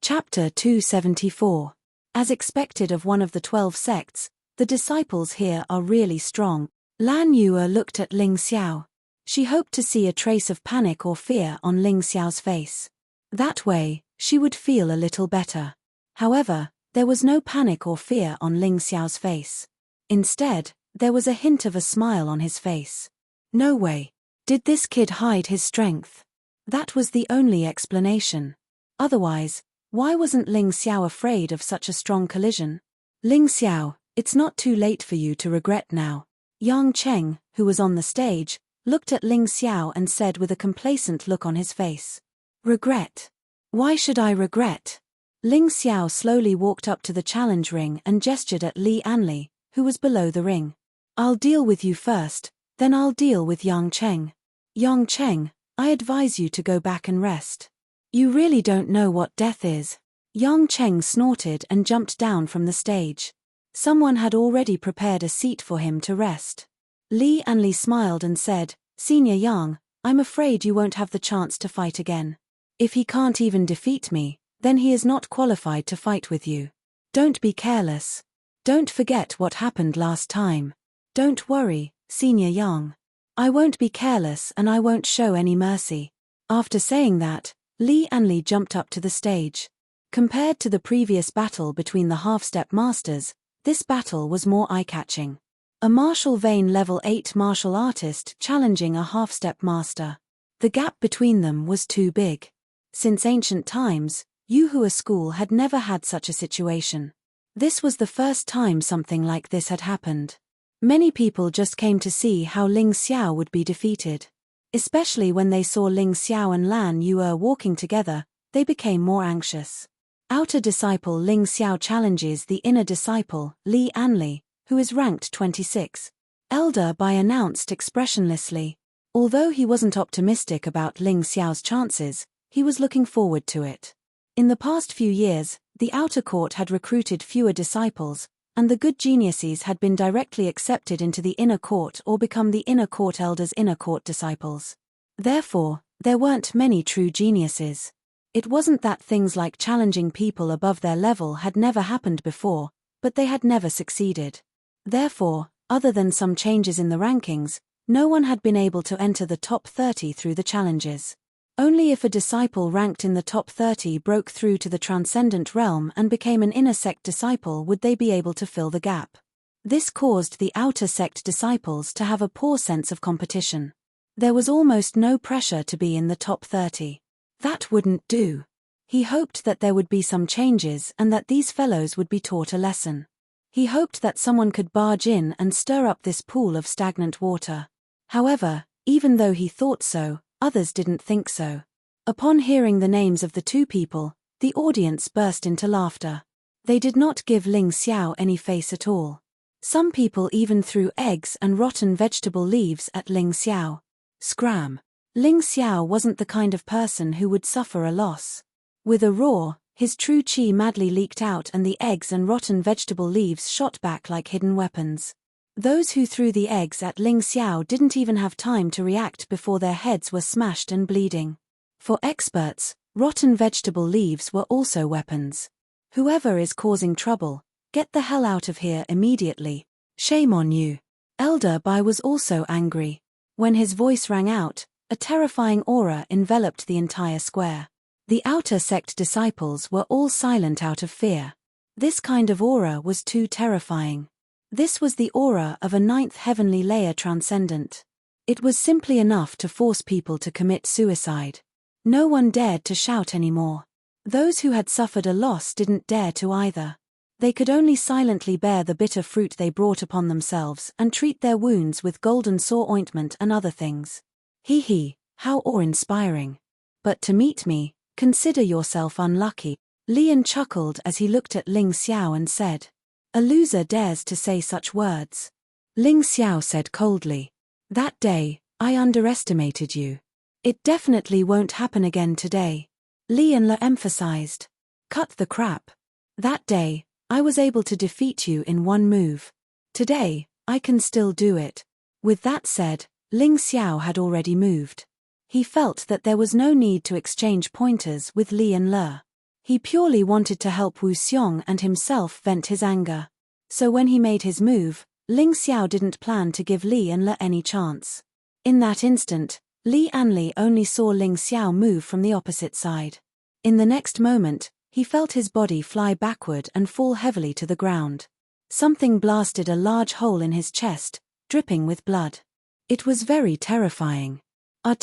Chapter 274. As expected of one of the 12 sects, the disciples here are really strong. Lan Yue looked at Ling Xiao. She hoped to see a trace of panic or fear on Ling Xiao's face. That way, she would feel a little better. However, there was no panic or fear on Ling Xiao's face. Instead, there was a hint of a smile on his face. No way. Did this kid hide his strength? That was the only explanation. Otherwise, why wasn't Ling Xiao afraid of such a strong collision? Ling Xiao, it's not too late for you to regret now. Yang Cheng, who was on the stage, looked at Ling Xiao and said with a complacent look on his face. Regret? Why should I regret? Ling Xiao slowly walked up to the challenge ring and gestured at Li Anli, who was below the ring. I'll deal with you first, then I'll deal with Yang Cheng. Yang Cheng, I advise you to go back and rest. You really don't know what death is. Yang Cheng snorted and jumped down from the stage. Someone had already prepared a seat for him to rest. Li Anli smiled and said, Senior Yang, I'm afraid you won't have the chance to fight again. If he can't even defeat me, then he is not qualified to fight with you. Don't be careless. Don't forget what happened last time. Don't worry, Senior Yang. I won't be careless and I won't show any mercy. After saying that, Li Anli jumped up to the stage. Compared to the previous battle between the half-step masters, this battle was more eye-catching. A martial vein level 8 martial artist challenging a half-step master. The gap between them was too big. Since ancient times, Yuhua School had never had such a situation. This was the first time something like this had happened. Many people just came to see how Ling Xiao would be defeated. Especially when they saw Ling Xiao and Lan Yue walking together, they became more anxious. Outer disciple Ling Xiao challenges the inner disciple, Li Anli, who is ranked 26. Elder Bai announced expressionlessly. Although he wasn't optimistic about Ling Xiao's chances, he was looking forward to it. In the past few years, the outer court had recruited fewer disciples, and the good geniuses had been directly accepted into the inner court or become the inner court elders' inner court disciples. Therefore, there weren't many true geniuses. It wasn't that things like challenging people above their level had never happened before, but they had never succeeded. Therefore, other than some changes in the rankings, no one had been able to enter the top 30 through the challenges. Only if a disciple ranked in the top 30 broke through to the transcendent realm and became an inner sect disciple would they be able to fill the gap. This caused the outer sect disciples to have a poor sense of competition. There was almost no pressure to be in the top 30. That wouldn't do. He hoped that there would be some changes and that these fellows would be taught a lesson. He hoped that someone could barge in and stir up this pool of stagnant water. However, even though he thought so, others didn't think so. Upon hearing the names of the two people, the audience burst into laughter. They did not give Ling Xiao any face at all. Some people even threw eggs and rotten vegetable leaves at Ling Xiao. Scram! Ling Xiao wasn't the kind of person who would suffer a loss. With a roar, his true qi madly leaked out and the eggs and rotten vegetable leaves shot back like hidden weapons. Those who threw the eggs at Ling Xiao didn't even have time to react before their heads were smashed and bleeding. For experts, rotten vegetable leaves were also weapons. Whoever is causing trouble, get the hell out of here immediately. Shame on you. Elder Bai was also angry. When his voice rang out, a terrifying aura enveloped the entire square. The outer sect disciples were all silent out of fear. This kind of aura was too terrifying. This was the aura of a 9th heavenly layer transcendent. It was simply enough to force people to commit suicide. No one dared to shout anymore. Those who had suffered a loss didn't dare to either. They could only silently bear the bitter fruit they brought upon themselves and treat their wounds with golden sore ointment and other things. Hee, how awe-inspiring. But to meet me, consider yourself unlucky. Lian chuckled as he looked at Ling Xiao and said, a loser dares to say such words. Ling Xiao said coldly, that day, I underestimated you. It definitely won't happen again today. Lian Le emphasized, cut the crap. That day, I was able to defeat you in one move. Today, I can still do it. With that said, Ling Xiao had already moved. He felt that there was no need to exchange pointers with Li and Le. He purely wanted to help Wu Xiong and himself vent his anger. So when he made his move, Ling Xiao didn't plan to give Li Anli any chance. In that instant, Li Anli only saw Ling Xiao move from the opposite side. In the next moment, he felt his body fly backward and fall heavily to the ground. Something blasted a large hole in his chest, dripping with blood. It was very terrifying. A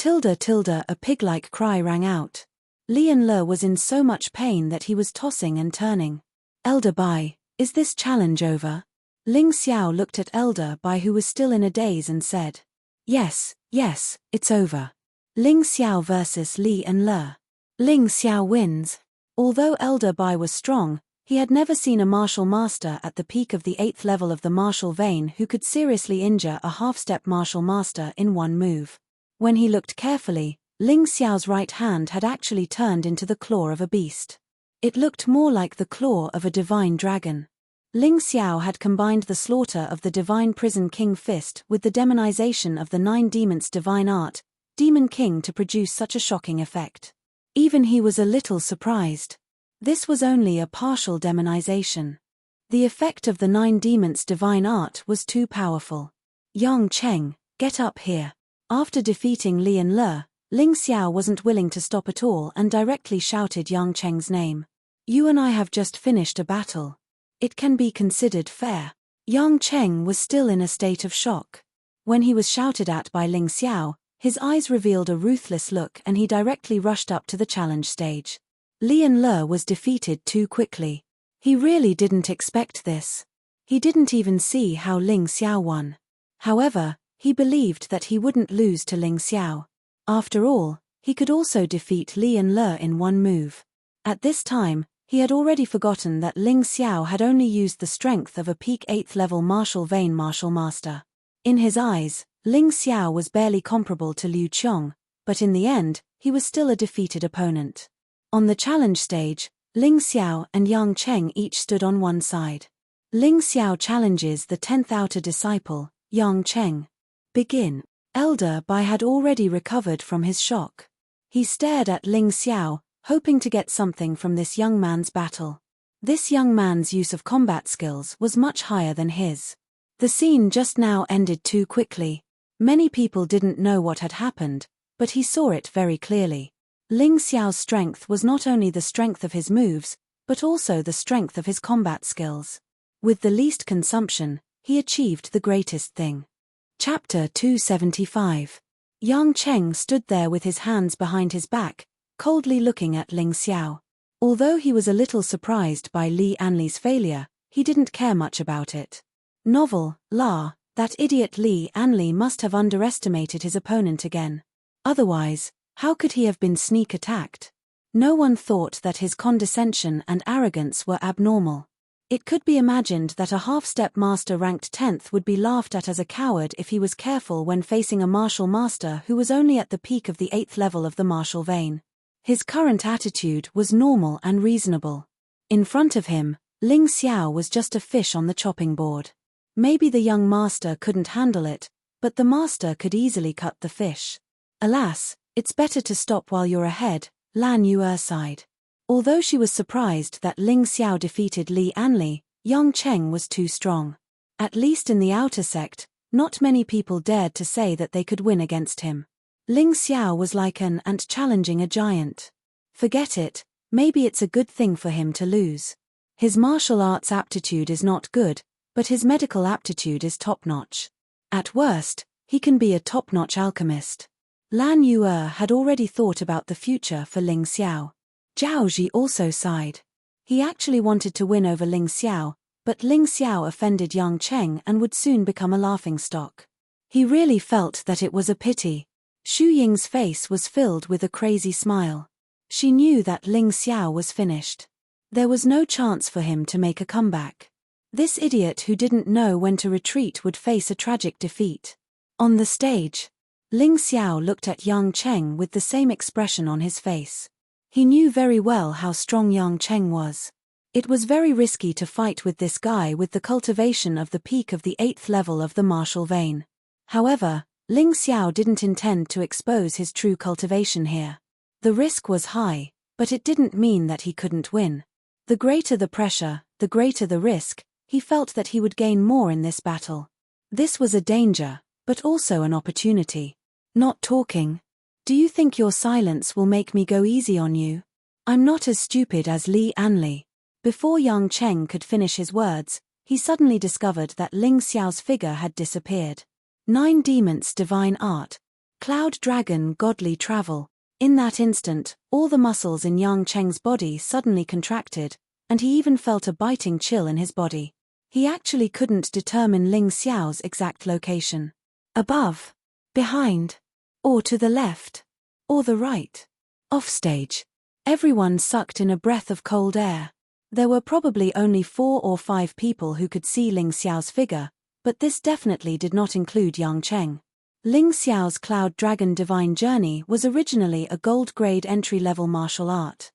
pig-like cry rang out. Li Anli was in so much pain that he was tossing and turning. Elder Bai, is this challenge over? Ling Xiao looked at Elder Bai, who was still in a daze, and said, Yes, it's over. Ling Xiao versus Li Anli. Ling Xiao wins. Although Elder Bai was strong, he had never seen a martial master at the peak of the 8th level of the martial vein who could seriously injure a half-step martial master in one move. When he looked carefully, Ling Xiao's right hand had actually turned into the claw of a beast. It looked more like the claw of a divine dragon. Ling Xiao had combined the slaughter of the divine prison king fist with the demonization of the 9 demons' divine art, Demon King, to produce such a shocking effect. Even he was a little surprised. This was only a partial demonization. The effect of the 9 demons' divine art was too powerful. Yang Cheng, get up here. After defeating Li Anli, Ling Xiao wasn't willing to stop at all and directly shouted Yang Cheng's name. You and I have just finished a battle. It can be considered fair. Yang Cheng was still in a state of shock. When he was shouted at by Ling Xiao, his eyes revealed a ruthless look and he directly rushed up to the challenge stage. Li Anli was defeated too quickly. He really didn't expect this. He didn't even see how Ling Xiao won. However, he believed that he wouldn't lose to Ling Xiao. After all, he could also defeat Li Anli in one move. At this time, he had already forgotten that Ling Xiao had only used the strength of a peak 8th level martial vein martial master. In his eyes, Ling Xiao was barely comparable to Liu Qiong, but in the end, he was still a defeated opponent. On the challenge stage, Ling Xiao and Yang Cheng each stood on one side. Ling Xiao challenges the 10th outer disciple, Yang Cheng. Begin. Elder Bai had already recovered from his shock. He stared at Ling Xiao, hoping to get something from this young man's battle. This young man's use of combat skills was much higher than his. The scene just now ended too quickly. Many people didn't know what had happened, but he saw it very clearly. Ling Xiao's strength was not only the strength of his moves, but also the strength of his combat skills. With the least consumption, he achieved the greatest thing. Chapter 275. Yang Cheng stood there with his hands behind his back, coldly looking at Ling Xiao. Although he was a little surprised by Li Anli's failure, he didn't care much about it. That idiot Li Anli must have underestimated his opponent again. Otherwise, how could he have been sneak attacked? No one thought that his condescension and arrogance were abnormal. It could be imagined that a half-step master ranked 10th would be laughed at as a coward if he was careful when facing a martial master who was only at the peak of the 8th level of the martial vein. His current attitude was normal and reasonable. In front of him, Ling Xiao was just a fish on the chopping board. Maybe the young master couldn't handle it, but the master could easily cut the fish. Alas, it's better to stop while you're ahead, Lan Yu sighed. Although she was surprised that Ling Xiao defeated Li Anli, Yang Cheng was too strong. At least in the outer sect, not many people dared to say that they could win against him. Ling Xiao was like an ant challenging a giant. Forget it, maybe it's a good thing for him to lose. His martial arts aptitude is not good, but his medical aptitude is top-notch. At worst, he can be a top-notch alchemist. Lan Yu had already thought about the future for Ling Xiao. Zhao Ji also sighed. He actually wanted to win over Ling Xiao, but Ling Xiao offended Yang Cheng and would soon become a laughingstock. He really felt that it was a pity. Xu Ying's face was filled with a crazy smile. She knew that Ling Xiao was finished. There was no chance for him to make a comeback. This idiot who didn't know when to retreat would face a tragic defeat. On the stage, Ling Xiao looked at Yang Cheng with the same expression on his face. He knew very well how strong Yang Cheng was. It was very risky to fight with this guy with the cultivation of the peak of the 8th level of the martial vein. However, Ling Xiao didn't intend to expose his true cultivation here. The risk was high, But it didn't mean that he couldn't win. The greater the pressure, the greater the risk, he felt that he would gain more in this battle. This was a danger, but also an opportunity. Not talking. Do you think your silence will make me go easy on you? I'm not as stupid as Li Anli. Before Yang Cheng could finish his words, he suddenly discovered that Ling Xiao's figure had disappeared. 9 demons divine art. Cloud dragon godly travel. In that instant, all the muscles in Yang Cheng's body suddenly contracted, and he even felt a biting chill in his body. He actually couldn't determine Ling Xiao's exact location. Above, behind, or to the left, or the right. Offstage. Everyone sucked in a breath of cold air. There were probably only 4 or 5 people who could see Ling Xiao's figure, but this definitely did not include Yang Cheng. Ling Xiao's Cloud Dragon Divine Journey was originally a gold-grade entry-level martial art.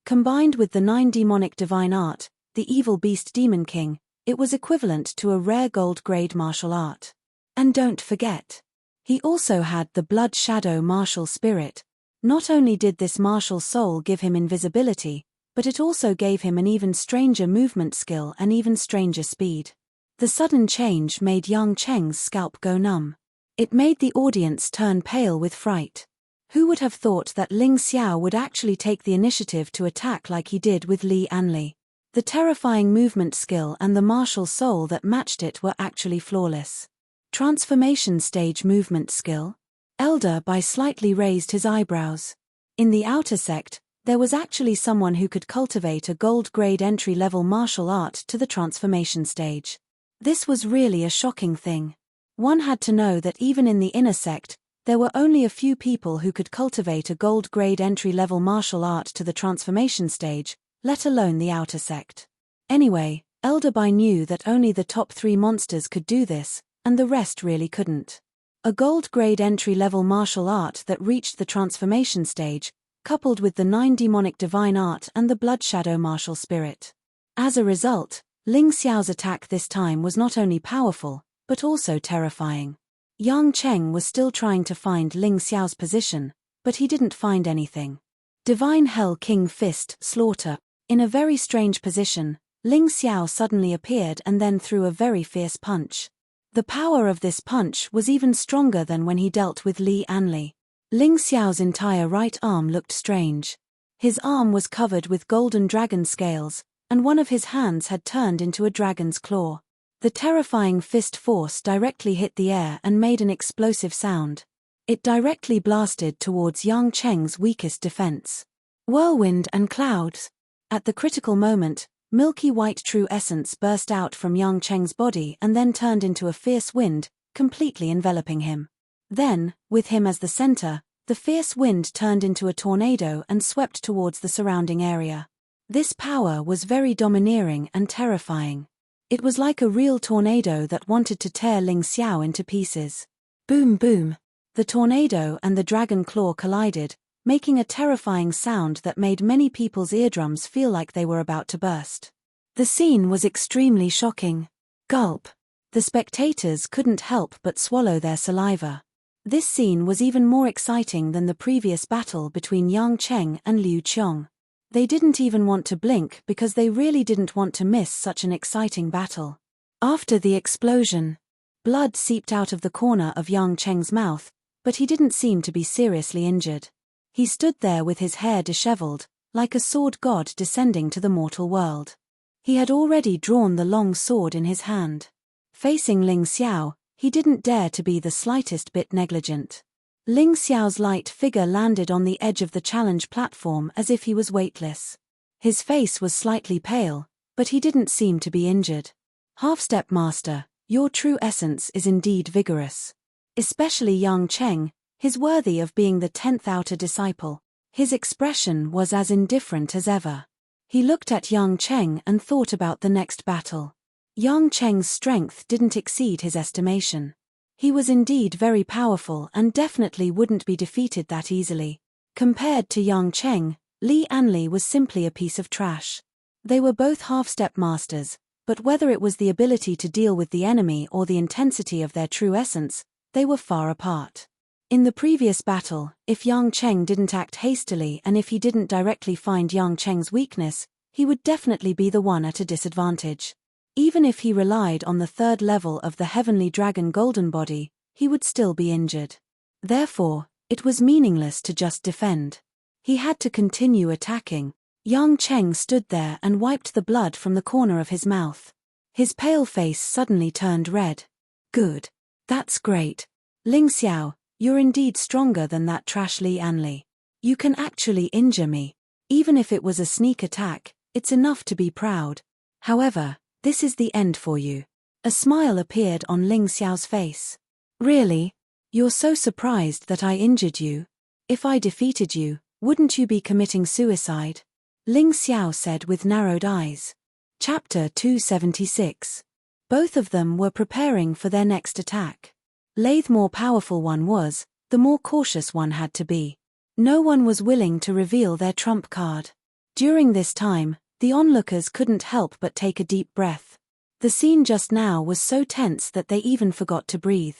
Combined with the 9 demonic divine art, the Evil Beast Demon King, it was equivalent to a rare gold-grade martial art. And don't forget, he also had the Blood Shadow Martial Spirit. Not only did this martial soul give him invisibility, but it also gave him an even stranger movement skill and even stranger speed. The sudden change made Yang Cheng's scalp go numb. It made the audience turn pale with fright. Who would have thought that Ling Xiao would actually take the initiative to attack like he did with Li Anli? The terrifying movement skill and the martial soul that matched it were actually flawless. Transformation stage movement skill? Elder Bai slightly raised his eyebrows. In the outer sect, there was actually someone who could cultivate a gold-grade entry-level martial art to the transformation stage. This was really a shocking thing. One had to know that even in the inner sect, there were only a few people who could cultivate a gold-grade entry-level martial art to the transformation stage, let alone the outer sect. Anyway, Elder Bai knew that only the top 3 monsters could do this, and the rest really couldn't. A gold-grade entry-level martial art that reached the transformation stage, coupled with the 9 demonic divine art and the Blood Shadow martial spirit. As a result, Ling Xiao's attack this time was not only powerful, but also terrifying. Yang Cheng was still trying to find Ling Xiao's position, but he didn't find anything. Divine Hell King Fist Slaughter. In a very strange position, Ling Xiao suddenly appeared and then threw a very fierce punch. The power of this punch was even stronger than when he dealt with Li Anli. Ling Xiao's entire right arm looked strange. His arm was covered with golden dragon scales, and one of his hands had turned into a dragon's claw. The terrifying fist force directly hit the air and made an explosive sound. It directly blasted towards Yang Cheng's weakest defense. Whirlwind and clouds. At the critical moment, milky white true essence burst out from Yang Cheng's body and then turned into a fierce wind, completely enveloping him. Then, with him as the center, the fierce wind turned into a tornado and swept towards the surrounding area. This power was very domineering and terrifying. It was like a real tornado that wanted to tear Ling Xiao into pieces. Boom boom. The tornado and the dragon claw collided, making a terrifying sound that made many people's eardrums feel like they were about to burst. The scene was extremely shocking. Gulp. The spectators couldn't help but swallow their saliva. This scene was even more exciting than the previous battle between Yang Cheng and Liu Qiong. They didn't even want to blink because they really didn't want to miss such an exciting battle. After the explosion, blood seeped out of the corner of Yang Cheng's mouth, but he didn't seem to be seriously injured. He stood there with his hair disheveled, like a sword god descending to the mortal world. He had already drawn the long sword in his hand. Facing Ling Xiao, he didn't dare to be the slightest bit negligent. Ling Xiao's light figure landed on the edge of the challenge platform as if he was weightless. His face was slightly pale, but he didn't seem to be injured. Half-step master, your true essence is indeed vigorous. Especially Yang Cheng, is worthy of being the 10th outer disciple. His expression was as indifferent as ever. He looked at Yang Cheng and thought about the next battle. Yang Cheng's strength didn't exceed his estimation. He was indeed very powerful and definitely wouldn't be defeated that easily. Compared to Yang Cheng, Li Anli was simply a piece of trash. They were both half-step masters, but whether it was the ability to deal with the enemy or the intensity of their true essence, they were far apart. In the previous battle, if Yang Cheng didn't act hastily and if he didn't directly find Yang Cheng's weakness, he would definitely be the one at a disadvantage. Even if he relied on the third level of the Heavenly Dragon Golden Body, he would still be injured. Therefore, it was meaningless to just defend. He had to continue attacking. Yang Cheng stood there and wiped the blood from the corner of his mouth. His pale face suddenly turned red. Good. That's great. Ling Xiao, you're indeed stronger than that trash Li Anli. You can actually injure me. Even if it was a sneak attack, it's enough to be proud. However, this is the end for you. A smile appeared on Ling Xiao's face. Really? You're so surprised that I injured you? If I defeated you, wouldn't you be committing suicide? Ling Xiao said with narrowed eyes. Chapter 276. Both of them were preparing for their next attack. The more powerful one was, the more cautious one had to be. No one was willing to reveal their trump card. During this time, the onlookers couldn't help but take a deep breath. The scene just now was so tense that they even forgot to breathe.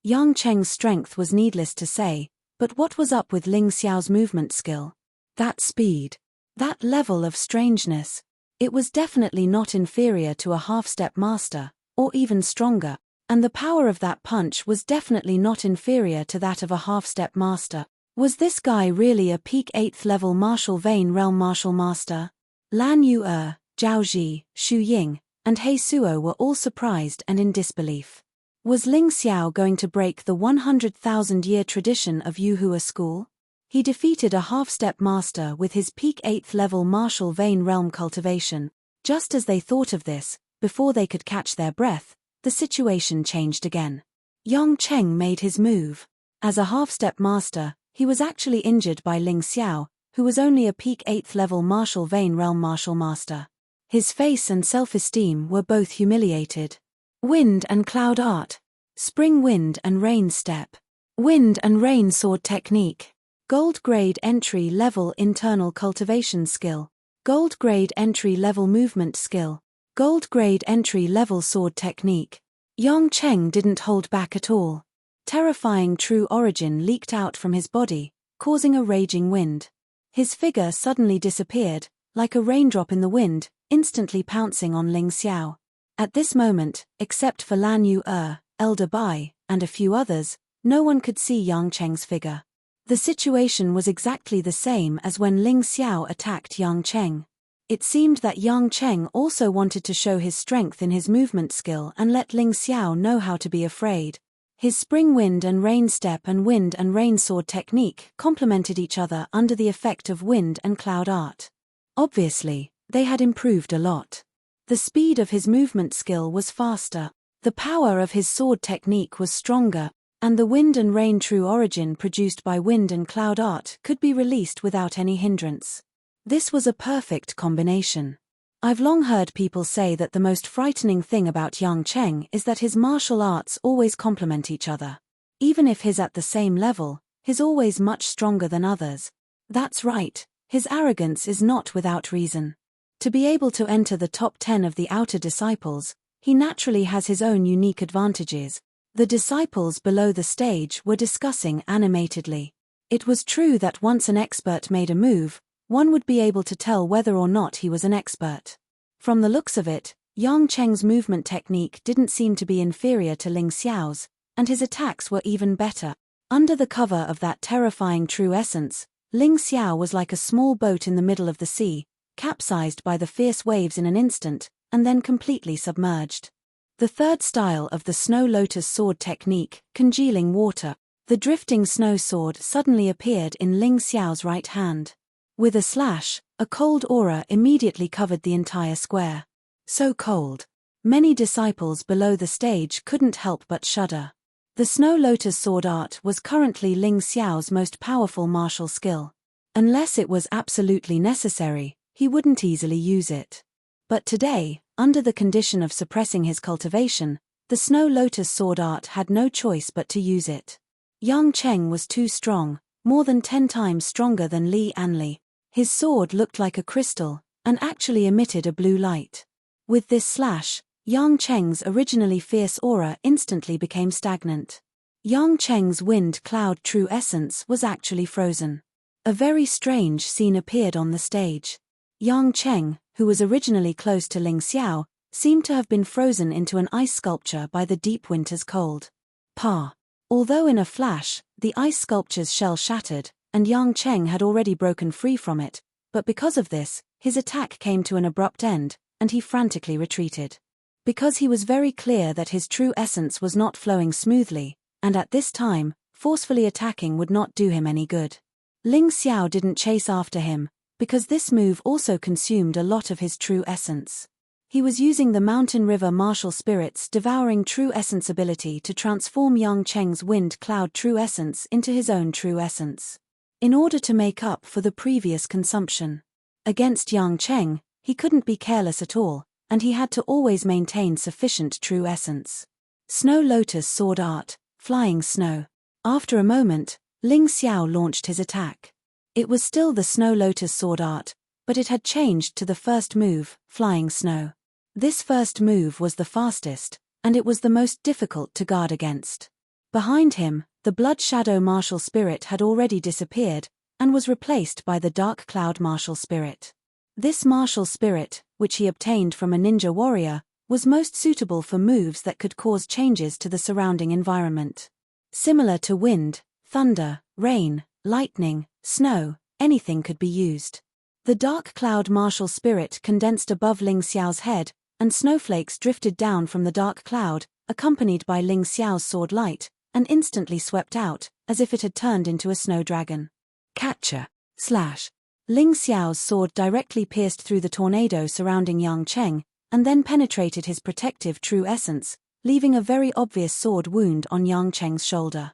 Yang Cheng's strength was needless to say, but what was up with Ling Xiao's movement skill? That speed. That level of strangeness. It was definitely not inferior to a half-step master, or even stronger. And the power of that punch was definitely not inferior to that of a half-step master. Was this guy really a peak 8th level martial vein realm martial master? Lan Yu, Zhao Ji, Xu Ying, and He Suo were all surprised and in disbelief. Was Ling Xiao going to break the 100,000-year tradition of Yuhua school? He defeated a half-step master with his peak 8th level martial vein realm cultivation. Just as they thought of this, before they could catch their breath, the situation changed again. Yang Cheng made his move. As a half-step master, he was actually injured by Ling Xiao, who was only a peak 8th level martial vein realm martial master. His face and self-esteem were both humiliated. Wind and cloud art. Spring wind and rain step. Wind and rain sword technique. Gold grade entry level internal cultivation skill. Gold grade entry level movement skill. Gold grade entry level sword technique. Yang Cheng didn't hold back at all. Terrifying true origin leaked out from his body, causing a raging wind. His figure suddenly disappeared, like a raindrop in the wind, instantly pouncing on Ling Xiao. At this moment, except for Lan Yu, Elder Bai, and a few others, no one could see Yang Cheng's figure. The situation was exactly the same as when Ling Xiao attacked Yang Cheng. It seemed that Yang Cheng also wanted to show his strength in his movement skill and let Ling Xiao know how to be afraid. His spring wind and rain step and wind and rain sword technique complemented each other under the effect of wind and cloud art. Obviously, they had improved a lot. The speed of his movement skill was faster, the power of his sword technique was stronger, and the wind and rain true origin produced by wind and cloud art could be released without any hindrance. This was a perfect combination. I've long heard people say that the most frightening thing about Yang Cheng is that his martial arts always complement each other. Even if he's at the same level, he's always much stronger than others. That's right, his arrogance is not without reason. To be able to enter the top 10 of the outer disciples, he naturally has his own unique advantages. The disciples below the stage were discussing animatedly. It was true that once an expert made a move, one would be able to tell whether or not he was an expert. From the looks of it, Yang Cheng's movement technique didn't seem to be inferior to Ling Xiao's, and his attacks were even better. Under the cover of that terrifying true essence, Ling Xiao was like a small boat in the middle of the sea, capsized by the fierce waves in an instant, and then completely submerged. The third style of the Snow Lotus sword technique, congealing water, the drifting snow sword suddenly appeared in Ling Xiao's right hand. With a slash, a cold aura immediately covered the entire square. So cold. Many disciples below the stage couldn't help but shudder. The Snow Lotus sword art was currently Ling Xiao's most powerful martial skill. Unless it was absolutely necessary, he wouldn't easily use it. But today, under the condition of suppressing his cultivation, the Snow Lotus sword art had no choice but to use it. Yang Cheng was too strong, more than 10 times stronger than Li Anli. His sword looked like a crystal, and actually emitted a blue light. With this slash, Yang Cheng's originally fierce aura instantly became stagnant. Yang Cheng's wind cloud true essence was actually frozen. A very strange scene appeared on the stage. Yang Cheng, who was originally close to Ling Xiao, seemed to have been frozen into an ice sculpture by the deep winter's cold. Although in a flash, the ice sculpture's shell shattered, and Yang Cheng had already broken free from it, but because of this, his attack came to an abrupt end, and he frantically retreated. Because he was very clear that his true essence was not flowing smoothly, and at this time, forcefully attacking would not do him any good. Ling Xiao didn't chase after him, because this move also consumed a lot of his true essence. He was using the mountain river martial spirit's devouring true essence ability to transform Yang Cheng's wind cloud true essence into his own true essence, in order to make up for the previous consumption. Against Yang Cheng, he couldn't be careless at all, and he had to always maintain sufficient true essence. Snow Lotus Sword Art, Flying Snow. After a moment, Ling Xiao launched his attack. It was still the Snow Lotus Sword Art, but it had changed to the first move, Flying Snow. This first move was the fastest, and it was the most difficult to guard against. Behind him, the Blood Shadow Martial Spirit had already disappeared, and was replaced by the Dark Cloud Martial Spirit. This martial spirit, which he obtained from a ninja warrior, was most suitable for moves that could cause changes to the surrounding environment. Similar to wind, thunder, rain, lightning, snow, anything could be used. The Dark Cloud Martial Spirit condensed above Ling Xiao's head, and snowflakes drifted down from the dark cloud, accompanied by Ling Xiao's sword light, and instantly swept out, as if it had turned into a snow dragon. Catcher. Slash. Ling Xiao's sword directly pierced through the tornado surrounding Yang Cheng, and then penetrated his protective true essence, leaving a very obvious sword wound on Yang Cheng's shoulder.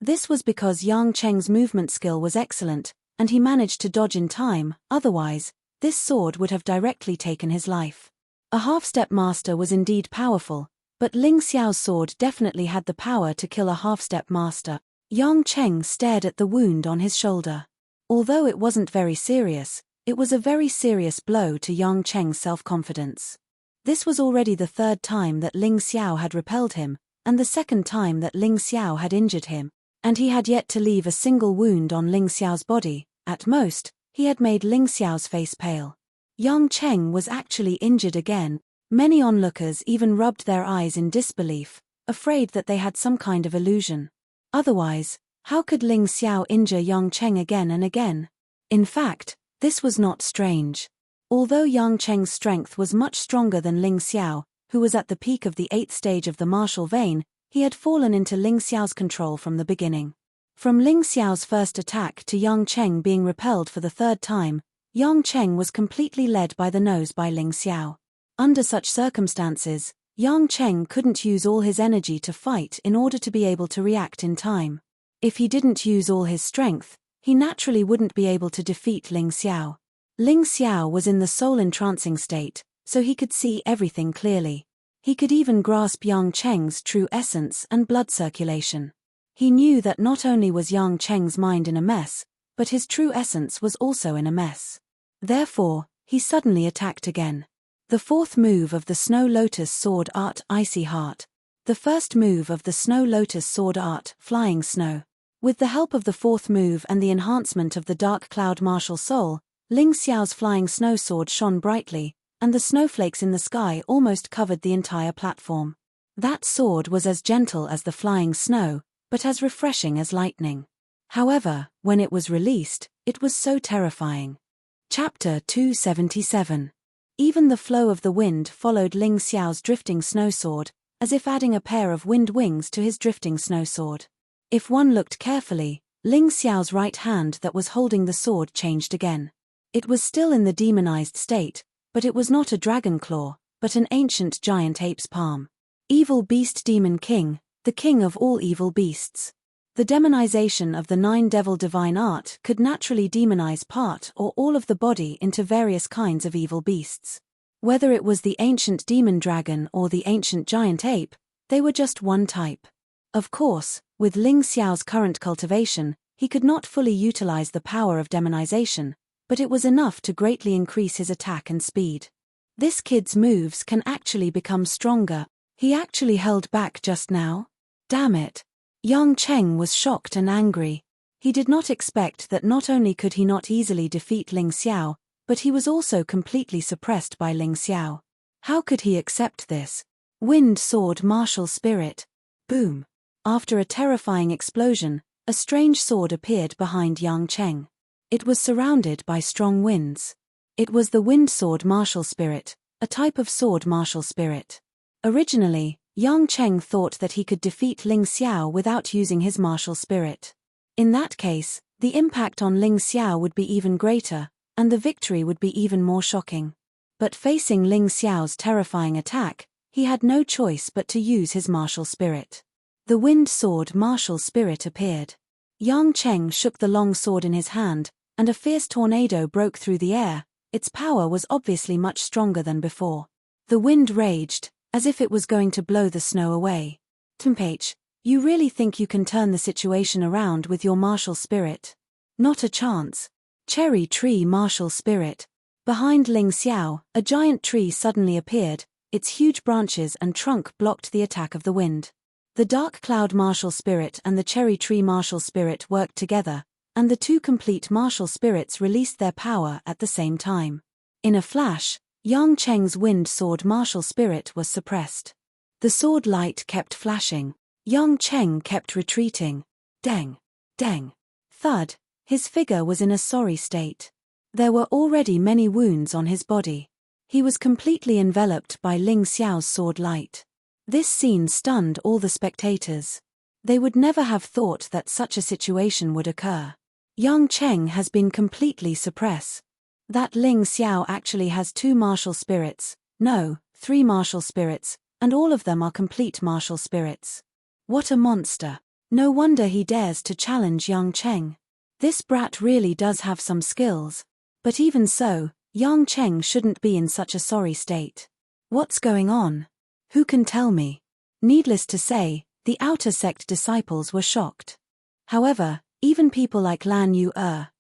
This was because Yang Cheng's movement skill was excellent, and he managed to dodge in time, otherwise, this sword would have directly taken his life. A half-step master was indeed powerful, but Ling Xiao's sword definitely had the power to kill a half-step master. Yang Cheng stared at the wound on his shoulder. Although it wasn't very serious, it was a very serious blow to Yang Cheng's self-confidence. This was already the third time that Ling Xiao had repelled him, and the second time that Ling Xiao had injured him, and he had yet to leave a single wound on Ling Xiao's body. At most, he had made Ling Xiao's face pale. Yang Cheng was actually injured again. Many onlookers even rubbed their eyes in disbelief, afraid that they had some kind of illusion. Otherwise, how could Ling Xiao injure Yang Cheng again and again? In fact, this was not strange. Although Yang Cheng's strength was much stronger than Ling Xiao, who was at the peak of the 8th stage of the martial vein, he had fallen into Ling Xiao's control from the beginning. From Ling Xiao's first attack to Yang Cheng being repelled for the third time, Yang Cheng was completely led by the nose by Ling Xiao. Under such circumstances, Yang Cheng couldn't use all his energy to fight in order to be able to react in time. If he didn't use all his strength, he naturally wouldn't be able to defeat Ling Xiao. Ling Xiao was in the soul entrancing state, so he could see everything clearly. He could even grasp Yang Cheng's true essence and blood circulation. He knew that not only was Yang Cheng's mind in a mess, but his true essence was also in a mess. Therefore, he suddenly attacked again. The fourth move of the Snow Lotus Sword Art, Icy Heart. The first move of the Snow Lotus Sword Art, Flying Snow. With the help of the fourth move and the enhancement of the Dark Cloud Martial Soul, Ling Xiao's flying snow sword shone brightly, and the snowflakes in the sky almost covered the entire platform. That sword was as gentle as the flying snow, but as refreshing as lightning. However, when it was released, it was so terrifying. Chapter 277. Even the flow of the wind followed Ling Xiao's drifting snow sword, as if adding a pair of wind wings to his drifting snow sword. If one looked carefully, Ling Xiao's right hand that was holding the sword changed again. It was still in the demonized state, but it was not a dragon claw, but an ancient giant ape's palm. Evil Beast Demon King, the king of all evil beasts. The demonization of the 9 devil divine art could naturally demonize part or all of the body into various kinds of evil beasts. Whether it was the ancient demon dragon or the ancient giant ape, they were just one type. Of course, with Ling Xiao's current cultivation, he could not fully utilize the power of demonization, but it was enough to greatly increase his attack and speed. This kid's moves can actually become stronger. He actually held back just now? Damn it. Yang Cheng was shocked and angry. He did not expect that not only could he not easily defeat Ling Xiao, but he was also completely suppressed by Ling Xiao. How could he accept this? Wind sword martial spirit. Boom. After a terrifying explosion, a strange sword appeared behind Yang Cheng. It was surrounded by strong winds. It was the wind sword martial spirit, a type of sword martial spirit. Originally, Yang Cheng thought that he could defeat Ling Xiao without using his martial spirit. In that case, the impact on Ling Xiao would be even greater, and the victory would be even more shocking. But facing Ling Xiao's terrifying attack, he had no choice but to use his martial spirit. The wind sword martial spirit appeared. Yang Cheng shook the long sword in his hand, and a fierce tornado broke through the air. Its power was obviously much stronger than before. The wind raged, as if it was going to blow the snow away. Tempage, you really think you can turn the situation around with your martial spirit? Not a chance. Cherry tree martial spirit. Behind Ling Xiao, a giant tree suddenly appeared. Its huge branches and trunk blocked the attack of the wind. The dark cloud martial spirit and the cherry tree martial spirit worked together, and the two complete martial spirits released their power at the same time. In a flash, Yang Cheng's wind sword martial spirit was suppressed. The sword light kept flashing. Yang Cheng kept retreating. Deng! Deng! Thud! His figure was in a sorry state. There were already many wounds on his body. He was completely enveloped by Ling Xiao's sword light. This scene stunned all the spectators. They would never have thought that such a situation would occur. Yang Cheng has been completely suppressed. That Ling Xiao actually has 2 martial spirits, no, 3 martial spirits, and all of them are complete martial spirits. What a monster. No wonder he dares to challenge Yang Cheng. This brat really does have some skills. But even so, Yang Cheng shouldn't be in such a sorry state. What's going on? Who can tell me? Needless to say, the outer sect disciples were shocked. However, even people like Lan Yu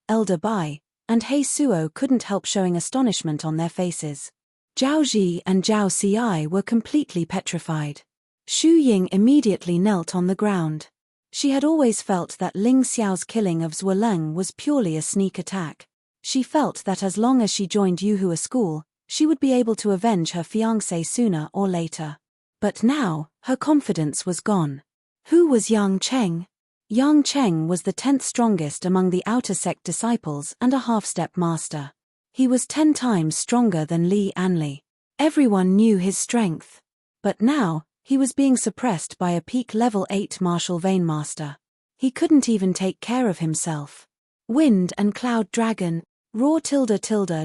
Elder Bai, and He Suo couldn't help showing astonishment on their faces. Zhao Ji and Zhao Ci were completely petrified. Xu Ying immediately knelt on the ground. She had always felt that Ling Xiao's killing of Zhuo Leng was purely a sneak attack. She felt that as long as she joined Yuhua school, she would be able to avenge her fiancé sooner or later. But now, her confidence was gone. Who was Yang Cheng? Yang Cheng was the 10th strongest among the outer sect disciples and a half-step master. He was 10 times stronger than Li Anli. Everyone knew his strength. But now, he was being suppressed by a peak level 8 martial vein master. He couldn't even take care of himself. Wind and cloud dragon, roar tilde.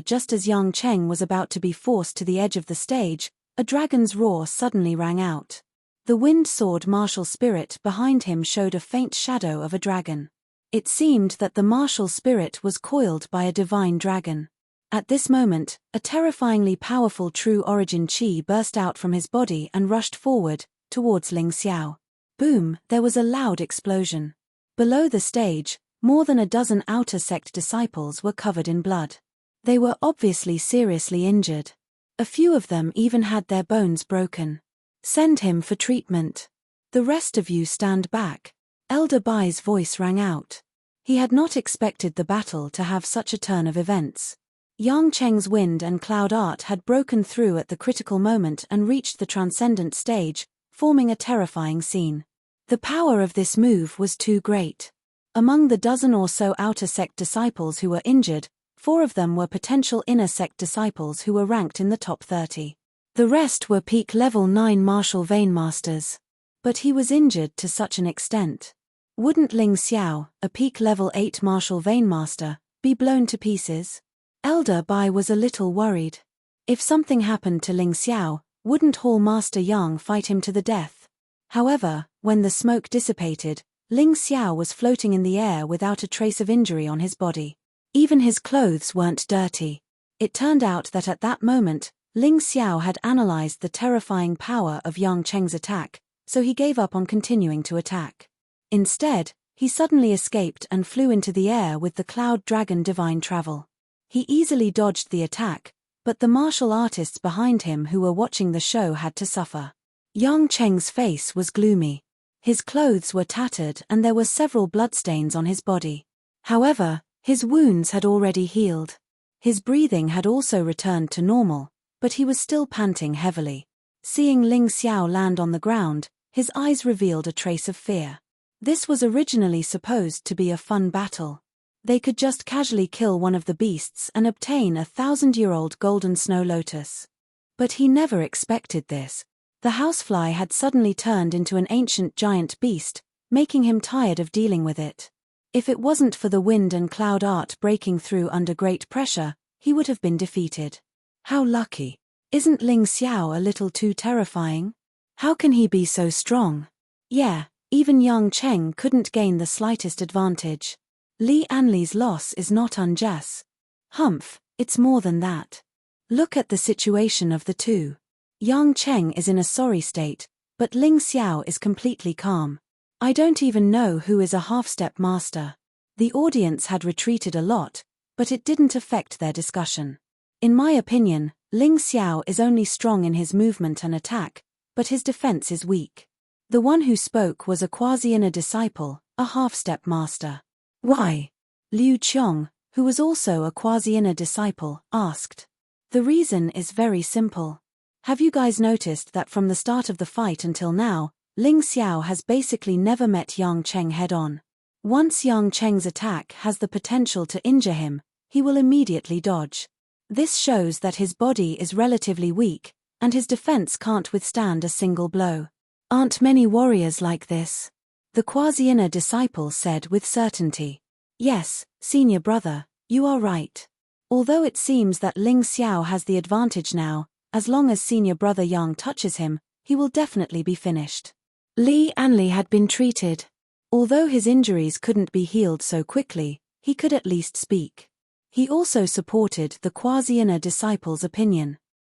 Just as Yang Cheng was about to be forced to the edge of the stage, a dragon's roar suddenly rang out. The wind sword martial spirit behind him showed a faint shadow of a dragon. It seemed that the martial spirit was coiled by a divine dragon. At this moment, a terrifyingly powerful true origin qi burst out from his body and rushed forward, towards Ling Xiao. Boom, there was a loud explosion. Below the stage, more than a dozen outer sect disciples were covered in blood. They were obviously seriously injured. A few of them even had their bones broken. Send him for treatment. The rest of you stand back. Elder Bai's voice rang out. He had not expected the battle to have such a turn of events. Yang Cheng's wind and cloud art had broken through at the critical moment and reached the transcendent stage, forming a terrifying scene. The power of this move was too great. Among the dozen or so outer sect disciples who were injured, 4 of them were potential inner sect disciples who were ranked in the top 30. The rest were peak level 9 martial vein masters. But he was injured to such an extent. Wouldn't Ling Xiao, a peak level 8 martial vein master, be blown to pieces? Elder Bai was a little worried. If something happened to Ling Xiao, wouldn't Hall Master Yang fight him to the death? However, when the smoke dissipated, Ling Xiao was floating in the air without a trace of injury on his body. Even his clothes weren't dirty. It turned out that at that moment, Ling Xiao had analyzed the terrifying power of Yang Cheng's attack, so he gave up on continuing to attack. Instead, he suddenly escaped and flew into the air with the Cloud Dragon Divine Travel. He easily dodged the attack, but the martial artists behind him who were watching the show had to suffer. Yang Cheng's face was gloomy. His clothes were tattered and there were several bloodstains on his body. However, his wounds had already healed. His breathing had also returned to normal, but he was still panting heavily. Seeing Ling Xiao land on the ground, his eyes revealed a trace of fear. This was originally supposed to be a fun battle. They could just casually kill one of the beasts and obtain a 1,000-year-old golden snow lotus. But he never expected this. The housefly had suddenly turned into an ancient giant beast, making him tired of dealing with it. If it wasn't for the wind and cloud art breaking through under great pressure, he would have been defeated. How lucky. Isn't Ling Xiao a little too terrifying? How can he be so strong? Yeah, even Yang Cheng couldn't gain the slightest advantage. Li Anli's loss is not unjust. Humph, it's more than that. Look at the situation of the two. Yang Cheng is in a sorry state, but Ling Xiao is completely calm. I don't even know who is a half-step master. The audience had retreated a lot, but it didn't affect their discussion. In my opinion, Ling Xiao is only strong in his movement and attack, but his defense is weak. The one who spoke was a quasi-inner disciple, a half-step master. Why? Liu Qiong, who was also a quasi-inner disciple, asked. The reason is very simple. Have you guys noticed that from the start of the fight until now, Ling Xiao has basically never met Yang Cheng head-on? Once Yang Cheng's attack has the potential to injure him, he will immediately dodge. This shows that his body is relatively weak, and his defense can't withstand a single blow. Aren't many warriors like this? The quasi-inner disciple said with certainty. Yes, senior brother, you are right. Although it seems that Ling Xiao has the advantage now, as long as senior brother Yang touches him, he will definitely be finished. Li Anli had been treated. Although his injuries couldn't be healed so quickly, he could at least speak. He also supported the quasi-inner disciple's opinion.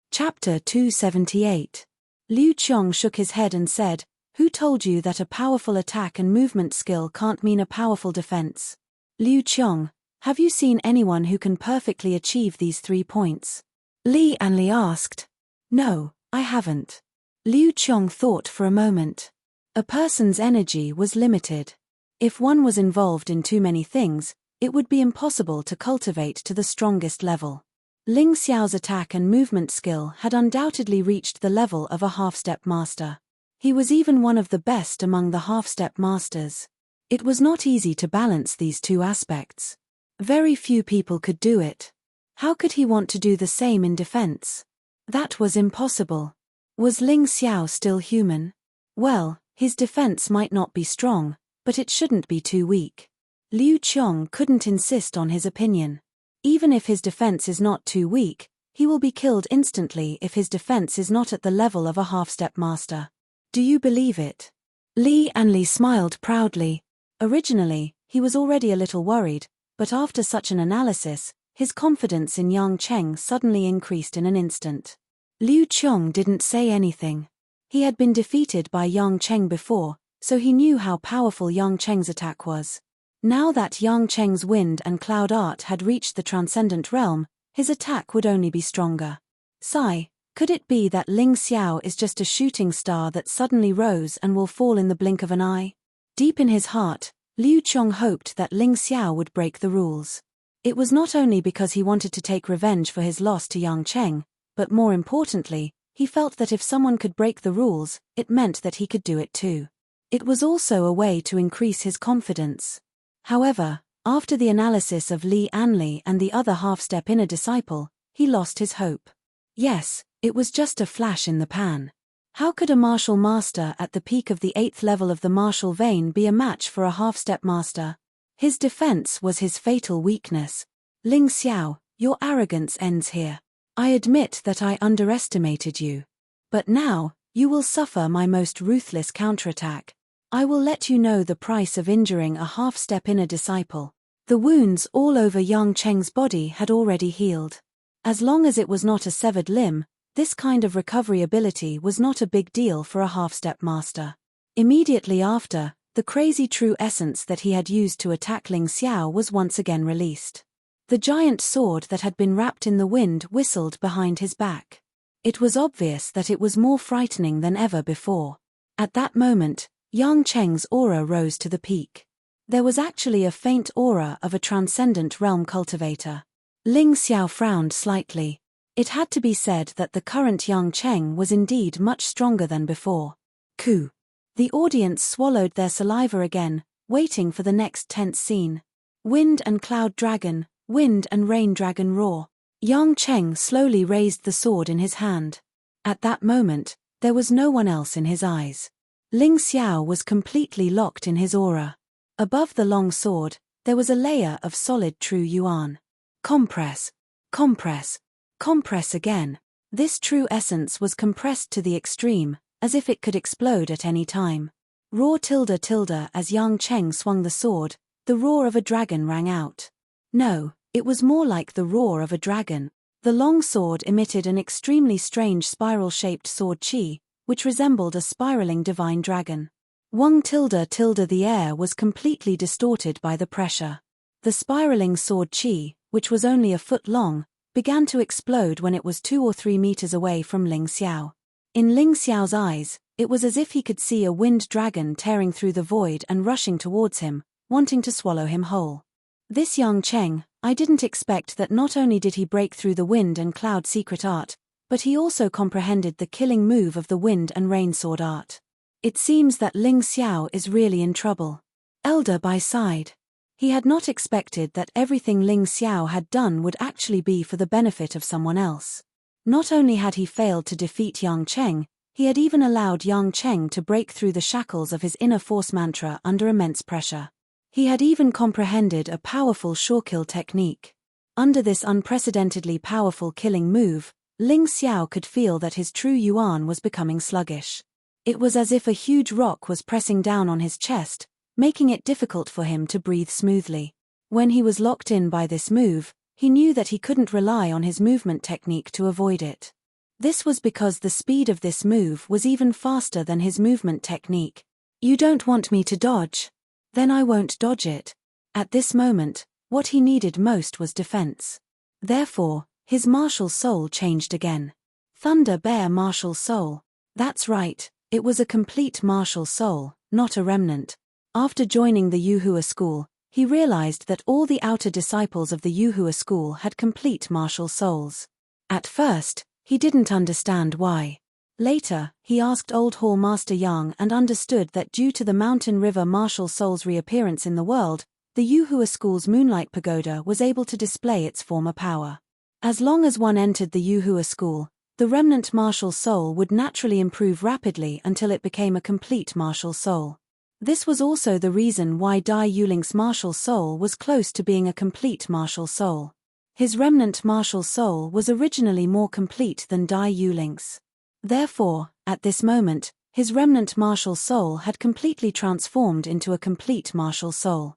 Chapter 278. Liu Qiong shook his head and said, "Who told you that a powerful attack and movement skill can't mean a powerful defense? Liu Qiong, have you seen anyone who can perfectly achieve these 3 points?" Li Anli asked. No, I haven't. Liu Qiong thought for a moment. A person's energy was limited. If one was involved in too many things, it would be impossible to cultivate to the strongest level. Ling Xiao's attack and movement skill had undoubtedly reached the level of a half-step master. He was even one of the best among the half-step masters. It was not easy to balance these two aspects. Very few people could do it. How could he want to do the same in defense? That was impossible. Was Ling Xiao still human? Well, his defense might not be strong, but it shouldn't be too weak. Liu Qiong couldn't insist on his opinion. Even if his defense is not too weak, he will be killed instantly if his defense is not at the level of a half-step master. Do you believe it? Li Anli smiled proudly. Originally, he was already a little worried, but after such an analysis, his confidence in Yang Cheng suddenly increased in an instant. Liu Qiong didn't say anything. He had been defeated by Yang Cheng before, so he knew how powerful Yang Cheng's attack was. Now that Yang Cheng's wind and cloud art had reached the transcendent realm, his attack would only be stronger. Sigh, could it be that Ling Xiao is just a shooting star that suddenly rose and will fall in the blink of an eye? Deep in his heart, Liu Qiong hoped that Ling Xiao would break the rules. It was not only because he wanted to take revenge for his loss to Yang Cheng, but more importantly, he felt that if someone could break the rules, it meant that he could do it too. It was also a way to increase his confidence. However, after the analysis of Li Anli and the other half-step inner disciple, he lost his hope. Yes, it was just a flash in the pan. How could a martial master at the peak of the 8th level of the martial vein be a match for a half-step master? His defense was his fatal weakness. Ling Xiao, your arrogance ends here. I admit that I underestimated you. But now, you will suffer my most ruthless counterattack. I will let you know the price of injuring a half-step inner disciple. The wounds all over Yang Cheng's body had already healed. As long as it was not a severed limb, this kind of recovery ability was not a big deal for a half-step master. Immediately after, the crazy true essence that he had used to attack Ling Xiao was once again released. The giant sword that had been wrapped in the wind whistled behind his back. It was obvious that it was more frightening than ever before. At that moment, Yang Cheng's aura rose to the peak. There was actually a faint aura of a transcendent realm cultivator. Ling Xiao frowned slightly. It had to be said that the current Yang Cheng was indeed much stronger than before. Coup. The audience swallowed their saliva again, waiting for the next tense scene. Wind and cloud dragon, wind and rain dragon roar. Yang Cheng slowly raised the sword in his hand. At that moment, there was no one else in his eyes. Ling Xiao was completely locked in his aura. Above the long sword, there was a layer of solid true yuan. Compress. Compress. Compress again. This true essence was compressed to the extreme, as if it could explode at any time. Roar tilde tilde as Yang Cheng swung the sword, the roar of a dragon rang out. No, it was more like the roar of a dragon. The long sword emitted an extremely strange spiral-shaped sword chi, which resembled a spiraling divine dragon. Wang tilde tilde the air was completely distorted by the pressure. The spiraling sword chi, which was only a foot long, began to explode when it was 2 or 3 meters away from Ling Xiao. In Ling Xiao's eyes, it was as if he could see a wind dragon tearing through the void and rushing towards him, wanting to swallow him whole. This Yang Cheng, I didn't expect that not only did he break through the wind and cloud secret art, but he also comprehended the killing move of the wind and rain sword art. It seems that Ling Xiao is really in trouble. Elder Bai sighed. He had not expected that everything Ling Xiao had done would actually be for the benefit of someone else. Not only had he failed to defeat Yang Cheng, he had even allowed Yang Cheng to break through the shackles of his inner force mantra under immense pressure. He had even comprehended a powerful sure-kill technique. Under this unprecedentedly powerful killing move, Ling Xiao could feel that his true yuan was becoming sluggish. It was as if a huge rock was pressing down on his chest, making it difficult for him to breathe smoothly. When he was locked in by this move, he knew that he couldn't rely on his movement technique to avoid it. This was because the speed of this move was even faster than his movement technique. You don't want me to dodge? Then I won't dodge it. At this moment, what he needed most was defense. Therefore, his martial soul changed again. Thunder Bear martial soul. That's right, it was a complete martial soul, not a remnant. After joining the Yuhua school, he realized that all the outer disciples of the Yuhua school had complete martial souls. At first, he didn't understand why. Later, he asked Old Hall Master Yang and understood that due to the Mountain River martial soul's reappearance in the world, the Yuhua school's Moonlight Pagoda was able to display its former power. As long as one entered the Yuhua school, the remnant martial soul would naturally improve rapidly until it became a complete martial soul. This was also the reason why Dai Yulink's martial soul was close to being a complete martial soul. His remnant martial soul was originally more complete than Dai Yulink's. Therefore, at this moment, his remnant martial soul had completely transformed into a complete martial soul.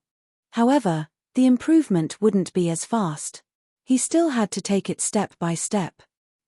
However, the improvement wouldn't be as fast. He still had to take it step by step.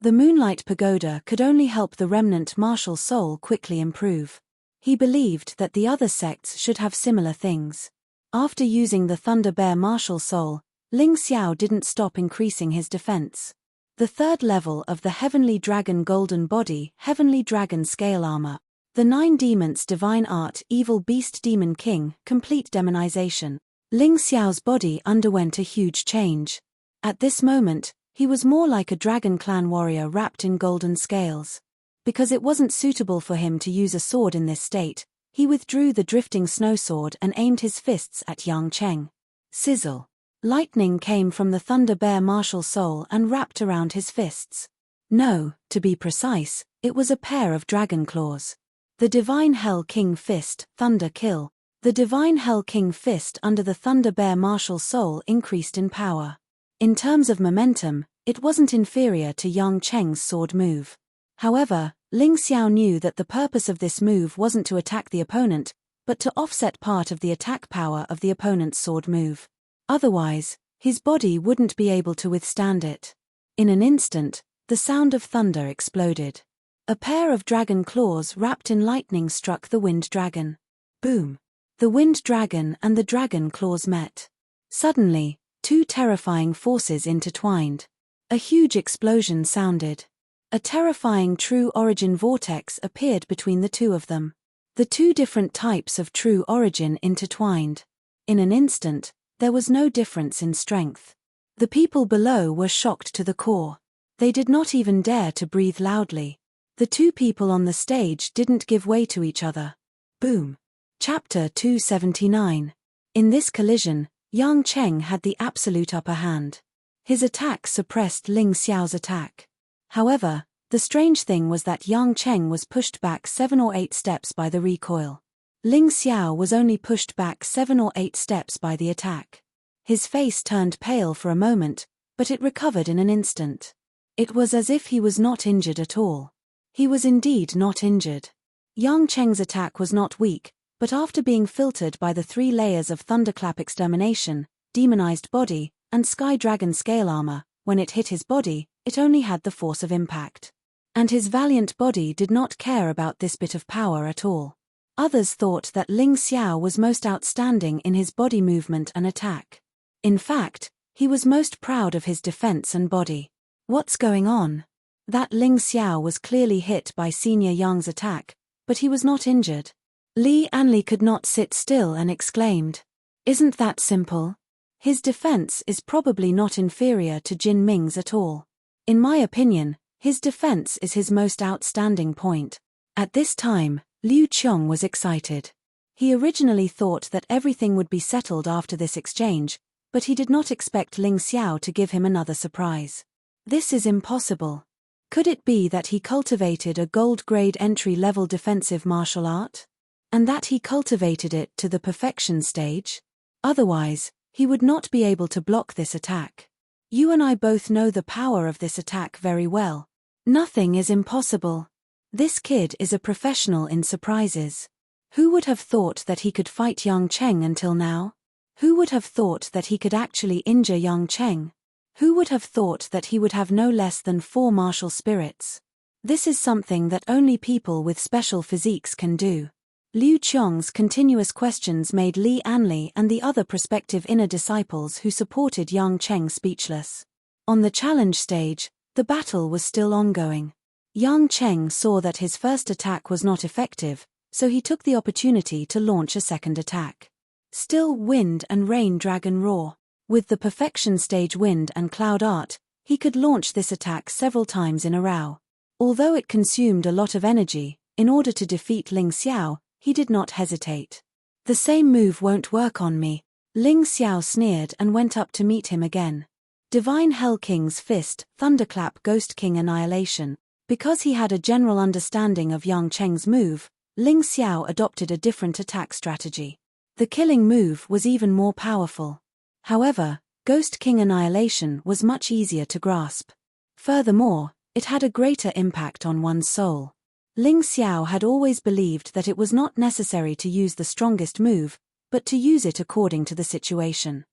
The Moonlight Pagoda could only help the remnant martial soul quickly improve. He believed that the other sects should have similar things. After using the Thunder Bear martial soul, Ling Xiao didn't stop increasing his defense. The third level of the Heavenly Dragon Golden Body, Heavenly Dragon Scale Armor. The 9 Demons Divine Art Evil Beast Demon King, Complete Demonization. Ling Xiao's body underwent a huge change. At this moment, he was more like a Dragon Clan warrior wrapped in golden scales. Because it wasn't suitable for him to use a sword in this state, he withdrew the drifting snow sword and aimed his fists at Yang Cheng. Sizzle. Lightning came from the Thunder Bear martial soul and wrapped around his fists. No, to be precise, it was a pair of dragon claws. The Divine Hell King Fist, Thunder Kill. The Divine Hell King Fist under the Thunder Bear martial soul increased in power. In terms of momentum, it wasn't inferior to Yang Cheng's sword move. However, Ling Xiao knew that the purpose of this move wasn't to attack the opponent, but to offset part of the attack power of the opponent's sword move. Otherwise, his body wouldn't be able to withstand it. In an instant, the sound of thunder exploded. A pair of dragon claws wrapped in lightning struck the wind dragon. Boom! The wind dragon and the dragon claws met. Suddenly, 2 terrifying forces intertwined. A huge explosion sounded. A terrifying true origin vortex appeared between the two of them. The two different types of true origin intertwined. In an instant, there was no difference in strength. The people below were shocked to the core. They did not even dare to breathe loudly. The two people on the stage didn't give way to each other. Boom. Chapter 279. In this collision, Yang Cheng had the absolute upper hand. His attack suppressed Ling Xiao's attack. However, the strange thing was that Yang Cheng was pushed back 7 or 8 steps by the recoil. Ling Xiao was only pushed back 7 or 8 steps by the attack. His face turned pale for a moment, but it recovered in an instant. It was as if he was not injured at all. He was indeed not injured. Yang Cheng's attack was not weak, but after being filtered by the 3 layers of Thunderclap Extermination, Demonized Body, and Sky Dragon Scale Armor, when it hit his body, it only had the force of impact. And his valiant body did not care about this bit of power at all. Others thought that Ling Xiao was most outstanding in his body movement and attack. In fact, he was most proud of his defense and body. What's going on? That Ling Xiao was clearly hit by Senior Yang's attack, but he was not injured. Li Anli could not sit still and exclaimed, "Isn't that simple? His defense is probably not inferior to Jin Ming's at all. In my opinion, his defense is his most outstanding point." At this time, Liu Qiong was excited. He originally thought that everything would be settled after this exchange, but he did not expect Ling Xiao to give him another surprise. This is impossible. Could it be that he cultivated a gold-grade entry-level defensive martial art? And that he cultivated it to the perfection stage? Otherwise, he would not be able to block this attack. You and I both know the power of this attack very well. Nothing is impossible. This kid is a professional in surprises. Who would have thought that he could fight Yang Cheng until now? Who would have thought that he could actually injure Yang Cheng? Who would have thought that he would have no less than 4 martial spirits? This is something that only people with special physiques can do. Liu Qiong's continuous questions made Li Anli and the other prospective inner disciples who supported Yang Cheng speechless. On the challenge stage, the battle was still ongoing. Yang Cheng saw that his first attack was not effective, so he took the opportunity to launch a second attack. Still Wind and Rain Dragon Roar. With the perfection stage Wind and Cloud Art, he could launch this attack several times in a row. Although it consumed a lot of energy, in order to defeat Ling Xiao, he did not hesitate. "The same move won't work on me," Ling Xiao sneered and went up to meet him again. Divine Hell King's Fist, Thunderclap Ghost King Annihilation. Because he had a general understanding of Yang Cheng's move, Ling Xiao adopted a different attack strategy. The killing move was even more powerful. However, Ghost King Annihilation was much easier to grasp. Furthermore, it had a greater impact on one's soul. Ling Xiao had always believed that it was not necessary to use the strongest move, but to use it according to the situation.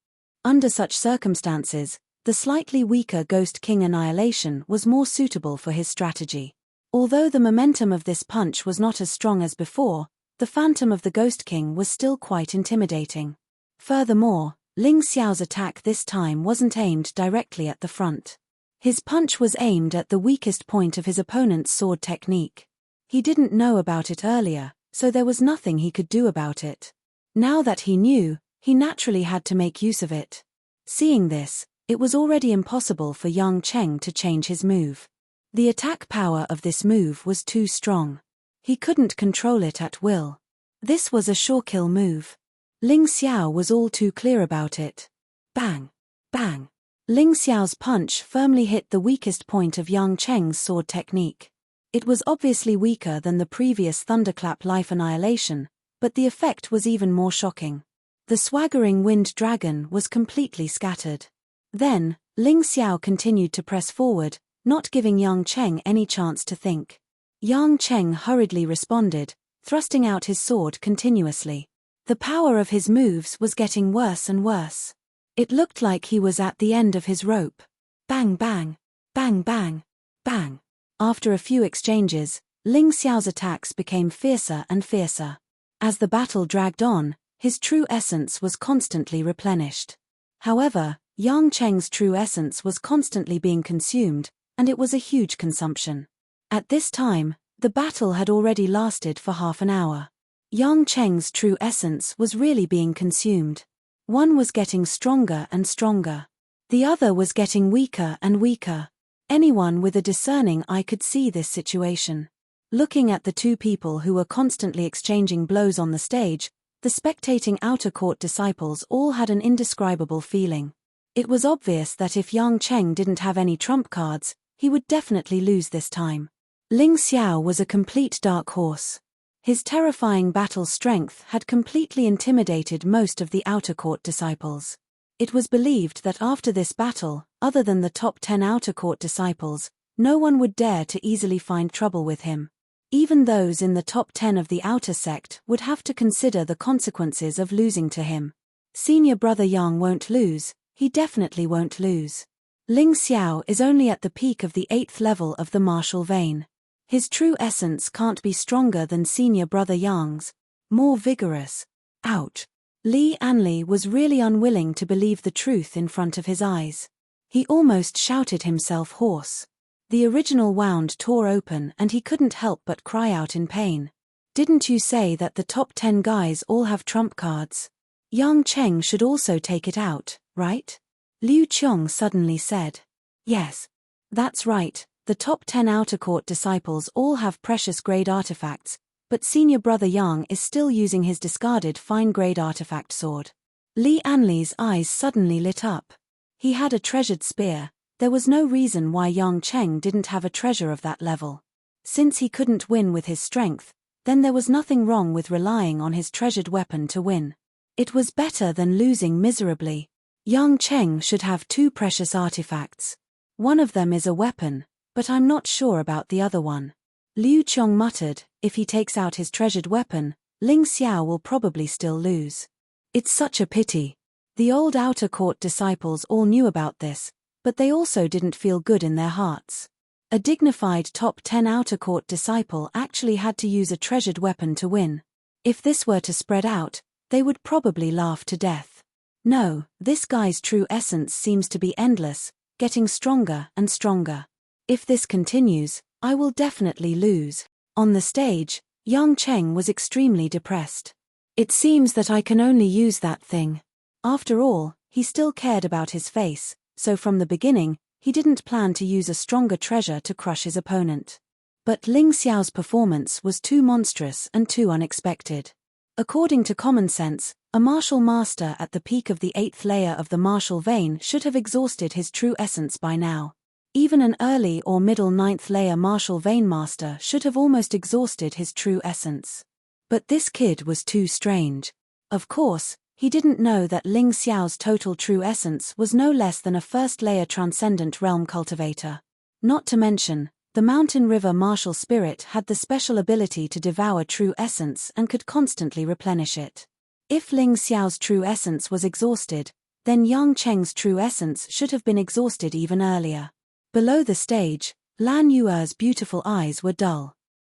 Under such circumstances, the slightly weaker Ghost King Annihilation was more suitable for his strategy. Although the momentum of this punch was not as strong as before, the phantom of the Ghost King was still quite intimidating. Furthermore, Ling Xiao's attack this time wasn't aimed directly at the front. His punch was aimed at the weakest point of his opponent's sword technique. He didn't know about it earlier, so there was nothing he could do about it. Now that he knew, he naturally had to make use of it. Seeing this, it was already impossible for Yang Cheng to change his move. The attack power of this move was too strong. He couldn't control it at will. This was a sure kill move. Ling Xiao was all too clear about it. Bang! Bang! Ling Xiao's punch firmly hit the weakest point of Yang Cheng's sword technique. It was obviously weaker than the previous Thunderclap Life Annihilation, but the effect was even more shocking. The swaggering Wind Dragon was completely scattered. Then, Ling Xiao continued to press forward, not giving Yang Cheng any chance to think. Yang Cheng hurriedly responded, thrusting out his sword continuously. The power of his moves was getting worse and worse. It looked like he was at the end of his rope. Bang bang, bang bang, bang. After a few exchanges, Ling Xiao's attacks became fiercer and fiercer. As the battle dragged on, his true essence was constantly replenished. However, Yang Cheng's true essence was constantly being consumed, and it was a huge consumption. At this time, the battle had already lasted for half an hour. Yang Cheng's true essence was really being consumed. One was getting stronger and stronger. The other was getting weaker and weaker. Anyone with a discerning eye could see this situation. Looking at the two people who were constantly exchanging blows on the stage, the spectating outer court disciples all had an indescribable feeling. It was obvious that if Yang Cheng didn't have any trump cards, he would definitely lose this time. Ling Xiao was a complete dark horse. His terrifying battle strength had completely intimidated most of the outer court disciples. It was believed that after this battle, other than the top 10 outer court disciples, no one would dare to easily find trouble with him. Even those in the top 10 of the outer sect would have to consider the consequences of losing to him. Senior brother Yang won't lose, he definitely won't lose. Ling Xiao is only at the peak of the 8th level of the martial vein. His true essence can't be stronger than senior brother Yang's, more vigorous. Ouch! Li Anli was really unwilling to believe the truth in front of his eyes. He almost shouted himself hoarse. The original wound tore open and he couldn't help but cry out in pain. Didn't you say that the top 10 guys all have trump cards? Yang Cheng should also take it out, right? Liu Qiong suddenly said. Yes. That's right. The top 10 outer court disciples all have precious grade artifacts, but senior brother Yang is still using his discarded fine grade artifact sword. Li Anli's eyes suddenly lit up. He had a treasured spear. There was no reason why Yang Cheng didn't have a treasure of that level. Since he couldn't win with his strength, then there was nothing wrong with relying on his treasured weapon to win. It was better than losing miserably. Yang Cheng should have 2 precious artifacts. One of them is a weapon, but I'm not sure about the other one. Liu Qiong muttered, if he takes out his treasured weapon, Ling Xiao will probably still lose. It's such a pity. The old outer court disciples all knew about this, but they also didn't feel good in their hearts. A dignified top 10 outer court disciple actually had to use a treasured weapon to win. If this were to spread out, they would probably laugh to death. No, this guy's true essence seems to be endless, getting stronger and stronger. If this continues, I will definitely lose. On the stage, Yang Cheng was extremely depressed. It seems that I can only use that thing. After all, he still cared about his face, so from the beginning, he didn't plan to use a stronger treasure to crush his opponent. But Ling Xiao's performance was too monstrous and too unexpected. According to common sense, a martial master at the peak of the 8th layer of the martial vein should have exhausted his true essence by now. Even an early or middle 9th layer martial vein master should have almost exhausted his true essence. But this kid was too strange. Of course, he didn't know that Ling Xiao's total true essence was no less than a 1st layer transcendent realm cultivator. Not to mention, the Mountain River martial spirit had the special ability to devour true essence and could constantly replenish it. If Ling Xiao's true essence was exhausted, then Yang Cheng's true essence should have been exhausted even earlier. Below the stage, Lan Yuer's beautiful eyes were dull.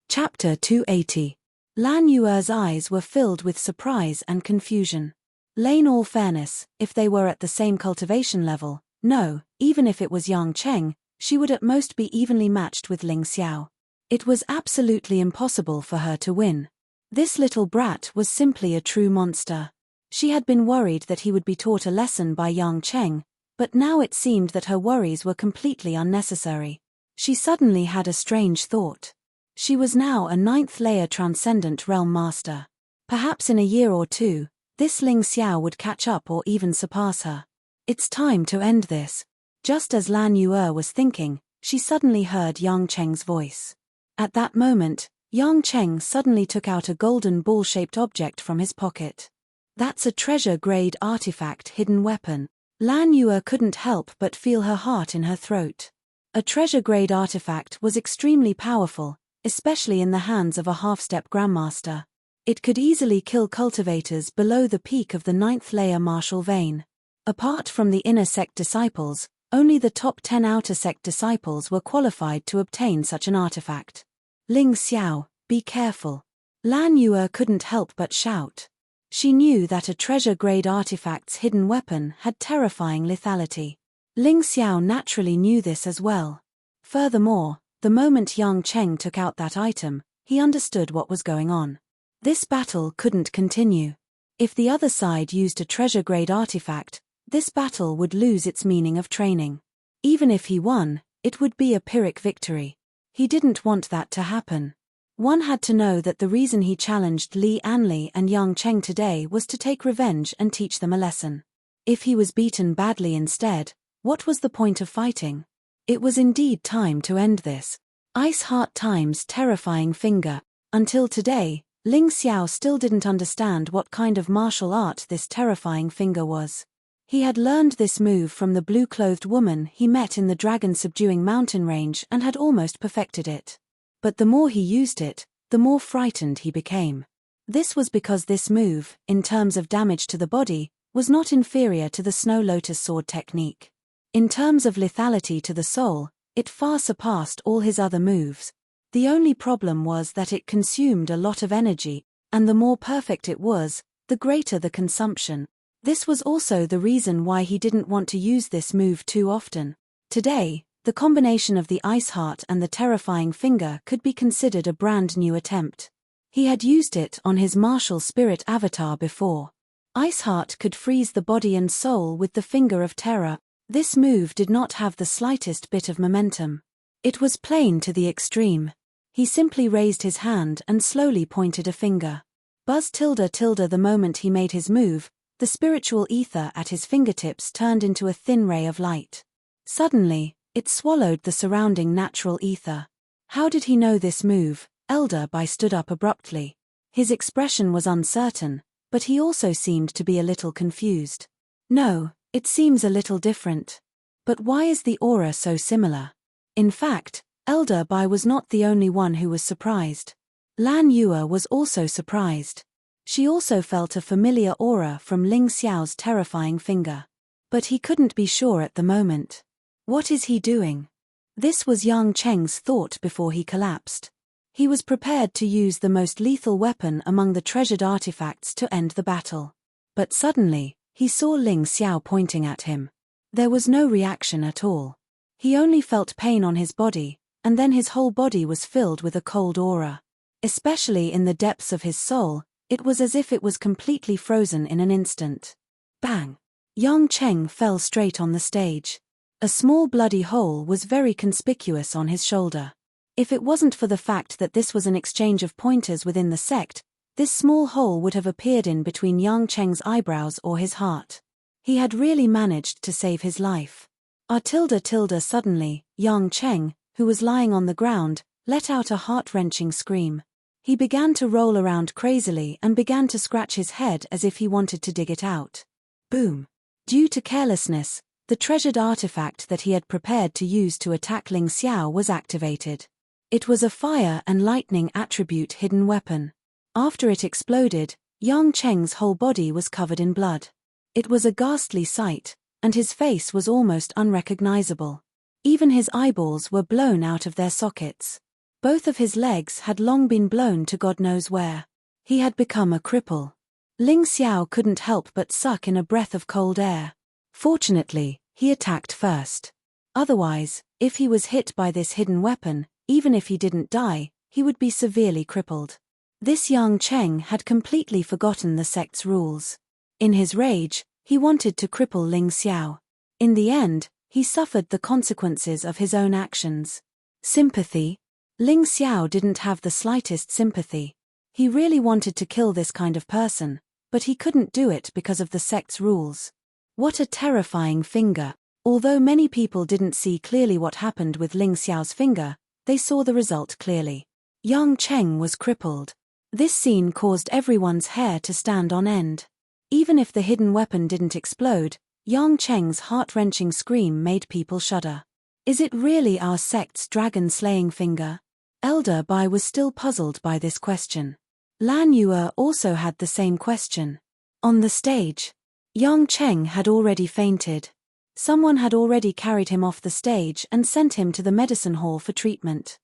Chapter 280. Lan Yuer's eyes were filled with surprise and confusion. In all fairness, if they were at the same cultivation level, no, even if it was Yang Cheng, she would at most be evenly matched with Ling Xiao. It was absolutely impossible for her to win. This little brat was simply a true monster. She had been worried that he would be taught a lesson by Yang Cheng, but now it seemed that her worries were completely unnecessary. She suddenly had a strange thought. She was now a 9th layer transcendent realm master. Perhaps in a year or two, this Ling Xiao would catch up or even surpass her. It's time to end this. Just as Lan Yuer was thinking, she suddenly heard Yang Cheng's voice. At that moment, Yang Cheng suddenly took out a golden ball-shaped object from his pocket. That's a treasure-grade artifact hidden weapon. Lan Yuer couldn't help but feel her heart in her throat. A treasure-grade artifact was extremely powerful, especially in the hands of a half-step grandmaster. It could easily kill cultivators below the peak of the 9th layer martial vein. Apart from the inner sect disciples, only the top 10 outer sect disciples were qualified to obtain such an artifact. Ling Xiao, be careful. Lan Yuer couldn't help but shout. She knew that a treasure-grade artifact's hidden weapon had terrifying lethality. Ling Xiao naturally knew this as well. Furthermore, the moment Yang Cheng took out that item, he understood what was going on. This battle couldn't continue. If the other side used a treasure-grade artifact, this battle would lose its meaning of training. Even if he won, it would be a Pyrrhic victory. He didn't want that to happen. One had to know that the reason he challenged Li Anli and Yang Cheng today was to take revenge and teach them a lesson. If he was beaten badly instead, what was the point of fighting? It was indeed time to end this. Ice Heart times terrifying finger. Until today, Ling Xiao still didn't understand what kind of martial art this terrifying finger was. He had learned this move from the blue-clothed woman he met in the dragon-subduing mountain range and had almost perfected it. But the more he used it, the more frightened he became. This was because this move, in terms of damage to the body, was not inferior to the Snow Lotus sword technique. In terms of lethality to the soul, it far surpassed all his other moves. The only problem was that it consumed a lot of energy, and the more perfect it was, the greater the consumption. This was also the reason why he didn't want to use this move too often. Today, the combination of the Ice Heart and the terrifying finger could be considered a brand new attempt. He had used it on his martial spirit avatar before. Ice Heart could freeze the body and soul with the finger of terror. This move did not have the slightest bit of momentum. It was plain to the extreme. He simply raised his hand and slowly pointed a finger. Buzz tilde tilde. The moment he made his move, the spiritual ether at his fingertips turned into a thin ray of light. Suddenly, it swallowed the surrounding natural ether. How did he know this move? Elder Bai stood up abruptly. His expression was uncertain, but he also seemed to be a little confused. No, it seems a little different. But why is the aura so similar? In fact, Elder Bai was not the only one who was surprised. Lan Yue was also surprised. She also felt a familiar aura from Ling Xiao's terrifying finger. But he couldn't be sure at the moment. What is he doing? This was Yang Cheng's thought before he collapsed. He was prepared to use the most lethal weapon among the treasured artifacts to end the battle. But suddenly, he saw Ling Xiao pointing at him. There was no reaction at all. He only felt pain on his body, and then his whole body was filled with a cold aura. Especially in the depths of his soul, it was as if it was completely frozen in an instant. Bang! Yang Cheng fell straight on the stage. A small bloody hole was very conspicuous on his shoulder. If it wasn't for the fact that this was an exchange of pointers within the sect, this small hole would have appeared in between Yang Cheng's eyebrows or his heart. He had really managed to save his life. Suddenly, Yang Cheng, who was lying on the ground, let out a heart-wrenching scream. He began to roll around crazily and began to scratch his head as if he wanted to dig it out. Boom! Due to carelessness, the treasured artifact that he had prepared to use to attack Ling Xiao was activated. It was a fire and lightning attribute hidden weapon. After it exploded, Yang Cheng's whole body was covered in blood. It was a ghastly sight, and his face was almost unrecognizable. Even his eyeballs were blown out of their sockets. Both of his legs had long been blown to God knows where. He had become a cripple. Ling Xiao couldn't help but suck in a breath of cold air. Fortunately, he attacked first. Otherwise, if he was hit by this hidden weapon, even if he didn't die, he would be severely crippled. This Yang Cheng had completely forgotten the sect's rules. In his rage, he wanted to cripple Ling Xiao. In the end, he suffered the consequences of his own actions. Sympathy? Ling Xiao didn't have the slightest sympathy. He really wanted to kill this kind of person, but he couldn't do it because of the sect's rules. What a terrifying finger! Although many people didn't see clearly what happened with Ling Xiao's finger, they saw the result clearly. Yang Cheng was crippled. This scene caused everyone's hair to stand on end. Even if the hidden weapon didn't explode, Yang Cheng's heart-wrenching scream made people shudder. Is it really our sect's dragon-slaying finger? Elder Bai was still puzzled by this question. Lan Yue also had the same question. On the stage, Yang Cheng had already fainted. Someone had already carried him off the stage and sent him to the medicine hall for treatment.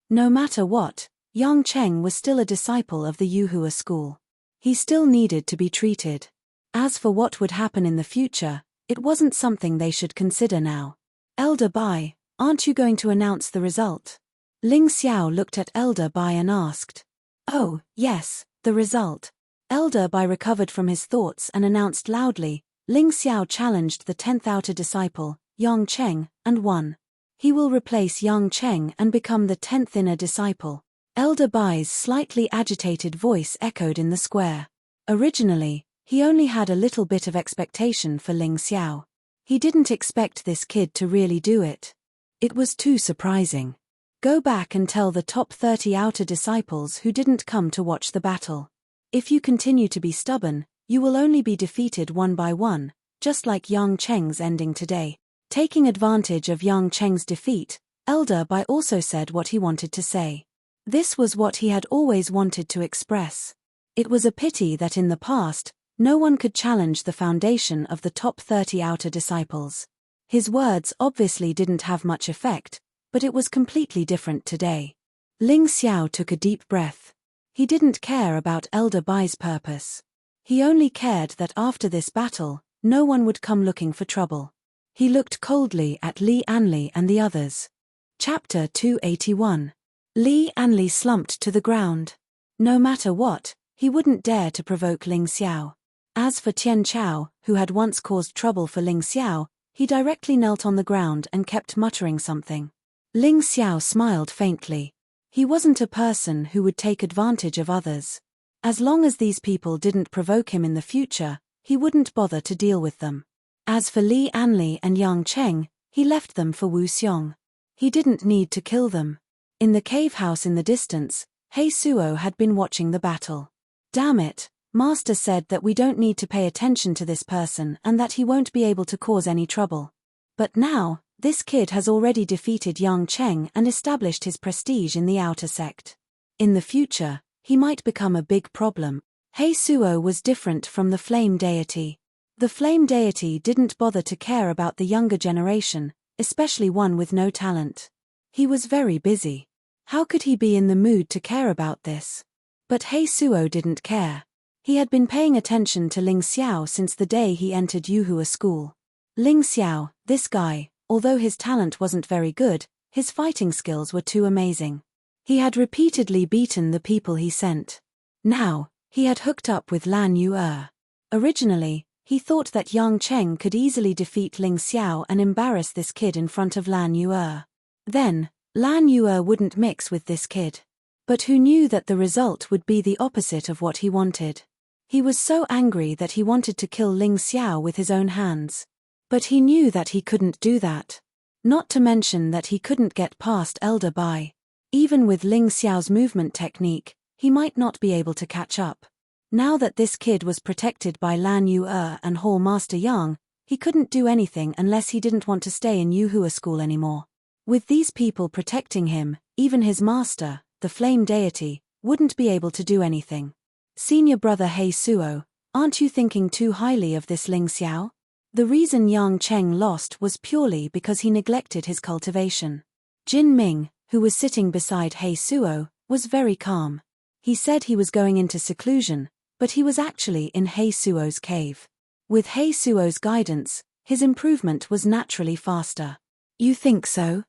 No matter what, Yang Cheng was still a disciple of the Yuhua school. He still needed to be treated. As for what would happen in the future, it wasn't something they should consider now. Elder Bai, aren't you going to announce the result? Ling Xiao looked at Elder Bai and asked. Oh, yes, The result. Elder Bai recovered from his thoughts and announced loudly, Ling Xiao challenged the 10th outer disciple, Yang Cheng, and won. He will replace Yang Cheng and become the 10th inner disciple. Elder Bai's slightly agitated voice echoed in the square. Originally, he only had a little bit of expectation for Ling Xiao. He didn't expect this kid to really do it. It was too surprising. Go back and tell the top 30 outer disciples who didn't come to watch the battle. If you continue to be stubborn, you will only be defeated one by one, just like Yang Cheng's ending today. Taking advantage of Yang Cheng's defeat, Elder Bai also said what he wanted to say. This was what he had always wanted to express. It was a pity that in the past, no one could challenge the foundation of the top 30 outer disciples. His words obviously didn't have much effect, but it was completely different today. Ling Xiao took a deep breath. He didn't care about Elder Bai's purpose. He only cared that after this battle, no one would come looking for trouble. He looked coldly at Li Anli and the others. Chapter 281. Li Anli slumped to the ground. No matter what, he wouldn't dare to provoke Ling Xiao. As for Tian Chao, who had once caused trouble for Ling Xiao, he directly knelt on the ground and kept muttering something. Ling Xiao smiled faintly. He wasn't a person who would take advantage of others. As long as these people didn't provoke him in the future, he wouldn't bother to deal with them. As for Li Anli and Yang Cheng, he left them for Wu Xiong. He didn't need to kill them. In the cave house in the distance, He Suo had been watching the battle. Damn it, Master said that we don't need to pay attention to this person and that he won't be able to cause any trouble. But now, this kid has already defeated Yang Cheng and established his prestige in the outer sect. In the future, he might become a big problem. He Suo was different from the flame deity. The flame deity didn't bother to care about the younger generation, especially one with no talent. He was very busy. How could he be in the mood to care about this? But He Suo didn't care. He had been paying attention to Ling Xiao since the day he entered Yuhua school. Ling Xiao, this guy, although his talent wasn't very good, his fighting skills were too amazing. He had repeatedly beaten the people he sent. Now, he had hooked up with Lan Yu. Originally, he thought that Yang Cheng could easily defeat Ling Xiao and embarrass this kid in front of Lan Yu. Then, Lan Yu wouldn't mix with this kid. But who knew that the result would be the opposite of what he wanted? He was so angry that he wanted to kill Ling Xiao with his own hands. But he knew that he couldn't do that. Not to mention that he couldn't get past Elder Bai. Even with Ling Xiao's movement technique, he might not be able to catch up. Now that this kid was protected by Lan Yu and Hall Master Yang, he couldn't do anything unless he didn't want to stay in Yuhua school anymore. With these people protecting him, even his master, the flame deity, wouldn't be able to do anything. Senior brother He Suo, aren't you thinking too highly of this Ling Xiao? The reason Yang Cheng lost was purely because he neglected his cultivation. Jin Ming, who was sitting beside He Suo, was very calm. He said he was going into seclusion, but he was actually in He Suo's cave. With He Suo's guidance, his improvement was naturally faster. You think so?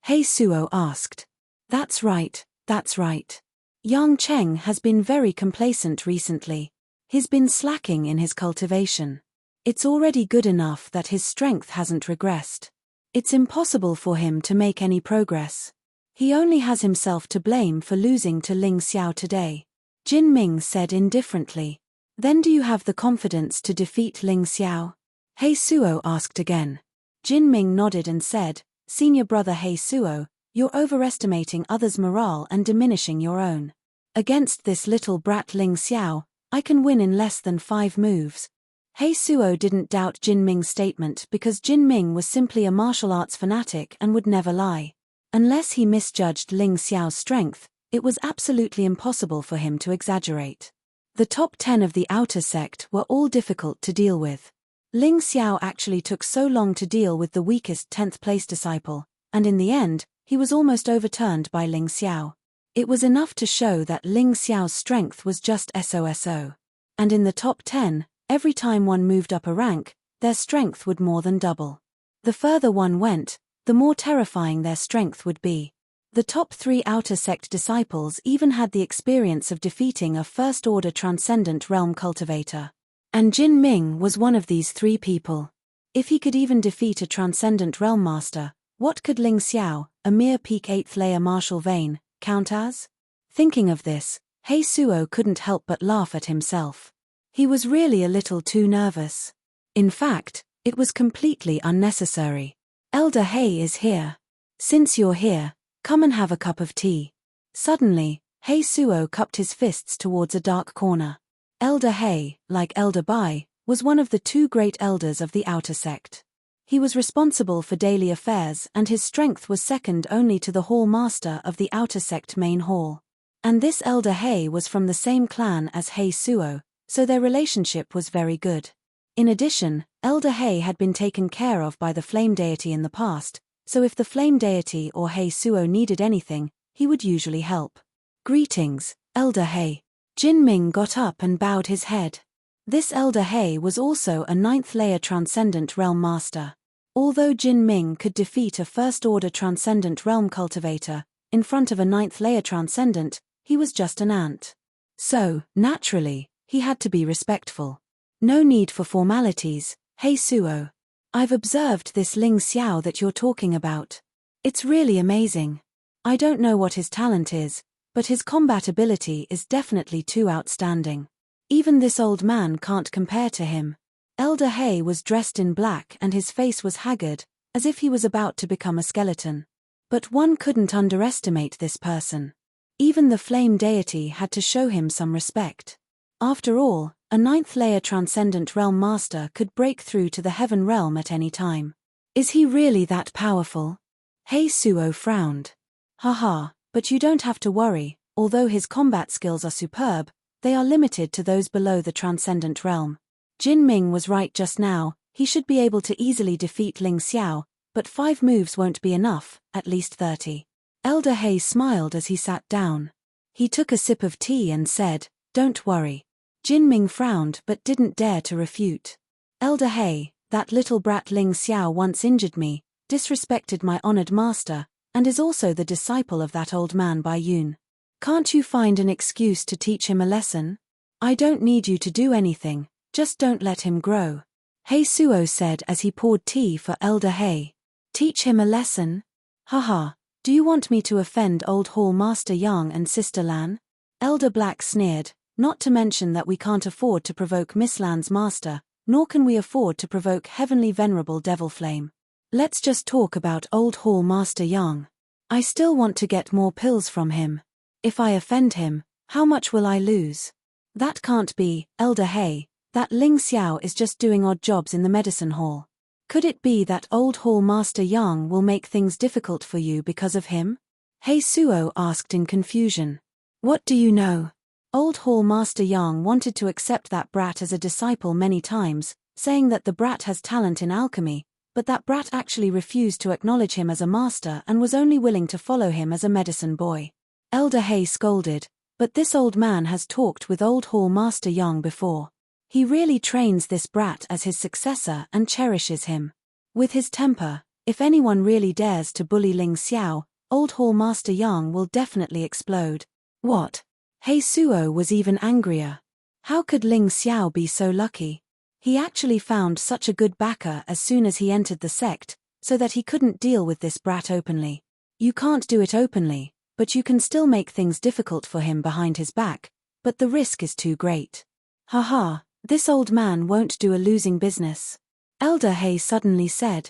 He Suo asked. That's right, that's right. Yang Cheng has been very complacent recently. He's been slacking in his cultivation. It's already good enough that his strength hasn't regressed. It's impossible for him to make any progress. He only has himself to blame for losing to Ling Xiao today. Jin Ming said indifferently. Then do you have the confidence to defeat Ling Xiao? He Suo asked again. Jin Ming nodded and said, Senior brother He Suo, you're overestimating others' morale and diminishing your own. Against this little brat Ling Xiao, I can win in less than 5 moves. He Suo didn't doubt Jin Ming's statement because Jin Ming was simply a martial arts fanatic and would never lie. Unless he misjudged Ling Xiao's strength, it was absolutely impossible for him to exaggerate. The top 10 of the outer sect were all difficult to deal with. Ling Xiao actually took so long to deal with the weakest 10th place disciple, and in the end, he was almost overturned by Ling Xiao. It was enough to show that Ling Xiao's strength was just SOSO. And in the top 10, every time one moved up a rank, their strength would more than double. The further one went, the more terrifying their strength would be. The top 3 outer sect disciples even had the experience of defeating a first-order transcendent realm cultivator. And Jin Ming was one of these 3 people. If he could even defeat a transcendent realm master, what could Ling Xiao, a mere peak 8th layer martial vein, count as? Thinking of this, He Suo couldn't help but laugh at himself. He was really a little too nervous. In fact, it was completely unnecessary. Elder He is here. Since you're here, come and have a cup of tea. Suddenly, He Suo cupped his fists towards a dark corner. Elder He, like Elder Bai, was one of the 2 great elders of the outer sect. He was responsible for daily affairs and his strength was second only to the hall master of the outer sect main hall. And this Elder He was from the same clan as He Suo, so their relationship was very good. In addition, Elder He had been taken care of by the flame deity in the past, so if the flame deity or He Suo needed anything, he would usually help. Greetings, Elder He. Jin Ming got up and bowed his head. This Elder He was also a 9th layer transcendent realm master. Although Jin Ming could defeat a first-order transcendent realm cultivator, in front of a 9th layer transcendent, he was just an ant. So, naturally, he had to be respectful. No need for formalities, He Suo. I've observed this Ling Xiao that you're talking about. It's really amazing. I don't know what his talent is, but his combat ability is definitely too outstanding. Even this old man can't compare to him. Elder He was dressed in black and his face was haggard, as if he was about to become a skeleton. But one couldn't underestimate this person. Even the flame deity had to show him some respect. After all, a 9th layer transcendent realm master could break through to the heaven realm at any time. Is he really that powerful? He Suo frowned. Haha, but you don't have to worry, although his combat skills are superb, they are limited to those below the transcendent realm. Jin Ming was right just now, he should be able to easily defeat Ling Xiao, but 5 moves won't be enough, at least 30. Elder He smiled as he sat down. He took a sip of tea and said, "Don't worry." Jin Ming frowned but didn't dare to refute. Elder He, that little brat Ling Xiao once injured me, disrespected my honored master, and is also the disciple of that old man Bai Yun. Can't you find an excuse to teach him a lesson? I don't need you to do anything, just don't let him grow. He Suo said as he poured tea for Elder He. Teach him a lesson? Haha, do you want me to offend old Hall Master Yang and Sister Lan? Elder Black sneered, not to mention that we can't afford to provoke Miss Lan's master, nor can we afford to provoke Heavenly Venerable Devil Flame. Let's just talk about old Hall Master Yang. I still want to get more pills from him. If I offend him, how much will I lose? That can't be, Elder He, that Ling Xiao is just doing odd jobs in the medicine hall. Could it be that old Hall Master Yang will make things difficult for you because of him? He Suo asked in confusion. What do you know? Old Hall Master Yang wanted to accept that brat as a disciple many times, saying that the brat has talent in alchemy, but that brat actually refused to acknowledge him as a master and was only willing to follow him as a medicine boy. Elder He scolded, but this old man has talked with old Hall Master Yang before. He really trains this brat as his successor and cherishes him. With his temper, if anyone really dares to bully Ling Xiao, old Hall Master Yang will definitely explode. What? He Suo was even angrier. How could Ling Xiao be so lucky? He actually found such a good backer as soon as he entered the sect, so that he couldn't deal with this brat openly. You can't do it openly, but you can still make things difficult for him behind his back, but the risk is too great. Haha, this old man won't do a losing business. Elder He suddenly said.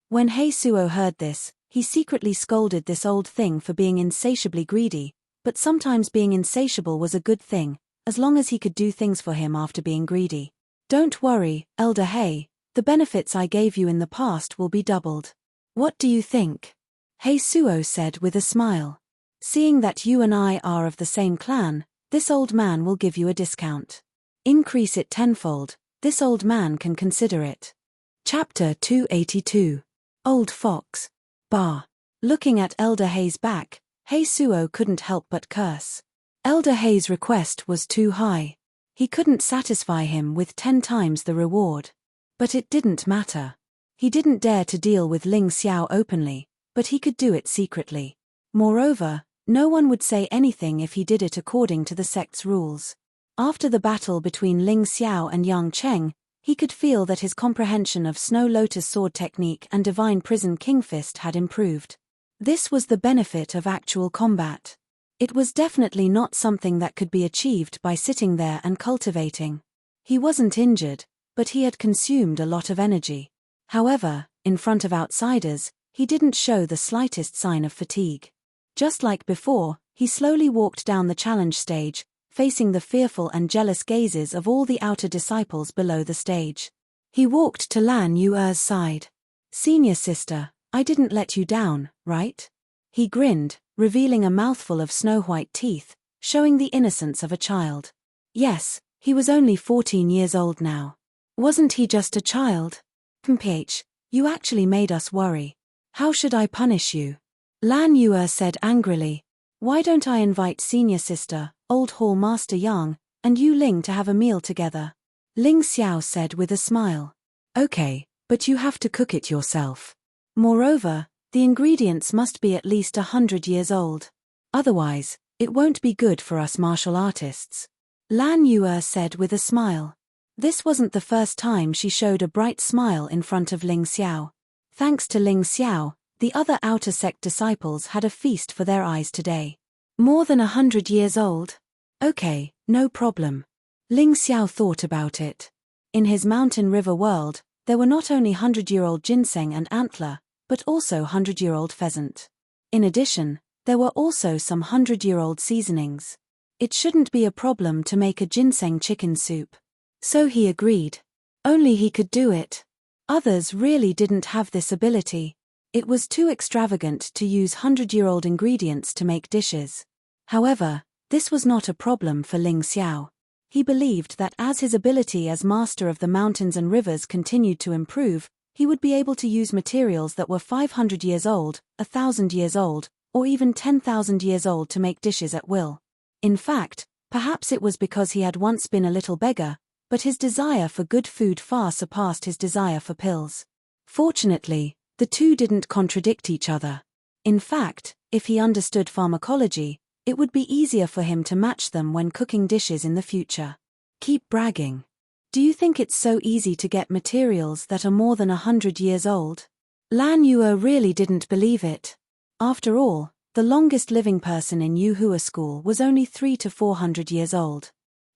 When He Suo heard this, he secretly scolded this old thing for being insatiably greedy, but sometimes being insatiable was a good thing, as long as he could do things for him after being greedy. Don't worry, Elder He, the benefits I gave you in the past will be doubled. What do you think? He Suo said with a smile. Seeing that you and I are of the same clan, this old man will give you a discount. Increase it tenfold, this old man can consider it. Chapter 282. Old Fox. Bah. Looking at Elder He's back, He Suo couldn't help but curse. Elder He's request was too high. He couldn't satisfy him with 10 times the reward. But it didn't matter. He didn't dare to deal with Ling Xiao openly, but he could do it secretly. Moreover, no one would say anything if he did it according to the sect's rules. After the battle between Ling Xiao and Yang Cheng, he could feel that his comprehension of Snow Lotus sword technique and Divine Prison King Fist had improved. This was the benefit of actual combat. It was definitely not something that could be achieved by sitting there and cultivating. He wasn't injured, but he had consumed a lot of energy. However, in front of outsiders, he didn't show the slightest sign of fatigue. Just like before, he slowly walked down the challenge stage, facing the fearful and jealous gazes of all the outer disciples below the stage. He walked to Lan Yuer's side. "Senior sister, I didn't let you down, right?" He grinned, revealing a mouthful of snow-white teeth, showing the innocence of a child. Yes, he was only 14 years old now. Wasn't he just a child? "Mph, you actually made us worry. How should I punish you?" Lan Yuer said angrily. "Why don't I invite senior sister, Old Hall Master Yang, and you Ling to have a meal together?" Ling Xiao said with a smile. "Okay, but you have to cook it yourself. Moreover, the ingredients must be at least 100 years old. Otherwise, it won't be good for us martial artists." Lan Yuer said with a smile. This wasn't the first time she showed a bright smile in front of Ling Xiao. Thanks to Ling Xiao, the other outer sect disciples had a feast for their eyes today. More than 100 years old? Okay, no problem. Ling Xiao thought about it. In his mountain river world, there were not only 100-year-old ginseng and antler, but also 100-year-old pheasant. In addition, there were also some 100-year-old seasonings. It shouldn't be a problem to make a ginseng chicken soup. So he agreed. Only he could do it. Others really didn't have this ability. It was too extravagant to use 100-year-old ingredients to make dishes. However, this was not a problem for Ling Xiao. He believed that as his ability as master of the mountains and rivers continued to improve, he would be able to use materials that were 500 years old, 1,000 years old, or even 10,000 years old to make dishes at will. In fact, perhaps it was because he had once been a little beggar, but his desire for good food far surpassed his desire for pills. Fortunately, the two didn't contradict each other. In fact, if he understood pharmacology, it would be easier for him to match them when cooking dishes in the future. Keep bragging. Do you think it's so easy to get materials that are more than 100 years old? Lan Yuer really didn't believe it. After all, the longest living person in Yuhua school was only 300 to 400 years old.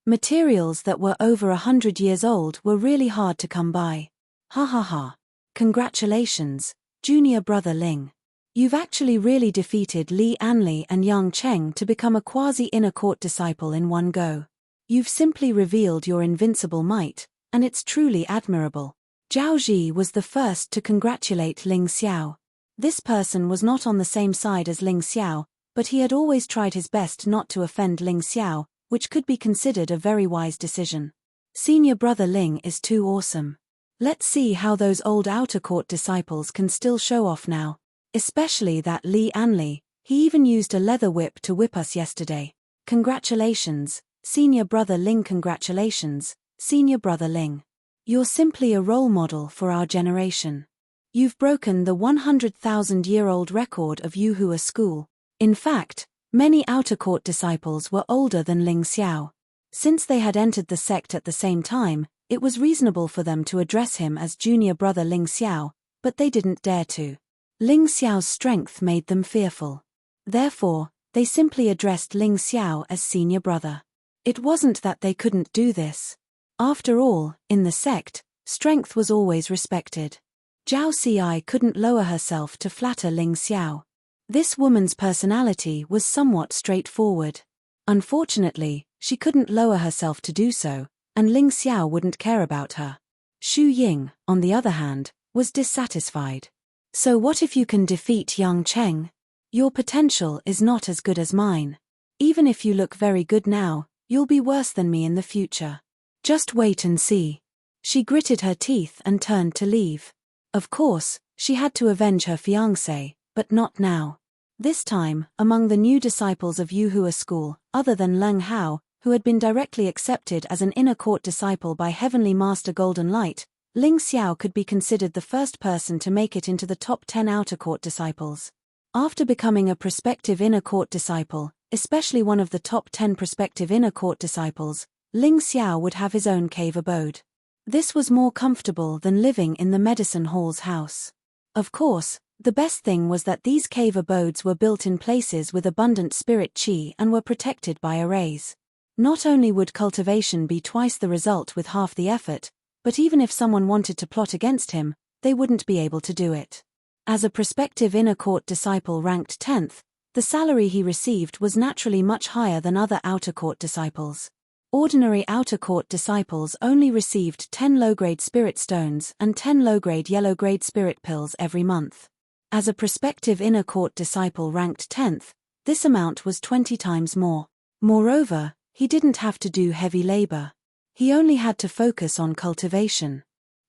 Materials that were over 100 years old were really hard to come by. Ha ha ha. Congratulations, junior brother Ling. You've actually really defeated Li Anli and Yang Cheng to become a quasi-inner court disciple in one go. You've simply revealed your invincible might, and it's truly admirable. Zhao Ji was the first to congratulate Ling Xiao. This person was not on the same side as Ling Xiao, but he had always tried his best not to offend Ling Xiao, which could be considered a very wise decision. Senior brother Ling is too awesome. Let's see how those old outer court disciples can still show off now. Especially that Li Anli, he even used a leather whip to whip us yesterday. Congratulations, senior brother Ling. Congratulations, senior brother Ling. You're simply a role model for our generation. You've broken the 100,000-year-old record of Yuhua school. In fact, many outer court disciples were older than Ling Xiao. Since they had entered the sect at the same time, it was reasonable for them to address him as junior brother Ling Xiao, but they didn't dare to. Ling Xiao's strength made them fearful. Therefore, they simply addressed Ling Xiao as senior brother. It wasn't that they couldn't do this. After all, in the sect, strength was always respected. Zhao Ci couldn't lower herself to flatter Ling Xiao. This woman's personality was somewhat straightforward. Unfortunately, she couldn't lower herself to do so, and Ling Xiao wouldn't care about her. Xu Ying, on the other hand, was dissatisfied. So what if you can defeat Yang Cheng? Your potential is not as good as mine. Even if you look very good now, you'll be worse than me in the future. Just wait and see. She gritted her teeth and turned to leave. Of course, she had to avenge her fiancé, but not now. This time, among the new disciples of Yuhua school, other than Leng Hao, who had been directly accepted as an inner court disciple by Heavenly Master Golden Light, Ling Xiao could be considered the first person to make it into the top 10 outer court disciples. After becoming a prospective inner court disciple, especially one of the top 10 prospective inner court disciples, Ling Xiao would have his own cave abode. This was more comfortable than living in the medicine hall's house. Of course, the best thing was that these cave abodes were built in places with abundant spirit qi and were protected by arrays. Not only would cultivation be twice the result with half the effort, but even if someone wanted to plot against him, they wouldn't be able to do it. As a prospective inner court disciple ranked 10th, the salary he received was naturally much higher than other outer court disciples. Ordinary outer court disciples only received 10 low-grade spirit stones and 10 low-grade yellow-grade spirit pills every month. As a prospective inner court disciple ranked 10th, this amount was 20 times more. Moreover, he didn't have to do heavy labor. He only had to focus on cultivation.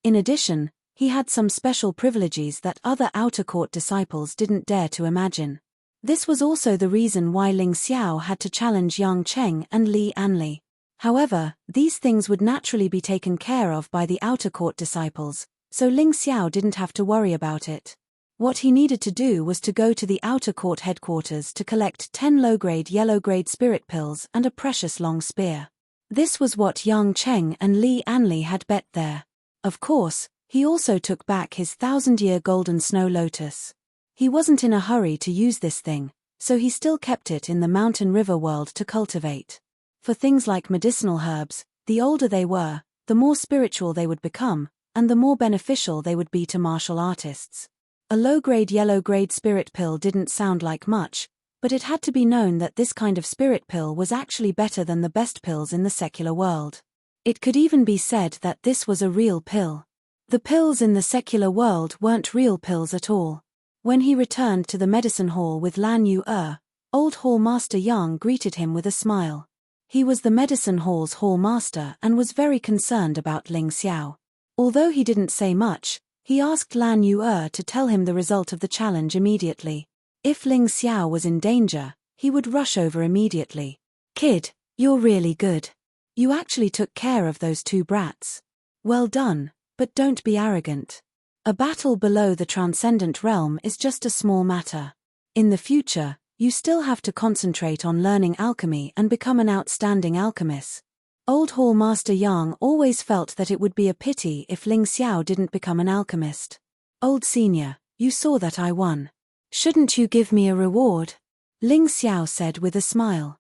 In addition, he had some special privileges that other outer court disciples didn't dare to imagine. This was also the reason why Ling Xiao had to challenge Yang Cheng and Li Anli. However, these things would naturally be taken care of by the outer court disciples, so Ling Xiao didn't have to worry about it. What he needed to do was to go to the outer court headquarters to collect 10 low-grade yellow-grade spirit pills and a precious long spear. This was what Yang Cheng and Li Anli had bet there. Of course, he also took back his 1,000-year golden snow lotus. He wasn't in a hurry to use this thing, so he still kept it in the mountain river world to cultivate. For things like medicinal herbs, the older they were, the more spiritual they would become, and the more beneficial they would be to martial artists. A low-grade yellow-grade spirit pill didn't sound like much, but it had to be known that this kind of spirit pill was actually better than the best pills in the secular world. It could even be said that this was a real pill. The pills in the secular world weren't real pills at all. When he returned to the medicine hall with Lan Yu, old Hall Master Yang greeted him with a smile. He was the medicine hall's hall master and was very concerned about Ling Xiao. Although he didn't say much, he asked Lan Yu to tell him the result of the challenge immediately. If Ling Xiao was in danger, he would rush over immediately. "Kid, you're really good. You actually took care of those two brats. Well done. But don't be arrogant. A battle below the transcendent realm is just a small matter. In the future, you still have to concentrate on learning alchemy and become an outstanding alchemist." Old Hall Master Yang always felt that it would be a pity if Ling Xiao didn't become an alchemist. "Old senior, you saw that I won. Shouldn't you give me a reward?" Ling Xiao said with a smile.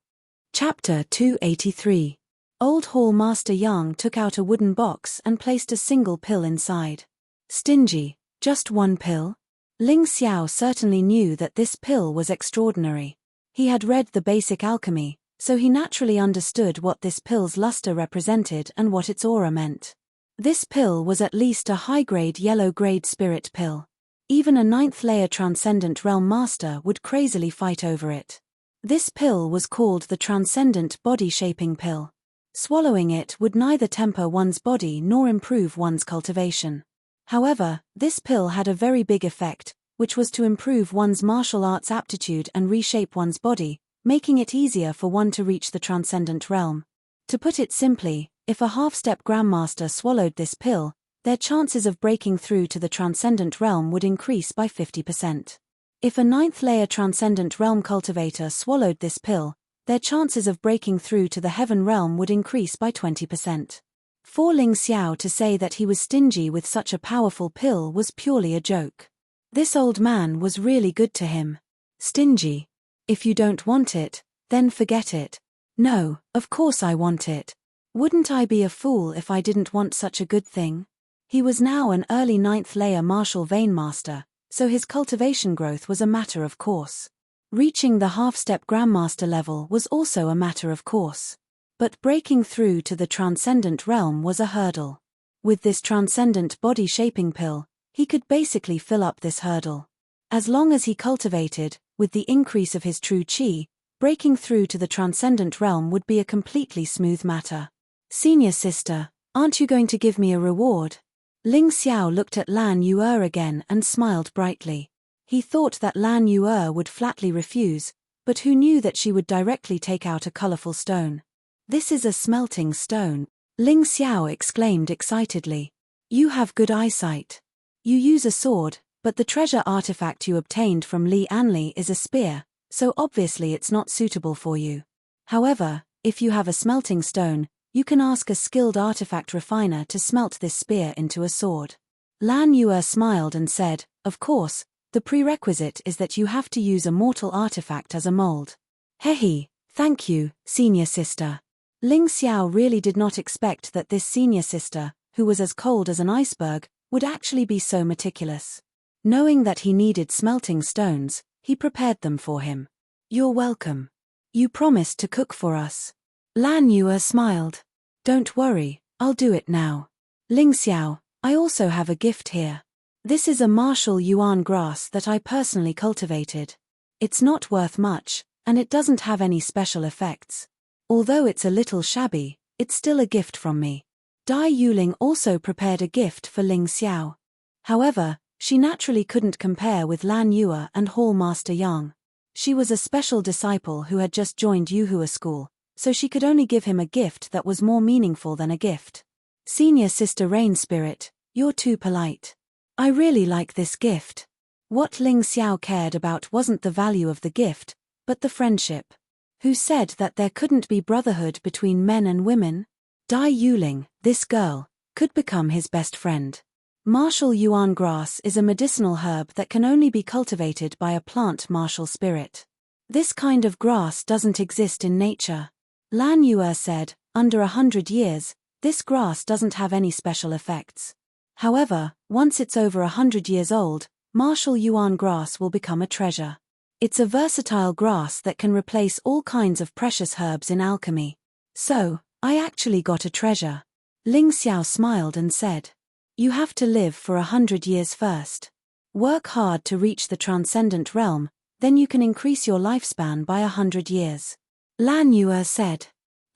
Chapter 283. Old Hall Master Yang took out a wooden box and placed a single pill inside. Stingy, just one pill? Ling Xiao certainly knew that this pill was extraordinary. He had read the basic alchemy, so he naturally understood what this pill's luster represented and what its aura meant. This pill was at least a high-grade yellow-grade spirit pill. Even a 9th-layer Transcendent Realm Master would crazily fight over it. This pill was called the Transcendent Body Shaping Pill. Swallowing it would neither temper one's body nor improve one's cultivation. However, this pill had a very big effect, which was to improve one's martial arts aptitude and reshape one's body, making it easier for one to reach the Transcendent Realm. To put it simply, if a half-step Grandmaster swallowed this pill, their chances of breaking through to the Transcendent Realm would increase by 50%. If a 9th-layer Transcendent Realm cultivator swallowed this pill, their chances of breaking through to the Heaven Realm would increase by 20%. For Ling Xiao to say that he was stingy with such a powerful pill was purely a joke. This old man was really good to him. Stingy? If you don't want it, then forget it. No, of course I want it. Wouldn't I be a fool if I didn't want such a good thing? He was now an early 9th-layer martial vein master, so his cultivation growth was a matter of course. Reaching the half-step Grandmaster level was also a matter of course. But breaking through to the Transcendent Realm was a hurdle. With this Transcendent Body Shaping Pill, he could basically fill up this hurdle. As long as he cultivated, with the increase of his true qi, breaking through to the Transcendent Realm would be a completely smooth matter. "Senior sister, aren't you going to give me a reward?" Ling Xiao looked at Lan Yu again and smiled brightly. He thought that Lan Yu would flatly refuse, but who knew that she would directly take out a colorful stone. "This is a smelting stone," Ling Xiao exclaimed excitedly. "You have good eyesight. You use a sword, But the treasure artifact you obtained from Li Anli is a spear, so obviously it's not suitable for you. However, if you have a smelting stone, you can ask a skilled artifact refiner to smelt this spear into a sword. Lan Yue smiled and said, of course, the prerequisite is that you have to use a mortal artifact as a mold. Hehe, thank you, senior sister. Ling Xiao really did not expect that this senior sister, who was as cold as an iceberg, would actually be so meticulous. Knowing that he needed smelting stones, he prepared them for him. You're welcome. You promised to cook for us. Lan Yue smiled. Don't worry, I'll do it now. Ling Xiao, I also have a gift here. This is a martial yuan grass that I personally cultivated. It's not worth much, and it doesn't have any special effects. Although it's a little shabby, it's still a gift from me. Dai Yuling also prepared a gift for Ling Xiao. However, she naturally couldn't compare with Lan Yue and Hall Master Yang. She was a special disciple who had just joined Yuhua school, so she could only give him a gift that was more meaningful than a gift. Senior Sister Rain Spirit, you're too polite. I really like this gift. What Ling Xiao cared about wasn't the value of the gift, but the friendship. Who said that there couldn't be brotherhood between men and women? Dai Yuling, this girl, could become his best friend. Martial yuan grass is a medicinal herb that can only be cultivated by a plant martial spirit. This kind of grass doesn't exist in nature. Lan Yue said, under 100 years, this grass doesn't have any special effects. However, once it's over 100 years old, martial yuan grass will become a treasure. It's a versatile grass that can replace all kinds of precious herbs in alchemy. So, I actually got a treasure. Ling Xiao smiled and said, you have to live for 100 years first. Work hard to reach the transcendent realm, then you can increase your lifespan by 100 years. Lan Yue said.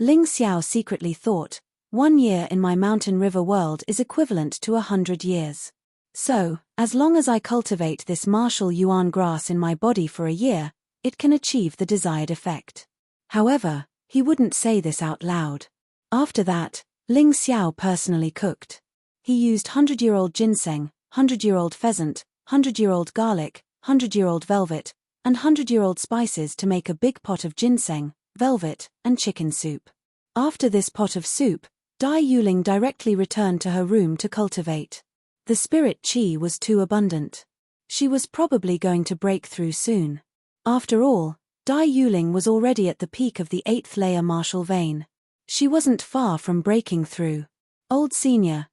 Ling Xiao secretly thought, 1 year in my mountain river world is equivalent to 100 years. So, as long as I cultivate this martial yuan grass in my body for a year, it can achieve the desired effect. However, he wouldn't say this out loud. After that, Ling Xiao personally cooked. He used 100-year-old ginseng, 100-year-old pheasant, 100-year-old garlic, 100-year-old velvet, and 100-year-old spices to make a big pot of ginseng, velvet, and chicken soup. After this pot of soup, Dai Yuling directly returned to her room to cultivate. The spirit qi was too abundant. She was probably going to break through soon. After all, Dai Yuling was already at the peak of the 8th layer martial vein. She wasn't far from breaking through. Old senior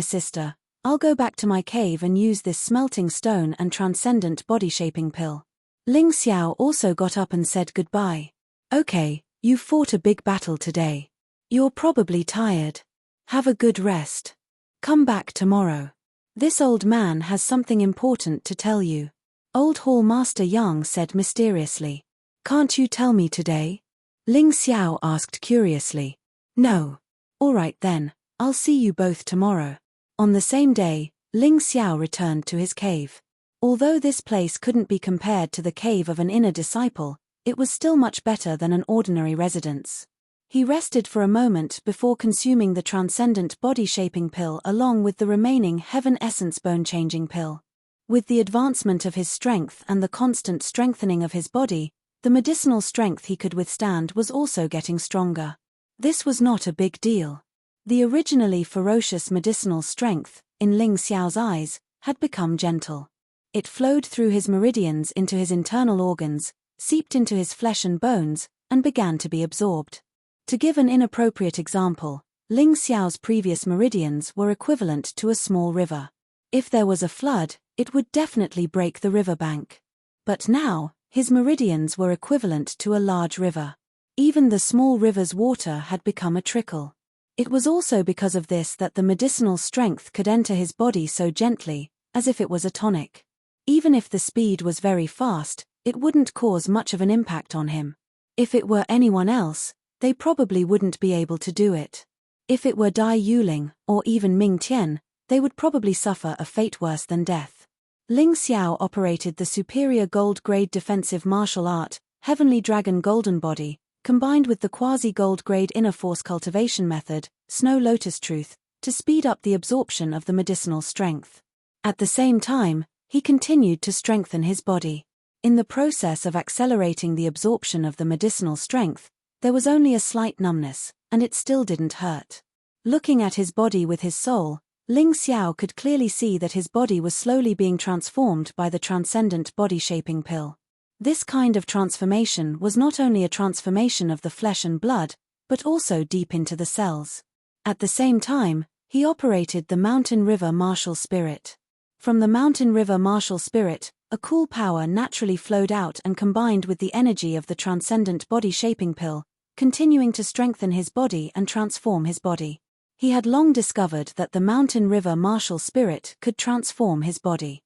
sister, I'll go back to my cave and use this smelting stone and transcendent body-shaping pill. Ling Xiao also got up and said goodbye. Okay, you fought a big battle today. You're probably tired. Have a good rest. Come back tomorrow. This old man has something important to tell you. Old Hall Master Yang said mysteriously. Can't you tell me today? Ling Xiao asked curiously. No. All right then. I'll see you both tomorrow. On the same day, Ling Xiao returned to his cave. Although this place couldn't be compared to the cave of an inner disciple, it was still much better than an ordinary residence. He rested for a moment before consuming the transcendent body-shaping pill along with the remaining heaven essence bone-changing pill. With the advancement of his strength and the constant strengthening of his body, the medicinal strength he could withstand was also getting stronger. This was not a big deal. The originally ferocious medicinal strength, in Ling Xiao's eyes, had become gentle. It flowed through his meridians into his internal organs, seeped into his flesh and bones, and began to be absorbed. To give an inappropriate example, Ling Xiao's previous meridians were equivalent to a small river. If there was a flood, it would definitely break the riverbank. But now, his meridians were equivalent to a large river. Even the small river's water had become a trickle. It was also because of this that the medicinal strength could enter his body so gently, as if it was a tonic. Even if the speed was very fast, it wouldn't cause much of an impact on him. If it were anyone else, they probably wouldn't be able to do it. If it were Dai Yuling, or even Ming Tian, they would probably suffer a fate worse than death. Ling Xiao operated the superior gold-grade defensive martial art, Heavenly Dragon Golden Body, combined with the quasi-gold grade inner force cultivation method, Snow Lotus Truth, to speed up the absorption of the medicinal strength. At the same time, he continued to strengthen his body. In the process of accelerating the absorption of the medicinal strength, there was only a slight numbness, and it still didn't hurt. Looking at his body with his soul, Ling Xiao could clearly see that his body was slowly being transformed by the transcendent body-shaping pill. This kind of transformation was not only a transformation of the flesh and blood, but also deep into the cells. At the same time, he operated the mountain river martial spirit. From the mountain river martial spirit, a cool power naturally flowed out and combined with the energy of the transcendent body-shaping pill, continuing to strengthen his body and transform his body. He had long discovered that the mountain river martial spirit could transform his body.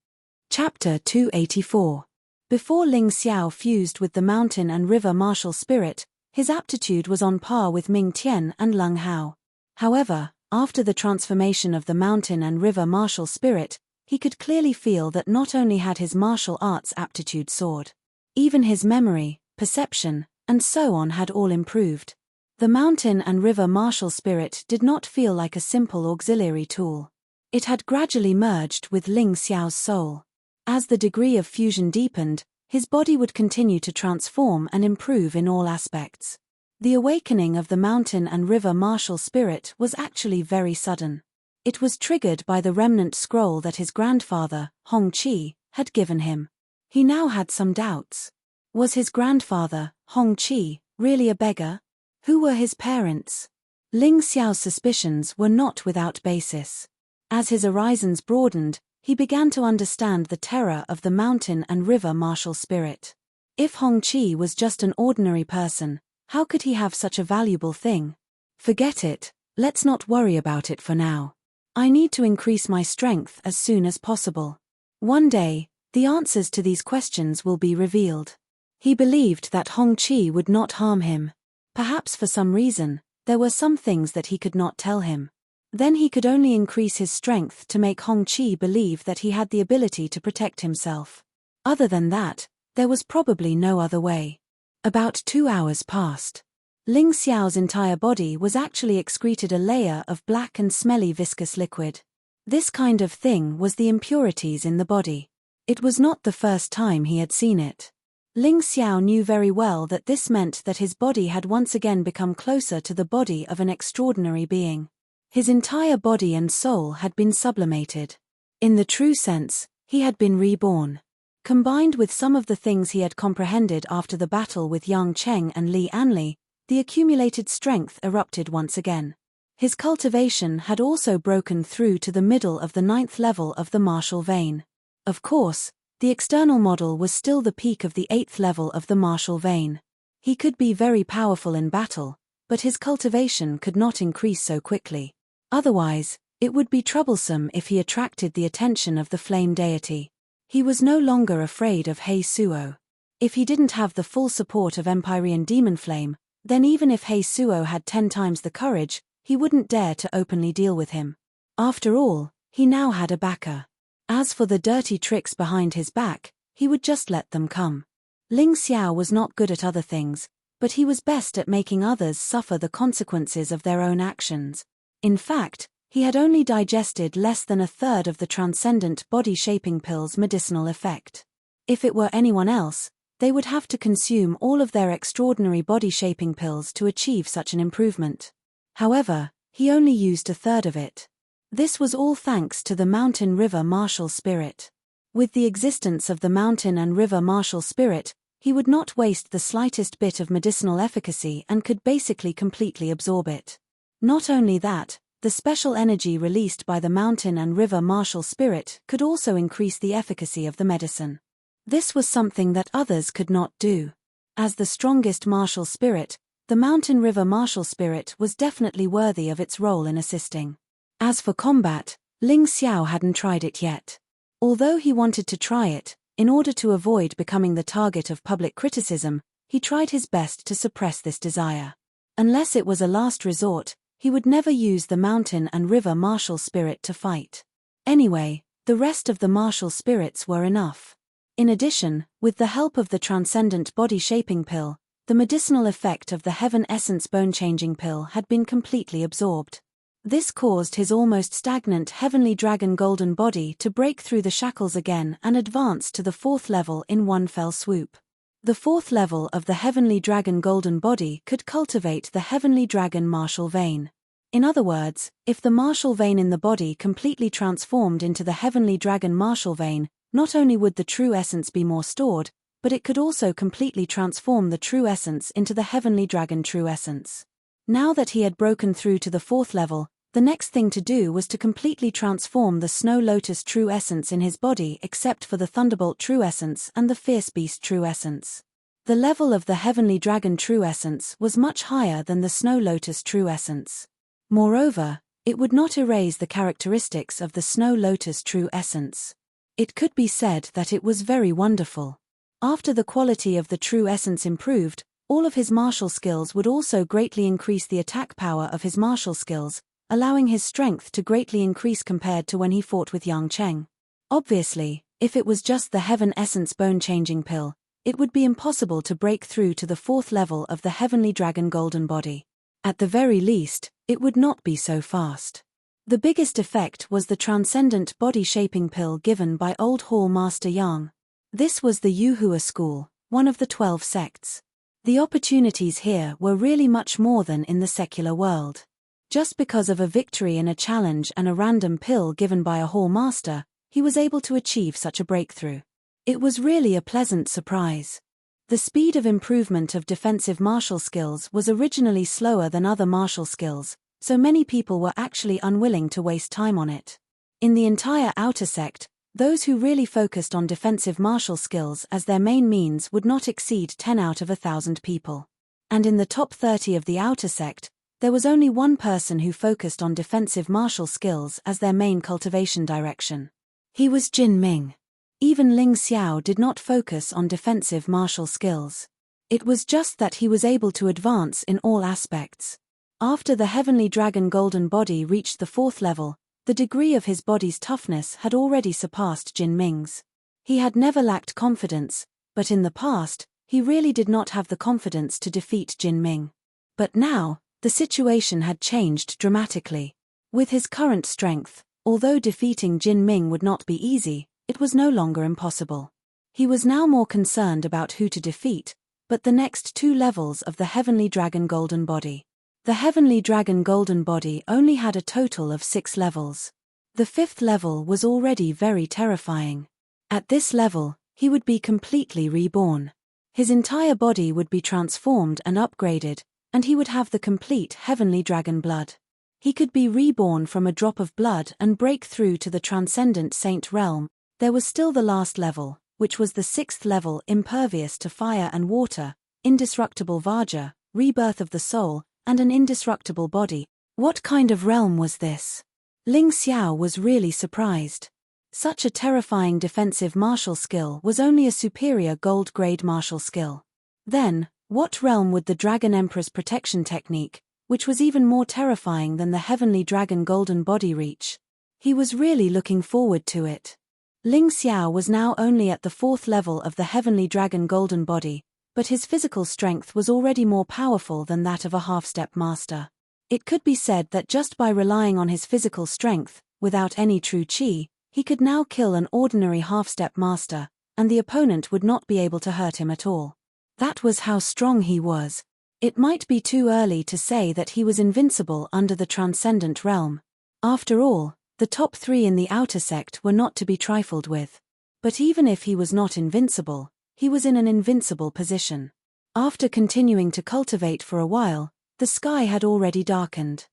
Chapter 284. Before Ling Xiao fused with the mountain and river martial spirit, his aptitude was on par with Ming Tian and Lung Hao. However, after the transformation of the mountain and river martial spirit, he could clearly feel that not only had his martial arts aptitude soared, even his memory, perception, and so on had all improved. The mountain and river martial spirit did not feel like a simple auxiliary tool. It had gradually merged with Ling Xiao's soul. As the degree of fusion deepened, his body would continue to transform and improve in all aspects. The awakening of the mountain and river martial spirit was actually very sudden. It was triggered by the remnant scroll that his grandfather, Hong Qi, had given him. He now had some doubts. Was his grandfather, Hong Qi, really a beggar? Who were his parents? Ling Xiao's suspicions were not without basis. As his horizons broadened, he began to understand the terror of the mountain and river martial spirit. If Hong Qi was just an ordinary person, how could he have such a valuable thing? Forget it, let's not worry about it for now. I need to increase my strength as soon as possible. One day, the answers to these questions will be revealed. He believed that Hong Qi would not harm him. Perhaps for some reason, there were some things that he could not tell him. Then he could only increase his strength to make Hong Qi believe that he had the ability to protect himself. Other than that, there was probably no other way. About 2 hours passed. Ling Xiao's entire body was actually excreted a layer of black and smelly viscous liquid. This kind of thing was the impurities in the body. It was not the first time he had seen it. Ling Xiao knew very well that this meant that his body had once again become closer to the body of an extraordinary being. His entire body and soul had been sublimated. In the true sense, he had been reborn. Combined with some of the things he had comprehended after the battle with Yang Cheng and Li Anli, the accumulated strength erupted once again. His cultivation had also broken through to the middle of the 9th level of the martial vein. Of course, the external model was still the peak of the 8th level of the martial vein. He could be very powerful in battle, but his cultivation could not increase so quickly. Otherwise, it would be troublesome if he attracted the attention of the flame deity. He was no longer afraid of Hei Suo. If he didn't have the full support of Empyrean Demon Flame, then even if Hei Suo had 10 times the courage, he wouldn't dare to openly deal with him. After all, he now had a backer. As for the dirty tricks behind his back, he would just let them come. Ling Xiao was not good at other things, but he was best at making others suffer the consequences of their own actions. In fact, he had only digested less than a third of the transcendent body-shaping pill's medicinal effect. If it were anyone else, they would have to consume all of their extraordinary body-shaping pills to achieve such an improvement. However, he only used a third of it. This was all thanks to the mountain river martial spirit. With the existence of the mountain and river martial spirit, he would not waste the slightest bit of medicinal efficacy and could basically completely absorb it. Not only that, the special energy released by the mountain and river martial spirit could also increase the efficacy of the medicine. This was something that others could not do. As the strongest martial spirit, the mountain river martial spirit was definitely worthy of its role in assisting. As for combat, Ling Xiao hadn't tried it yet. Although he wanted to try it, in order to avoid becoming the target of public criticism, he tried his best to suppress this desire. Unless it was a last resort, he would never use the mountain and river martial spirit to fight. Anyway, the rest of the martial spirits were enough. In addition, with the help of the transcendent body-shaping pill, the medicinal effect of the heaven essence bone-changing pill had been completely absorbed. This caused his almost stagnant heavenly dragon golden body to break through the shackles again and advance to the fourth level in one fell swoop. The fourth level of the heavenly dragon golden body could cultivate the heavenly dragon martial vein. In other words, if the martial vein in the body completely transformed into the heavenly dragon martial vein, not only would the true essence be more stored, but it could also completely transform the true essence into the heavenly dragon true essence. Now that he had broken through to the fourth level, the next thing to do was to completely transform the snow lotus true essence in his body except for the thunderbolt true essence and the fierce beast true essence. The level of the heavenly dragon true essence was much higher than the snow lotus true essence. Moreover, it would not erase the characteristics of the snow lotus true essence. It could be said that it was very wonderful. After the quality of the true essence improved, all of his martial skills would also greatly increase the attack power of his martial skills, allowing his strength to greatly increase compared to when he fought with Yang Cheng. Obviously, if it was just the Heaven Essence bone-changing pill, it would be impossible to break through to the fourth level of the Heavenly Dragon Golden Body. At the very least, it would not be so fast. The biggest effect was the Transcendent Body-Shaping Pill given by Old Hall Master Yang. This was the Yuhua school, one of the 12 sects. The opportunities here were really much more than in the secular world. Just because of a victory in a challenge and a random pill given by a hall master, he was able to achieve such a breakthrough. It was really a pleasant surprise. The speed of improvement of defensive martial skills was originally slower than other martial skills, so many people were actually unwilling to waste time on it. In the entire outer sect, those who really focused on defensive martial skills as their main means would not exceed 10 out of 1,000 people. And in the top 30 of the outer sect, there was only one person who focused on defensive martial skills as their main cultivation direction. He was Jin Ming. Even Ling Xiao did not focus on defensive martial skills. It was just that he was able to advance in all aspects. After the Heavenly Dragon Golden Body reached the fourth level, the degree of his body's toughness had already surpassed Jin Ming's. He had never lacked confidence, but in the past, he really did not have the confidence to defeat Jin Ming. But now, the situation had changed dramatically. With his current strength, although defeating Jin Ming would not be easy, it was no longer impossible. He was now more concerned about who to defeat, but the next 2 levels of the Heavenly Dragon Golden Body. The Heavenly Dragon Golden Body only had a total of 6 levels. The 5th level was already very terrifying. At this level, he would be completely reborn. His entire body would be transformed and upgraded, and he would have the complete Heavenly Dragon blood. He could be reborn from a drop of blood and break through to the Transcendent Saint realm. There was still the last level, which was the 6th level, impervious to fire and water, indestructible Vajra, rebirth of the soul, and an indestructible body. What kind of realm was this? Ling Xiao was really surprised. Such a terrifying defensive martial skill was only a superior gold-grade martial skill. Then, what realm would the Dragon Emperor's protection technique, which was even more terrifying than the Heavenly Dragon Golden Body, reach? He was really looking forward to it. Ling Xiao was now only at the 4th level of the Heavenly Dragon Golden Body, but his physical strength was already more powerful than that of a half-step master. It could be said that just by relying on his physical strength, without any true qi, he could now kill an ordinary half-step master, and the opponent would not be able to hurt him at all. That was how strong he was. It might be too early to say that he was invincible under the Transcendent Realm. After all, the top 3 in the outer sect were not to be trifled with. But even if he was not invincible, he was in an invincible position. After continuing to cultivate for a while, the sky had already darkened.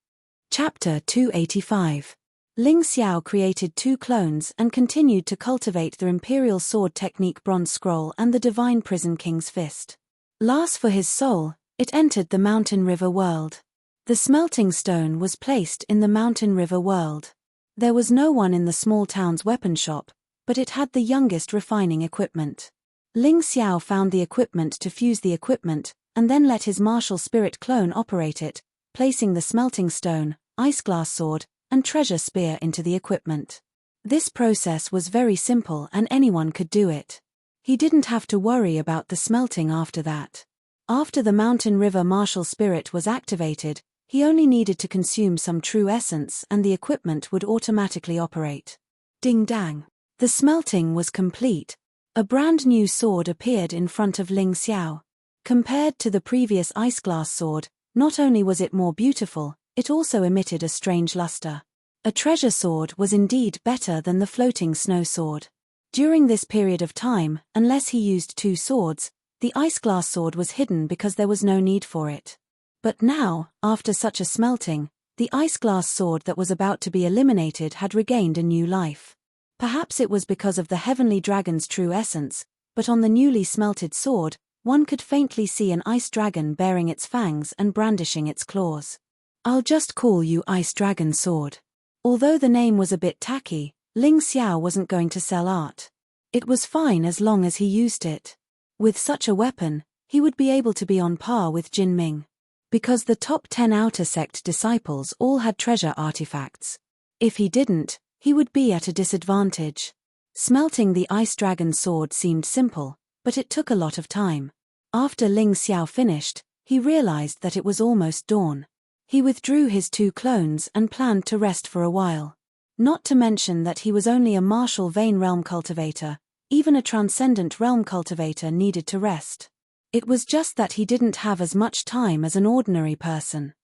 Chapter 285. Ling Xiao created 2 clones and continued to cultivate the Imperial Sword Technique Bronze Scroll and the Divine Prison King's Fist. Last for his soul, it entered the Mountain River world. The smelting stone was placed in the Mountain River world. There was no one in the small town's weapon shop, but it had the youngest refining equipment. Ling Xiao found the equipment to fuse the equipment, and then let his martial spirit clone operate it, placing the smelting stone, ice glass sword, and treasure spear into the equipment. This process was very simple and anyone could do it. He didn't have to worry about the smelting after that. After the Mountain River martial spirit was activated, He only needed to consume some true essence and the equipment would automatically operate. Ding dang. The smelting was complete. A brand new sword appeared in front of Ling Xiao. Compared to the previous ice glass sword, not only was it more beautiful, it also emitted a strange luster. A treasure sword was indeed better than the floating snow sword. During this period of time, unless he used two swords, the ice glass sword was hidden because there was no need for it. But now, after such a smelting, the ice glass sword that was about to be eliminated had regained a new life. Perhaps it was because of the heavenly dragon's true essence, but on the newly smelted sword, one could faintly see an ice dragon baring its fangs and brandishing its claws. I'll just call you Ice Dragon Sword. Although the name was a bit tacky, Ling Xiao wasn't going to sell art. It was fine as long as he used it. With such a weapon, he would be able to be on par with Jin Ming. Because the top 10 outer sect disciples all had treasure artifacts. If he didn't, he would be at a disadvantage. Smelting the Ice Dragon Sword seemed simple, but it took a lot of time. After Ling Xiao finished, he realized that it was almost dawn. He withdrew his two clones and planned to rest for a while. Not to mention that he was only a martial vein realm cultivator, even a transcendent realm cultivator needed to rest. It was just that he didn't have as much time as an ordinary person.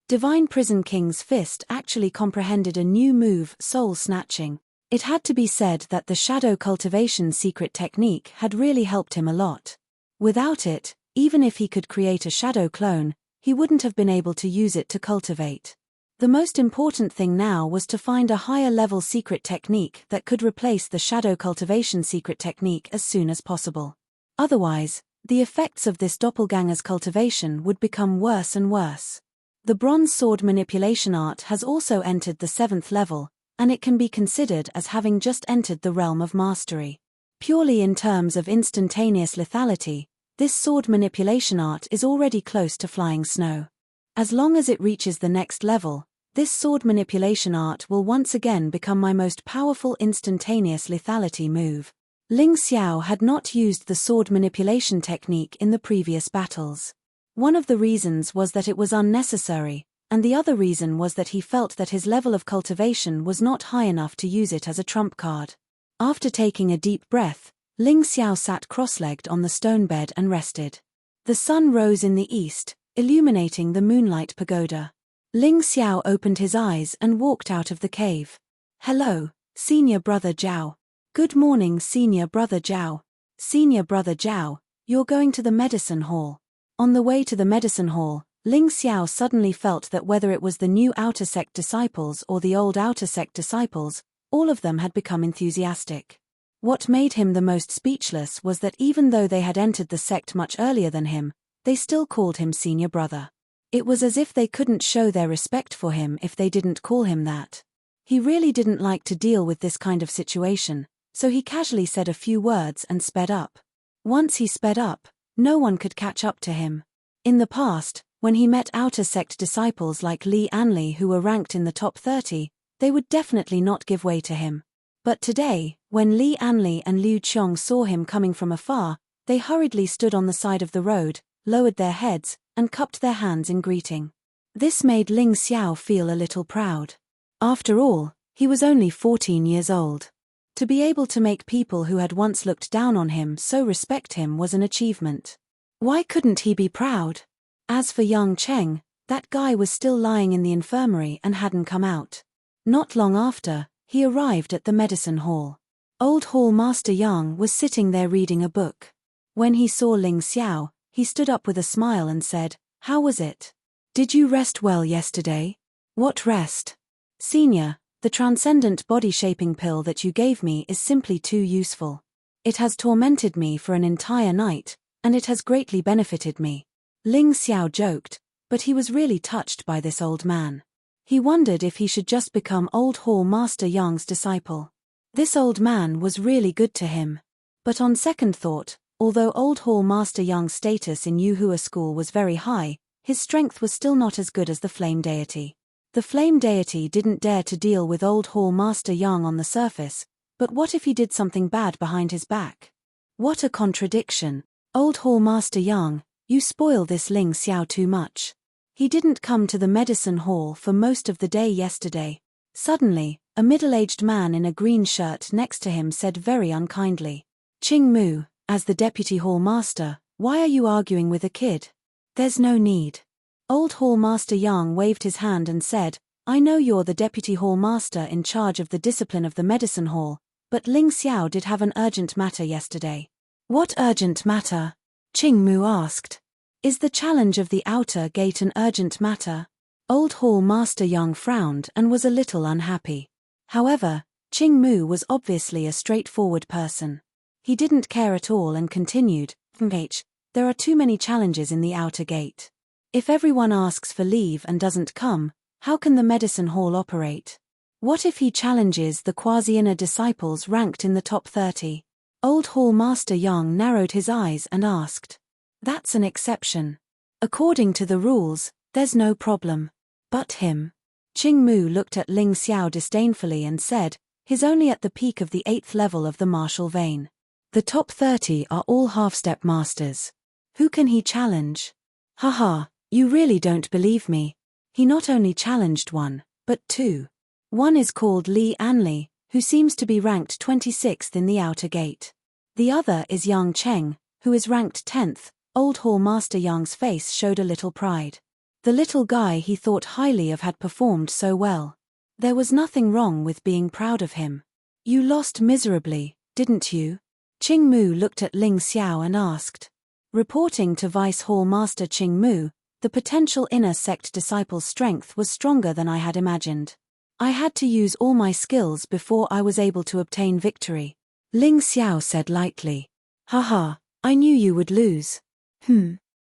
Divine Prison King's fist actually comprehended a new move, soul snatching. It had to be said that the shadow cultivation secret technique had really helped him a lot. Without it, even if he could create a shadow clone, he wouldn't have been able to use it to cultivate. The most important thing now was to find a higher level secret technique that could replace the shadow cultivation secret technique as soon as possible. Otherwise, the effects of this doppelganger's cultivation would become worse and worse. The bronze sword manipulation art has also entered the 7th level, and it can be considered as having just entered the realm of mastery. Purely in terms of instantaneous lethality, this sword manipulation art is already close to flying snow. As long as it reaches the next level, this sword manipulation art will once again become my most powerful instantaneous lethality move. Ling Xiao had not used the sword manipulation technique in the previous battles. One of the reasons was that it was unnecessary, and the other reason was that he felt that his level of cultivation was not high enough to use it as a trump card. After taking a deep breath, Ling Xiao sat cross-legged on the stone bed and rested. The sun rose in the east, illuminating the moonlight pagoda. Ling Xiao opened his eyes and walked out of the cave. Hello, Senior Brother Zhao. Good morning, Senior Brother Zhao. Senior Brother Zhao, you're going to the medicine hall. On the way to the medicine hall, Ling Xiao suddenly felt that whether it was the new outer sect disciples or the old outer sect disciples, all of them had become enthusiastic. What made him the most speechless was that even though they had entered the sect much earlier than him, they still called him Senior Brother. It was as if they couldn't show their respect for him if they didn't call him that. He really didn't like to deal with this kind of situation, so he casually said a few words and sped up. Once he sped up, no one could catch up to him. In the past, when he met outer sect disciples like Li Anli who were ranked in the top 30, they would definitely not give way to him. But today, when Li Anli and Liu Qiong saw him coming from afar, they hurriedly stood on the side of the road, lowered their heads, and cupped their hands in greeting. This made Ling Xiao feel a little proud. After all, he was only 14 years old. To be able to make people who had once looked down on him so respect him was an achievement. Why couldn't he be proud? As for Yang Cheng, that guy was still lying in the infirmary and hadn't come out. Not long after, he arrived at the medicine hall. Old Hall Master Yang was sitting there reading a book. When he saw Ling Xiao, he stood up with a smile and said, "How was it? Did you rest well yesterday?" "What rest? Senior, the transcendent body-shaping pill that you gave me is simply too useful. It has tormented me for an entire night, and it has greatly benefited me." Ling Xiao joked, but he was really touched by this old man. He wondered if he should just become Old Hall Master Yang's disciple. This old man was really good to him. But on second thought, although Old Hall Master Yang's status in Yuhua School was very high, his strength was still not as good as the Flame Deity. The Flame Deity didn't dare to deal with Old Hall Master Yang on the surface, but what if he did something bad behind his back? What a contradiction. Old Hall Master Yang, you spoil this Ling Xiao too much. He didn't come to the medicine hall for most of the day yesterday. Suddenly, a middle-aged man in a green shirt next to him said very unkindly, "Ching Mu, as the deputy hall master, why are you arguing with a kid? There's no need." Old Hall Master Yang waved his hand and said, "I know you're the deputy hall master in charge of the discipline of the medicine hall, but Ling Xiao did have an urgent matter yesterday." "What urgent matter?" Ching Mu asked. "Is the challenge of the outer gate an urgent matter?" Old Hall Master Yang frowned and was a little unhappy. However, Ching Mu was obviously a straightforward person. He didn't care at all and continued, "There are too many challenges in the outer gate. If everyone asks for leave and doesn't come, how can the medicine hall operate? What if he challenges the quasi-inner disciples ranked in the top 30? Old Hall Master Yang narrowed his eyes and asked. "That's an exception. According to the rules, there's no problem. But him." Ching Mu looked at Ling Xiao disdainfully and said, "He's only at the peak of the 8th level of the martial vein. The top 30 are all half-step masters. Who can he challenge?" "Haha, you really don't believe me. He not only challenged one, but two. One is called Li Anli, who seems to be ranked 26th in the outer gate. The other is Yang Cheng, who is ranked 10th. Old Hall Master Yang's face showed a little pride. The little guy he thought highly of had performed so well. There was nothing wrong with being proud of him. "You lost miserably, didn't you?" Ching Mu looked at Ling Xiao and asked. Reporting to Vice Hall Master Ching Mu, the potential inner sect disciple's strength was stronger than I had imagined. I had to use all my skills before I was able to obtain victory. Ling Xiao said lightly. "Haha, I knew you would lose."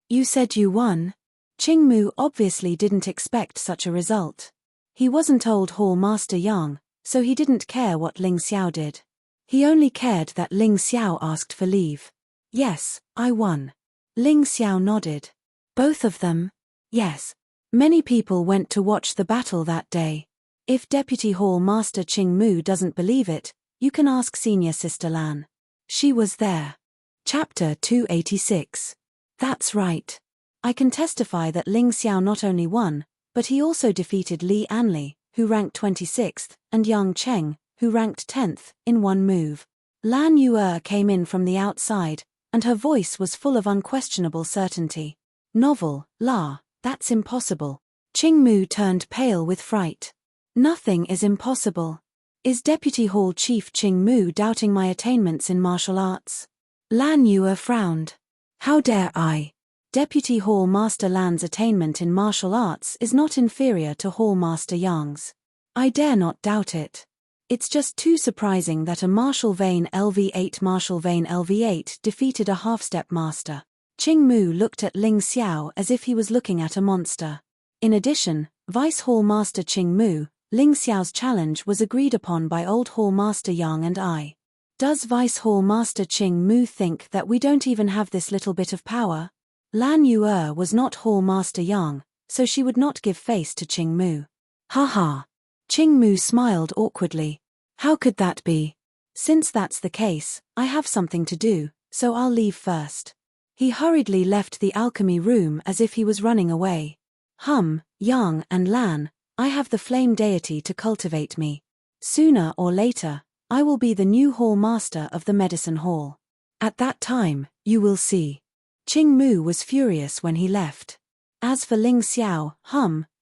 You said you won?" Ching Mu obviously didn't expect such a result. He wasn't Old Hall Master Yang, so he didn't care what Ling Xiao did. He only cared that Ling Xiao asked for leave. "Yes, I won." Ling Xiao nodded. "Both of them?" "Yes. Many people went to watch the battle that day. If Deputy Hall Master Ching Mu doesn't believe it, you can ask Senior Sister Lan. She was there." Chapter 286. That's right. I can testify that Ling Xiao not only won, but he also defeated Li Anli, who ranked 26th, and Yang Cheng, who ranked 10th, in one move. Lan Yu'er came in from the outside, and her voice was full of unquestionable certainty. "Novel, La, that's impossible." Ching Mu turned pale with fright. "Nothing is impossible. Is Deputy Hall Chief Ching Mu doubting my attainments in martial arts?" Lan Yu'er frowned. "How dare I? Deputy Hall Master Lan's attainment in martial arts is not inferior to Hall Master Yang's. I dare not doubt it. It's just too surprising that a martial vein LV8 defeated a half-step master." Ching Mu looked at Ling Xiao as if he was looking at a monster. In addition, Vice Hall Master Ching Mu, Ling Xiao's challenge was agreed upon by Old Hall Master Yang and I. Does Vice Hall Master Ching Mu think that we don't even have this little bit of power? Lan Yu'er was not Hall Master Yang, so she would not give face to Ching Mu. "Haha." Ching Mu smiled awkwardly. "How could that be? Since that's the case, I have something to do, so I'll leave first." He hurriedly left the alchemy room as if he was running away. Yang and Lan, I have the flame deity to cultivate me. Sooner or later, I will be the new hall master of the medicine hall. At that time, you will see. Ching Mu was furious when he left. As for Ling Xiao,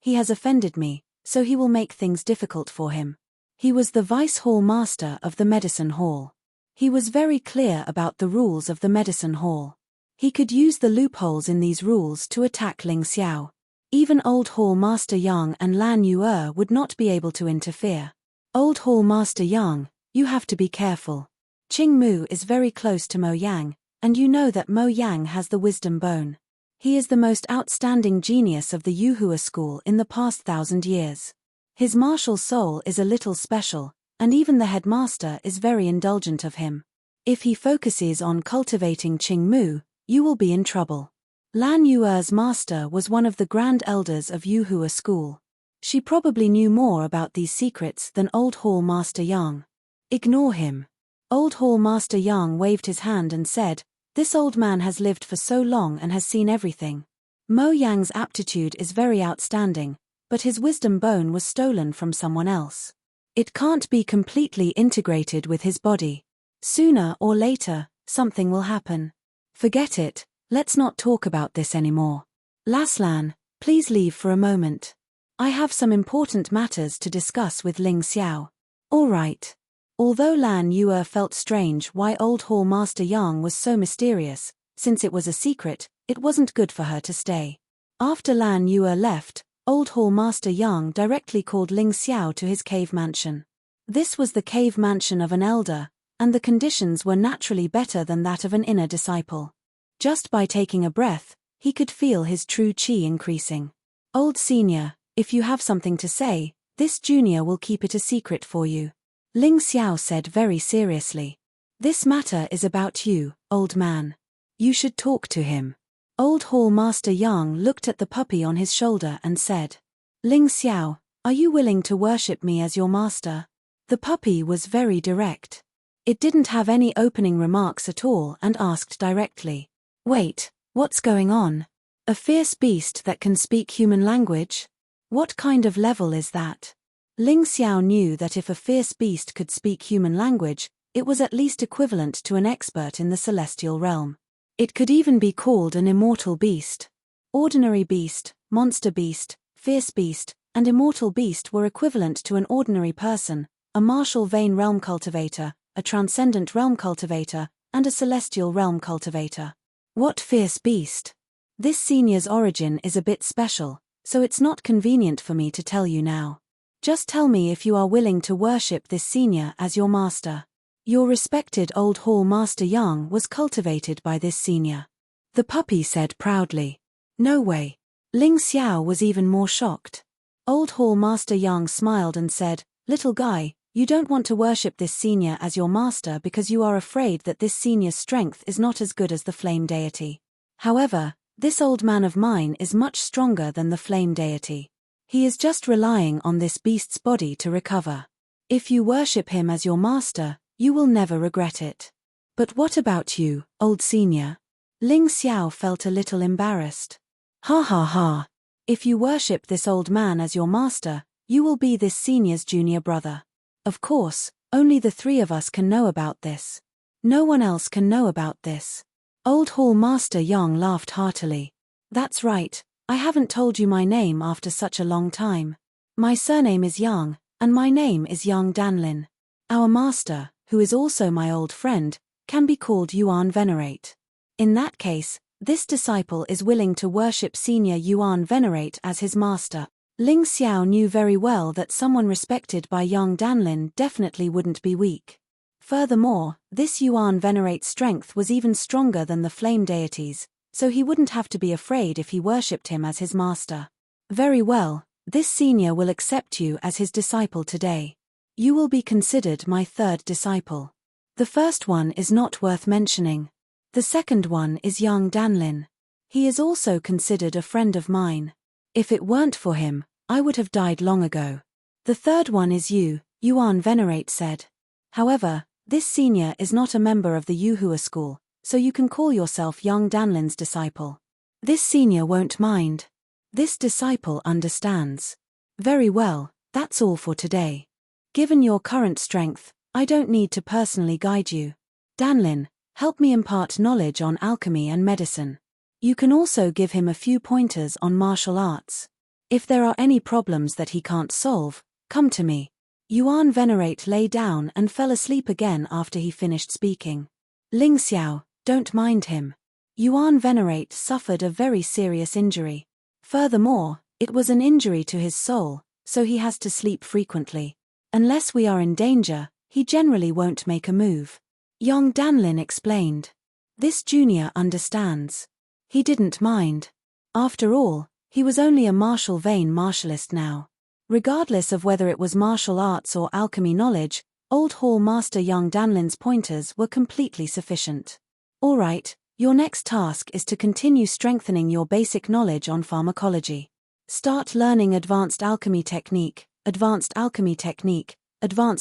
he has offended me, so he will make things difficult for him. He was the vice hall master of the medicine hall. He was very clear about the rules of the medicine hall. He could use the loopholes in these rules to attack Ling Xiao. Even Old Hall Master Yang and Lan Yu'er would not be able to interfere. Old Hall Master Yang, you have to be careful. Ching Mu is very close to Mo Yang, and you know that Mo Yang has the wisdom bone. He is the most outstanding genius of the Yuhua school in the past 1,000 years. His martial soul is a little special, and even the headmaster is very indulgent of him. If he focuses on cultivating Ching Mu, you will be in trouble. Lan Yu'er's master was one of the grand elders of Yuhua school. She probably knew more about these secrets than Old Hall Master Yang. Ignore him. Old Hall Master Yang waved his hand and said, "This old man has lived for so long and has seen everything. Mo Yang's aptitude is very outstanding, but his wisdom bone was stolen from someone else. It can't be completely integrated with his body. Sooner or later, something will happen. Forget it, let's not talk about this anymore. Laslan, please leave for a moment. I have some important matters to discuss with Ling Xiao. All right. Although Lan Yue felt strange why Old Hall Master Yang was so mysterious, since it was a secret, it wasn't good for her to stay. After Lan Yue left, Old Hall Master Yang directly called Ling Xiao to his cave mansion. This was the cave mansion of an elder, and the conditions were naturally better than that of an inner disciple. Just by taking a breath, he could feel his true qi increasing. Old senior, if you have something to say, this junior will keep it a secret for you. Ling Xiao said very seriously. This matter is about you, old man. You should talk to him. Old Hall Master Yang looked at the puppy on his shoulder and said, Ling Xiao, are you willing to worship me as your master? The puppy was very direct. It didn't have any opening remarks at all and asked directly. Wait, what's going on? A fierce beast that can speak human language? What kind of level is that? Ling Xiao knew that if a fierce beast could speak human language, it was at least equivalent to an expert in the celestial realm. It could even be called an immortal beast. Ordinary beast, monster beast, fierce beast, and immortal beast were equivalent to an ordinary person, a martial vein realm cultivator, a transcendent realm cultivator, and a celestial realm cultivator. What fierce beast? This senior's origin is a bit special, so it's not convenient for me to tell you now. Just tell me if you are willing to worship this senior as your master. Your respected Old Hall Master Yang was cultivated by this senior. The puppy said proudly. No way. Ling Xiao was even more shocked. Old Hall Master Yang smiled and said, Little guy, you don't want to worship this senior as your master because you are afraid that this senior's strength is not as good as the flame deity. However, this old man of mine is much stronger than the flame deity. He is just relying on this beast's body to recover. If you worship him as your master, you will never regret it. But what about you, old senior? Ling Xiao felt a little embarrassed. Ha ha ha. If you worship this old man as your master, you will be this senior's junior brother. Of course, only the three of us can know about this. No one else can know about this. Old Hall Master Yang laughed heartily. That's right, I haven't told you my name after such a long time. My surname is Yang, and my name is Yang Danlin. Our master, who is also my old friend, can be called Yuan Venerate. In that case, this disciple is willing to worship Senior Yuan Venerate as his master. Ling Xiao knew very well that someone respected by Yang Danlin definitely wouldn't be weak. Furthermore, this Yuan Venerate's strength was even stronger than the flame deities, so he wouldn't have to be afraid if he worshipped him as his master. Very well, this senior will accept you as his disciple today. You will be considered my third disciple. The first one is not worth mentioning. The second one is Yang Danlin. He is also considered a friend of mine. If it weren't for him, I would have died long ago. The third one is you, Yuan Venerate said. However, this senior is not a member of the Yuhua school, so you can call yourself Yang Danlin's disciple. This senior won't mind. This disciple understands. Very well, that's all for today. Given your current strength, I don't need to personally guide you. Danlin, help me impart knowledge on alchemy and medicine. You can also give him a few pointers on martial arts. If there are any problems that he can't solve, come to me. Yuan Venerate lay down and fell asleep again after he finished speaking. Ling Xiao, don't mind him. Yuan Venerate suffered a very serious injury. Furthermore, it was an injury to his soul, so he has to sleep frequently. Unless we are in danger, he generally won't make a move. Yang Danlin explained. This junior understands. He didn't mind. After all, he was only a martial vein martialist now. Regardless of whether it was martial arts or alchemy knowledge, Old Hall Master Yang Danlin's pointers were completely sufficient. Alright, your next task is to continue strengthening your basic knowledge on pharmacology. Start learning advanced alchemy technique, advanced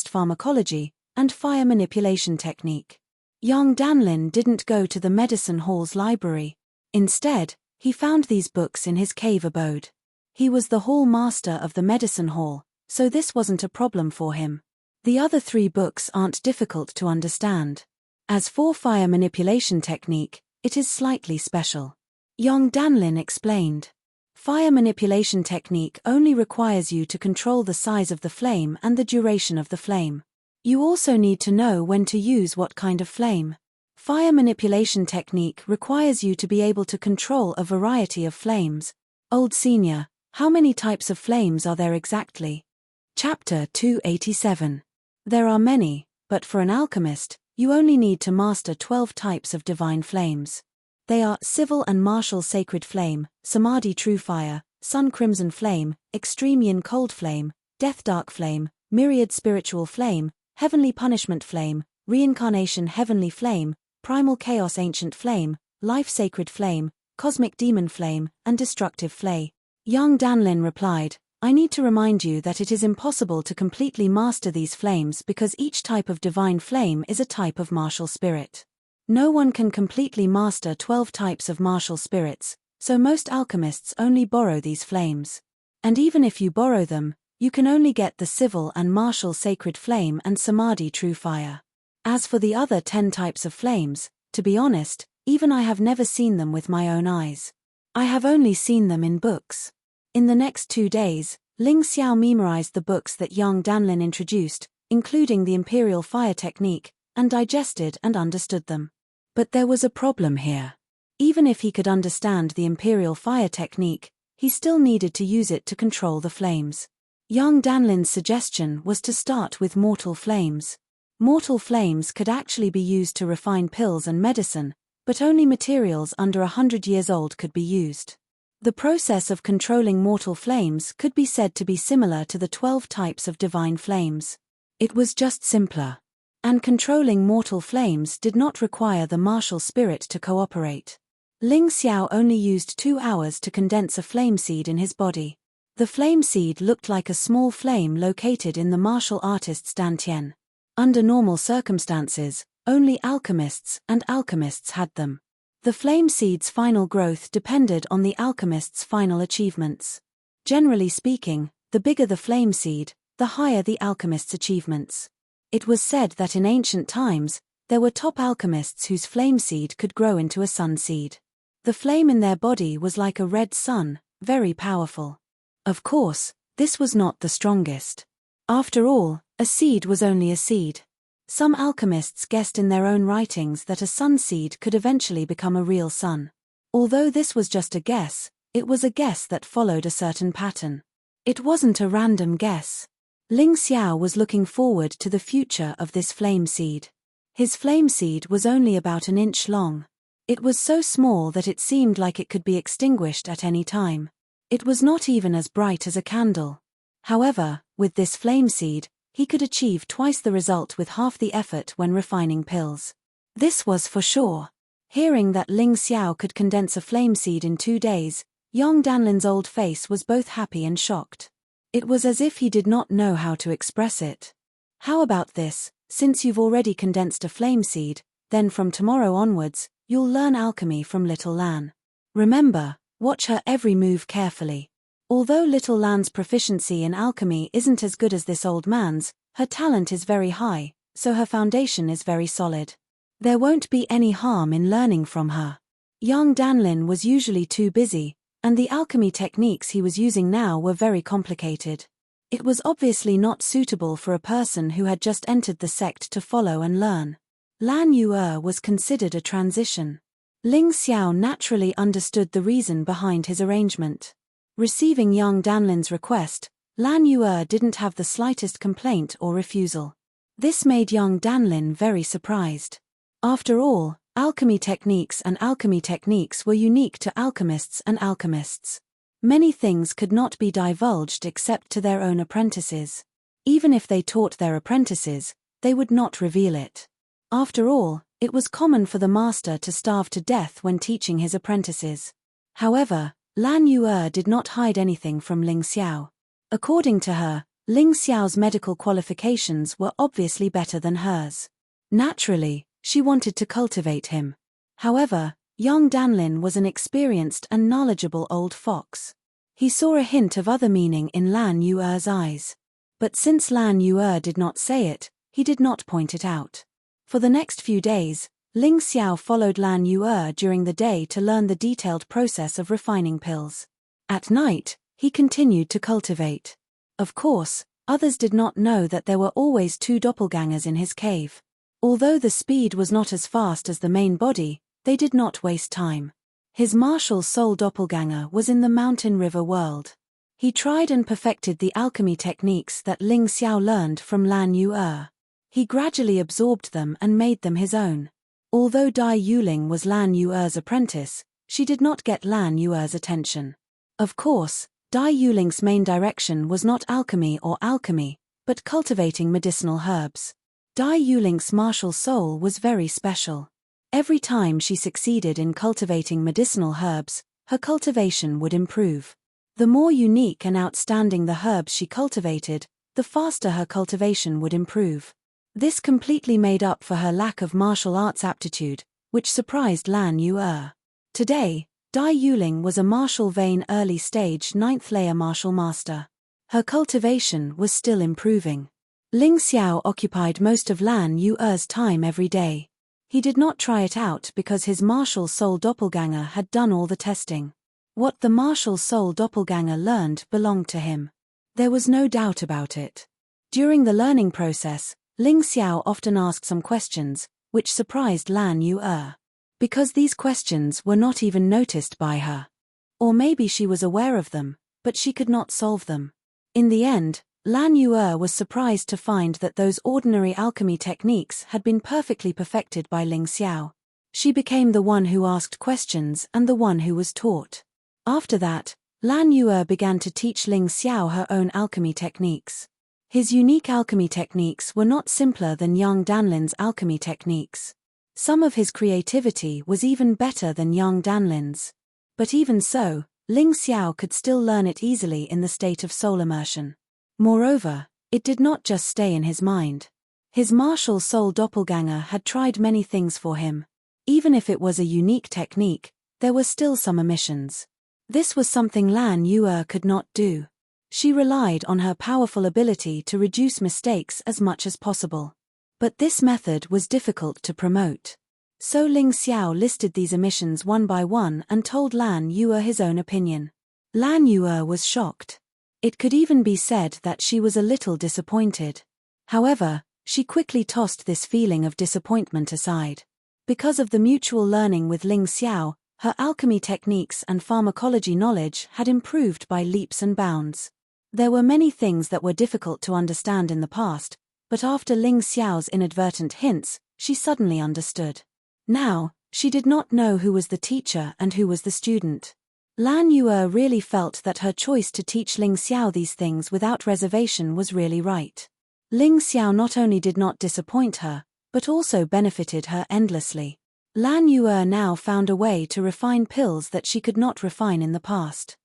pharmacology, and fire manipulation technique. Yang Danlin didn't go to the medicine hall's library. Instead, He found these books in his cave abode. He was the hall master of the medicine hall, so this wasn't a problem for him. The other 3 books aren't difficult to understand. As for fire manipulation technique, it is slightly special. Young Danlin explained. Fire manipulation technique only requires you to control the size of the flame and the duration of the flame. You also need to know when to use what kind of flame. Fire manipulation technique requires you to be able to control a variety of flames. Old Senior, how many types of flames are there exactly? Chapter 287. There are many, but for an alchemist, you only need to master 12 types of divine flames. They are civil and martial sacred flame, samadhi true fire, sun crimson flame, extreme yin cold flame, death dark flame, myriad spiritual flame, heavenly punishment flame, reincarnation heavenly flame, primal chaos ancient flame, life sacred flame, cosmic demon flame, and destructive flame. Young Danlin replied, I need to remind you that it is impossible to completely master these flames because each type of divine flame is a type of martial spirit. No one can completely master 12 types of martial spirits, so most alchemists only borrow these flames. And even if you borrow them, you can only get the civil and martial sacred flame and samadhi true fire. As for the other 10 types of flames, to be honest, even I have never seen them with my own eyes. I have only seen them in books. In the next 2 days, Ling Xiao memorized the books that young Danlin introduced, including the Imperial Fire Technique, and digested and understood them. But there was a problem here. Even if he could understand the Imperial Fire Technique, he still needed to use it to control the flames. Young Danlin's suggestion was to start with mortal flames. Mortal flames could actually be used to refine pills and medicine, but only materials under 100 years old could be used. The process of controlling mortal flames could be said to be similar to the 12 types of divine flames. It was just simpler. And controlling mortal flames did not require the martial spirit to cooperate. Ling Xiao only used 2 hours to condense a flame seed in his body. The flame seed looked like a small flame located in the martial artist's dantian. Under normal circumstances, only alchemists had them. The flame seed's final growth depended on the alchemist's final achievements. Generally speaking, the bigger the flame seed, the higher the alchemist's achievements. It was said that in ancient times, there were top alchemists whose flame seed could grow into a sun seed. The flame in their body was like a red sun, very powerful. Of course, this was not the strongest. After all, a seed was only a seed. Some alchemists guessed in their own writings that a sun seed could eventually become a real sun. Although this was just a guess, it was a guess that followed a certain pattern. It wasn't a random guess. Ling Xiao was looking forward to the future of this flame seed. His flame seed was only about an inch long. It was so small that it seemed like it could be extinguished at any time. It was not even as bright as a candle. However, with this flame seed, he could achieve twice the result with half the effort when refining pills. This was for sure. Hearing that Ling Xiao could condense a flame seed in 2 days, young Danlin's old face was both happy and shocked. It was as if he did not know how to express it. How about this, since you've already condensed a flame seed, then from tomorrow onwards, you'll learn alchemy from Little Lan. Remember, watch her every move carefully. Although Little Lan's proficiency in alchemy isn't as good as this old man's, her talent is very high, so her foundation is very solid. There won't be any harm in learning from her. Young Danlin was usually too busy, and the alchemy techniques he was using now were very complicated. It was obviously not suitable for a person who had just entered the sect to follow and learn. Lan Yu'er was considered a transition. Ling Xiao naturally understood the reason behind his arrangement. Receiving young Danlin's request, Lan Yu'er didn't have the slightest complaint or refusal. This made young Danlin very surprised. After all, alchemy techniques were unique to alchemists and alchemists. Many things could not be divulged except to their own apprentices. Even if they taught their apprentices, they would not reveal it. After all, it was common for the master to starve to death when teaching his apprentices. However, Lan Yu'er did not hide anything from Ling Xiao. According to her, Ling Xiao's medical qualifications were obviously better than hers. Naturally, she wanted to cultivate him. However, Young Danlin was an experienced and knowledgeable old fox. He saw a hint of other meaning in Lan Yuer's eyes. But since Lan Yuer did not say it, he did not point it out. For the next few days, Ling Xiao followed Lan Yuer during the day to learn the detailed process of refining pills. At night, he continued to cultivate. Of course, others did not know that there were always two doppelgangers in his cave. Although the speed was not as fast as the main body, they did not waste time. His martial soul doppelganger was in the mountain river world. He tried and perfected the alchemy techniques that Ling Xiao learned from Lan Yuer. He gradually absorbed them and made them his own. Although Dai Yuling was Lan Yuer's apprentice, she did not get Lan Yuer's attention. Of course, Dai Yuling's main direction was not alchemy, but cultivating medicinal herbs. Dai Yuling's martial soul was very special. Every time she succeeded in cultivating medicinal herbs, her cultivation would improve. The more unique and outstanding the herbs she cultivated, the faster her cultivation would improve. This completely made up for her lack of martial arts aptitude, which surprised Lan Yuer. Today, Dai Yuling was a martial vein early-stage 9th-layer martial master. Her cultivation was still improving. Ling Xiao occupied most of Lan Yuer's time every day. He did not try it out because his martial soul doppelganger had done all the testing. What the martial soul doppelganger learned belonged to him. There was no doubt about it. During the learning process, Ling Xiao often asked some questions, which surprised Lan Yuer. Because these questions were not even noticed by her. Or maybe she was aware of them, but she could not solve them. In the end, Lan Yuer was surprised to find that those ordinary alchemy techniques had been perfectly perfected by Ling Xiao. She became the one who asked questions and the one who was taught. After that, Lan Yuer began to teach Ling Xiao her own alchemy techniques. His unique alchemy techniques were not simpler than young Danlin's alchemy techniques. Some of his creativity was even better than young Danlin's. But even so, Ling Xiao could still learn it easily in the state of soul immersion. Moreover, it did not just stay in his mind. His martial soul doppelganger had tried many things for him. Even if it was a unique technique, there were still some omissions. This was something Lan Yuer could not do. She relied on her powerful ability to reduce mistakes as much as possible. But this method was difficult to promote. So Ling Xiao listed these omissions one by one and told Lan Yuer his own opinion. Lan Yuer was shocked. It could even be said that she was a little disappointed. However, she quickly tossed this feeling of disappointment aside. Because of the mutual learning with Ling Xiao, her alchemy techniques and pharmacology knowledge had improved by leaps and bounds. There were many things that were difficult to understand in the past, but after Ling Xiao's inadvertent hints, she suddenly understood. Now, she did not know who was the teacher and who was the student. Lan Yuer really felt that her choice to teach Ling Xiao these things without reservation was really right. Ling Xiao not only did not disappoint her, but also benefited her endlessly. Lan Yuer now found a way to refine pills that she could not refine in the past.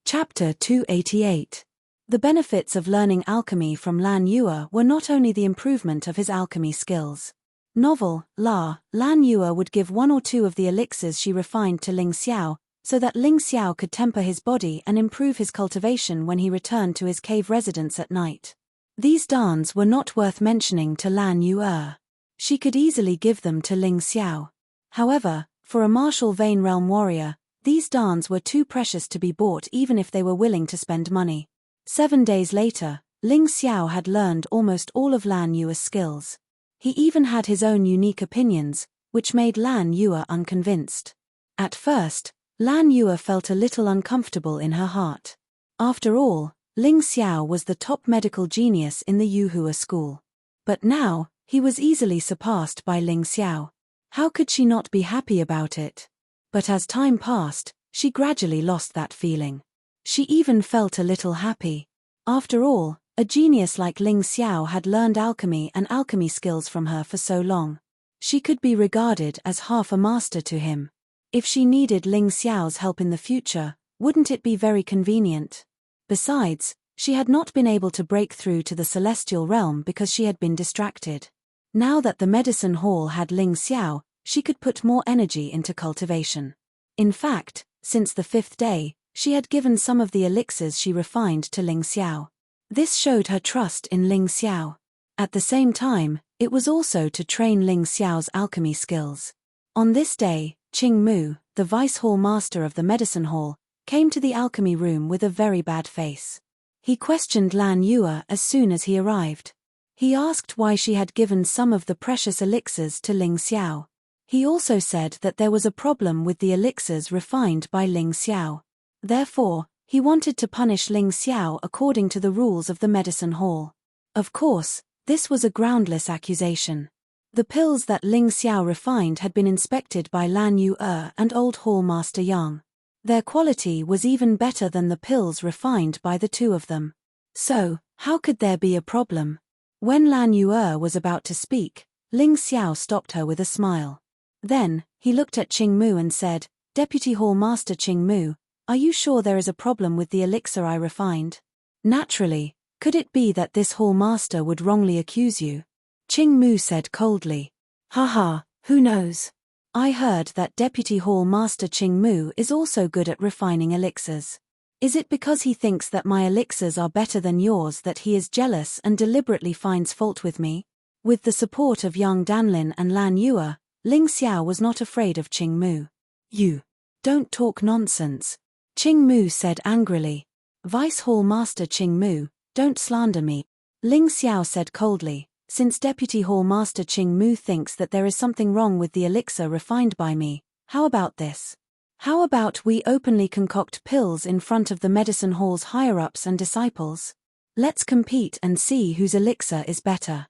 Chapter 288. The benefits of learning alchemy from Lan Yuer were not only the improvement of his alchemy skills. Lan Yuer would give one or two of the elixirs she refined to Ling Xiao, so that Ling Xiao could temper his body and improve his cultivation when he returned to his cave residence at night. These dons were not worth mentioning to Lan Yuer. She could easily give them to Ling Xiao. However, for a martial vein realm warrior, these dons were too precious to be bought even if they were willing to spend money. 7 days later, Ling Xiao had learned almost all of Lan Yuer's skills. He even had his own unique opinions, which made Lan Yuer unconvinced. At first, Lan Yuer felt a little uncomfortable in her heart. After all, Ling Xiao was the top medical genius in the Yuhua school. But now, he was easily surpassed by Ling Xiao. How could she not be happy about it? But as time passed, she gradually lost that feeling. She even felt a little happy. After all, a genius like Ling Xiao had learned alchemy and alchemy skills from her for so long. She could be regarded as half a master to him. If she needed Ling Xiao's help in the future, wouldn't it be very convenient? Besides, she had not been able to break through to the celestial realm because she had been distracted. Now that the medicine hall had Ling Xiao, she could put more energy into cultivation. In fact, since the 5th day, she had given some of the elixirs she refined to Ling Xiao. This showed her trust in Ling Xiao. At the same time, it was also to train Ling Xiao's alchemy skills. On this day, Qing Mu, the vice hall master of the medicine hall, came to the alchemy room with a very bad face. He questioned Lan Yue as soon as he arrived. He asked why she had given some of the precious elixirs to Ling Xiao. He also said that there was a problem with the elixirs refined by Ling Xiao. Therefore, he wanted to punish Ling Xiao according to the rules of the medicine hall. Of course, this was a groundless accusation. The pills that Ling Xiao refined had been inspected by Lan Yue and Old Hall Master Yang. Their quality was even better than the pills refined by the two of them. So, how could there be a problem? When Lan Yue was about to speak, Ling Xiao stopped her with a smile. Then, he looked at Qing Mu and said, "Deputy Hall Master Qing Mu, are you sure there is a problem with the elixir I refined?" "Naturally, could it be that this Hall Master would wrongly accuse you?" Qing Mu said coldly. "Haha, who knows? I heard that Deputy Hall Master Qing Mu is also good at refining elixirs. Is it because he thinks that my elixirs are better than yours that he is jealous and deliberately finds fault with me?" With the support of Yang Danlin and Lan Yue, Ling Xiao was not afraid of Qing Mu. "You don't talk nonsense," Qing Mu said angrily. "Vice Hall Master Qing Mu, don't slander me," Ling Xiao said coldly. "Since Deputy Hall Master Qing Mu thinks that there is something wrong with the elixir refined by me, how about this? How about we openly concoct pills in front of the medicine hall's higher-ups and disciples? Let's compete and see whose elixir is better."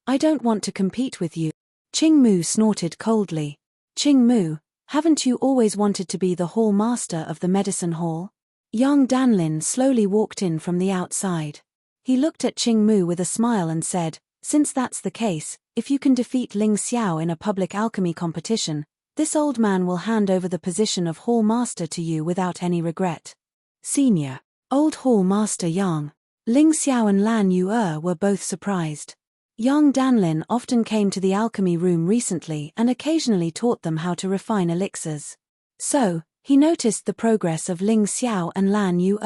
I don't want to compete with you," Qing Mu snorted coldly. "Qing Mu, haven't you always wanted to be the hall master of the medicine hall?" Yang Danlin slowly walked in from the outside. He looked at Qing Mu with a smile and said, "Since that's the case, if you can defeat Ling Xiao in a public alchemy competition, this old man will hand over the position of hall master to you without any regret." Senior, Old Hall Master Yang, Ling Xiao and Lan Yue were both surprised. Yang Danlin often came to the alchemy room recently and occasionally taught them how to refine elixirs. So, he noticed the progress of Ling Xiao and Lan Yue.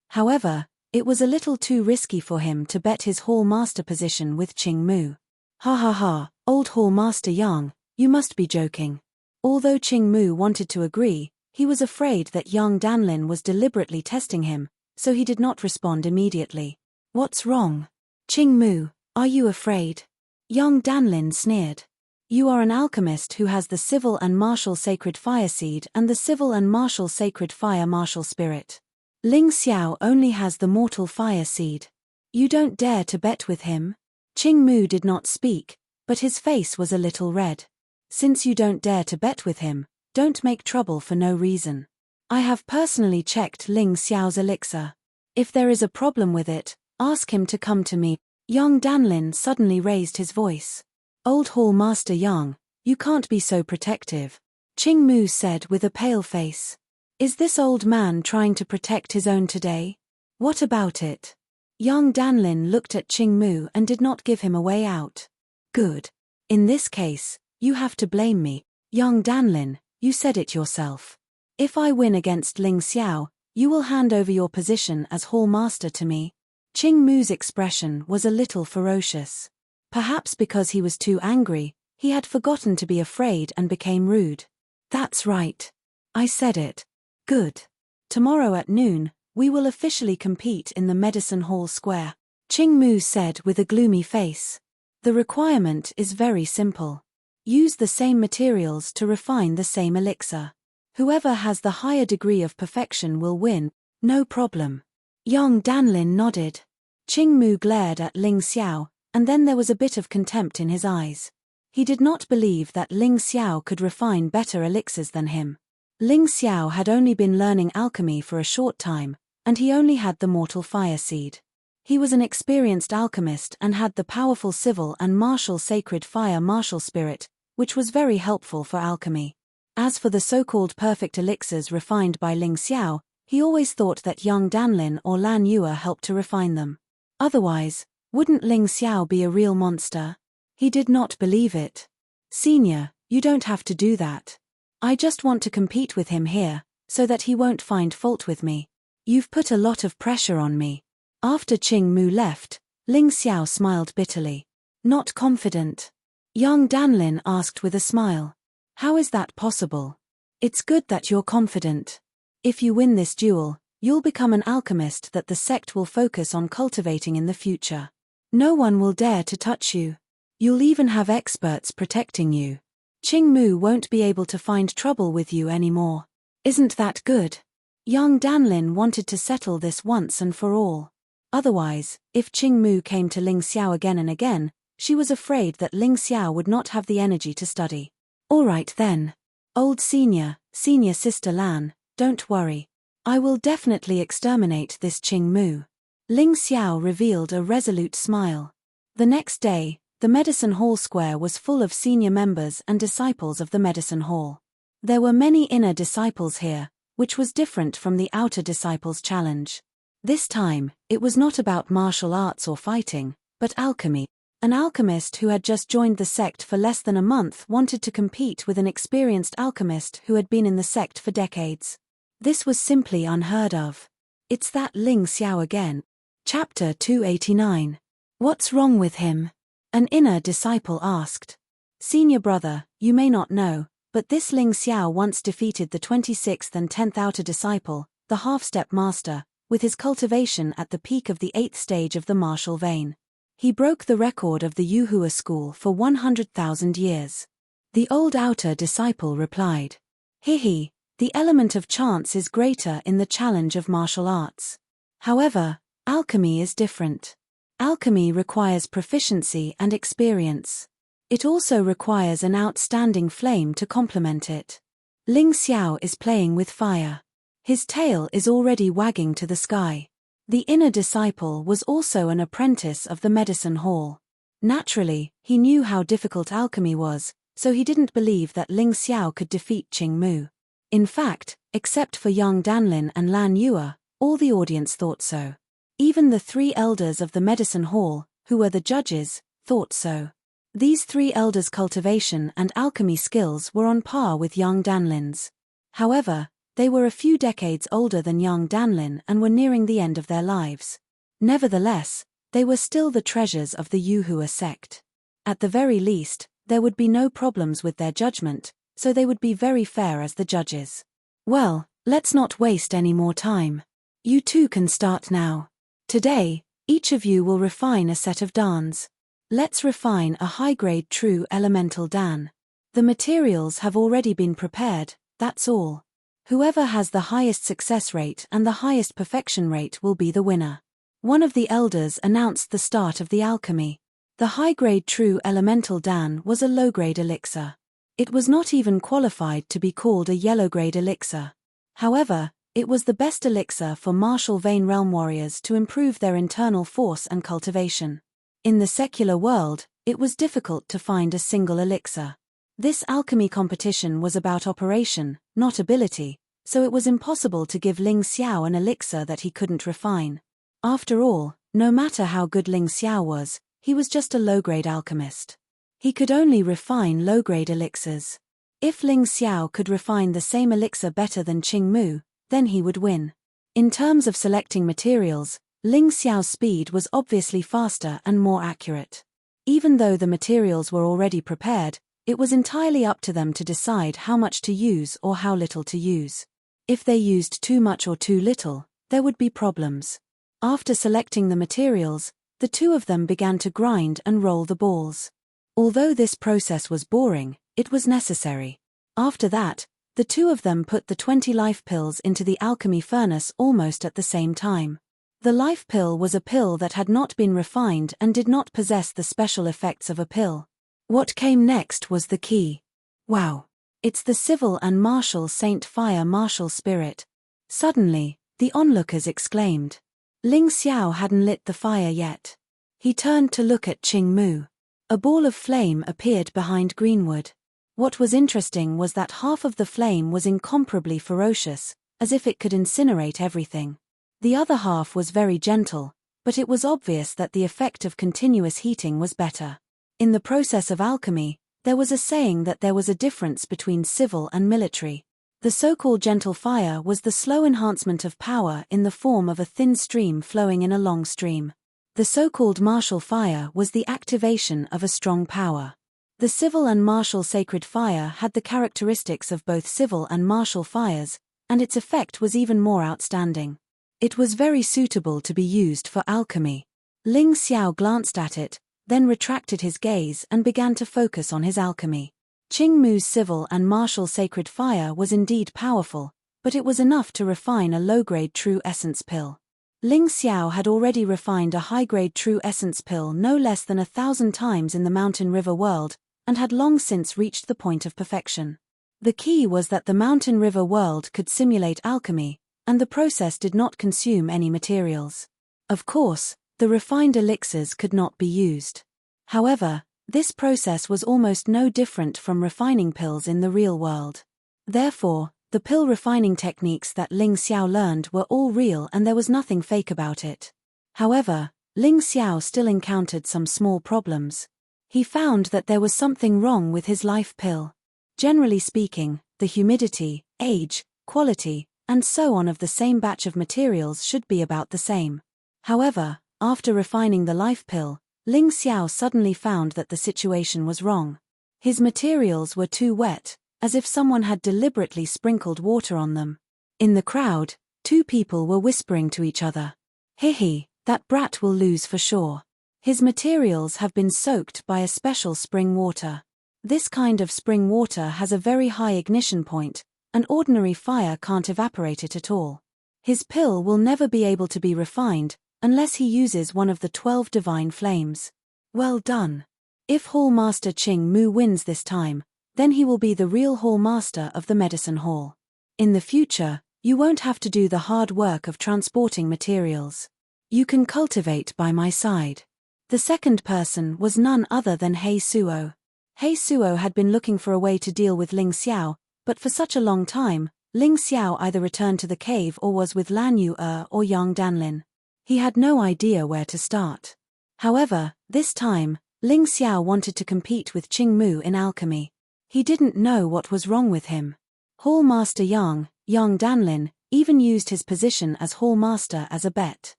However, it was a little too risky for him to bet his hall master position with Qing Mu. Ha, Old Hall Master Yang, you must be joking." Although Qing Mu wanted to agree, he was afraid that Yang Danlin was deliberately testing him, so he did not respond immediately. "What's wrong? Qing Mu, are you afraid?" Yang Danlin sneered. "You are an alchemist who has the civil and martial sacred fire seed and the civil and martial sacred fire martial spirit. Ling Xiao only has the mortal fire seed. You don't dare to bet with him?" Qing Mu did not speak, but his face was a little red. "Since you don't dare to bet with him, don't make trouble for no reason. I have personally checked Ling Xiao's elixir. If there is a problem with it, ask him to come to me." Yang Danlin suddenly raised his voice. "Old Hall Master Yang, you can't be so protective," Qing Mu said with a pale face. "Is this old man trying to protect his own today? What about it?" Yang Danlin looked at Qing Mu and did not give him a way out. "Good. In this case, you have to blame me. Yang Danlin, you said it yourself. If I win against Ling Xiao, you will hand over your position as hall master to me." Qing Mu's expression was a little ferocious. Perhaps because he was too angry, he had forgotten to be afraid and became rude. "That's right. I said it. Good. Tomorrow at noon, we will officially compete in the medicine hall square," Qing Mu said with a gloomy face. "The requirement is very simple. Use the same materials to refine the same elixir. Whoever has the higher degree of perfection will win." "No problem." Yang Danlin nodded. Qing Mu glared at Ling Xiao, and then there was a bit of contempt in his eyes. He did not believe that Ling Xiao could refine better elixirs than him. Ling Xiao had only been learning alchemy for a short time, and he only had the mortal fire seed. He was an experienced alchemist and had the powerful civil and martial sacred fire martial spirit, which was very helpful for alchemy. As for the so-called perfect elixirs refined by Ling Xiao, he always thought that Yang Danlin or Lan Yue helped to refine them. Otherwise, wouldn't Ling Xiao be a real monster? He did not believe it. "Senior, You don't have to do that. I just want to compete with him here, so that he won't find fault with me. You've put a lot of pressure on me. After Qing Mu left, Ling Xiao smiled bitterly. Not confident? Young Danlin asked with a smile. How is that possible? It's good that you're confident. If you win this duel, you'll become an alchemist that the sect will focus on cultivating in the future. No one will dare to touch you. You'll even have experts protecting you. Qing Mu won't be able to find trouble with you anymore. Isn't that good? Young Danlin wanted to settle this once and for all. Otherwise, if Qing Mu came to Ling Xiao again and again, she was afraid that Ling Xiao would not have the energy to study. All right then. Old senior sister Lan, don't worry. I will definitely exterminate this Qing Mu. Ling Xiao revealed a resolute smile. The next day, the Medicine Hall Square was full of senior members and disciples of the Medicine Hall. There were many inner disciples here, which was different from the outer disciples challenge. This time, it was not about martial arts or fighting, but alchemy. An alchemist who had just joined the sect for less than a month wanted to compete with an experienced alchemist who had been in the sect for decades. This was simply unheard of. It's that Ling Xiao again. Chapter 289. What's wrong with him? An inner disciple asked. Senior brother, you may not know, but this Ling Xiao once defeated the 26th and 10th outer disciple, the half-step master, with his cultivation at the peak of the 8th stage of the martial vein. He broke the record of the Yuhua school for 100,000 years. The old outer disciple replied. Hihi, the element of chance is greater in the challenge of martial arts. However, alchemy is different. Alchemy requires proficiency and experience. It also requires an outstanding flame to complement it. Ling Xiao is playing with fire. His tail is already wagging to the sky. The inner disciple was also an apprentice of the Medicine Hall. Naturally, he knew how difficult alchemy was, so he didn't believe that Ling Xiao could defeat Qing Mu. In fact, except for young Danlin and Lan Yue, all the audience thought so. Even the 3 elders of the Medicine Hall, who were the judges, thought so. These 3 elders' cultivation and alchemy skills were on par with young Danlin's. However, they were a few decades older than young Danlin and were nearing the end of their lives. Nevertheless, they were still the treasures of the Yuhua sect. At the very least, there would be no problems with their judgment, so they would be very fair as the judges. Well, let's not waste any more time. You two can start now. Today, each of you will refine a set of dans. Let's refine a high-grade true elemental dan. The materials have already been prepared, that's all. Whoever has the highest success rate and the highest perfection rate will be the winner. One of the elders announced the start of the alchemy. The high-grade true elemental dan was a low-grade elixir. It was not even qualified to be called a yellow-grade elixir. However, it was the best elixir for martial vein realm warriors to improve their internal force and cultivation. In the secular world, it was difficult to find a single elixir. This alchemy competition was about operation, not ability, so it was impossible to give Ling Xiao an elixir that he couldn't refine. After all, no matter how good Ling Xiao was, he was just a low-grade alchemist. He could only refine low-grade elixirs. If Ling Xiao could refine the same elixir better than Qing Mu, then he would win. In terms of selecting materials, Ling Xiao's speed was obviously faster and more accurate. Even though the materials were already prepared, it was entirely up to them to decide how much to use or how little to use. If they used too much or too little, there would be problems. After selecting the materials, the two of them began to grind and roll the balls. Although this process was boring, it was necessary. After that, the two of them put the 20 life pills into the alchemy furnace almost at the same time. The life pill was a pill that had not been refined and did not possess the special effects of a pill. What came next was the key. Wow! It's the civil and martial Saint Fire martial spirit. Suddenly, the onlookers exclaimed. Ling Xiao hadn't lit the fire yet. He turned to look at Qing Mu. A ball of flame appeared behind Greenwood. What was interesting was that half of the flame was incomparably ferocious, as if it could incinerate everything. The other half was very gentle, but it was obvious that the effect of continuous heating was better. In the process of alchemy, There was a saying that there was a difference between civil and military. The so-called gentle fire was the slow enhancement of power in the form of a thin stream flowing in a long stream. The so-called martial fire was the activation of a strong power. The civil and martial sacred fire had the characteristics of both civil and martial fires, and its effect was even more outstanding. It was very suitable to be used for alchemy. Ling Xiao glanced at it, then retracted his gaze and began to focus on his alchemy. Qing Mu's civil and martial sacred fire was indeed powerful, but it was enough to refine a low-grade true essence pill. Ling Xiao had already refined a high-grade true essence pill no less than 1,000 times in the mountain river world, and had long since reached the point of perfection. The key was that the mountain river world could simulate alchemy, and the process did not consume any materials. Of course, the refined elixirs could not be used. However, this process was almost no different from refining pills in the real world. Therefore, the pill refining techniques that Ling Xiao learned were all real and there was nothing fake about it. However, Ling Xiao still encountered some small problems. He found that there was something wrong with his life pill. Generally speaking, the humidity, age, quality, and so on of the same batch of materials should be about the same. However, after refining the life pill, Ling Xiao suddenly found that the situation was wrong. His materials were too wet, as if someone had deliberately sprinkled water on them. In the crowd, two people were whispering to each other. "Hihi, that brat will lose for sure. His materials have been soaked by a special spring water. This kind of spring water has a very high ignition point, and ordinary fire can't evaporate it at all. His pill will never be able to be refined, unless he uses one of the 12 divine flames. Well done. If Hall Master Qing Mu wins this time, then he will be the real Hall Master of the Medicine Hall. In the future, you won't have to do the hard work of transporting materials. You can cultivate by my side." The second person was none other than He Suo. He Suo had been looking for a way to deal with Ling Xiao, but for such a long time, Ling Xiao either returned to the cave or was with Lan Yu or Yang Danlin. He had no idea where to start. However, this time, Ling Xiao wanted to compete with Qing Mu in alchemy. He didn't know what was wrong with him. Hall Master Yang Danlin, even used his position as Hall Master as a bet.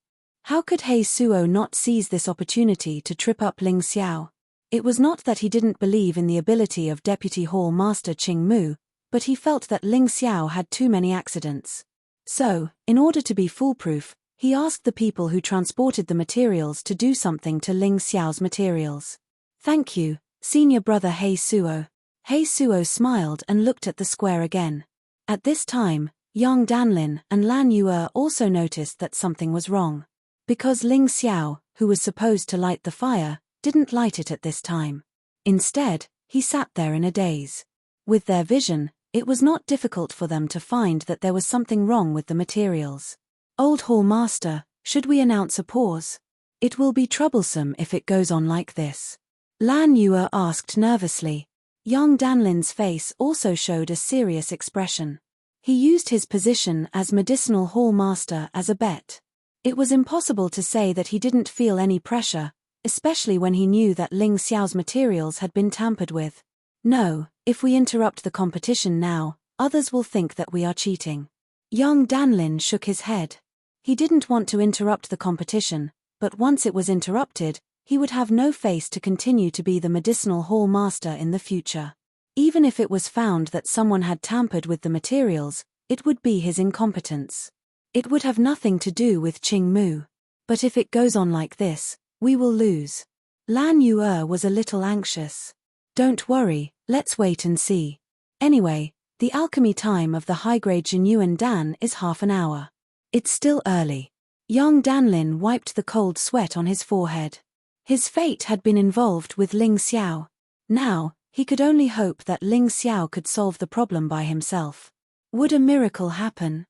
How could He Suo not seize this opportunity to trip up Ling Xiao? It was not that he didn't believe in the ability of Deputy Hall Master Qing Mu, but he felt that Ling Xiao had too many accidents. So, in order to be foolproof, he asked the people who transported the materials to do something to Ling Xiao's materials. "Thank you, Senior Brother He Suo." He Suo smiled and looked at the square again. At this time, Yang Danlin and Lan Yu also noticed that something was wrong. Because Ling Xiao, who was supposed to light the fire, didn't light it at this time. Instead, he sat there in a daze. With their vision, it was not difficult for them to find that there was something wrong with the materials. "Old Hall Master, should we announce a pause? It will be troublesome if it goes on like this." Lan Yu asked nervously. Yang Danlin's face also showed a serious expression. He used his position as Medicinal Hall Master as a bet. It was impossible to say that he didn't feel any pressure, especially when he knew that Ling Xiao's materials had been tampered with. "No, if we interrupt the competition now, others will think that we are cheating." Yang Danlin shook his head. He didn't want to interrupt the competition, but once it was interrupted, he would have no face to continue to be the Medicinal Hall Master in the future. Even if it was found that someone had tampered with the materials, it would be his incompetence. It would have nothing to do with Qing Mu. But if it goes on like this, we will lose. Lan Yu was a little anxious. "Don't worry, let's wait and see. Anyway, the alchemy time of the high-grade Jinyuan Dan is half an hour. It's still early." Yang Danlin wiped the cold sweat on his forehead. His fate had been involved with Ling Xiao. Now, he could only hope that Ling Xiao could solve the problem by himself. Would a miracle happen?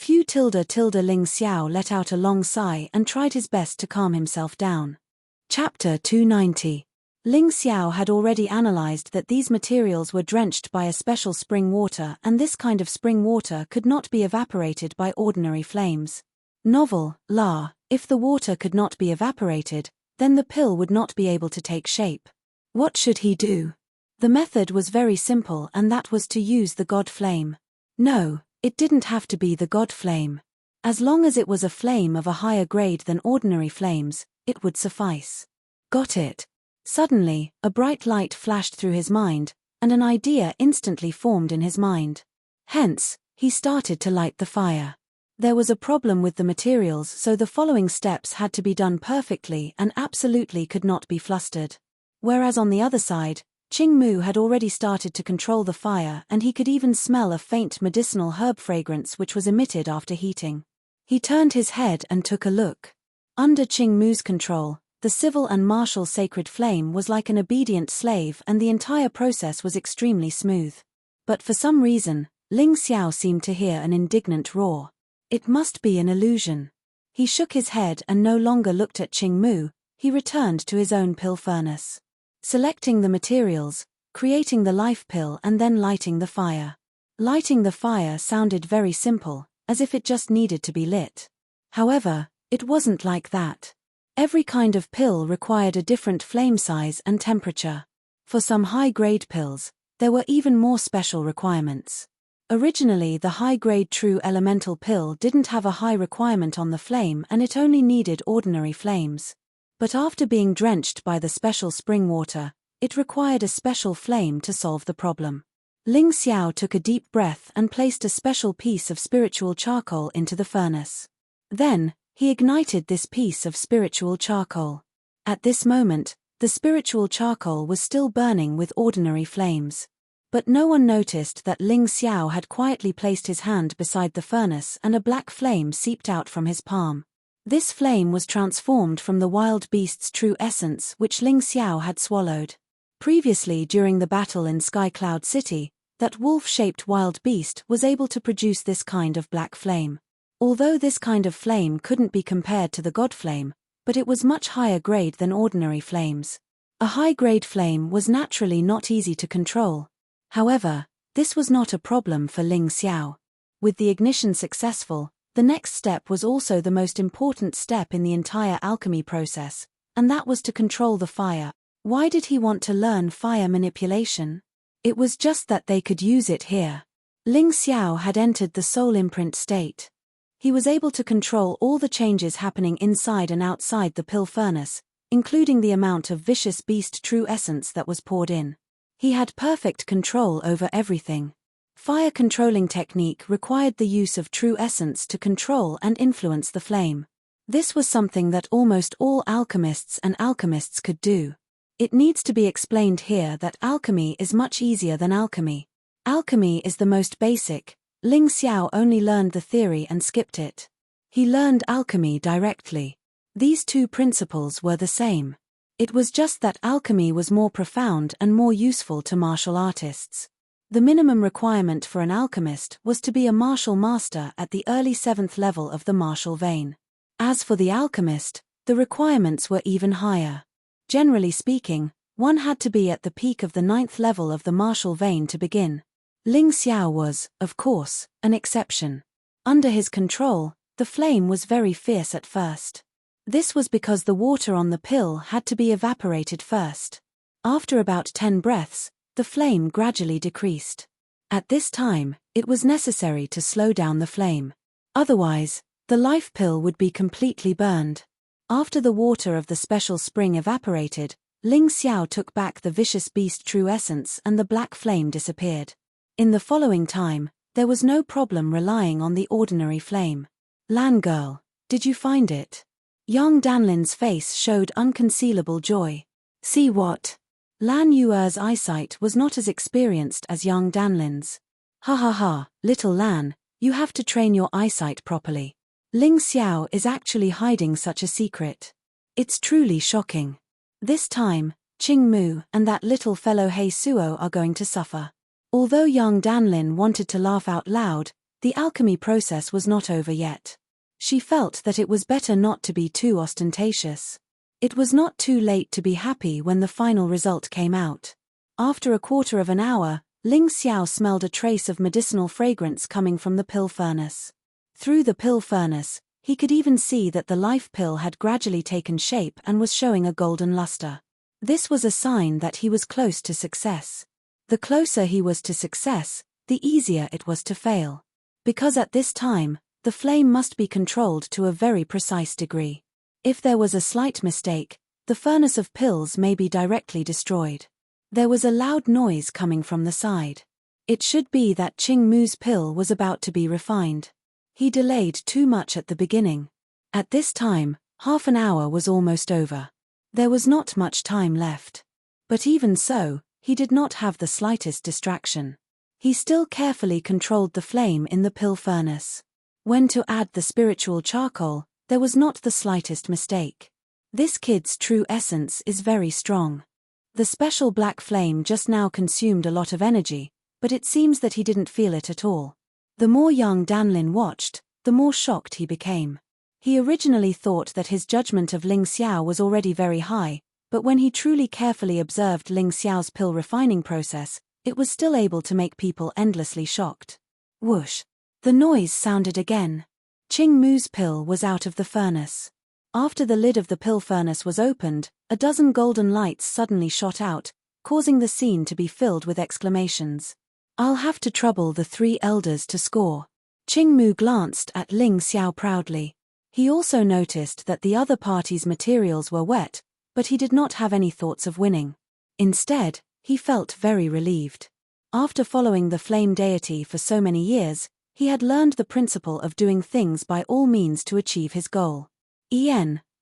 Ling Xiao let out a long sigh and tried his best to calm himself down. Chapter 290. Ling Xiao had already analyzed that these materials were drenched by a special spring water, and this kind of spring water could not be evaporated by ordinary flames. Novel, if the water could not be evaporated, then the pill would not be able to take shape. What should he do? The method was very simple, and that was to use the god flame. No, it didn't have to be the god flame. As long as it was a flame of a higher grade than ordinary flames, it would suffice. Got it. Suddenly, a bright light flashed through his mind, and an idea instantly formed in his mind. Hence, he started to light the fire. There was a problem with the materials, so the following steps had to be done perfectly and absolutely could not be flustered. Whereas on the other side, Ching Mu had already started to control the fire, and he could even smell a faint medicinal herb fragrance which was emitted after heating. He turned his head and took a look. Under Ching Mu's control, the civil and martial sacred flame was like an obedient slave, and the entire process was extremely smooth. But for some reason, Ling Xiao seemed to hear an indignant roar. It must be an illusion. He shook his head and no longer looked at Ching Mu. He returned to his own pill furnace. Selecting the materials, creating the life pill, and then lighting the fire. Lighting the fire sounded very simple, as if it just needed to be lit. However, it wasn't like that. Every kind of pill required a different flame size and temperature. For some high-grade pills, there were even more special requirements. Originally, the high-grade true elemental pill didn't have a high requirement on the flame, and it only needed ordinary flames. But after being drenched by the special spring water, it required a special flame to solve the problem. Ling Xiao took a deep breath and placed a special piece of spiritual charcoal into the furnace. Then, he ignited this piece of spiritual charcoal. At this moment, the spiritual charcoal was still burning with ordinary flames. But no one noticed that Ling Xiao had quietly placed his hand beside the furnace, and a black flame seeped out from his palm. This flame was transformed from the wild beast's true essence, which Ling Xiao had swallowed. Previously, during the battle in Sky Cloud City, that wolf-shaped wild beast was able to produce this kind of black flame. Although this kind of flame couldn't be compared to the god flame, but it was much higher grade than ordinary flames. A high-grade flame was naturally not easy to control. However, this was not a problem for Ling Xiao. With the ignition successful, the next step was also the most important step in the entire alchemy process, and that was to control the fire. Why did he want to learn fire manipulation? It was just that they could use it here. Ling Xiao had entered the soul imprint state. He was able to control all the changes happening inside and outside the pill furnace, including the amount of vicious beast true essence that was poured in. He had perfect control over everything. Fire controlling technique required the use of true essence to control and influence the flame. This was something that almost all alchemists could do. It needs to be explained here that alchemy is much easier than alchemy. Alchemy is the most basic. Ling Xiao only learned the theory and skipped it. He learned alchemy directly. These two principles were the same. It was just that alchemy was more profound and more useful to martial artists. The minimum requirement for an alchemist was to be a martial master at the early 7th level of the martial vein. As for the alchemist, the requirements were even higher. Generally speaking, one had to be at the peak of the 9th level of the martial vein to begin. Ling Xiao was, of course, an exception. Under his control, the flame was very fierce at first. This was because the water on the pill had to be evaporated first. After about 10 breaths, the flame gradually decreased. At this time, it was necessary to slow down the flame. Otherwise, the life pill would be completely burned. After the water of the special spring evaporated, Ling Xiao took back the vicious beast true essence and the black flame disappeared. In the following time, there was no problem relying on the ordinary flame. Lan girl, did you find it? Yang Danlin's face showed unconcealable joy. See what? Lan Yuer's eyesight was not as experienced as Yang Danlin's. Ha ha ha, little Lan, you have to train your eyesight properly. Ling Xiao is actually hiding such a secret. It's truly shocking. This time, Ching Mu and that little fellow He Suo are going to suffer. Although Yang Danlin wanted to laugh out loud, the alchemy process was not over yet. She felt that it was better not to be too ostentatious. It was not too late to be happy when the final result came out. After a quarter of an hour, Ling Xiao smelled a trace of medicinal fragrance coming from the pill furnace. Through the pill furnace, he could even see that the life pill had gradually taken shape and was showing a golden luster. This was a sign that he was close to success. The closer he was to success, the easier it was to fail. Because at this time, the flame must be controlled to a very precise degree. If there was a slight mistake, the furnace of pills may be directly destroyed. There was a loud noise coming from the side. It should be that Qing Mu's pill was about to be refined. He delayed too much at the beginning. At this time, half an hour was almost over. There was not much time left. But even so, he did not have the slightest distraction. He still carefully controlled the flame in the pill furnace. When to add the spiritual charcoal, there was not the slightest mistake. This kid's true essence is very strong. The special black flame just now consumed a lot of energy, but it seems that he didn't feel it at all. The more young Danlin watched, the more shocked he became. He originally thought that his judgment of Ling Xiao was already very high, but when he truly carefully observed Ling Xiao's pill refining process, it was still able to make people endlessly shocked. Whoosh! The noise sounded again. Qing Mu's pill was out of the furnace. After the lid of the pill furnace was opened, a dozen golden lights suddenly shot out, causing the scene to be filled with exclamations. "I'll have to trouble the three elders to score." Qing Mu glanced at Ling Xiao proudly. He also noticed that the other party's materials were wet, but he did not have any thoughts of winning. Instead, he felt very relieved. After following the flame deity for so many years, he had learned the principle of doing things by all means to achieve his goal.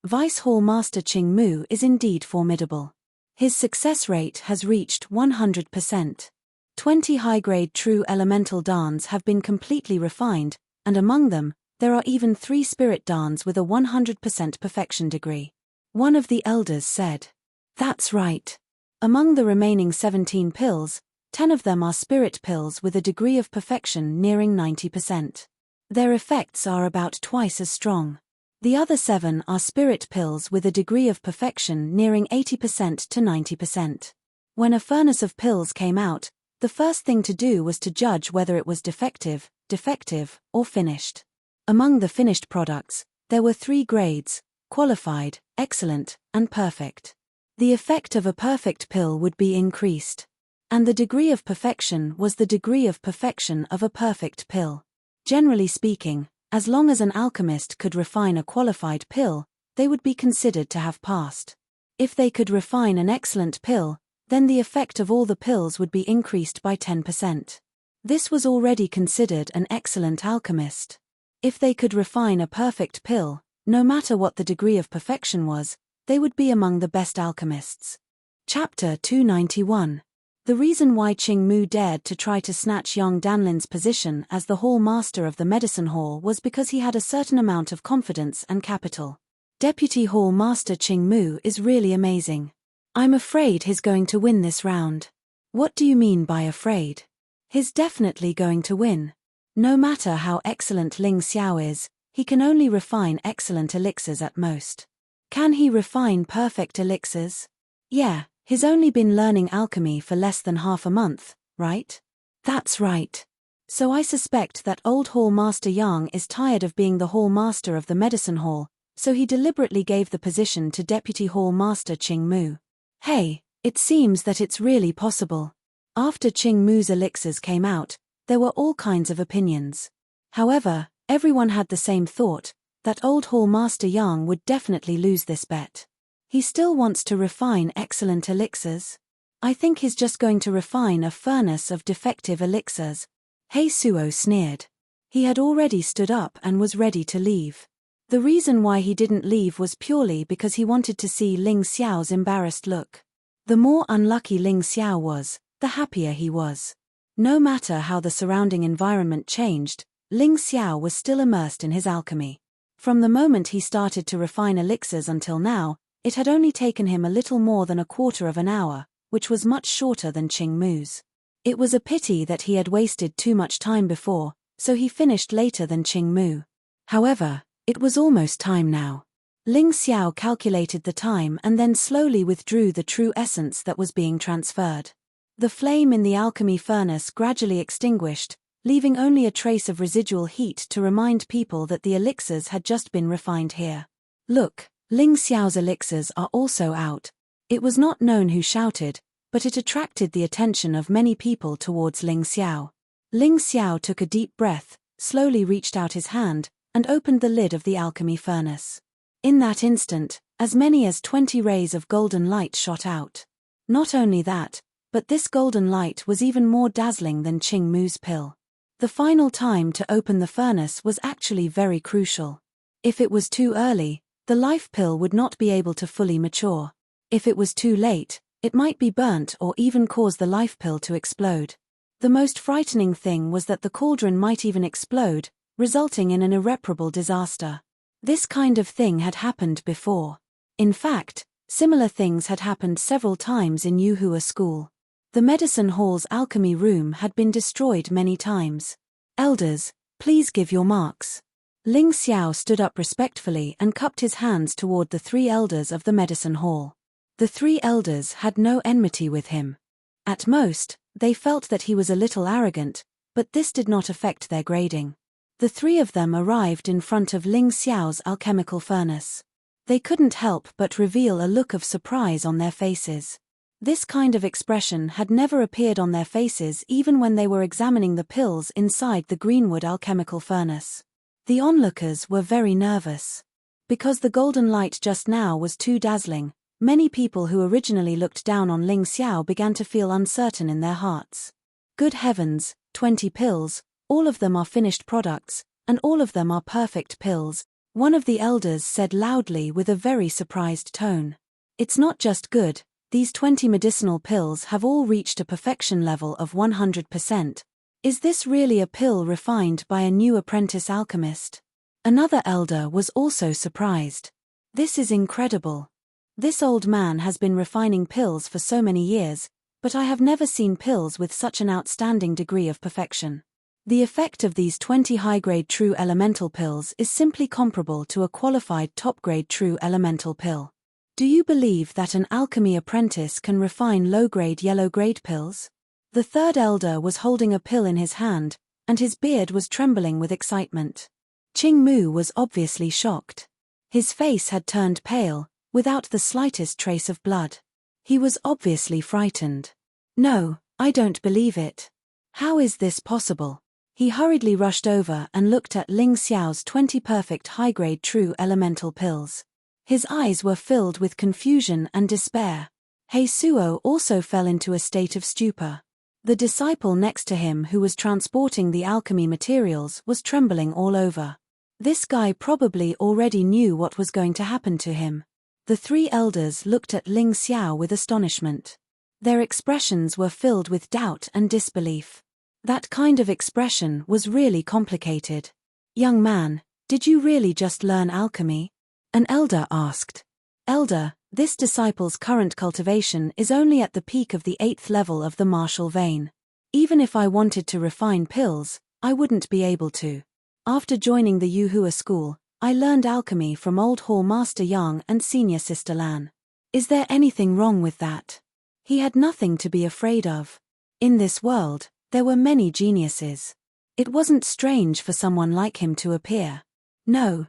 Vice Hall Master Qing Mu is indeed formidable. His success rate has reached 100%. 20 high-grade true elemental dans have been completely refined, and among them, there are even 3 spirit dans with a 100% perfection degree. One of the elders said. That's right. Among the remaining 17 pills, 10 of them are spirit pills with a degree of perfection nearing 90%. Their effects are about twice as strong. The other 7 are spirit pills with a degree of perfection nearing 80% to 90%. When a furnace of pills came out, the first thing to do was to judge whether it was defective, or finished. Among the finished products, there were 3 grades: qualified, excellent, and perfect. The effect of a perfect pill would be increased. And the degree of perfection was the degree of perfection of a perfect pill. Generally speaking, as long as an alchemist could refine a qualified pill, they would be considered to have passed. If they could refine an excellent pill, then the effect of all the pills would be increased by 10%. This was already considered an excellent alchemist. If they could refine a perfect pill, no matter what the degree of perfection was, they would be among the best alchemists. Chapter 291. The reason why Qing Mu dared to try to snatch young Danlin's position as the hall master of the medicine hall was because he had a certain amount of confidence and capital. Deputy Hall Master Qing Mu is really amazing. I'm afraid he's going to win this round. What do you mean by afraid? He's definitely going to win. No matter how excellent Ling Xiao is, he can only refine excellent elixirs at most. Can he refine perfect elixirs? Yeah, he's only been learning alchemy for less than half a month, right? That's right. So I suspect that old Hall Master Yang is tired of being the Hall Master of the Medicine Hall, so he deliberately gave the position to Deputy Hall Master Qing Mu. Hey, it seems that it's really possible. After Qing Mu's elixirs came out, there were all kinds of opinions. However, everyone had the same thought, that old Hall Master Yang would definitely lose this bet. He still wants to refine excellent elixirs. I think he's just going to refine a furnace of defective elixirs. Hei Suo sneered. He had already stood up and was ready to leave. The reason why he didn't leave was purely because he wanted to see Ling Xiao's embarrassed look. The more unlucky Ling Xiao was, the happier he was. No matter how the surrounding environment changed, Ling Xiao was still immersed in his alchemy. From the moment he started to refine elixirs until now, it had only taken him a little more than a quarter of an hour, which was much shorter than Qing Mu's. It was a pity that he had wasted too much time before, so he finished later than Qing Mu. However, it was almost time now. Ling Xiao calculated the time and then slowly withdrew the true essence that was being transferred. The flame in the alchemy furnace gradually extinguished, leaving only a trace of residual heat to remind people that the elixirs had just been refined here. Look, Ling Xiao's elixirs are also out. It was not known who shouted, but it attracted the attention of many people towards Ling Xiao. Ling Xiao took a deep breath, slowly reached out his hand, and opened the lid of the alchemy furnace. In that instant, as many as 20 rays of golden light shot out. Not only that, but this golden light was even more dazzling than Qing Mu's pill. The final time to open the furnace was actually very crucial. If it was too early, the life pill would not be able to fully mature. If it was too late, it might be burnt or even cause the life pill to explode. The most frightening thing was that the cauldron might even explode, resulting in an irreparable disaster. This kind of thing had happened before. In fact, similar things had happened several times in Yuhua School. The medicine hall's alchemy room had been destroyed many times. Elders, please give your marks. Ling Xiao stood up respectfully and cupped his hands toward the 3 elders of the medicine hall. The 3 elders had no enmity with him. At most, they felt that he was a little arrogant, but this did not affect their grading. The 3 of them arrived in front of Ling Xiao's alchemical furnace. They couldn't help but reveal a look of surprise on their faces. This kind of expression had never appeared on their faces even when they were examining the pills inside the Greenwood alchemical furnace. The onlookers were very nervous. Because the golden light just now was too dazzling, many people who originally looked down on Ling Xiao began to feel uncertain in their hearts. Good heavens, 20 pills, all of them are finished products, and all of them are perfect pills, one of the elders said loudly with a very surprised tone. It's not just good, these 20 medicinal pills have all reached a perfection level of 100%. Is this really a pill refined by a new apprentice alchemist? Another elder was also surprised. This is incredible. This old man has been refining pills for so many years, but I have never seen pills with such an outstanding degree of perfection. The effect of these 20 high-grade true elemental pills is simply comparable to a qualified top-grade true elemental pill. Do you believe that an alchemy apprentice can refine low-grade yellow-grade pills? The 3rd elder was holding a pill in his hand, and his beard was trembling with excitement. Qing Mu was obviously shocked. His face had turned pale, without the slightest trace of blood. He was obviously frightened. No, I don't believe it. How is this possible? He hurriedly rushed over and looked at Ling Xiao's 20 perfect high-grade true elemental pills. His eyes were filled with confusion and despair. He Suo also fell into a state of stupor. The disciple next to him who was transporting the alchemy materials was trembling all over. This guy probably already knew what was going to happen to him. The 3 elders looked at Ling Xiao with astonishment. Their expressions were filled with doubt and disbelief. That kind of expression was really complicated. Young man, did you really just learn alchemy? An elder asked. Elder, this disciple's current cultivation is only at the peak of the 8th level of the martial vein. Even if I wanted to refine pills, I wouldn't be able to. After joining the Yuhua school, I learned alchemy from Old Hall Master Yang and Senior Sister Lan. Is there anything wrong with that? He had nothing to be afraid of. In this world, there were many geniuses. It wasn't strange for someone like him to appear. No,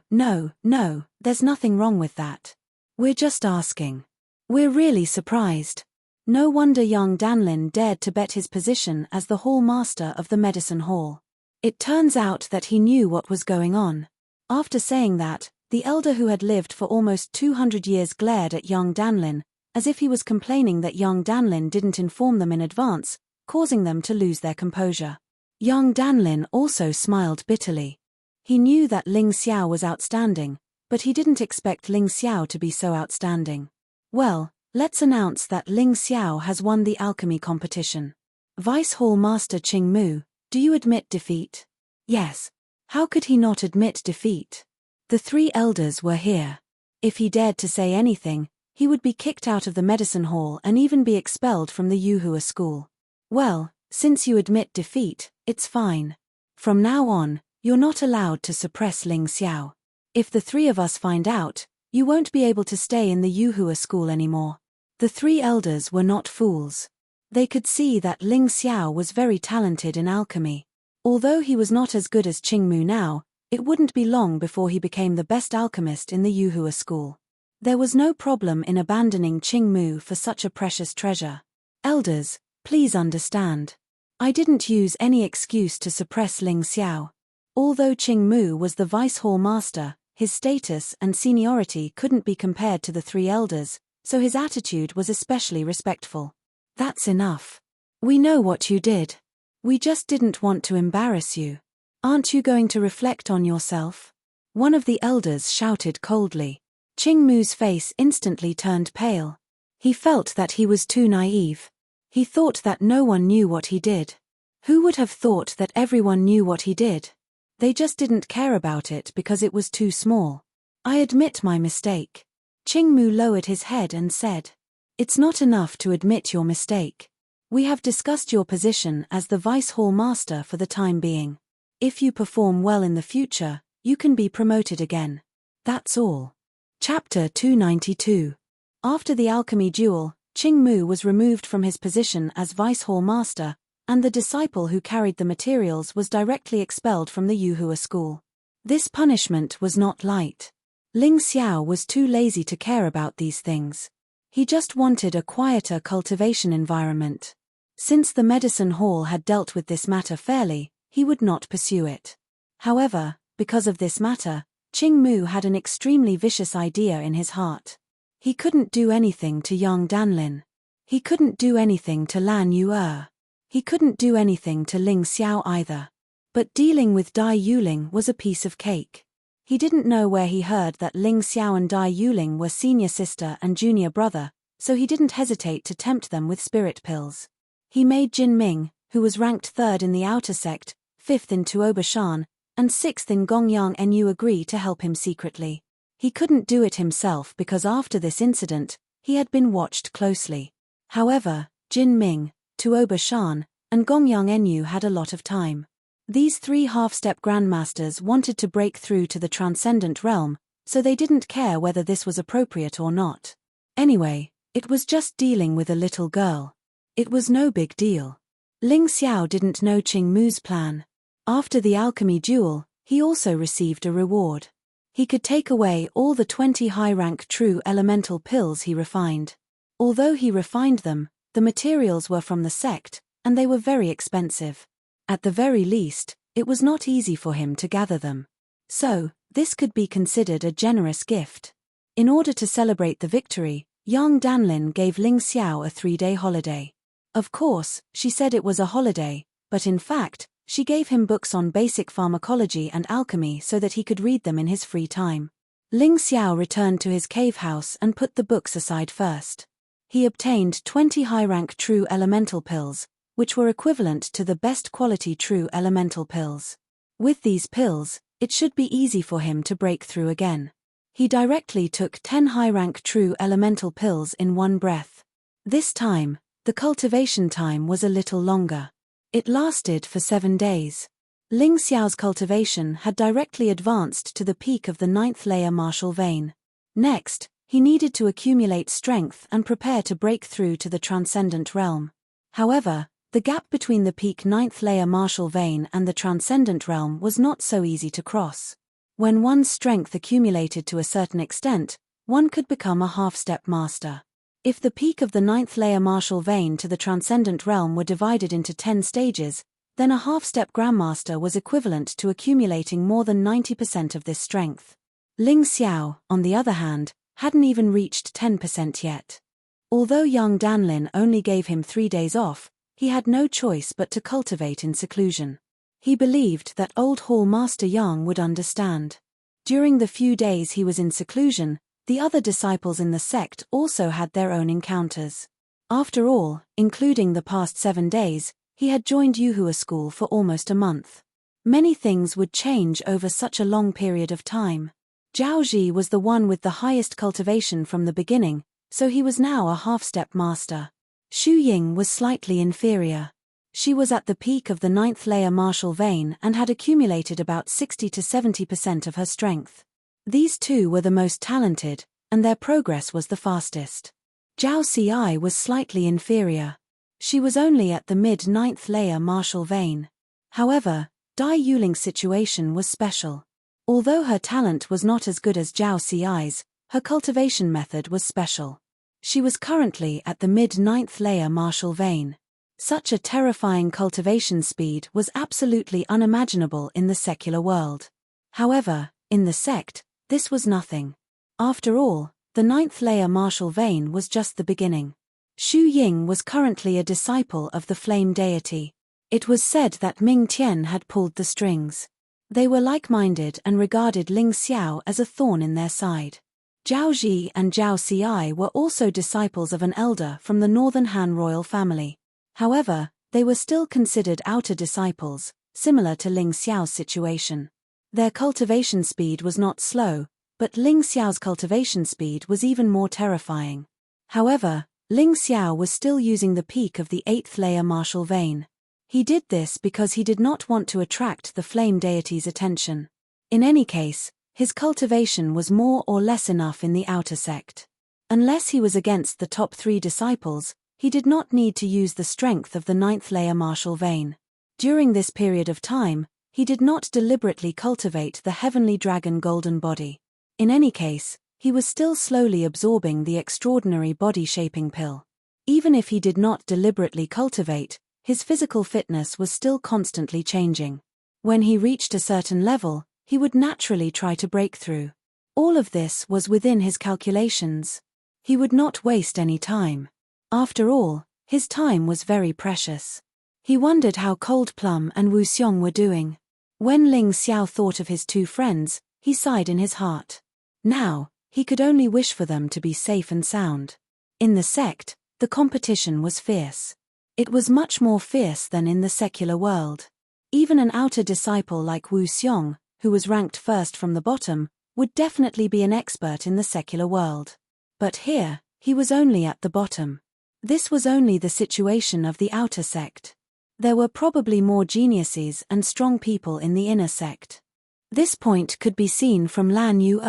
there's nothing wrong with that. We're just asking. We're really surprised. No wonder young Danlin dared to bet his position as the hall master of the medicine hall. It turns out that he knew what was going on. After saying that, the elder who had lived for almost 200 years glared at young Danlin, as if he was complaining that young Danlin didn't inform them in advance, causing them to lose their composure. Young Danlin also smiled bitterly. He knew that Ling Xiao was outstanding, but he didn't expect Ling Xiao to be so outstanding. Well, let's announce that Ling Xiao has won the alchemy competition. Vice Hall Master Qing Mu, do you admit defeat? Yes. How could he not admit defeat? The 3 elders were here. If he dared to say anything, he would be kicked out of the medicine hall and even be expelled from the Yuhua school. Well, since you admit defeat, it's fine. From now on, you're not allowed to suppress Ling Xiao. If the 3 of us find out, you won't be able to stay in the Yuhua school anymore. The 3 elders were not fools. They could see that Ling Xiao was very talented in alchemy. Although he was not as good as Qing Mu now, it wouldn't be long before he became the best alchemist in the Yuhua school. There was no problem in abandoning Qing Mu for such a precious treasure. Elders, please understand. I didn't use any excuse to suppress Ling Xiao. Although Qing Mu was the vice hall master, his status and seniority couldn't be compared to the three elders, so his attitude was especially respectful. That's enough. We know what you did. We just didn't want to embarrass you. Aren't you going to reflect on yourself? One of the elders shouted coldly. Qing Mu's face instantly turned pale. He felt that he was too naive. He thought that no one knew what he did. Who would have thought that everyone knew what he did? They just didn't care about it because it was too small. I admit my mistake. Qing Mu lowered his head and said, "It's not enough to admit your mistake. We have discussed your position as the vice hall master for the time being. If you perform well in the future, you can be promoted again. That's all." Chapter 292. After the alchemy duel, Qing Mu was removed from his position as vice hall master, and the disciple who carried the materials was directly expelled from the Yuhua school. This punishment was not light. Ling Xiao was too lazy to care about these things. He just wanted a quieter cultivation environment. Since the medicine hall had dealt with this matter fairly, he would not pursue it. However, because of this matter, Qing Mu had an extremely vicious idea in his heart. He couldn't do anything to young Danlin. He couldn't do anything to Lan Yu'er. He couldn't do anything to Ling Xiao either. But dealing with Dai Yuling was a piece of cake. He didn't know where he heard that Ling Xiao and Dai Yuling were senior sister and junior brother, so he didn't hesitate to tempt them with spirit pills. He made Jin Ming, who was ranked 3rd in the outer sect, 5th in Tuoba Shan, and 6th in Gongyang Nu agree to help him secretly. He couldn't do it himself because after this incident, he had been watched closely. However, Jin Ming, Tuoba Shan, and Gongyang Nu had a lot of time. These three half-step grandmasters wanted to break through to the transcendent realm, so they didn't care whether this was appropriate or not. Anyway, it was just dealing with a little girl. It was no big deal. Ling Xiao didn't know Qing Mu's plan. After the alchemy duel, he also received a reward. He could take away all the 20 high-rank true elemental pills he refined. Although he refined them, the materials were from the sect, and they were very expensive. At the very least, it was not easy for him to gather them. So, this could be considered a generous gift. In order to celebrate the victory, young Danlin gave Ling Xiao a 3-day holiday. Of course, she said it was a holiday, but in fact, she gave him books on basic pharmacology and alchemy so that he could read them in his free time. Ling Xiao returned to his cave house and put the books aside first. He obtained 20 high-rank true elemental pills, which were equivalent to the best quality true elemental pills. With these pills, it should be easy for him to break through again. He directly took 10 high-rank true elemental pills in one breath. This time, the cultivation time was a little longer. It lasted for 7 days. Ling Xiao's cultivation had directly advanced to the peak of the 9th layer martial vein. Next, he needed to accumulate strength and prepare to break through to the transcendent realm. However, the gap between the peak 9th layer martial vein and the transcendent realm was not so easy to cross. When one's strength accumulated to a certain extent, one could become a half-step master. If the peak of the 9th layer martial vein to the transcendent realm were divided into 10 stages, then a half-step grandmaster was equivalent to accumulating more than 90% of this strength. Ling Xiao, on the other hand, hadn't even reached 10% yet. Although young Danlin only gave him 3 days off, he had no choice but to cultivate in seclusion. He believed that old Hall Master Yang would understand. During the few days he was in seclusion, the other disciples in the sect also had their own encounters. After all, including the past 7 days, he had joined Yuhua school for almost a month. Many things would change over such a long period of time. Zhao Ji was the one with the highest cultivation from the beginning, so he was now a half-step master. Xu Ying was slightly inferior. She was at the peak of the 9th layer martial vein and had accumulated about 60 to 70% of her strength. These two were the most talented, and their progress was the fastest. Zhao Ci was slightly inferior. She was only at the mid-9th layer martial vein. However, Dai Yuling's situation was special. Although her talent was not as good as Zhao Ci's, her cultivation method was special. She was currently at the mid-9th layer martial vein. Such a terrifying cultivation speed was absolutely unimaginable in the secular world. However, in the sect, this was nothing. After all, the 9th layer martial vein was just the beginning. Xu Ying was currently a disciple of the flame deity. It was said that Ming Tian had pulled the strings. They were like-minded and regarded Ling Xiao as a thorn in their side. Zhao Ji and Zhao Ci were also disciples of an elder from the Northern Han royal family. However, they were still considered outer disciples, similar to Ling Xiao's situation. Their cultivation speed was not slow, but Ling Xiao's cultivation speed was even more terrifying. However, Ling Xiao was still using the peak of the 8th layer martial vein. He did this because he did not want to attract the flame deity's attention. In any case, his cultivation was more or less enough in the outer sect. Unless he was against the top 3 disciples, he did not need to use the strength of the 9th layer martial vein. During this period of time, he did not deliberately cultivate the heavenly dragon golden body. In any case, he was still slowly absorbing the extraordinary body-shaping pill. Even if he did not deliberately cultivate, his physical fitness was still constantly changing. When he reached a certain level, he would naturally try to break through. All of this was within his calculations. He would not waste any time. After all, his time was very precious. He wondered how Cold Plum and Wu Xiong were doing. When Ling Xiao thought of his 2 friends, he sighed in his heart. Now, he could only wish for them to be safe and sound. In the sect, the competition was fierce. It was much more fierce than in the secular world. Even an outer disciple like Wu Xiong, who was ranked first from the bottom, would definitely be an expert in the secular world. But here, he was only at the bottom. This was only the situation of the outer sect. There were probably more geniuses and strong people in the inner sect. This point could be seen from Lan Yu.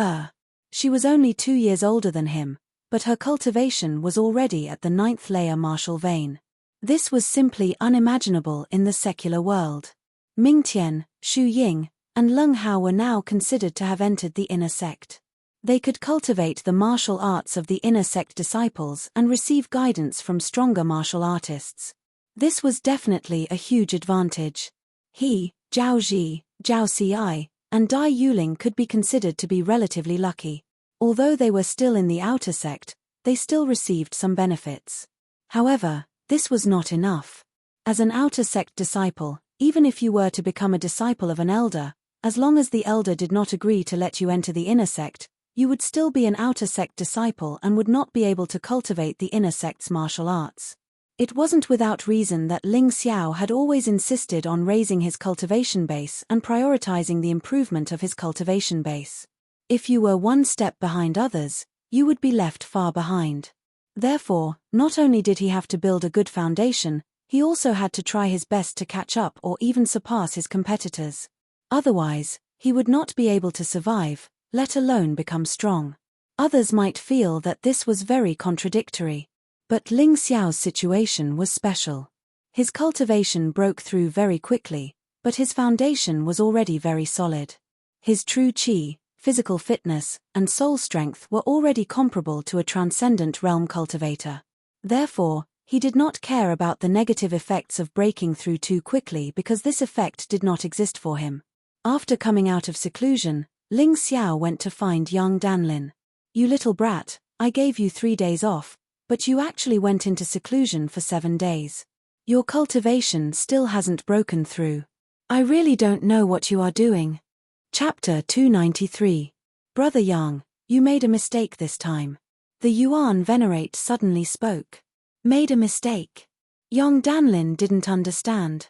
She was only 2 years older than him, but her cultivation was already at the 9th layer martial vein. This was simply unimaginable in the secular world. Ming Tian, Xu Ying, and Leng Hao were now considered to have entered the inner sect. They could cultivate the martial arts of the inner sect disciples and receive guidance from stronger martial artists. This was definitely a huge advantage. He, Zhao Ji, Zhao Ci, and Dai Yuling could be considered to be relatively lucky. Although they were still in the outer sect, they still received some benefits. However, this was not enough. As an outer sect disciple, even if you were to become a disciple of an elder, as long as the elder did not agree to let you enter the inner sect, you would still be an outer sect disciple and would not be able to cultivate the inner sect's martial arts. It wasn't without reason that Ling Xiao had always insisted on raising his cultivation base and prioritizing the improvement of his cultivation base. If you were one step behind others, you would be left far behind. Therefore, not only did he have to build a good foundation, he also had to try his best to catch up or even surpass his competitors. Otherwise, he would not be able to survive, let alone become strong. Others might feel that this was very contradictory. But Ling Xiao's situation was special. His cultivation broke through very quickly, but his foundation was already very solid. His true qi, physical fitness, and soul strength were already comparable to a transcendent realm cultivator. Therefore, he did not care about the negative effects of breaking through too quickly because this effect did not exist for him. After coming out of seclusion, Ling Xiao went to find young Danlin. "You little brat, I gave you 3 days off, but you actually went into seclusion for 7 days. Your cultivation still hasn't broken through. I really don't know what you are doing." Chapter 293. Brother Yang, you made a mistake this time. The Yuan Venerate suddenly spoke. Made a mistake? Young Danlin didn't understand.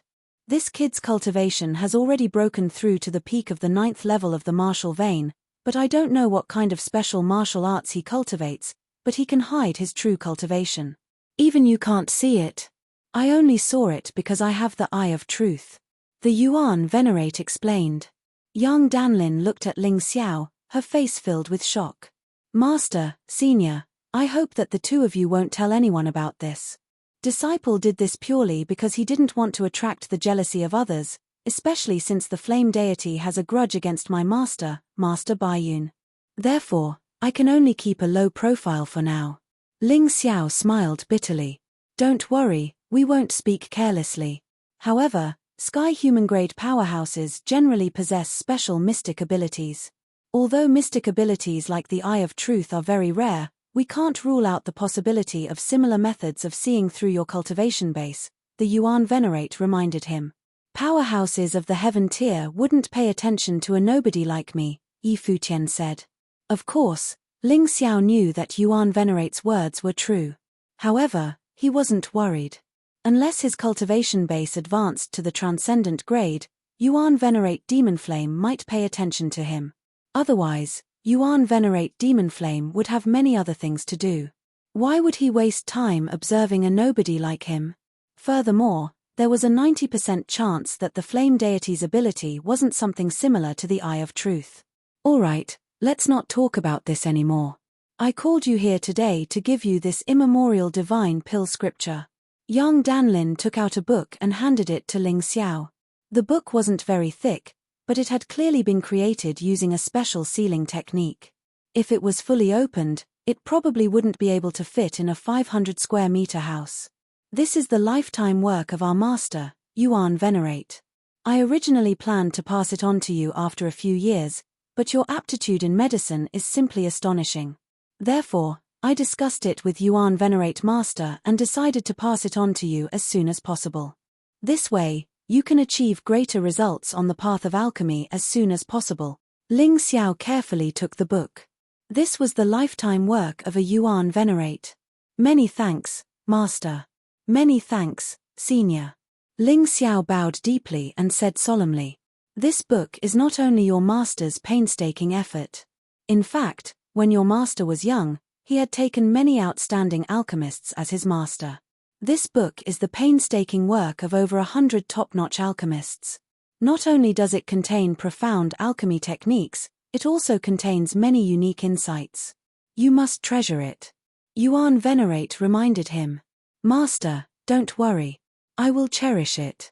This kid's cultivation has already broken through to the peak of the 9th level of the martial vein, but I don't know what kind of special martial arts he cultivates, but he can hide his true cultivation. Even you can't see it. I only saw it because I have the eye of truth. The Yuan Venerate explained. Young Danlin looked at Ling Xiao, her face filled with shock. Master, Senior, I hope that the 2 of you won't tell anyone about this. Disciple did this purely because he didn't want to attract the jealousy of others, especially since the flame deity has a grudge against my master, Master Baiyun. Therefore, I can only keep a low profile for now. Ling Xiao smiled bitterly. Don't worry, we won't speak carelessly. However, sky human-grade powerhouses generally possess special mystic abilities. Although mystic abilities like the Eye of Truth are very rare, we can't rule out the possibility of similar methods of seeing through your cultivation base, the Yuan Venerate reminded him. Powerhouses of the heaven tier wouldn't pay attention to a nobody like me, Yi Futian said. Of course, Ling Xiao knew that Yuan Venerate's words were true. However, he wasn't worried. Unless his cultivation base advanced to the transcendent grade, Yuan Venerate Demon Flame might pay attention to him. Otherwise, Yuan Venerate Demon Flame would have many other things to do. Why would he waste time observing a nobody like him? Furthermore, there was a 90% chance that the Flame Deity's ability wasn't something similar to the Eye of Truth. Alright, let's not talk about this anymore. I called you here today to give you this immemorial divine pill scripture. Yang Danlin took out a book and handed it to Ling Xiao. The book wasn't very thick, but it had clearly been created using a special sealing technique. If it was fully opened, it probably wouldn't be able to fit in a 500 square meter house. This is the lifetime work of our master, Yuan Venerate. I originally planned to pass it on to you after a few years, but your aptitude in medicine is simply astonishing. Therefore, I discussed it with Yuan Venerate Master and decided to pass it on to you as soon as possible. This way, you can achieve greater results on the path of alchemy as soon as possible. Ling Xiao carefully took the book. This was the lifetime work of a Yuan Venerate. Many thanks, Master. Many thanks, Senior. Ling Xiao bowed deeply and said solemnly, this book is not only your master's painstaking effort. In fact, when your master was young, he had taken many outstanding alchemists as his master. This book is the painstaking work of over 100 top-notch alchemists. Not only does it contain profound alchemy techniques, it also contains many unique insights. You must treasure it. Yuan Venerate reminded him. Master, don't worry. I will cherish it.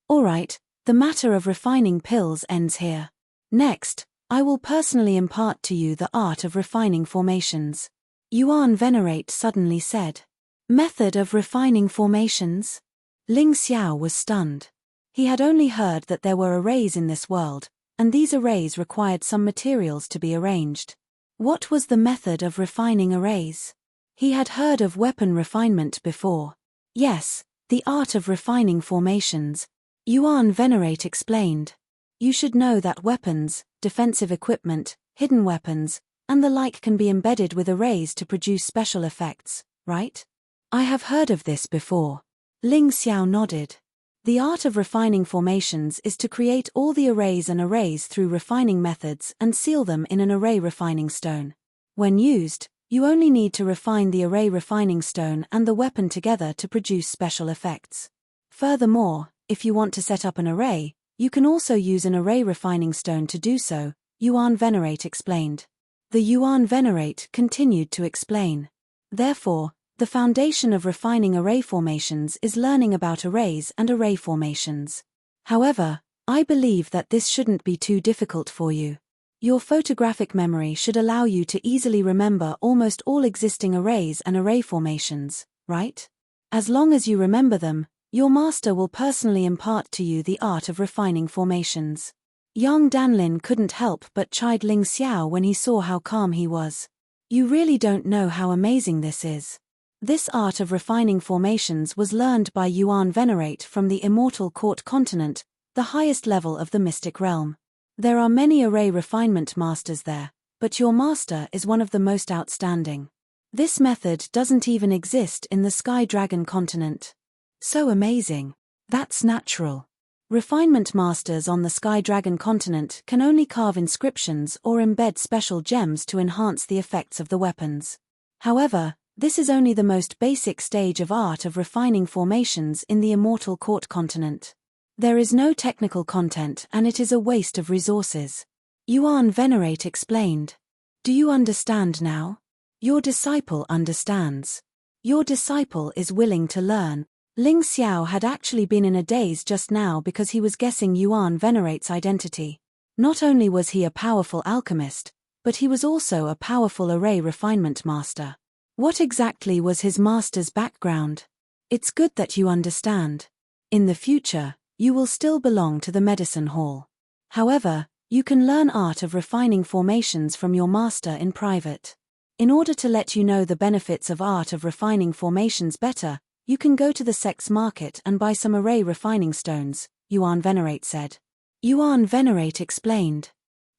Alright, the matter of refining pills ends here. Next, I will personally impart to you the art of refining formations. Yuan Venerate suddenly said. Method of refining formations? Ling Xiao was stunned. He had only heard that there were arrays in this world, and these arrays required some materials to be arranged. What was the method of refining arrays? He had heard of weapon refinement before. Yes, the art of refining formations. Yuan Venerate explained. You should know that weapons, defensive equipment, hidden weapons, and the like can be embedded with arrays to produce special effects, right? I have heard of this before. Ling Xiao nodded. The art of refining formations is to create all the arrays and arrays through refining methods and seal them in an array refining stone. When used, you only need to refine the array refining stone and the weapon together to produce special effects. Furthermore, if you want to set up an array, you can also use an array refining stone to do so, Yuan Venerate explained. The Yuan Venerate continued to explain. Therefore, the foundation of refining array formations is learning about arrays and array formations. However, I believe that this shouldn't be too difficult for you. Your photographic memory should allow you to easily remember almost all existing arrays and array formations, right? As long as you remember them, your master will personally impart to you the art of refining formations. Yang Danlin couldn't help but chide Ling Xiao when he saw how calm he was. You really don't know how amazing this is. This art of refining formations was learned by Yuan Venerate from the Immortal Court continent, the highest level of the mystic realm. There are many array refinement masters there, but your master is one of the most outstanding. This method doesn't even exist in the Sky Dragon continent. So amazing. That's natural. Refinement masters on the Sky Dragon continent can only carve inscriptions or embed special gems to enhance the effects of the weapons. However, this is only the most basic stage of art of refining formations in the Immortal Court continent. There is no technical content and it is a waste of resources. Yuan Venerate explained. Do you understand now? Your disciple understands. Your disciple is willing to learn. Ling Xiao had actually been in a daze just now because he was guessing Yuan Venerate's identity. Not only was he a powerful alchemist, but he was also a powerful array refinement master. What exactly was his master's background? It's good that you understand. In the future, you will still belong to the medicine hall. However, you can learn art of refining formations from your master in private. In order to let you know the benefits of art of refining formations better, you can go to the sect's market and buy some array refining stones, Yuan Venerate said. Yuan Venerate explained.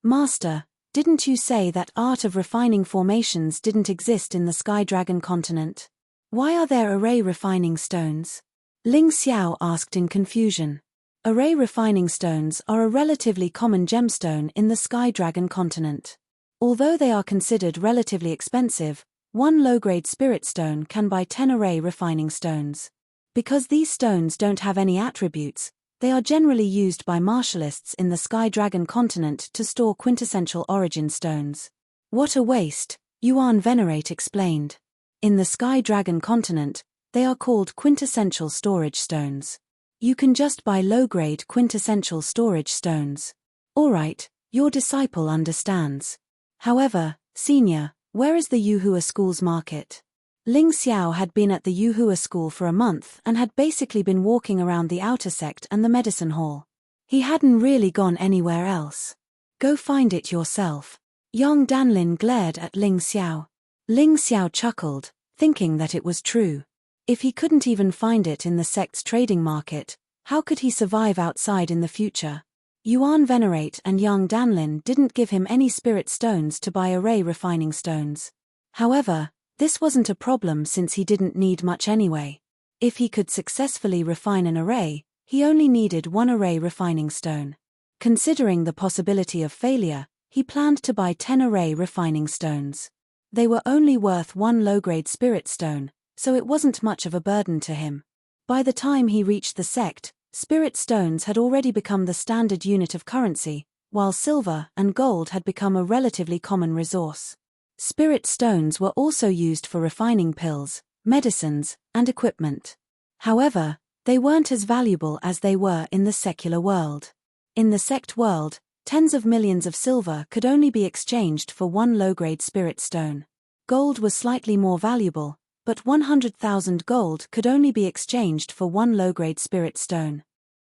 Master, didn't you say that art of refining formations didn't exist in the Sky Dragon continent? Why are there array refining stones? Ling Xiao asked in confusion. Array refining stones are a relatively common gemstone in the Sky Dragon continent. Although they are considered relatively expensive, one low-grade spirit stone can buy 10 array refining stones. Because these stones don't have any attributes, they are generally used by martialists in the Sky Dragon continent to store quintessential origin stones. What a waste, Yuan Venerate explained. In the Sky Dragon continent, they are called quintessential storage stones. You can just buy low-grade quintessential storage stones. Alright, your disciple understands. However, senior, where is the Yuhua school's market? Ling Xiao had been at the Yuhua school for a month and had basically been walking around the outer sect and the medicine hall. He hadn't really gone anywhere else. Go find it yourself. Yong Danlin glared at Ling Xiao. Ling Xiao chuckled, thinking that it was true. If he couldn't even find it in the sect's trading market, how could he survive outside in the future? Yuan Venerate and Yang Danlin didn't give him any spirit stones to buy array refining stones. However, this wasn't a problem since he didn't need much anyway. If he could successfully refine an array, he only needed one array refining stone. Considering the possibility of failure, he planned to buy 10 array refining stones. They were only worth one low-grade spirit stone, so it wasn't much of a burden to him. By the time he reached the sect, spirit stones had already become the standard unit of currency, while silver and gold had become a relatively common resource. Spirit stones were also used for refining pills, medicines, and equipment. However, they weren't as valuable as they were in the secular world. In the sect world, tens of millions of silver could only be exchanged for one low-grade spirit stone. Gold was slightly more valuable, but 100,000 gold could only be exchanged for one low-grade spirit stone.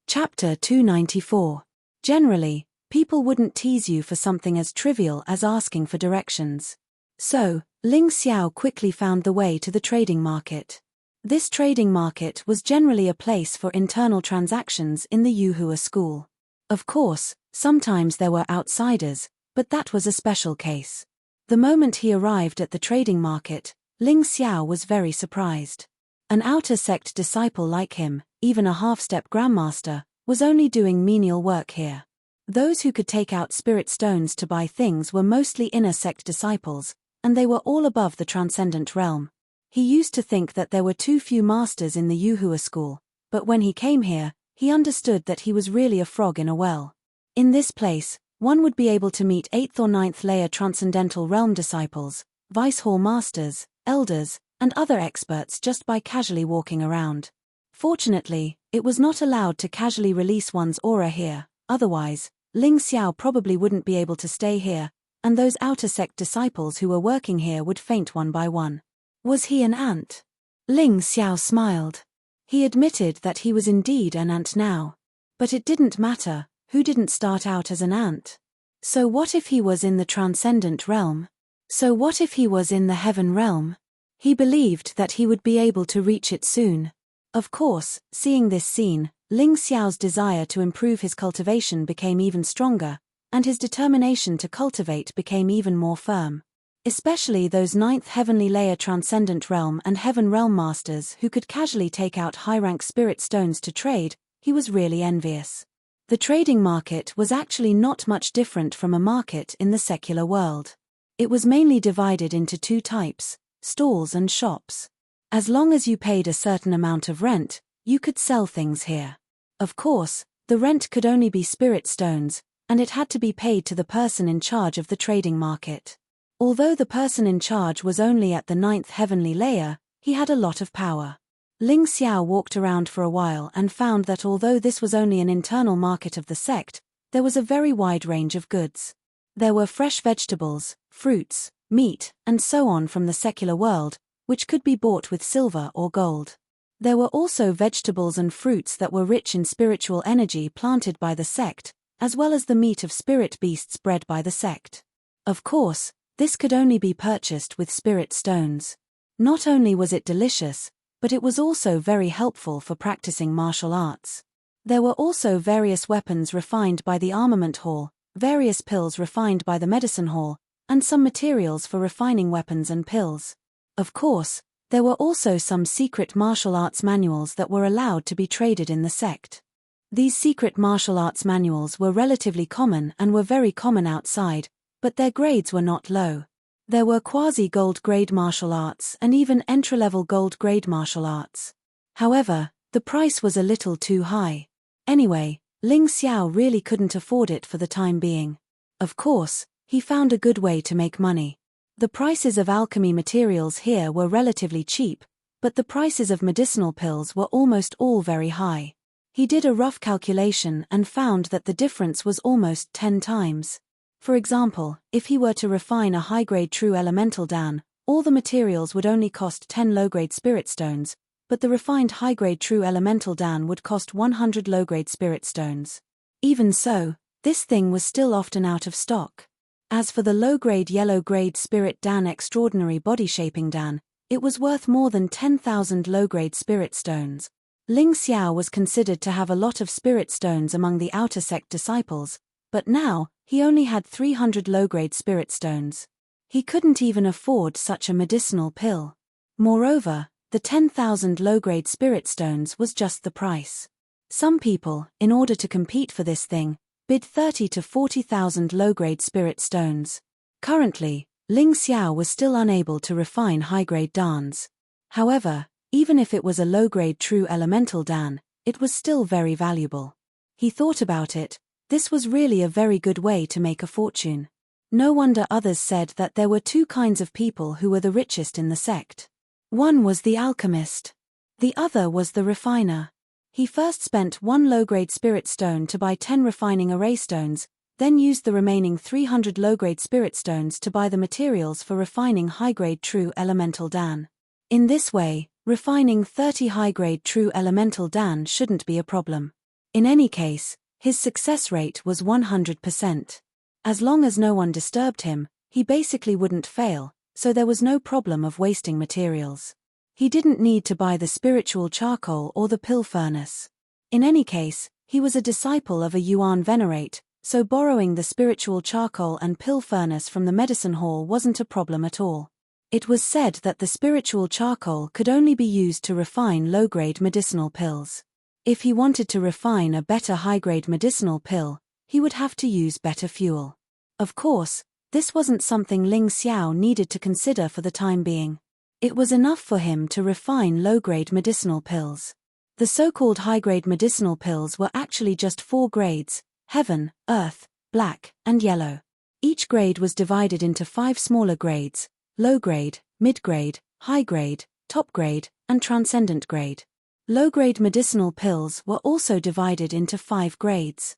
Chapter 294. Generally, people wouldn't tease you for something as trivial as asking for directions. So, Ling Xiao quickly found the way to the trading market. This trading market was generally a place for internal transactions in the Yuhua school. Of course, sometimes there were outsiders, but that was a special case. The moment he arrived at the trading market, Ling Xiao was very surprised. An outer sect disciple like him, even a half-step grandmaster, was only doing menial work here. Those who could take out spirit stones to buy things were mostly inner sect disciples, and they were all above the transcendent realm. He used to think that there were too few masters in the Yuhua school, but when he came here, he understood that he was really a frog in a well. In this place, one would be able to meet 8th or 9th layer transcendental realm disciples, vice hall masters, elders, and other experts just by casually walking around. Fortunately, it was not allowed to casually release one's aura here, otherwise, Ling Xiao probably wouldn't be able to stay here, and those outer sect disciples who were working here would faint one by one. Was he an ant? Ling Xiao smiled. He admitted that he was indeed an ant now. But it didn't matter, who didn't start out as an ant? So what if he was in the transcendent realm? So what if he was in the heaven realm? He believed that he would be able to reach it soon. Of course, seeing this scene, Ling Xiao's desire to improve his cultivation became even stronger, and his determination to cultivate became even more firm. Especially those 9th heavenly layer transcendent realm and heaven realm masters who could casually take out high-rank spirit stones to trade, he was really envious. The trading market was actually not much different from a market in the secular world. It was mainly divided into two types, stalls and shops. As long as you paid a certain amount of rent, you could sell things here. Of course, the rent could only be spirit stones, and it had to be paid to the person in charge of the trading market. Although the person in charge was only at the 9th heavenly layer, he had a lot of power. Ling Xiao walked around for a while and found that although this was only an internal market of the sect, there was a very wide range of goods. There were fresh vegetables, fruits, meat, and so on from the secular world, which could be bought with silver or gold. There were also vegetables and fruits that were rich in spiritual energy planted by the sect, as well as the meat of spirit beasts bred by the sect. Of course, this could only be purchased with spirit stones. Not only was it delicious, but it was also very helpful for practicing martial arts. There were also various weapons refined by the armament hall, various pills refined by the medicine hall, and some materials for refining weapons and pills. Of course, there were also some secret martial arts manuals that were allowed to be traded in the sect. These secret martial arts manuals were relatively common and were very common outside, but their grades were not low. There were quasi-gold grade martial arts and even entry-level gold grade martial arts. However, the price was a little too high. Anyway, Ling Xiao really couldn't afford it for the time being. Of course, he found a good way to make money. The prices of alchemy materials here were relatively cheap, but the prices of medicinal pills were almost all very high. He did a rough calculation and found that the difference was almost 10 times. For example, if he were to refine a high-grade true elemental dan, all the materials would only cost 10 low-grade spirit stones, but the refined high-grade true elemental dan would cost 100 low-grade spirit stones. Even so, this thing was still often out of stock. As for the low-grade yellow-grade spirit dan extraordinary body-shaping dan, it was worth more than 10,000 low-grade spirit stones. Ling Xiao was considered to have a lot of spirit stones among the outer sect disciples, but now, he only had 300 low-grade spirit stones. He couldn't even afford such a medicinal pill. Moreover, the 10,000 low-grade spirit stones was just the price. Some people, in order to compete for this thing, bid 30 to 40,000 low-grade spirit stones. Currently, Ling Xiao was still unable to refine high-grade dans. However, even if it was a low-grade true elemental dan, it was still very valuable. He thought about it. This was really a very good way to make a fortune. No wonder others said that there were two kinds of people who were the richest in the sect. One was the alchemist. The other was the refiner. He first spent 1 low-grade spirit stone to buy 10 refining array stones, then used the remaining 300 low-grade spirit stones to buy the materials for refining high-grade true elemental dan. In this way, refining 30 high-grade true elemental dan shouldn't be a problem. In any case, his success rate was 100%. As long as no one disturbed him, he basically wouldn't fail, so there was no problem of wasting materials. He didn't need to buy the spiritual charcoal or the pill furnace. In any case, he was a disciple of a Yuan Venerate, so borrowing the spiritual charcoal and pill furnace from the medicine hall wasn't a problem at all. It was said that the spiritual charcoal could only be used to refine low-grade medicinal pills. If he wanted to refine a better high-grade medicinal pill, he would have to use better fuel. Of course, this wasn't something Ling Xiao needed to consider for the time being. It was enough for him to refine low-grade medicinal pills. The so-called high-grade medicinal pills were actually just 4 grades: heaven, earth, black, and yellow. Each grade was divided into 5 smaller grades: low-grade, mid-grade, high-grade, top-grade, and transcendent grade. Low-grade medicinal pills were also divided into 5 grades.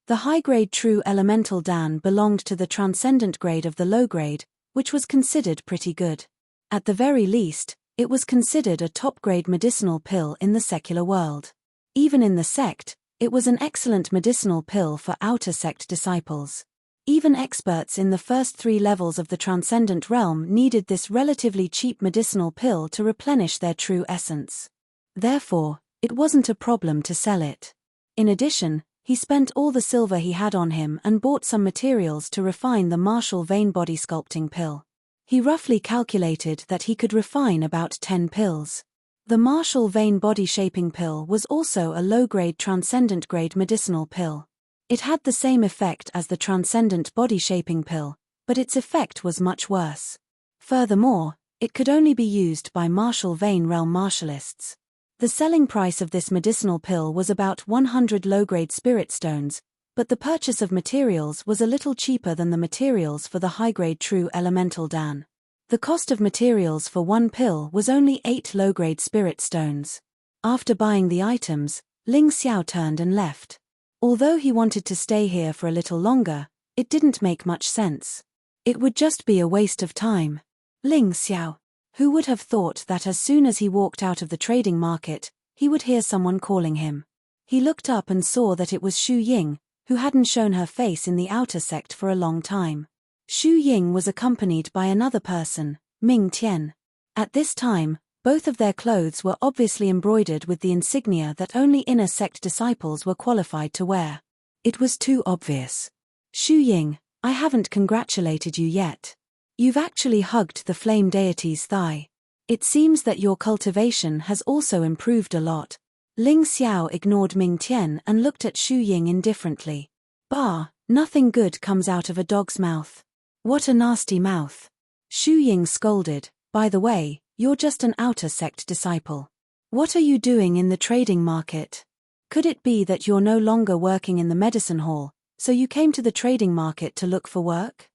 The high-grade true elemental dan belonged to the transcendent grade of the low-grade, which was considered pretty good. At the very least, it was considered a top-grade medicinal pill in the secular world. Even in the sect, it was an excellent medicinal pill for outer sect disciples. Even experts in the first 3 levels of the transcendent realm needed this relatively cheap medicinal pill to replenish their true essence. Therefore, it wasn't a problem to sell it. In addition, he spent all the silver he had on him and bought some materials to refine the martial vein body sculpting pill. He roughly calculated that he could refine about 10 pills. The martial vein body shaping pill was also a low-grade transcendent grade medicinal pill. It had the same effect as the transcendent body shaping pill, but its effect was much worse. Furthermore, it could only be used by martial vein realm martialists. The selling price of this medicinal pill was about 100 low-grade spirit stones, but the purchase of materials was a little cheaper than the materials for the high-grade true elemental dan. The cost of materials for 1 pill was only 8 low-grade spirit stones. After buying the items, Ling Xiao turned and left. Although he wanted to stay here for a little longer, it didn't make much sense. It would just be a waste of time. Ling Xiao. Who would have thought that as soon as he walked out of the trading market, he would hear someone calling him? He looked up and saw that it was Xu Ying, who hadn't shown her face in the outer sect for a long time. Xu Ying was accompanied by another person, Ming Tian. At this time, both of their clothes were obviously embroidered with the insignia that only inner sect disciples were qualified to wear. It was too obvious. Xu Ying, I haven't congratulated you yet. You've actually hugged the flame deity's thigh. It seems that your cultivation has also improved a lot. Ling Xiao ignored Ming Tian and looked at Xu Ying indifferently. Bah, nothing good comes out of a dog's mouth. What a nasty mouth. Xu Ying scolded, by the way, you're just an outer sect disciple. What are you doing in the trading market? Could it be that you're no longer working in the medicine hall, so you came to the trading market to look for work?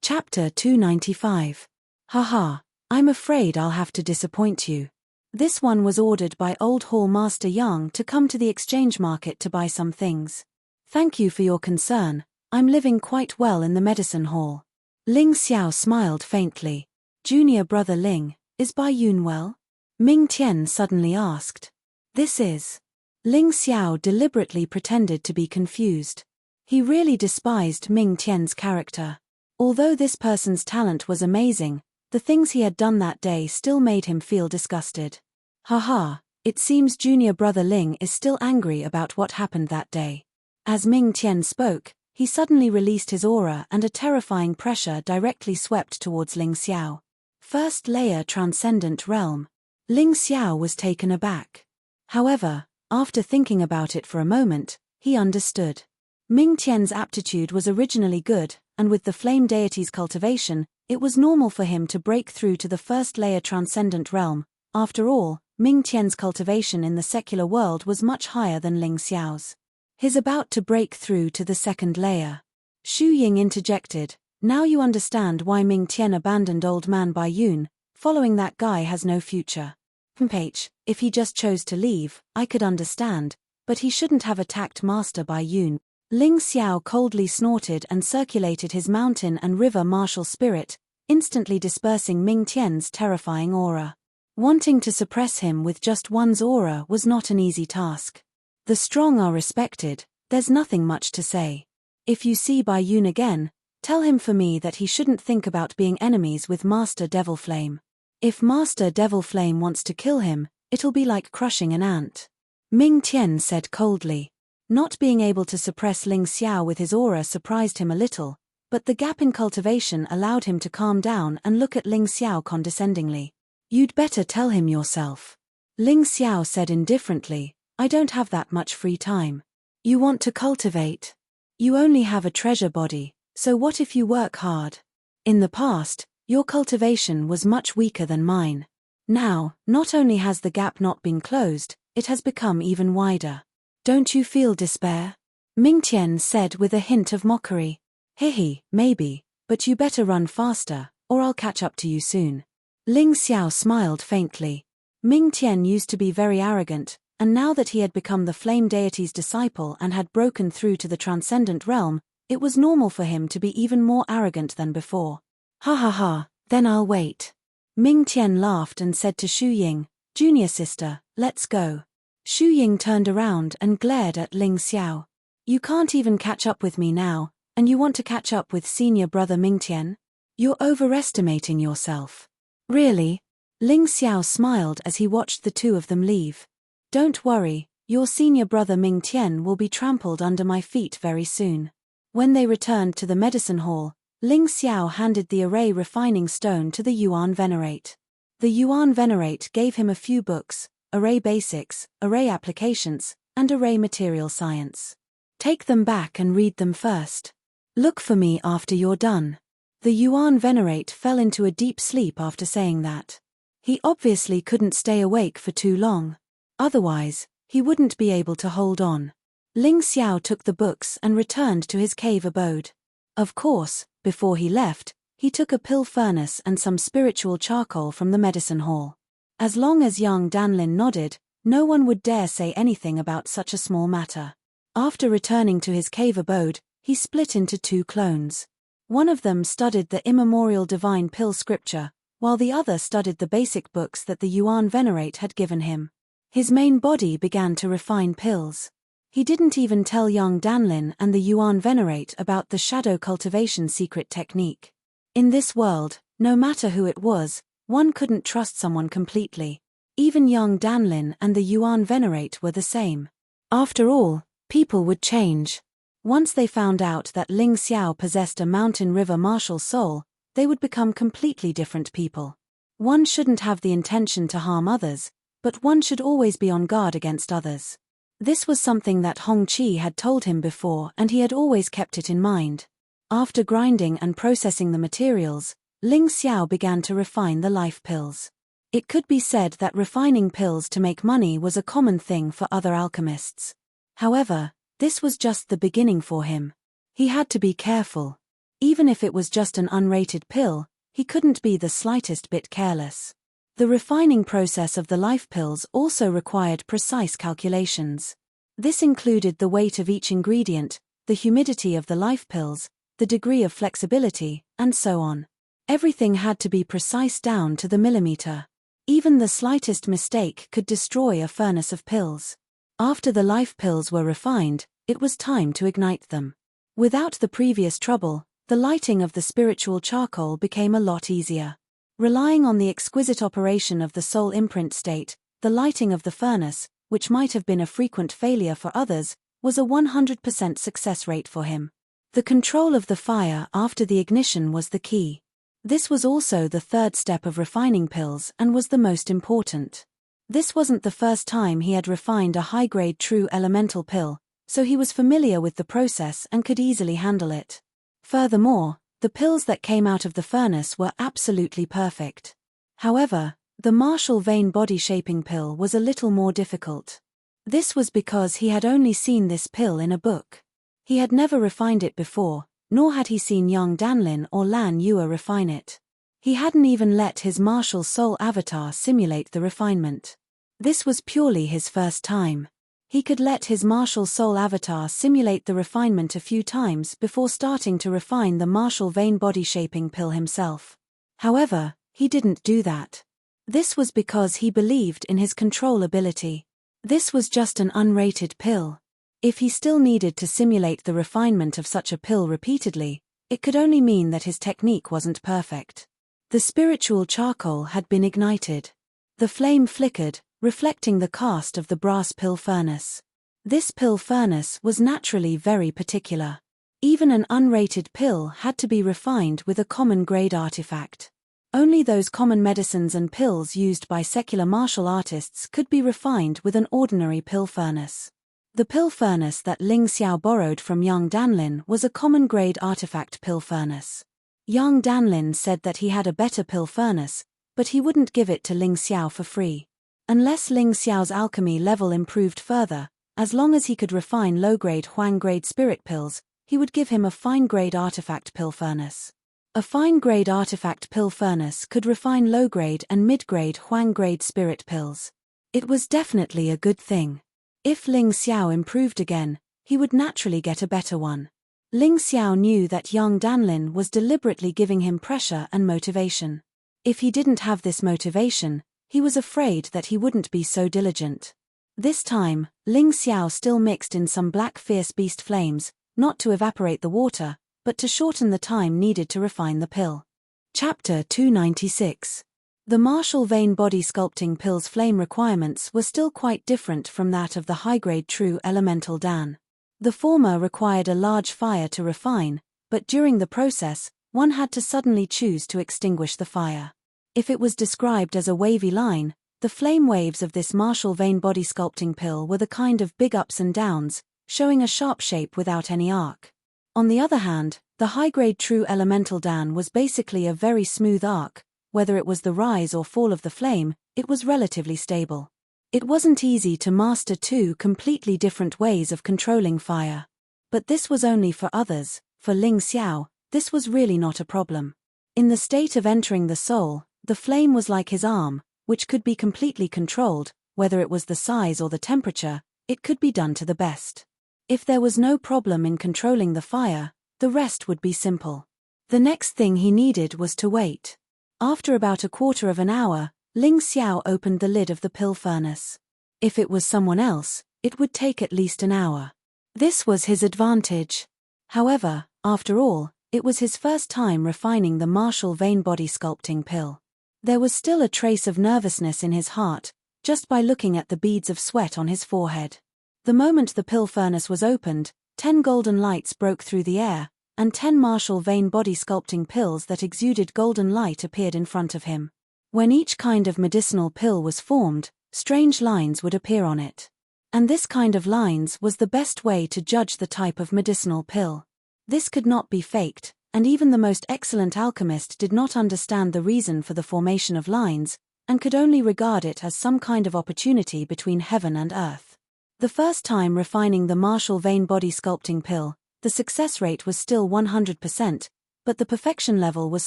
Chapter 295. Haha, I'm afraid I'll have to disappoint you. This one was ordered by Old Hall Master Yang to come to the exchange market to buy some things. Thank you for your concern, I'm living quite well in the medicine hall. Ling Xiao smiled faintly. Junior brother Ling, is Bai Yun well? Ming Tian suddenly asked. This is. Ling Xiao deliberately pretended to be confused. He really despised Ming Tian's character. Although this person's talent was amazing, the things he had done that day still made him feel disgusted. Haha, it seems junior brother Ling is still angry about what happened that day. As Ming Tian spoke, he suddenly released his aura and a terrifying pressure directly swept towards Ling Xiao. First layer transcendent realm. Ling Xiao was taken aback. However, after thinking about it for a moment, he understood. Ming Tian's aptitude was originally good, and with the flame deity's cultivation, it was normal for him to break through to the first layer transcendent realm. After all, Ming Tian's cultivation in the secular world was much higher than Ling Xiao's. He's about to break through to the second layer. Xu Ying interjected, now you understand why Ming Tian abandoned old man Bai Yun, following that guy has no future. If he just chose to leave, I could understand, but he shouldn't have attacked Master Bai Yun. Ling Xiao coldly snorted and circulated his mountain and river martial spirit, instantly dispersing Ming Tian's terrifying aura. Wanting to suppress him with just one's aura was not an easy task. The strong are respected, there's nothing much to say. If you see Bai Yun again, tell him for me that he shouldn't think about being enemies with Master Devil Flame. If Master Devil Flame wants to kill him, it'll be like crushing an ant. Ming Tian said coldly. Not being able to suppress Ling Xiao with his aura surprised him a little, but the gap in cultivation allowed him to calm down and look at Ling Xiao condescendingly. You'd better tell him yourself. Ling Xiao said indifferently, I don't have that much free time. You want to cultivate? You only have a treasure body, so what if you work hard? In the past, your cultivation was much weaker than mine. Now, not only has the gap not been closed, it has become even wider. Don't you feel despair? Ming Tian said with a hint of mockery. Hehe, maybe, but you better run faster, or I'll catch up to you soon. Ling Xiao smiled faintly. Ming Tian used to be very arrogant, and now that he had become the flame deity's disciple and had broken through to the transcendent realm, it was normal for him to be even more arrogant than before. Ha ha ha, then I'll wait. Ming Tian laughed and said to Xu Ying, Junior sister, let's go. Xu Ying turned around and glared at Ling Xiao. You can't even catch up with me now, and you want to catch up with senior brother Ming Tian? You're overestimating yourself. Really? Ling Xiao smiled as he watched the two of them leave. Don't worry, your senior brother Ming Tian will be trampled under my feet very soon. When they returned to the medicine hall, Ling Xiao handed the array refining stone to the Yuan Venerate. The Yuan Venerate gave him a few books, Array Basics, Array Applications, and Array Material Science. Take them back and read them first. Look for me after you're done. The Yuan Venerate fell into a deep sleep after saying that. He obviously couldn't stay awake for too long. Otherwise, he wouldn't be able to hold on. Ling Xiao took the books and returned to his cave abode. Of course, before he left, he took a pill furnace and some spiritual charcoal from the medicine hall. As long as young Danlin nodded, no one would dare say anything about such a small matter. After returning to his cave abode, he split into two clones. One of them studied the immemorial divine pill scripture, while the other studied the basic books that the Yuan Venerate had given him. His main body began to refine pills. He didn't even tell young Danlin and the Yuan Venerate about the shadow cultivation secret technique. In this world, no matter who it was, one couldn't trust someone completely. Even young Danlin and the Yuan Venerate were the same. After all, people would change. Once they found out that Ling Xiao possessed a mountain river martial soul, they would become completely different people. One shouldn't have the intention to harm others, but one should always be on guard against others. This was something that Hongqi had told him before, and he had always kept it in mind. After grinding and processing the materials, Ling Xiao began to refine the life pills. It could be said that refining pills to make money was a common thing for other alchemists. However, this was just the beginning for him. He had to be careful. Even if it was just an unrated pill, he couldn't be the slightest bit careless. The refining process of the life pills also required precise calculations. This included the weight of each ingredient, the humidity of the life pills, the degree of flexibility, and so on. Everything had to be precise down to the millimeter. Even the slightest mistake could destroy a furnace of pills. After the life pills were refined, it was time to ignite them. Without the previous trouble, the lighting of the spiritual charcoal became a lot easier. Relying on the exquisite operation of the soul imprint state, the lighting of the furnace, which might have been a frequent failure for others, was a 100% success rate for him. The control of the fire after the ignition was the key. This was also the third step of refining pills and was the most important. This wasn't the first time he had refined a high-grade true elemental pill, so he was familiar with the process and could easily handle it. Furthermore, the pills that came out of the furnace were absolutely perfect. However, the Martial Vein body shaping pill was a little more difficult. This was because he had only seen this pill in a book. He had never refined it before, nor had he seen young Danlin or Lan Yue refine it. He hadn't even let his martial soul avatar simulate the refinement. This was purely his first time. He could let his martial soul avatar simulate the refinement a few times before starting to refine the Martial Vein body shaping pill himself. However, he didn't do that. This was because he believed in his control ability. This was just an unrated pill. If he still needed to simulate the refinement of such a pill repeatedly, it could only mean that his technique wasn't perfect. The spiritual charcoal had been ignited. The flame flickered, reflecting the cast of the brass pill furnace. This pill furnace was naturally very particular. Even an unrated pill had to be refined with a common grade artifact. Only those common medicines and pills used by secular martial artists could be refined with an ordinary pill furnace. The pill furnace that Ling Xiao borrowed from young Danlin was a common grade artifact pill furnace. Young Danlin said that he had a better pill furnace, but he wouldn't give it to Ling Xiao for free. Unless Ling Xiao's alchemy level improved further, as long as he could refine low-grade Huang-grade spirit pills, he would give him a fine-grade artifact pill furnace. A fine-grade artifact pill furnace could refine low-grade and mid-grade Huang-grade spirit pills. It was definitely a good thing. If Ling Xiao improved again, he would naturally get a better one. Ling Xiao knew that young Danlin was deliberately giving him pressure and motivation. If he didn't have this motivation, he was afraid that he wouldn't be so diligent. This time, Ling Xiao still mixed in some black fierce beast flames, not to evaporate the water, but to shorten the time needed to refine the pill. Chapter 296. The Martial Vein body sculpting pill's flame requirements were still quite different from that of the high-grade true elemental Dan. The former required a large fire to refine, but during the process, one had to suddenly choose to extinguish the fire. If it was described as a wavy line, the flame waves of this Martial Vein body sculpting pill were the kind of big ups and downs, showing a sharp shape without any arc. On the other hand, the high-grade true elemental Dan was basically a very smooth arc. Whether it was the rise or fall of the flame, it was relatively stable. It wasn't easy to master two completely different ways of controlling fire. But this was only for others. For Ling Xiao, this was really not a problem. In the state of entering the soul, the flame was like his arm, which could be completely controlled, whether it was the size or the temperature, it could be done to the best. If there was no problem in controlling the fire, the rest would be simple. The next thing he needed was to wait. After about a quarter of an hour, Ling Xiao opened the lid of the pill furnace. If it was someone else, it would take at least an hour. This was his advantage. However, after all, it was his first time refining the martial vein body sculpting pill. There was still a trace of nervousness in his heart, just by looking at the beads of sweat on his forehead. The moment the pill furnace was opened, 10 golden lights broke through the air, and 10 martial vein body sculpting pills that exuded golden light appeared in front of him. When each kind of medicinal pill was formed, strange lines would appear on it. And this kind of lines was the best way to judge the type of medicinal pill. This could not be faked, and even the most excellent alchemist did not understand the reason for the formation of lines, and could only regard it as some kind of opportunity between heaven and earth. The first time refining the martial vein body sculpting pill, the success rate was still 100%, but the perfection level was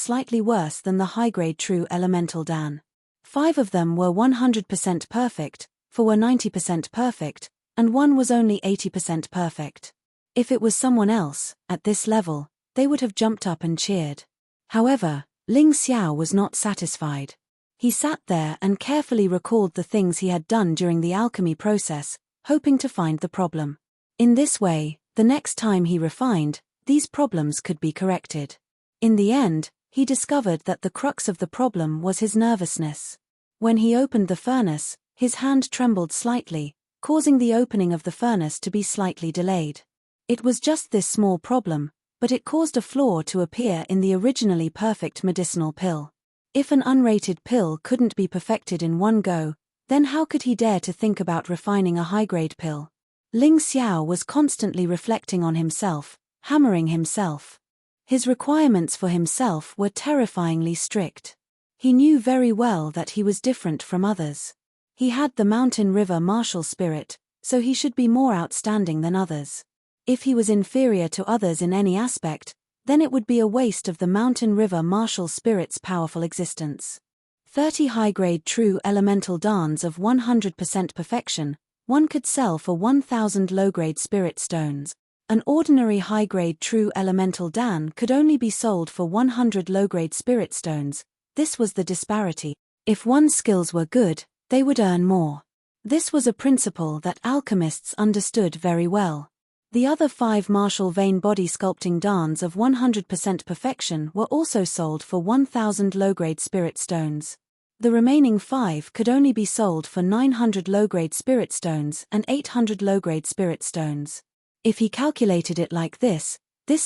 slightly worse than the high-grade true elemental Dan. 5 of them were 100% perfect, 4 were 90% perfect, and 1 was only 80% perfect. If it was someone else, at this level, they would have jumped up and cheered. However, Ling Xiao was not satisfied. He sat there and carefully recalled the things he had done during the alchemy process, hoping to find the problem. In this way, the next time he refined, these problems could be corrected. In the end, he discovered that the crux of the problem was his nervousness. When he opened the furnace, his hand trembled slightly, causing the opening of the furnace to be slightly delayed. It was just this small problem, but it caused a flaw to appear in the originally perfect medicinal pill. If an unrated pill couldn't be perfected in one go, then how could he dare to think about refining a high-grade pill? Ling Xiao was constantly reflecting on himself, hammering himself. His requirements for himself were terrifyingly strict. He knew very well that he was different from others. He had the mountain river martial spirit, so he should be more outstanding than others. If he was inferior to others in any aspect, then it would be a waste of the mountain river martial spirit's powerful existence. 30 high-grade true elemental dans of 100% perfection, one could sell for 1,000 low-grade spirit stones. An ordinary high-grade true elemental dan could only be sold for 100 low-grade spirit stones. This was the disparity. If one's skills were good, they would earn more. This was a principle that alchemists understood very well. The other 5 martial vein body sculpting dans of 100% perfection were also sold for 1,000 low-grade spirit stones. The remaining 5 could only be sold for 900 low-grade spirit stones and 800 low-grade spirit stones. If he calculated it like this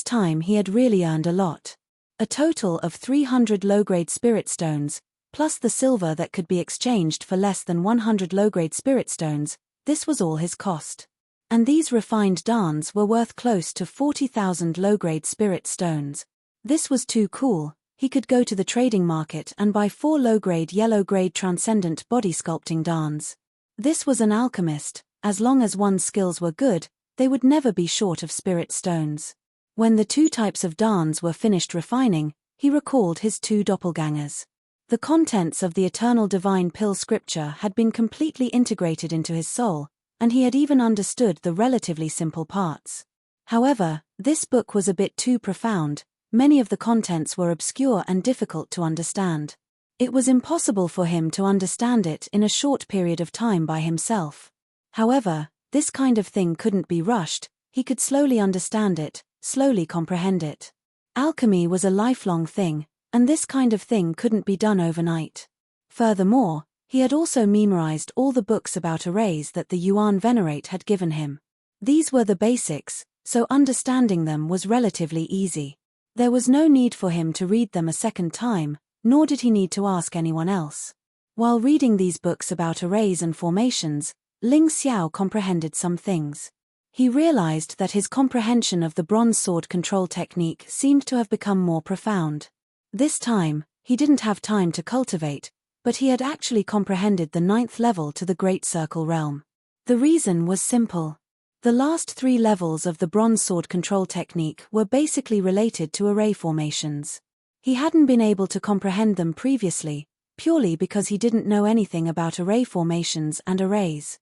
time he had really earned a lot. A total of 300 low-grade spirit stones, plus the silver that could be exchanged for less than 100 low-grade spirit stones, this was all his cost. And these refined dans were worth close to 40,000 low-grade spirit stones. This was too cool. He could go to the trading market and buy 4 low-grade yellow-grade transcendent body sculpting dans. This was an alchemist. As long as one's skills were good, they would never be short of spirit stones. When the 2 types of dans were finished refining, he recalled his 2 doppelgangers. The contents of the eternal divine pill scripture had been completely integrated into his soul, and he had even understood the relatively simple parts. However, this book was a bit too profound. Many of the contents were obscure and difficult to understand. It was impossible for him to understand it in a short period of time by himself. However, this kind of thing couldn't be rushed. He could slowly understand it, slowly comprehend it. Alchemy was a lifelong thing, and this kind of thing couldn't be done overnight. Furthermore, he had also memorized all the books about arrays that the Yuan Venerate had given him. These were the basics, so understanding them was relatively easy. There was no need for him to read them a second time, nor did he need to ask anyone else. While reading these books about arrays and formations, Ling Xiao comprehended some things. He realized that his comprehension of the bronze sword control technique seemed to have become more profound. This time, he didn't have time to cultivate, but he had actually comprehended the 9th level to the Great Circle realm. The reason was simple. The last 3 levels of the bronze sword control technique were basically related to array formations. He hadn't been able to comprehend them previously, purely because he didn't know anything about array formations and arrays.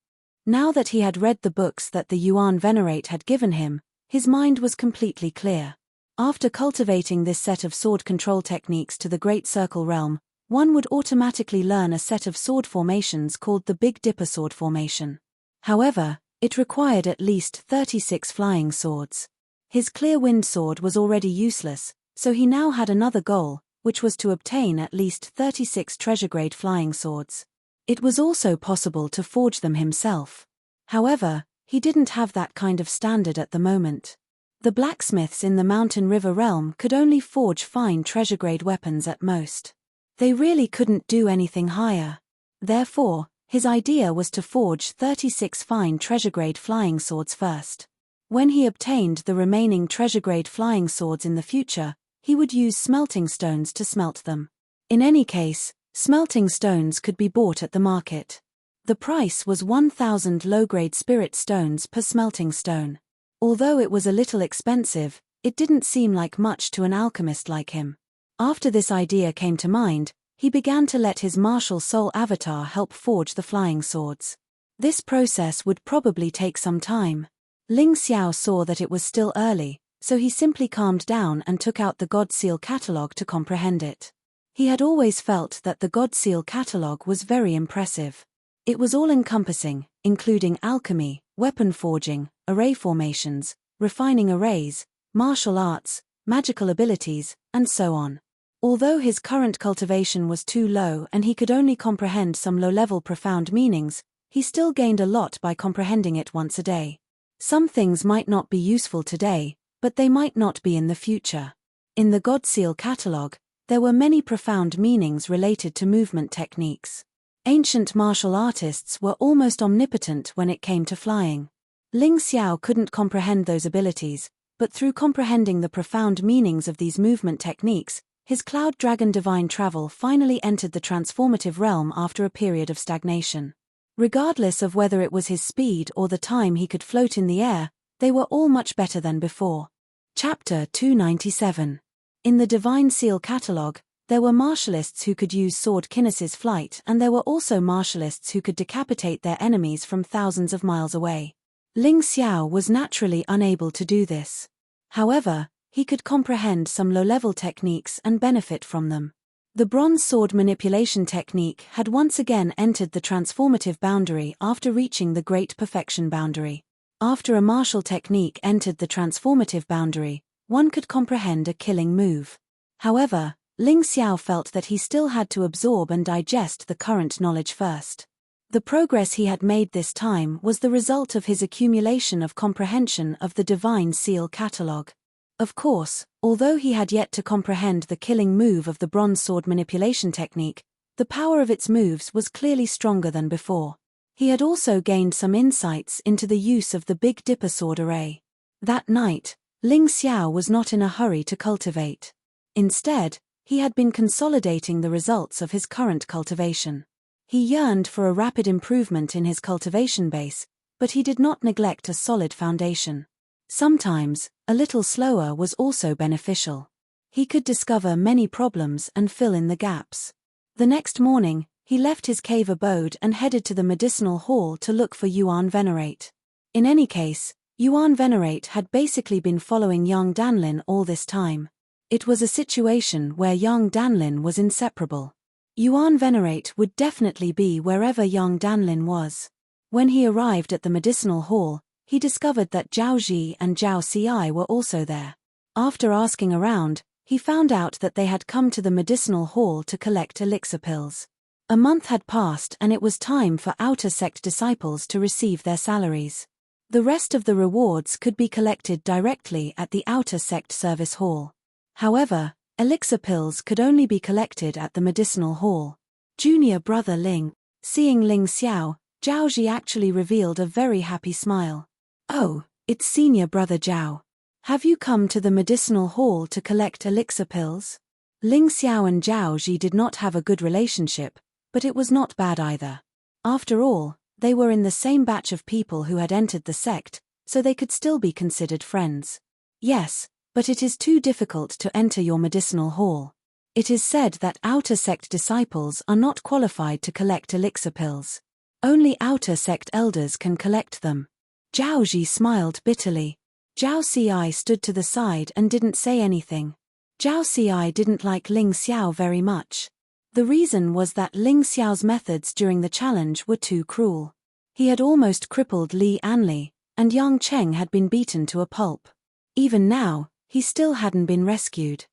Now that he had read the books that the Yuan Venerate had given him, his mind was completely clear. After cultivating this set of sword control techniques to the Great Circle realm, one would automatically learn a set of sword formations called the Big Dipper sword formation. However, it required at least 36 flying swords. His clear wind sword was already useless, so he now had another goal, which was to obtain at least 36 treasure-grade flying swords. It was also possible to forge them himself. However, he didn't have that kind of standard at the moment. The blacksmiths in the Mountain River realm could only forge fine treasure-grade weapons at most. They really couldn't do anything higher. Therefore, his idea was to forge 36 fine treasure-grade flying swords first. When he obtained the remaining treasure-grade flying swords in the future, he would use smelting stones to smelt them. In any case, smelting stones could be bought at the market. The price was 1,000 low-grade spirit stones per smelting stone. Although it was a little expensive, it didn't seem like much to an alchemist like him. After this idea came to mind, he began to let his martial soul avatar help forge the flying swords. This process would probably take some time. Ling Xiao saw that it was still early, so he simply calmed down and took out the God Seal catalogue to comprehend it. He had always felt that the God Seal catalogue was very impressive. It was all-encompassing, including alchemy, weapon forging, array formations, refining arrays, martial arts, magical abilities, and so on. Although his current cultivation was too low and he could only comprehend some low-level profound meanings, he still gained a lot by comprehending it once a day. Some things might not be useful today, but they might not be in the future. In the God Seal catalogue, there were many profound meanings related to movement techniques. Ancient martial artists were almost omnipotent when it came to flying. Ling Xiao couldn't comprehend those abilities, but through comprehending the profound meanings of these movement techniques, his Cloud Dragon divine travel finally entered the transformative realm after a period of stagnation. Regardless of whether it was his speed or the time he could float in the air, they were all much better than before. Chapter 297. In the Divine Seal catalogue, there were martialists who could use sword kinesis flight, and there were also martialists who could decapitate their enemies from thousands of miles away. Ling Xiao was naturally unable to do this. However, he could comprehend some low-level techniques and benefit from them. The bronze sword manipulation technique had once again entered the transformative boundary after reaching the great perfection boundary. After a martial technique entered the transformative boundary, one could comprehend a killing move. However, Ling Xiao felt that he still had to absorb and digest the current knowledge first. The progress he had made this time was the result of his accumulation of comprehension of the Divine Seal catalogue. Of course, although he had yet to comprehend the killing move of the bronze sword manipulation technique, the power of its moves was clearly stronger than before. He had also gained some insights into the use of the Big Dipper sword array. That night, Ling Xiao was not in a hurry to cultivate. Instead, he had been consolidating the results of his current cultivation. He yearned for a rapid improvement in his cultivation base, but he did not neglect a solid foundation. Sometimes, a little slower was also beneficial. He could discover many problems and fill in the gaps. The next morning, he left his cave abode and headed to the medicinal hall to look for Yuan Venerate. In any case, Yuan Venerate had basically been following young Danlin all this time. It was a situation where young Danlin was inseparable. Yuan Venerate would definitely be wherever young Danlin was. When he arrived at the medicinal hall, he discovered that Zhao Ji and Zhao Ci were also there. After asking around, he found out that they had come to the medicinal hall to collect elixir pills. A month had passed and it was time for outer sect disciples to receive their salaries. The rest of the rewards could be collected directly at the outer sect service hall. However, elixir pills could only be collected at the medicinal hall. Junior brother Ling. Seeing Ling Xiao, Zhao Ji actually revealed a very happy smile. "Oh, it's senior brother Zhao. Have you come to the medicinal hall to collect elixir pills?" Ling Xiao and Zhao Ji did not have a good relationship, but it was not bad either. After all, they were in the same batch of people who had entered the sect, so they could still be considered friends. "Yes, but it is too difficult to enter your medicinal hall. It is said that outer sect disciples are not qualified to collect elixir pills. Only outer sect elders can collect them." Zhao Ji smiled bitterly. Zhao Ci stood to the side and didn't say anything. Zhao Ci didn't like Ling Xiao very much. The reason was that Ling Xiao's methods during the challenge were too cruel. He had almost crippled Li Anli, and Yang Cheng had been beaten to a pulp. Even now, he still hadn't been rescued.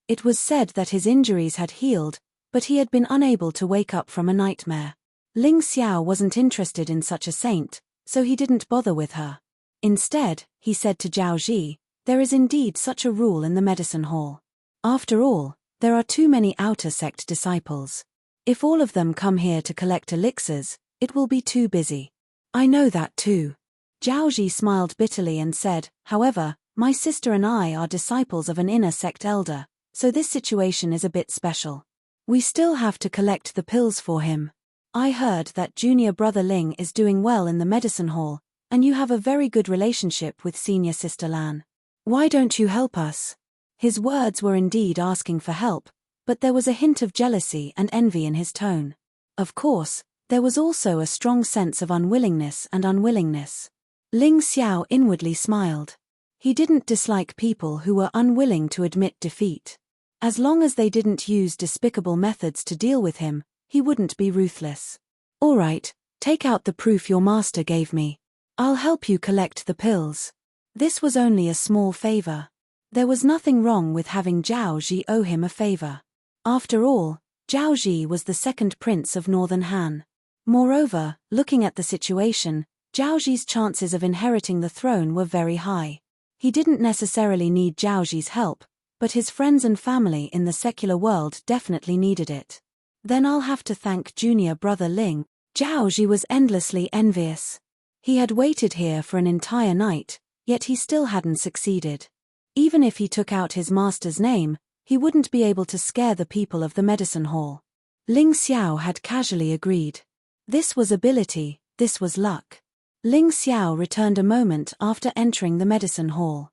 It was said that his injuries had healed, but he had been unable to wake up from a nightmare. Ling Xiao wasn't interested in such a saint, so he didn't bother with her. Instead, he said to Zhao Ji, "There is indeed such a rule in the medicine hall. After all, there are too many outer sect disciples. If all of them come here to collect elixirs, it will be too busy." "I know that too." Zhao Ji smiled bitterly and said, "However, my sister and I are disciples of an inner sect elder, so this situation is a bit special. We still have to collect the pills for him. I heard that junior brother Ling is doing well in the medicine hall, and you have a very good relationship with senior sister Lan. Why don't you help us?" His words were indeed asking for help, but there was a hint of jealousy and envy in his tone. Of course, there was also a strong sense of unwillingness and unwillingness. Ling Xiao inwardly smiled. He didn't dislike people who were unwilling to admit defeat. As long as they didn't use despicable methods to deal with him, he wouldn't be ruthless. "All right, take out the proof your master gave me. I'll help you collect the pills." This was only a small favor. There was nothing wrong with having Zhao Ji owe him a favor. After all, Zhao Ji was the second prince of Northern Han. Moreover, looking at the situation, Zhao Ji's chances of inheriting the throne were very high. He didn't necessarily need Zhao Ji's help, but his friends and family in the secular world definitely needed it. "Then I'll have to thank junior brother Ling." Zhao Ji was endlessly envious. He had waited here for an entire night, yet he still hadn't succeeded. Even if he took out his master's name, he wouldn't be able to scare the people of the medicine hall. Ling Xiao had casually agreed. This was ability, this was luck. Ling Xiao returned a moment after entering the medicine hall.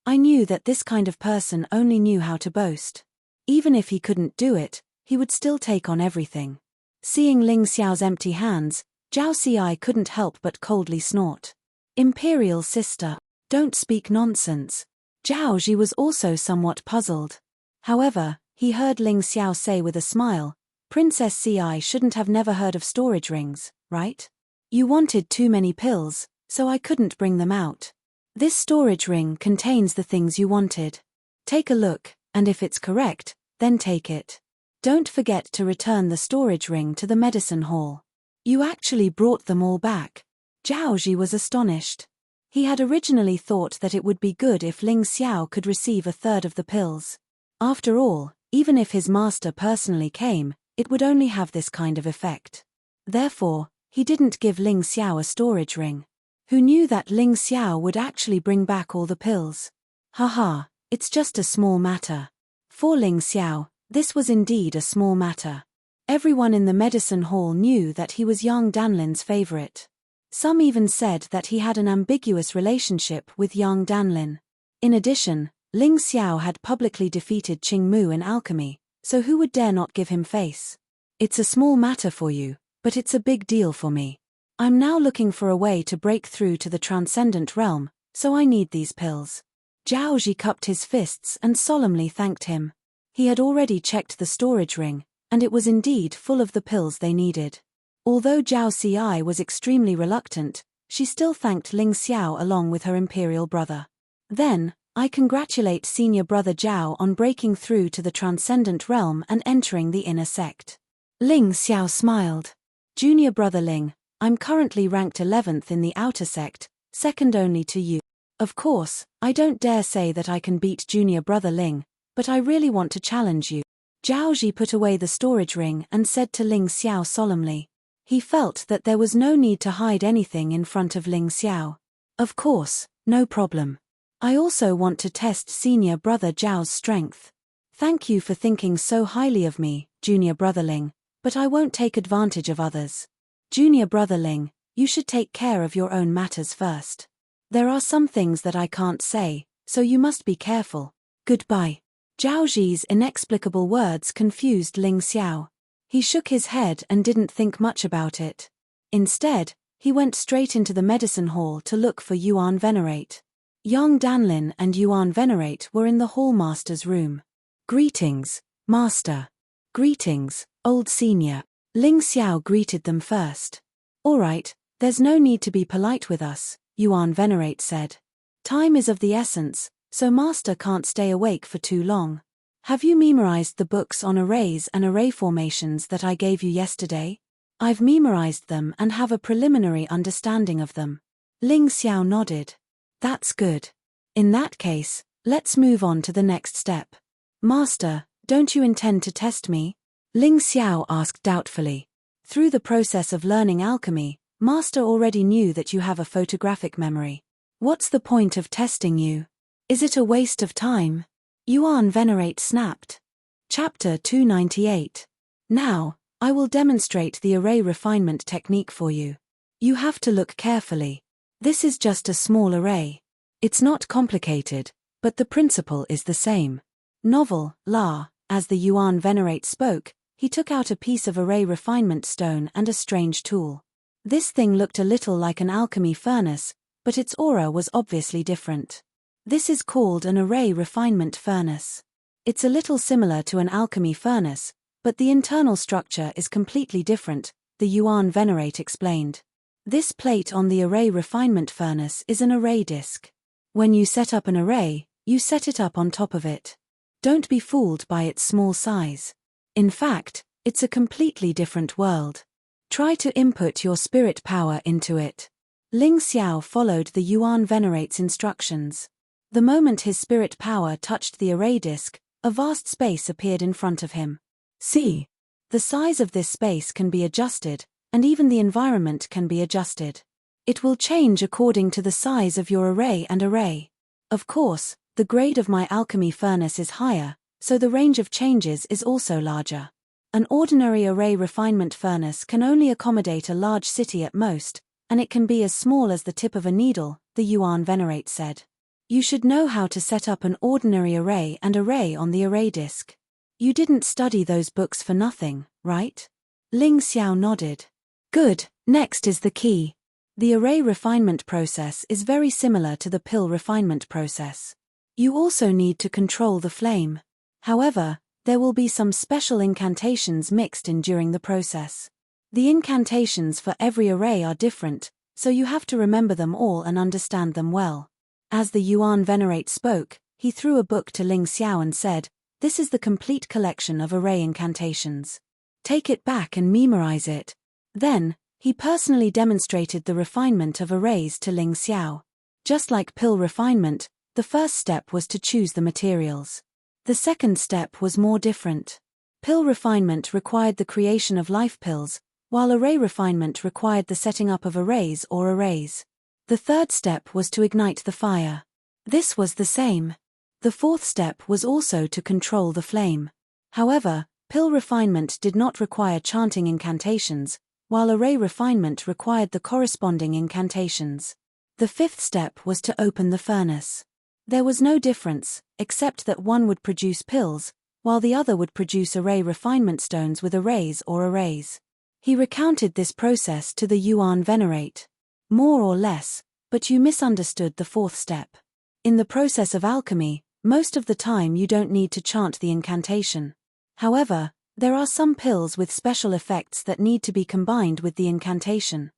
"I knew that this kind of person only knew how to boast. Even if he couldn't do it, he would still take on everything." Seeing Ling Xiao's empty hands, Zhao Xi couldn't help but coldly snort. "Imperial sister, don't speak nonsense." Zhao Ji was also somewhat puzzled. However, he heard Ling Xiao say with a smile, "Princess Ci shouldn't have never heard of storage rings, right? You wanted too many pills, so I couldn't bring them out. This storage ring contains the things you wanted. Take a look, and if it's correct, then take it. Don't forget to return the storage ring to the medicine hall." "You actually brought them all back." Zhao Ji was astonished. He had originally thought that it would be good if Ling Xiao could receive a third of the pills. After all, even if his master personally came, it would only have this kind of effect. Therefore, he didn't give Ling Xiao a storage ring. Who knew that Ling Xiao would actually bring back all the pills? Haha, it's just a small matter. For Ling Xiao, this was indeed a small matter. Everyone in the medicine hall knew that he was Yang Danlin's favorite. Some even said that he had an ambiguous relationship with Yang Danlin. In addition, Ling Xiao had publicly defeated Qing Mu in alchemy, so who would dare not give him face? "It's a small matter for you, but it's a big deal for me. I'm now looking for a way to break through to the transcendent realm, so I need these pills." Zhao Ji cupped his fists and solemnly thanked him. He had already checked the storage ring, and it was indeed full of the pills they needed. Although Zhao Ci was extremely reluctant, she still thanked Ling Xiao along with her imperial brother. "Then, I congratulate senior brother Zhao on breaking through to the transcendent realm and entering the inner sect." Ling Xiao smiled. "Junior brother Ling, I'm currently ranked 11th in the outer sect, second only to you. Of course, I don't dare say that I can beat junior brother Ling, but I really want to challenge you." Zhao Ji put away the storage ring and said to Ling Xiao solemnly. He felt that there was no need to hide anything in front of Ling Xiao. "Of course, no problem. I also want to test senior brother Zhao's strength. Thank you for thinking so highly of me, junior brother Ling, but I won't take advantage of others. Junior brother Ling, you should take care of your own matters first. There are some things that I can't say, so you must be careful. Goodbye." Zhao Ji's inexplicable words confused Ling Xiao. He shook his head and didn't think much about it. Instead, he went straight into the medicine hall to look for Yuan Venerate. Yang Danlin and Yuan Venerate were in the hall master's room. "Greetings, master." Greetings, old senior. Ling Xiao greeted them first. All right, there's no need to be polite with us, Yuan Venerate said. Time is of the essence, so master can't stay awake for too long. Have you memorized the books on arrays and array formations that I gave you yesterday? I've memorized them and have a preliminary understanding of them. Ling Xiao nodded. That's good. In that case, let's move on to the next step. Master, don't you intend to test me? Ling Xiao asked doubtfully. Through the process of learning alchemy, Master already knew that you have a photographic memory. What's the point of testing you? Is it a waste of time? Yuan Venerate snapped. Chapter 298. Now, I will demonstrate the array refinement technique for you. You have to look carefully. This is just a small array. It's not complicated, but the principle is the same. Novel, La, as the Yuan Venerate spoke, he took out a piece of array refinement stone and a strange tool. This thing looked a little like an alchemy furnace, but its aura was obviously different. This is called an array refinement furnace. It's a little similar to an alchemy furnace, but the internal structure is completely different, the Yuan Venerate explained. This plate on the array refinement furnace is an array disk. When you set up an array, you set it up on top of it. Don't be fooled by its small size. In fact, it's a completely different world. Try to input your spirit power into it. Ling Xiao followed the Yuan Venerate's instructions. The moment his spirit power touched the array disk, a vast space appeared in front of him. See? The size of this space can be adjusted, and even the environment can be adjusted. It will change according to the size of your array and array. Of course, the grade of my alchemy furnace is higher, so the range of changes is also larger. An ordinary array refinement furnace can only accommodate a large city at most, and it can be as small as the tip of a needle, the Yuan Venerate said. You should know how to set up an ordinary array and array on the array disk. You didn't study those books for nothing, right? Ling Xiao nodded. Good, next is the key. The array refinement process is very similar to the pill refinement process. You also need to control the flame. However, there will be some special incantations mixed in during the process. The incantations for every array are different, so you have to remember them all and understand them well. As the Yuan Venerate spoke, he threw a book to Ling Xiao and said, "This is the complete collection of array incantations. Take it back and memorize it." Then, he personally demonstrated the refinement of arrays to Ling Xiao. Just like pill refinement, the first step was to choose the materials. The second step was more different. Pill refinement required the creation of life pills, while array refinement required the setting up of arrays or arrays. The third step was to ignite the fire. This was the same. The fourth step was also to control the flame. However, pill refinement did not require chanting incantations, while array refinement required the corresponding incantations. The fifth step was to open the furnace. There was no difference, except that one would produce pills, while the other would produce array refinement stones with arrays or arrays. He recounted this process to the Yuan Venerate. More or less, but you misunderstood the fourth step. In the process of alchemy, most of the time you don't need to chant the incantation. However, there are some pills with special effects that need to be combined with the incantation.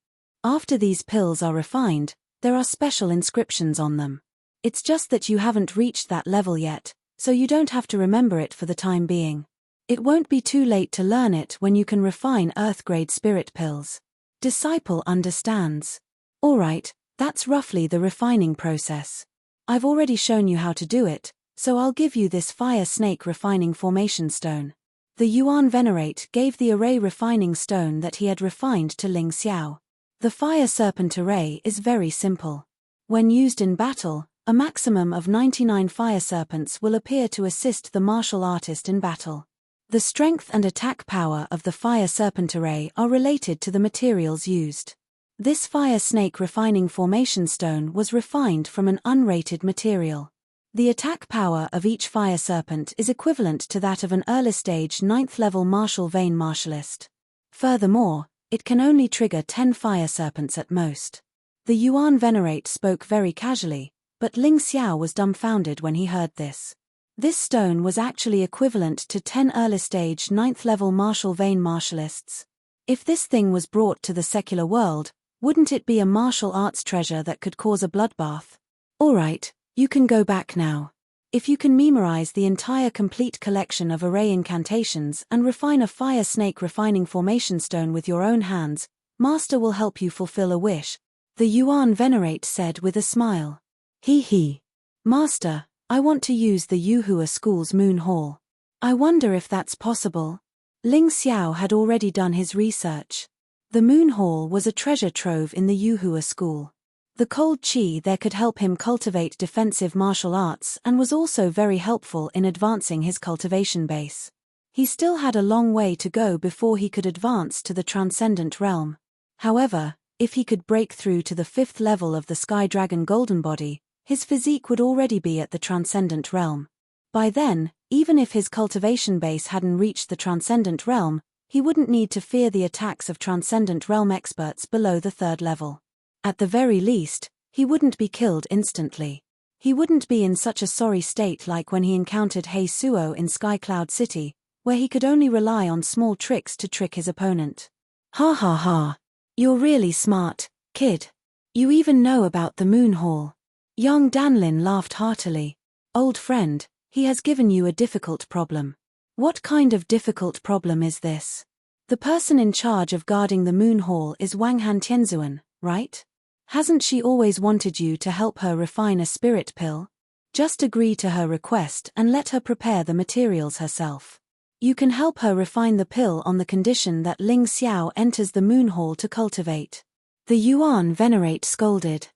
After these pills are refined, there are special inscriptions on them. It's just that you haven't reached that level yet, so you don't have to remember it for the time being. It won't be too late to learn it when you can refine Earth-grade spirit pills. Disciple understands. Alright, that's roughly the refining process. I've already shown you how to do it, so I'll give you this fire snake refining formation stone. The Yuan Venerate gave the array refining stone that he had refined to Ling Xiao. The fire serpent array is very simple. When used in battle, a maximum of 99 fire serpents will appear to assist the martial artist in battle. The strength and attack power of the fire serpent array are related to the materials used. This fire snake refining formation stone was refined from an unrated material. The attack power of each fire serpent is equivalent to that of an early stage 9th level martial vein martialist. Furthermore, it can only trigger 10 fire serpents at most. The Yuan Venerate spoke very casually, but Ling Xiao was dumbfounded when he heard this. This stone was actually equivalent to 10 early-stage 9th-level martial vein martialists. If this thing was brought to the secular world, wouldn't it be a martial arts treasure that could cause a bloodbath? Alright, you can go back now. If you can memorize the entire complete collection of array incantations and refine a fire snake refining formation stone with your own hands, Master will help you fulfill a wish, the Yuan Venerate said with a smile. He. Master, I want to use the Yuhua School's Moon Hall. I wonder if that's possible. Ling Xiao had already done his research. The Moon Hall was a treasure trove in the Yuhua School. The cold chi there could help him cultivate defensive martial arts and was also very helpful in advancing his cultivation base. He still had a long way to go before he could advance to the transcendent realm. However, if he could break through to the 5th level of the Sky Dragon Golden Body, his physique would already be at the transcendent realm. By then, even if his cultivation base hadn't reached the transcendent realm, he wouldn't need to fear the attacks of transcendent realm experts below the 3rd level. At the very least, he wouldn't be killed instantly. He wouldn't be in such a sorry state like when he encountered Hei Suo in Sky Cloud City, where he could only rely on small tricks to trick his opponent. Ha ha ha. You're really smart, kid. You even know about the Moon Hall. Young Danlin laughed heartily. Old friend, he has given you a difficult problem. What kind of difficult problem is this? The person in charge of guarding the Moon Hall is Wang Han Tianzuan, right? Hasn't she always wanted you to help her refine a spirit pill? Just agree to her request and let her prepare the materials herself. You can help her refine the pill on the condition that Ling Xiao enters the Moon Hall to cultivate. The Yuan Venerate scolded.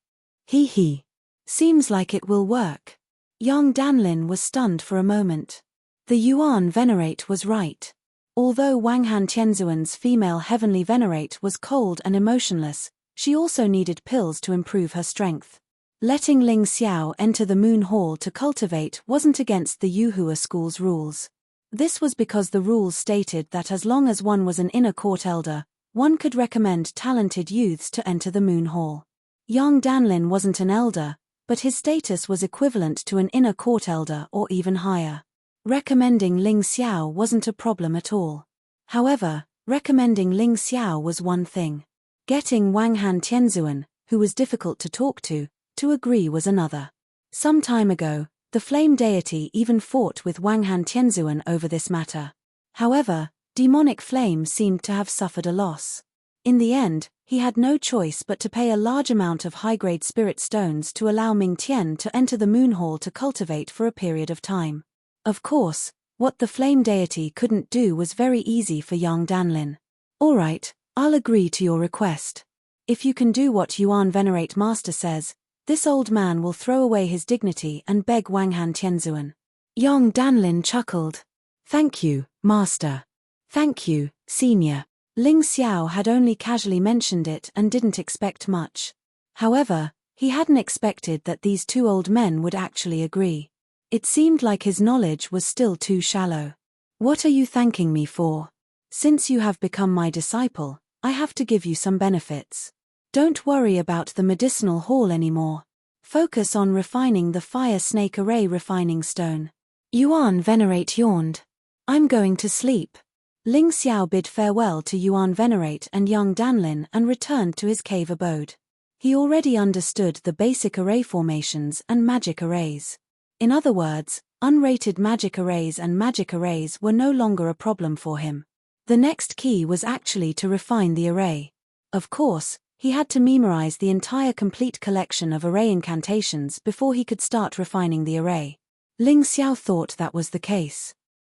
He. Seems like it will work. Young Danlin was stunned for a moment. The Yuan Venerate was right. Although Wang Han Tianzuan's female heavenly Venerate was cold and emotionless, she also needed pills to improve her strength. Letting Ling Xiao enter the Moon Hall to cultivate wasn't against the Yuhua School's rules. This was because the rules stated that as long as one was an inner court elder, one could recommend talented youths to enter the Moon Hall. Young Danlin wasn't an elder, but his status was equivalent to an inner court elder or even higher. Recommending Ling Xiao wasn't a problem at all. However, recommending Ling Xiao was one thing. Getting Wang Han Tianzuan, who was difficult to talk to agree was another. Some time ago, the flame deity even fought with Wang Han Tianzuan over this matter. However, demonic flame seemed to have suffered a loss. In the end, he had no choice but to pay a large amount of high-grade spirit stones to allow Ming Tian to enter the Moon Hall to cultivate for a period of time. Of course, what the flame deity couldn't do was very easy for young Danlin. Alright, I'll agree to your request. If you can do what Yuan Venerate Master says, this old man will throw away his dignity and beg Wang Han Tianzuan. Young Danlin chuckled. Thank you, Master. Thank you, Senior. Ling Xiao had only casually mentioned it and didn't expect much. However, he hadn't expected that these two old men would actually agree. It seemed like his knowledge was still too shallow. What are you thanking me for? Since you have become my disciple, I have to give you some benefits. Don't worry about the medicinal hall anymore. Focus on refining the fire snake array refining stone. Yuan Venerate yawned. I'm going to sleep. Ling Xiao bid farewell to Yuan Venerate and young Danlin and returned to his cave abode. He already understood the basic array formations and magic arrays. In other words, unrated magic arrays and magic arrays were no longer a problem for him. The next key was actually to refine the array. Of course, he had to memorize the entire complete collection of array incantations before he could start refining the array. Ling Xiao thought that was the case.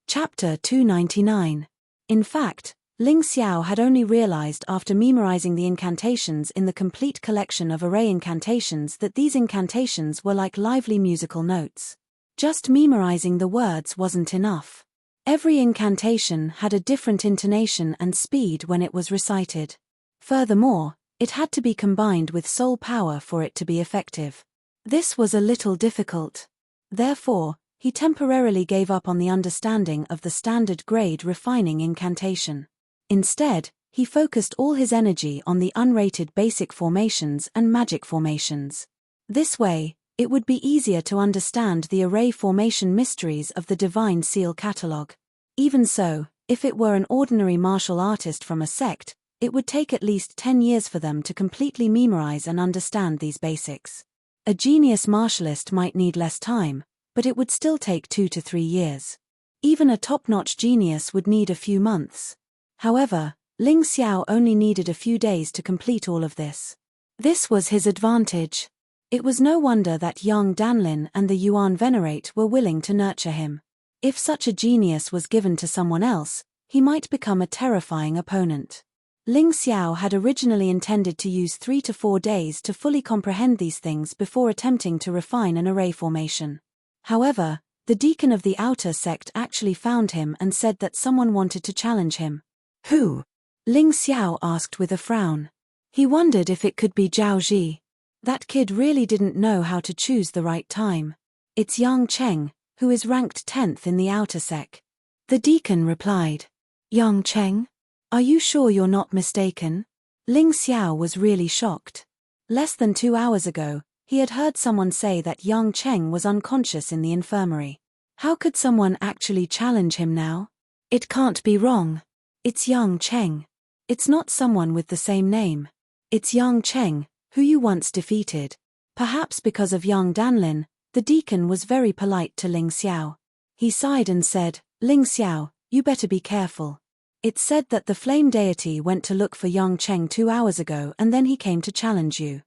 Chapter 299. In fact, Ling Xiao had only realized after memorizing the incantations in the complete collection of array incantations that these incantations were like lively musical notes. Just memorizing the words wasn't enough. Every incantation had a different intonation and speed when it was recited. Furthermore, it had to be combined with soul power for it to be effective. This was a little difficult. Therefore, he temporarily gave up on the understanding of the standard grade refining incantation. Instead, he focused all his energy on the unrated basic formations and magic formations. This way, It would be easier to understand the array formation mysteries of the Divine Seal Catalogue. Even so, if it were an ordinary martial artist from a sect, it would take at least 10 years for them to completely memorize and understand these basics. A genius martialist might need less time, but it would still take 2 to 3 years. Even a top-notch genius would need a few months. However, Ling Xiao only needed a few days to complete all of this. This was his advantage. It was no wonder that young Danlin and the Yuan Venerate were willing to nurture him. If such a genius was given to someone else, he might become a terrifying opponent. Ling Xiao had originally intended to use 3 to 4 days to fully comprehend these things before attempting to refine an array formation. However, the deacon of the outer sect actually found him and said that someone wanted to challenge him. Who? Ling Xiao asked with a frown. He wondered if it could be Zhao Ji. That kid really didn't know how to choose the right time. It's Yang Cheng, who is ranked 10th in the outer sec. The deacon replied. Yang Cheng? Are you sure you're not mistaken? Ling Xiao was really shocked. Less than 2 hours ago, he had heard someone say that Yang Cheng was unconscious in the infirmary. How could someone actually challenge him now? It can't be wrong. It's Yang Cheng. It's not someone with the same name. It's Yang Cheng, who you once defeated. Perhaps because of Yang Danlin, the deacon was very polite to Ling Xiao. He sighed and said, Ling Xiao, you better be careful. It's said that the flame deity went to look for Yang Cheng 2 hours ago and then he came to challenge you.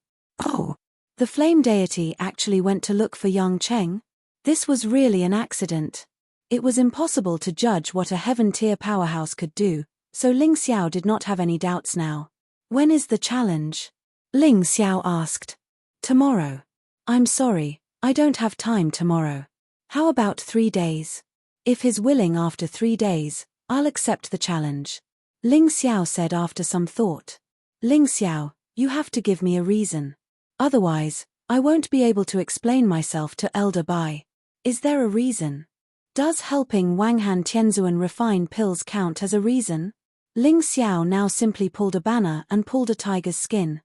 Oh! The flame deity actually went to look for Yang Cheng? This was really an accident. It was impossible to judge what a heaven-tier powerhouse could do, so Ling Xiao did not have any doubts now. When is the challenge? Ling Xiao asked. Tomorrow. I'm sorry, I don't have time tomorrow. How about 3 days? If he's willing after 3 days, I'll accept the challenge. Ling Xiao said after some thought. Ling Xiao, you have to give me a reason. Otherwise, I won't be able to explain myself to Elder Bai. Is there a reason? Does helping Wanghan Tianzuan refine pills count as a reason? Ling Xiao now simply pulled a banner and pulled a tiger's skin.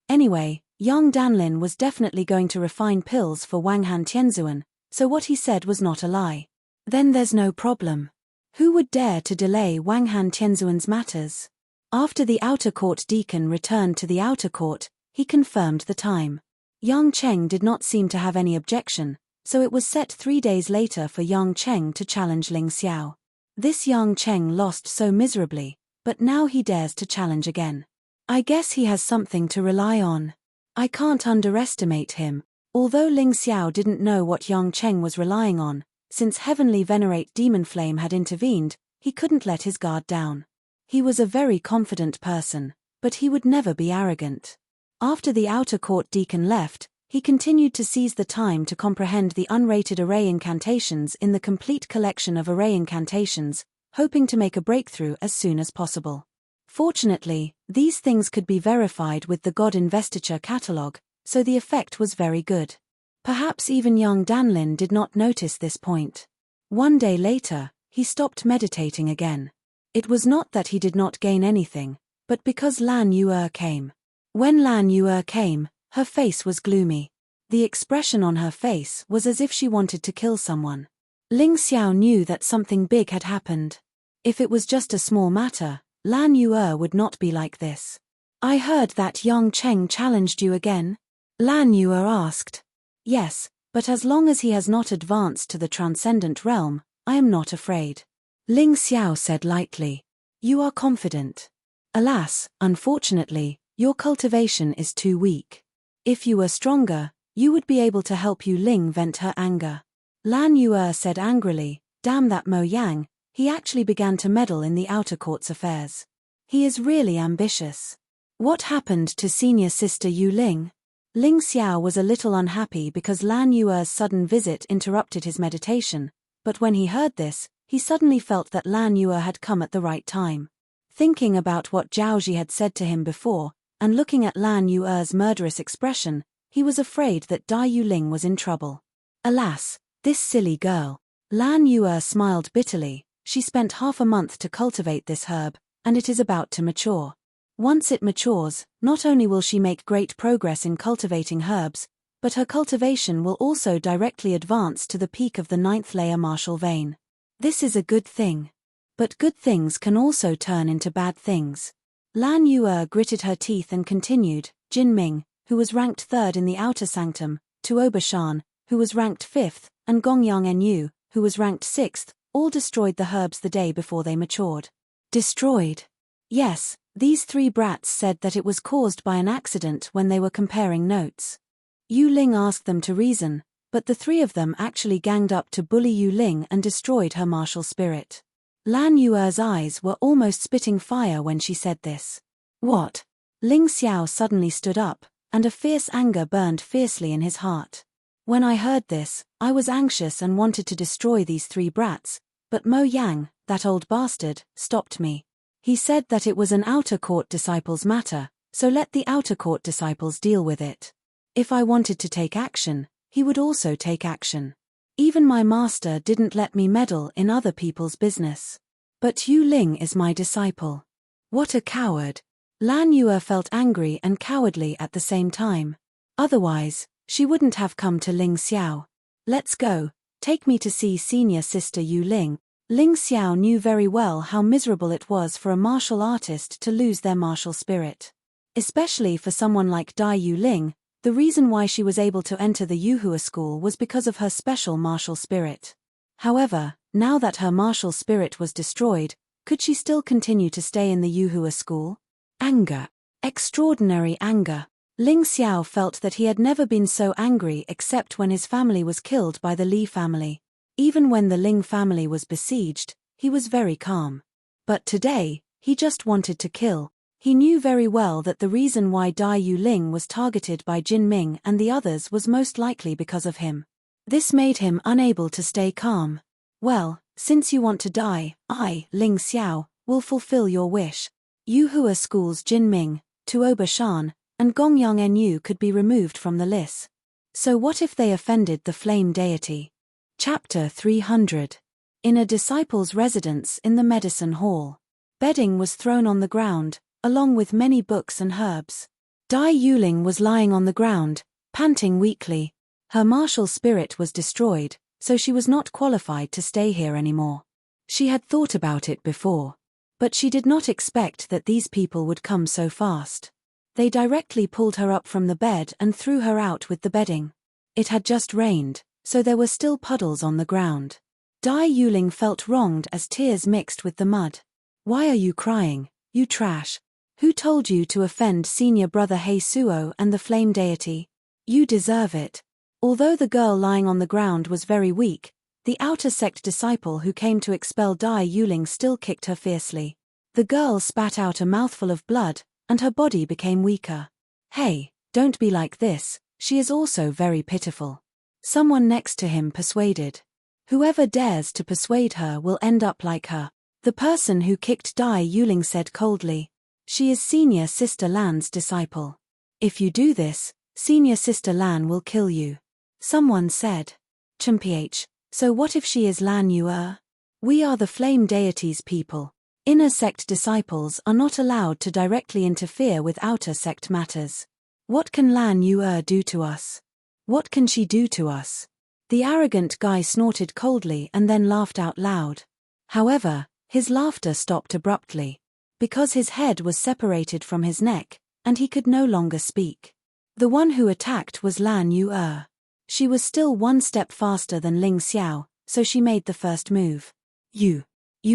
Anyway, Yang Danlin was definitely going to refine pills for Wanghan Tianzuan, so what he said was not a lie. Then there's no problem. Who would dare to delay Wanghan Tianzuan's matters? After the outer court deacon returned to the outer court, he confirmed the time. Yang Cheng did not seem to have any objection, so it was set 3 days later for Yang Cheng to challenge Ling Xiao. This Yang Cheng lost so miserably, but now he dares to challenge again. I guess he has something to rely on. I can't underestimate him. Although Ling Xiao didn't know what Yang Cheng was relying on, since Heavenly Venerate Demon Flame had intervened, he couldn't let his guard down. He was a very confident person, but he would never be arrogant. After the outer court deacon left, he continued to seize the time to comprehend the unrated array incantations in the complete collection of array incantations, hoping to make a breakthrough as soon as possible. Fortunately, these things could be verified with the God Investiture catalogue, so the effect was very good. Perhaps even young Danlin did not notice this point. 1 day later, he stopped meditating again. It was not that he did not gain anything, but because Lan Yuer came. When Lan Yuer came, her face was gloomy. The expression on her face was as if she wanted to kill someone. Ling Xiao knew that something big had happened. If it was just a small matter, Lan Yuer would not be like this. I heard that Yang Cheng challenged you again? Lan Yuer asked. Yes, but as long as he has not advanced to the transcendent realm, I am not afraid. Ling Xiao said lightly. You are confident. Alas, unfortunately, your cultivation is too weak. If you were stronger, you would be able to help Yu Ling vent her anger. Lan Yuer said angrily, damn that Mo Yang, he actually began to meddle in the outer court's affairs. He is really ambitious. What happened to senior sister Yu Ling? Ling Xiao was a little unhappy because Lan Yuer's sudden visit interrupted his meditation, but when he heard this, he suddenly felt that Lan Yuer had come at the right time. Thinking about what Zhao Ji had said to him before, and looking at Lan Yuer's murderous expression, he was afraid that Dai Yuling was in trouble. Alas, this silly girl. Lan Yuer smiled bitterly. She spent half a month to cultivate this herb, and it is about to mature. Once it matures, not only will she make great progress in cultivating herbs, but her cultivation will also directly advance to the peak of the 9th layer martial vein. This is a good thing. But good things can also turn into bad things. Lan Yu'er gritted her teeth and continued. Jin Ming, who was ranked 3rd in the outer sanctum, Tuoba Shan, who was ranked 5th, and Gongyang Enyu, who was ranked 6th, all destroyed the herbs the day before they matured. Destroyed? Yes, these 3 brats said that it was caused by an accident when they were comparing notes. Yu Ling asked them to reason, but the 3 of them actually ganged up to bully Yu Ling and destroyed her martial spirit. Lan Yu'er's eyes were almost spitting fire when she said this. What? Ling Xiao suddenly stood up, and a fierce anger burned fiercely in his heart. When I heard this, I was anxious and wanted to destroy these 3 brats, but Mo Yang, that old bastard, stopped me. He said that it was an outer court disciples' matter, so let the outer court disciples deal with it. If I wanted to take action, he would also take action. Even my master didn't let me meddle in other people's business. But Yu Ling is my disciple. What a coward. Lan Yu'er felt angry and cowardly at the same time. Otherwise, she wouldn't have come to Ling Xiao. Let's go, take me to see senior sister Yu Ling. Ling Xiao knew very well how miserable it was for a martial artist to lose their martial spirit. Especially for someone like Dai Yu Ling. The reason why she was able to enter the Yuhua school was because of her special martial spirit. However, now that her martial spirit was destroyed, could she still continue to stay in the Yuhua school? Anger. Extraordinary anger. Ling Xiao felt that he had never been so angry except when his family was killed by the Li family. Even when the Ling family was besieged, he was very calm. But today, he just wanted to kill. He knew very well that the reason why Dai Yu Ling was targeted by Jin Ming and the others was most likely because of him. This made him unable to stay calm. Well, since you want to die, I, Ling Xiao, will fulfill your wish. Yuhua School's Jin Ming, Tuoba Shan, and Gongyang Enyu could be removed from the list. So what if they offended the flame deity? Chapter 300. In a disciple's residence in the medicine hall. Bedding was thrown on the ground, along with many books and herbs. Dai Yuling was lying on the ground, panting weakly. Her martial spirit was destroyed, so she was not qualified to stay here anymore. She had thought about it before. But she did not expect that these people would come so fast. They directly pulled her up from the bed and threw her out with the bedding. It had just rained, so there were still puddles on the ground. Dai Yuling felt wronged as tears mixed with the mud. Why are you crying, you trash? Who told you to offend senior brother He Suo and the flame deity? You deserve it. Although the girl lying on the ground was very weak, the outer sect disciple who came to expel Dai Yuling still kicked her fiercely. The girl spat out a mouthful of blood, and her body became weaker. Hey, don't be like this, she is also very pitiful. Someone next to him persuaded. Whoever dares to persuade her will end up like her. The person who kicked Dai Yuling said coldly. She is senior sister Lan's disciple. If you do this, senior sister Lan will kill you. Someone said. Mph, so what if she is Lan Yu'er? We are the flame deity's people. Inner sect disciples are not allowed to directly interfere with outer sect matters. What can Lan Yu'er do to us? What can she do to us? The arrogant guy snorted coldly and then laughed out loud. However, his laughter stopped abruptly. Because his head was separated from his neck, and he could no longer speak. The one who attacked was Lan Yu'er. She was still one step faster than Ling Xiao, so she made the first move. You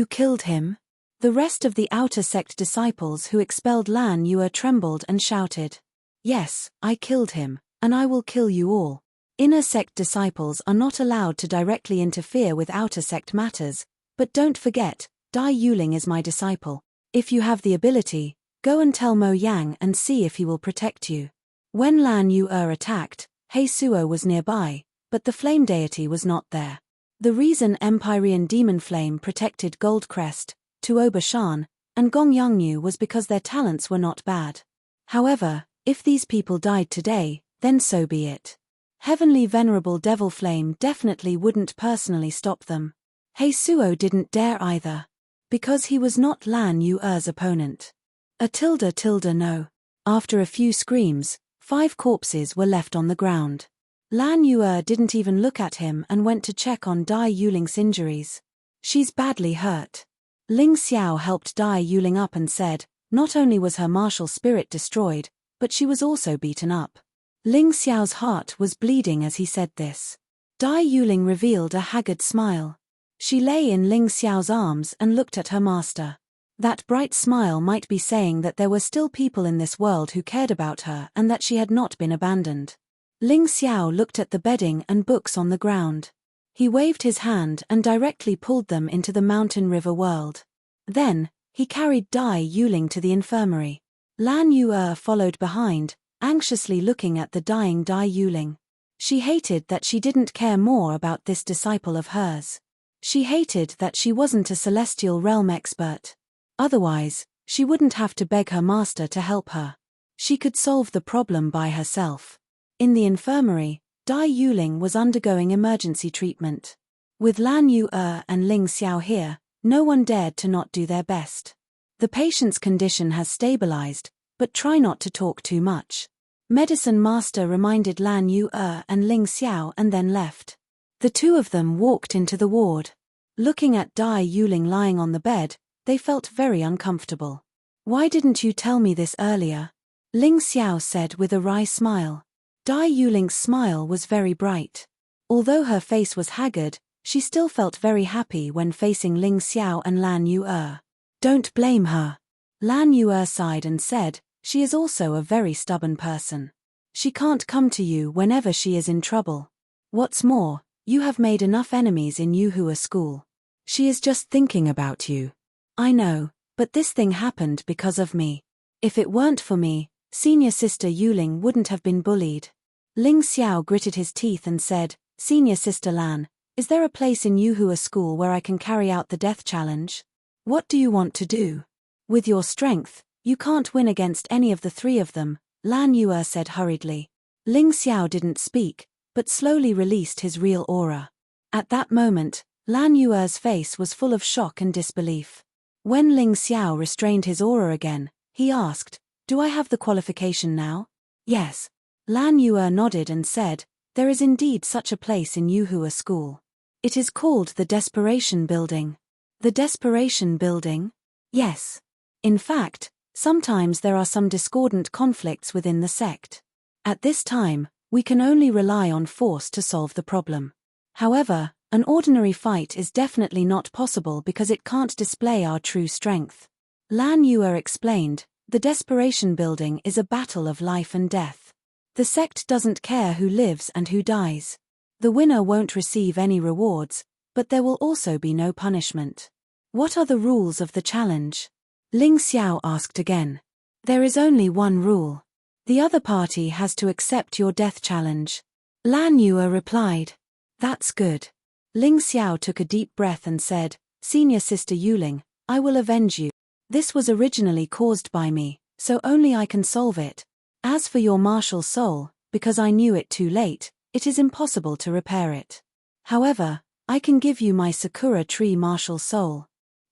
killed him? The rest of the outer sect disciples who expelled Lan Yu'er trembled and shouted. Yes, I killed him, and I will kill you all. Inner sect disciples are not allowed to directly interfere with outer sect matters, but don't forget, Dai Yuling is my disciple. If you have the ability, go and tell Mo Yang and see if he will protect you. When Lan Yu'er attacked, He Suo was nearby, but the flame deity was not there. The reason Empyrean Demon Flame protected Goldcrest, Tuoba Shan, and Gongyangyu was because their talents were not bad. However, if these people died today, then so be it. Heavenly Venerable Devil Flame definitely wouldn't personally stop them. He Suo didn't dare either. Because he was not Lan Yu'er's opponent. No. After a few screams, 5 corpses were left on the ground. Lan Yue didn't even look at him and went to check on Dai Yuling's injuries. She's badly hurt. Ling Xiao helped Dai Yuling up and said, not only was her martial spirit destroyed, but she was also beaten up. Ling Xiao's heart was bleeding as he said this. Dai Yuling revealed a haggard smile. She lay in Ling Xiao's arms and looked at her master. That bright smile might be saying that there were still people in this world who cared about her and that she had not been abandoned. Ling Xiao looked at the bedding and books on the ground. He waved his hand and directly pulled them into the mountain river world. Then, he carried Dai Yuling to the infirmary. Lan Yue followed behind, anxiously looking at the dying Dai Yuling. She hated that she didn't care more about this disciple of hers. She hated that she wasn't a celestial realm expert. Otherwise, she wouldn't have to beg her master to help her. She could solve the problem by herself. In the infirmary, Dai Yuling was undergoing emergency treatment. With Lan Yue and Ling Xiao here, no one dared to not do their best. The patient's condition has stabilized, but try not to talk too much. Medicine Master reminded Lan Yue and Ling Xiao and then left. The two of them walked into the ward. Looking at Dai Yuling lying on the bed, they felt very uncomfortable. Why didn't you tell me this earlier? Ling Xiao said with a wry smile. Dai Yuling's smile was very bright. Although her face was haggard, she still felt very happy when facing Ling Xiao and Lan Yue. Don't blame her. Lan Yue sighed and said, she is also a very stubborn person. She can't come to you whenever she is in trouble. What's more, you have made enough enemies in Yuhua school. She is just thinking about you. I know, but this thing happened because of me. If it weren't for me, senior sister Yuling wouldn't have been bullied. Ling Xiao gritted his teeth and said, Senior sister Lan, is there a place in Yuhua school where I can carry out the death challenge? What do you want to do? With your strength, you can't win against any of the three of them, Lan Yue said hurriedly. Ling Xiao didn't speak, but slowly released his real aura. At that moment, Lan Yue's face was full of shock and disbelief. When Ling Xiao restrained his aura again, he asked, do I have the qualification now? Yes. Lan Yue nodded and said, there is indeed such a place in Yuhua school. It is called the Desperation Building. The Desperation Building? Yes. In fact, sometimes there are some discordant conflicts within the sect. At this time, we can only rely on force to solve the problem. However, an ordinary fight is definitely not possible because it can't display our true strength. Lan Yue explained, the Desperation Building is a battle of life and death. The sect doesn't care who lives and who dies. The winner won't receive any rewards, but there will also be no punishment. What are the rules of the challenge? Ling Xiao asked again. There is only one rule. The other party has to accept your death challenge. Lan Yue replied. That's good. Ling Xiao took a deep breath and said, Senior sister Yuling, I will avenge you. This was originally caused by me, so only I can solve it. As for your martial soul, because I knew it too late, it is impossible to repair it. However, I can give you my Sakura tree martial soul.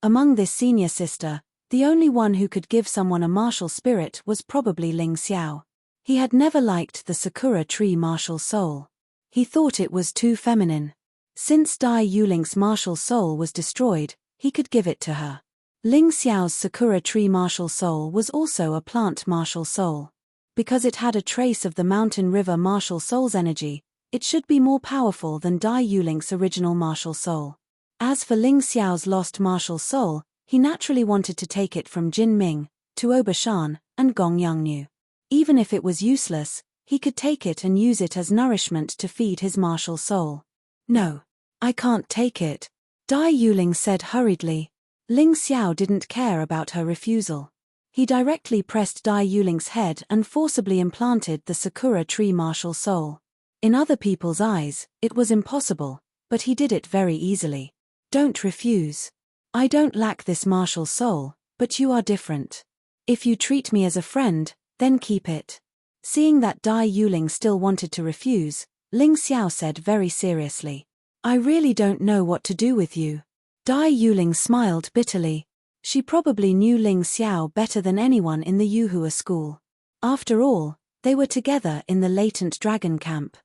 Among this senior sister, the only one who could give someone a martial spirit was probably Ling Xiao. He had never liked the Sakura tree martial soul. He thought it was too feminine. Since Dai Yuling's martial soul was destroyed, he could give it to her. Ling Xiao's Sakura tree martial soul was also a plant martial soul. Because it had a trace of the mountain river martial soul's energy, it should be more powerful than Dai Yuling's original martial soul. As for Ling Xiao's lost martial soul, he naturally wanted to take it from Jin Ming, Tuoba Shan, and Gong Yangnu. Even if it was useless, he could take it and use it as nourishment to feed his martial soul. No, I can't take it, Dai Yuling said hurriedly. Ling Xiao didn't care about her refusal. He directly pressed Dai Yuling's head and forcibly implanted the Sakura tree martial soul. In other people's eyes, it was impossible, but he did it very easily. Don't refuse. I don't lack this martial soul, but you are different. If you treat me as a friend, then keep it. Seeing that Dai Yuling still wanted to refuse, Ling Xiao said very seriously, I really don't know what to do with you. Dai Yuling smiled bitterly. She probably knew Ling Xiao better than anyone in the Yuhua school. After all, they were together in the latent dragon camp.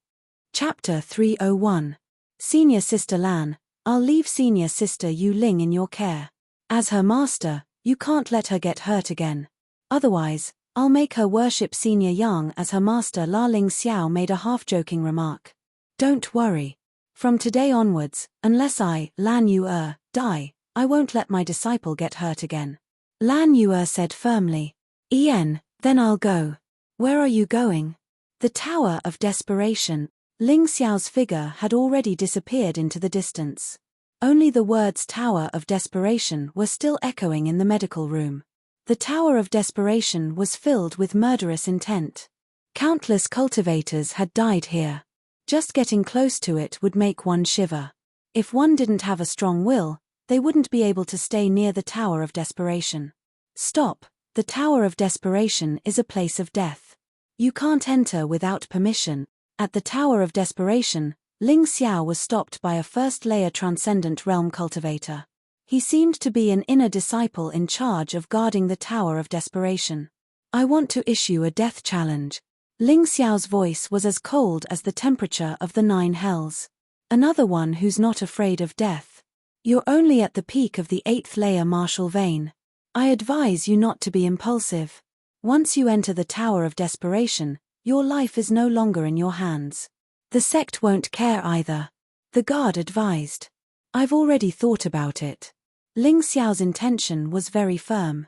Chapter 301. Senior Sister Lan, I'll leave Senior Sister Yu Ling in your care. As her master, you can't let her get hurt again. Otherwise, I'll make her worship Senior Yang as her master. La Ling Xiao made a half-joking remark. Don't worry. From today onwards, unless I, Lan Yu, die, I won't let my disciple get hurt again. Lan Yu said firmly. Then I'll go. Where are you going? The Tower of Desperation. Ling Xiao's figure had already disappeared into the distance. Only the words Tower of Desperation were still echoing in the medical room. The Tower of Desperation was filled with murderous intent. Countless cultivators had died here. Just getting close to it would make one shiver. If one didn't have a strong will, they wouldn't be able to stay near the Tower of Desperation. Stop, the Tower of Desperation is a place of death. You can't enter without permission. At the Tower of Desperation, Ling Xiao was stopped by a first-layer Transcendent Realm cultivator. He seemed to be an inner disciple in charge of guarding the Tower of Desperation. I want to issue a death challenge. Ling Xiao's voice was as cold as the temperature of the 9 hells. Another one who's not afraid of death. You're only at the peak of the 8th layer martial vein. I advise you not to be impulsive. Once you enter the Tower of Desperation, your life is no longer in your hands. The sect won't care either. The guard advised. I've already thought about it. Ling Xiao's intention was very firm.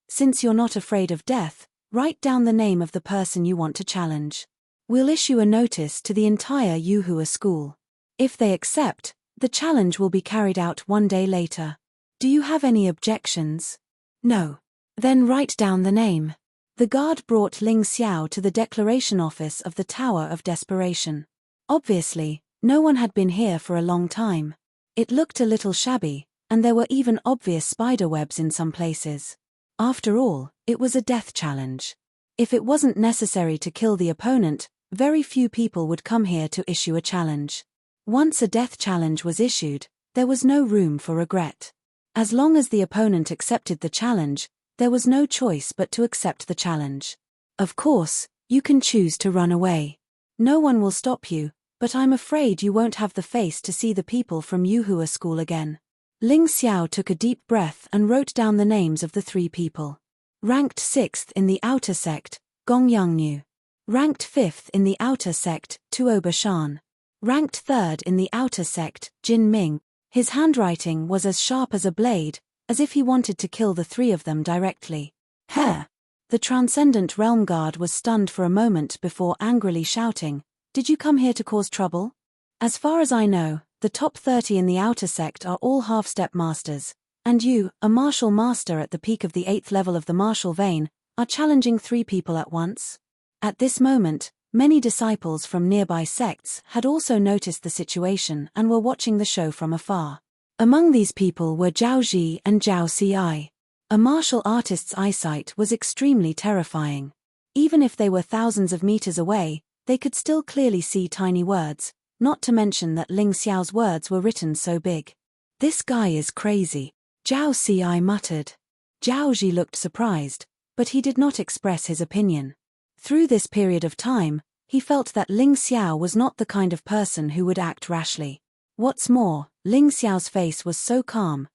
Since you're not afraid of death, write down the name of the person you want to challenge. We'll issue a notice to the entire Yuhua school. If they accept, the challenge will be carried out 1 day later. Do you have any objections? No. Then write down the name. The guard brought Ling Xiao to the declaration office of the Tower of Desperation. Obviously, no one had been here for a long time. It looked a little shabby, and there were even obvious spider webs in some places. After all, it was a death challenge. If it wasn't necessary to kill the opponent, very few people would come here to issue a challenge. Once a death challenge was issued, there was no room for regret. As long as the opponent accepted the challenge, there was no choice but to accept the challenge. Of course, you can choose to run away. No one will stop you, but I'm afraid you won't have the face to see the people from Yuhua school again. Ling Xiao took a deep breath and wrote down the names of the 3 people. Ranked 6th in the outer sect, Gong Yangnu. Ranked 5th in the outer sect, Tuo Bashan. Ranked 3rd in the outer sect, Jin Ming. His handwriting was as sharp as a blade, as if he wanted to kill the 3 of them directly. Heh! The Transcendent Realm Guard was stunned for a moment before angrily shouting, Did you come here to cause trouble? As far as I know, the top 30 in the outer sect are all half-step masters, and you, a martial master at the peak of the 8th level of the martial vein, are challenging 3 people at once? At this moment, many disciples from nearby sects had also noticed the situation and were watching the show from afar. Among these people were Zhao Ji and Zhao Ci. A martial artist's eyesight was extremely terrifying. Even if they were thousands of meters away, they could still clearly see tiny words, not to mention that Ling Xiao's words were written so big. This guy is crazy, Zhao Ci muttered. Zhao Ji looked surprised, but he did not express his opinion. Through this period of time, he felt that Ling Xiao was not the kind of person who would act rashly. What's more, Ling Xiao's face was so calm,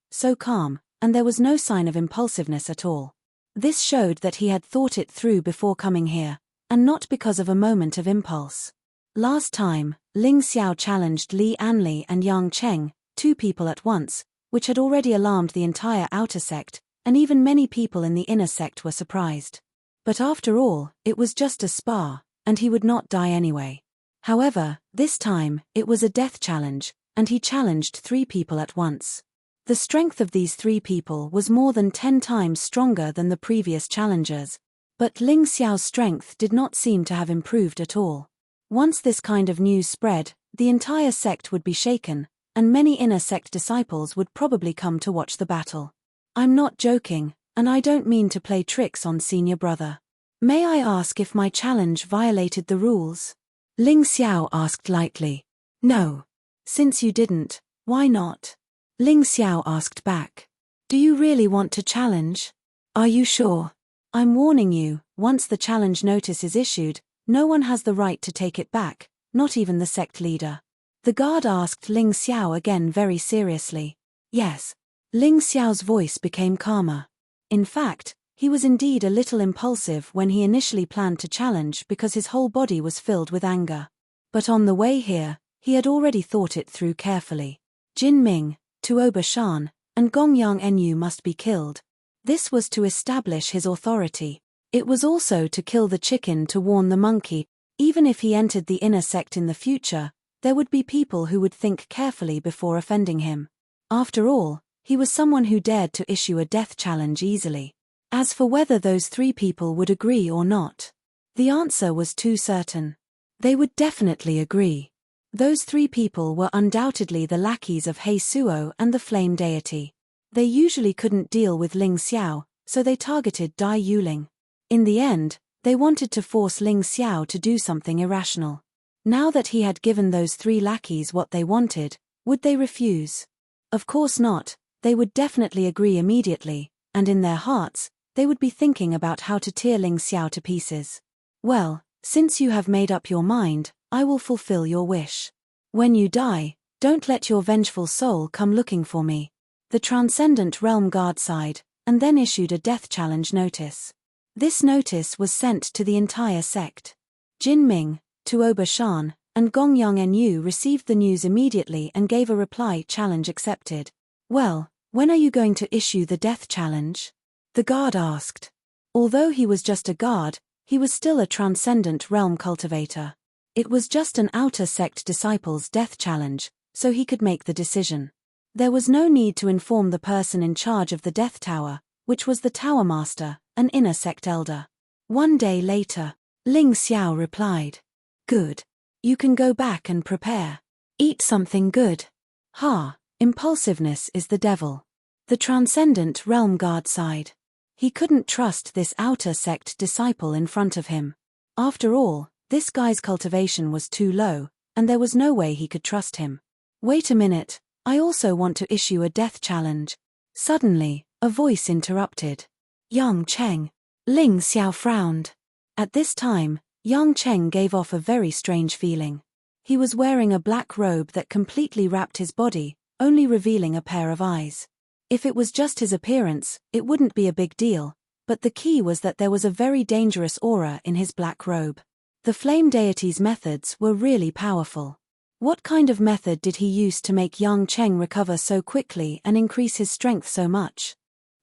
and there was no sign of impulsiveness at all. This showed that he had thought it through before coming here, and not because of a moment of impulse. Last time, Ling Xiao challenged Li Anli and Yang Cheng, 2 people at once, which had already alarmed the entire outer sect, and even many people in the inner sect were surprised. But after all, it was just a spar, and he would not die anyway. However, this time, it was a death challenge, and he challenged 3 people at once. The strength of these 3 people was more than 10 times stronger than the previous challengers, but Ling Xiao's strength did not seem to have improved at all. Once this kind of news spread, the entire sect would be shaken, and many inner sect disciples would probably come to watch the battle. I'm not joking, and I don't mean to play tricks on senior brother. May I ask if my challenge violated the rules? Ling Xiao asked lightly. No. Since you didn't, why not? Ling Xiao asked back. Do you really want to challenge? Are you sure? I'm warning you, once the challenge notice is issued, no one has the right to take it back, not even the sect leader. The guard asked Ling Xiao again very seriously. Yes. Ling Xiao's voice became calmer. In fact, he was indeed a little impulsive when he initially planned to challenge because his whole body was filled with anger. But on the way here, he had already thought it through carefully. Jin Ming, Tuoba Shan, and Gongyang Enyu must be killed. This was to establish his authority. It was also to kill the chicken to warn the monkey. Even if he entered the inner sect in the future, there would be people who would think carefully before offending him. After all, he was someone who dared to issue a death challenge easily. As for whether those 3 people would agree or not, the answer was too certain. They would definitely agree. Those 3 people were undoubtedly the lackeys of He Suo and the Flame Deity. They usually couldn't deal with Ling Xiao, so they targeted Dai Yuling. In the end, they wanted to force Ling Xiao to do something irrational. Now that he had given those 3 lackeys what they wanted, would they refuse? Of course not. They would definitely agree immediately, and in their hearts, they would be thinking about how to tear Ling Xiao to pieces. Well, since you have made up your mind, I will fulfill your wish. When you die, don't let your vengeful soul come looking for me. The Transcendent Realm Guard sighed, and then issued a death challenge notice. This notice was sent to the entire sect. Jin Ming, Tuoba Shan, and Gongyang Enyu received the news immediately and gave a reply: challenge accepted. Well, when are you going to issue the death challenge? The guard asked. Although he was just a guard, he was still a transcendent realm cultivator. It was just an outer sect disciple's death challenge, so he could make the decision. There was no need to inform the person in charge of the death tower, which was the tower master, an inner sect elder. One day later, Ling Xiao replied. Good. You can go back and prepare. Eat something good. Impulsiveness is the devil. The Transcendent Realm Guard sighed. He couldn't trust this outer sect disciple in front of him. After all, this guy's cultivation was too low, and there was no way he could trust him. Wait a minute, I also want to issue a death challenge. Suddenly, a voice interrupted. Yang Cheng. Ling Xiao frowned. At this time, Yang Cheng gave off a very strange feeling. He was wearing a black robe that completely wrapped his body, only revealing a pair of eyes. If it was just his appearance, it wouldn't be a big deal, but the key was that there was a very dangerous aura in his black robe. The Flame Deity's methods were really powerful. What kind of method did he use to make Yang Cheng recover so quickly and increase his strength so much?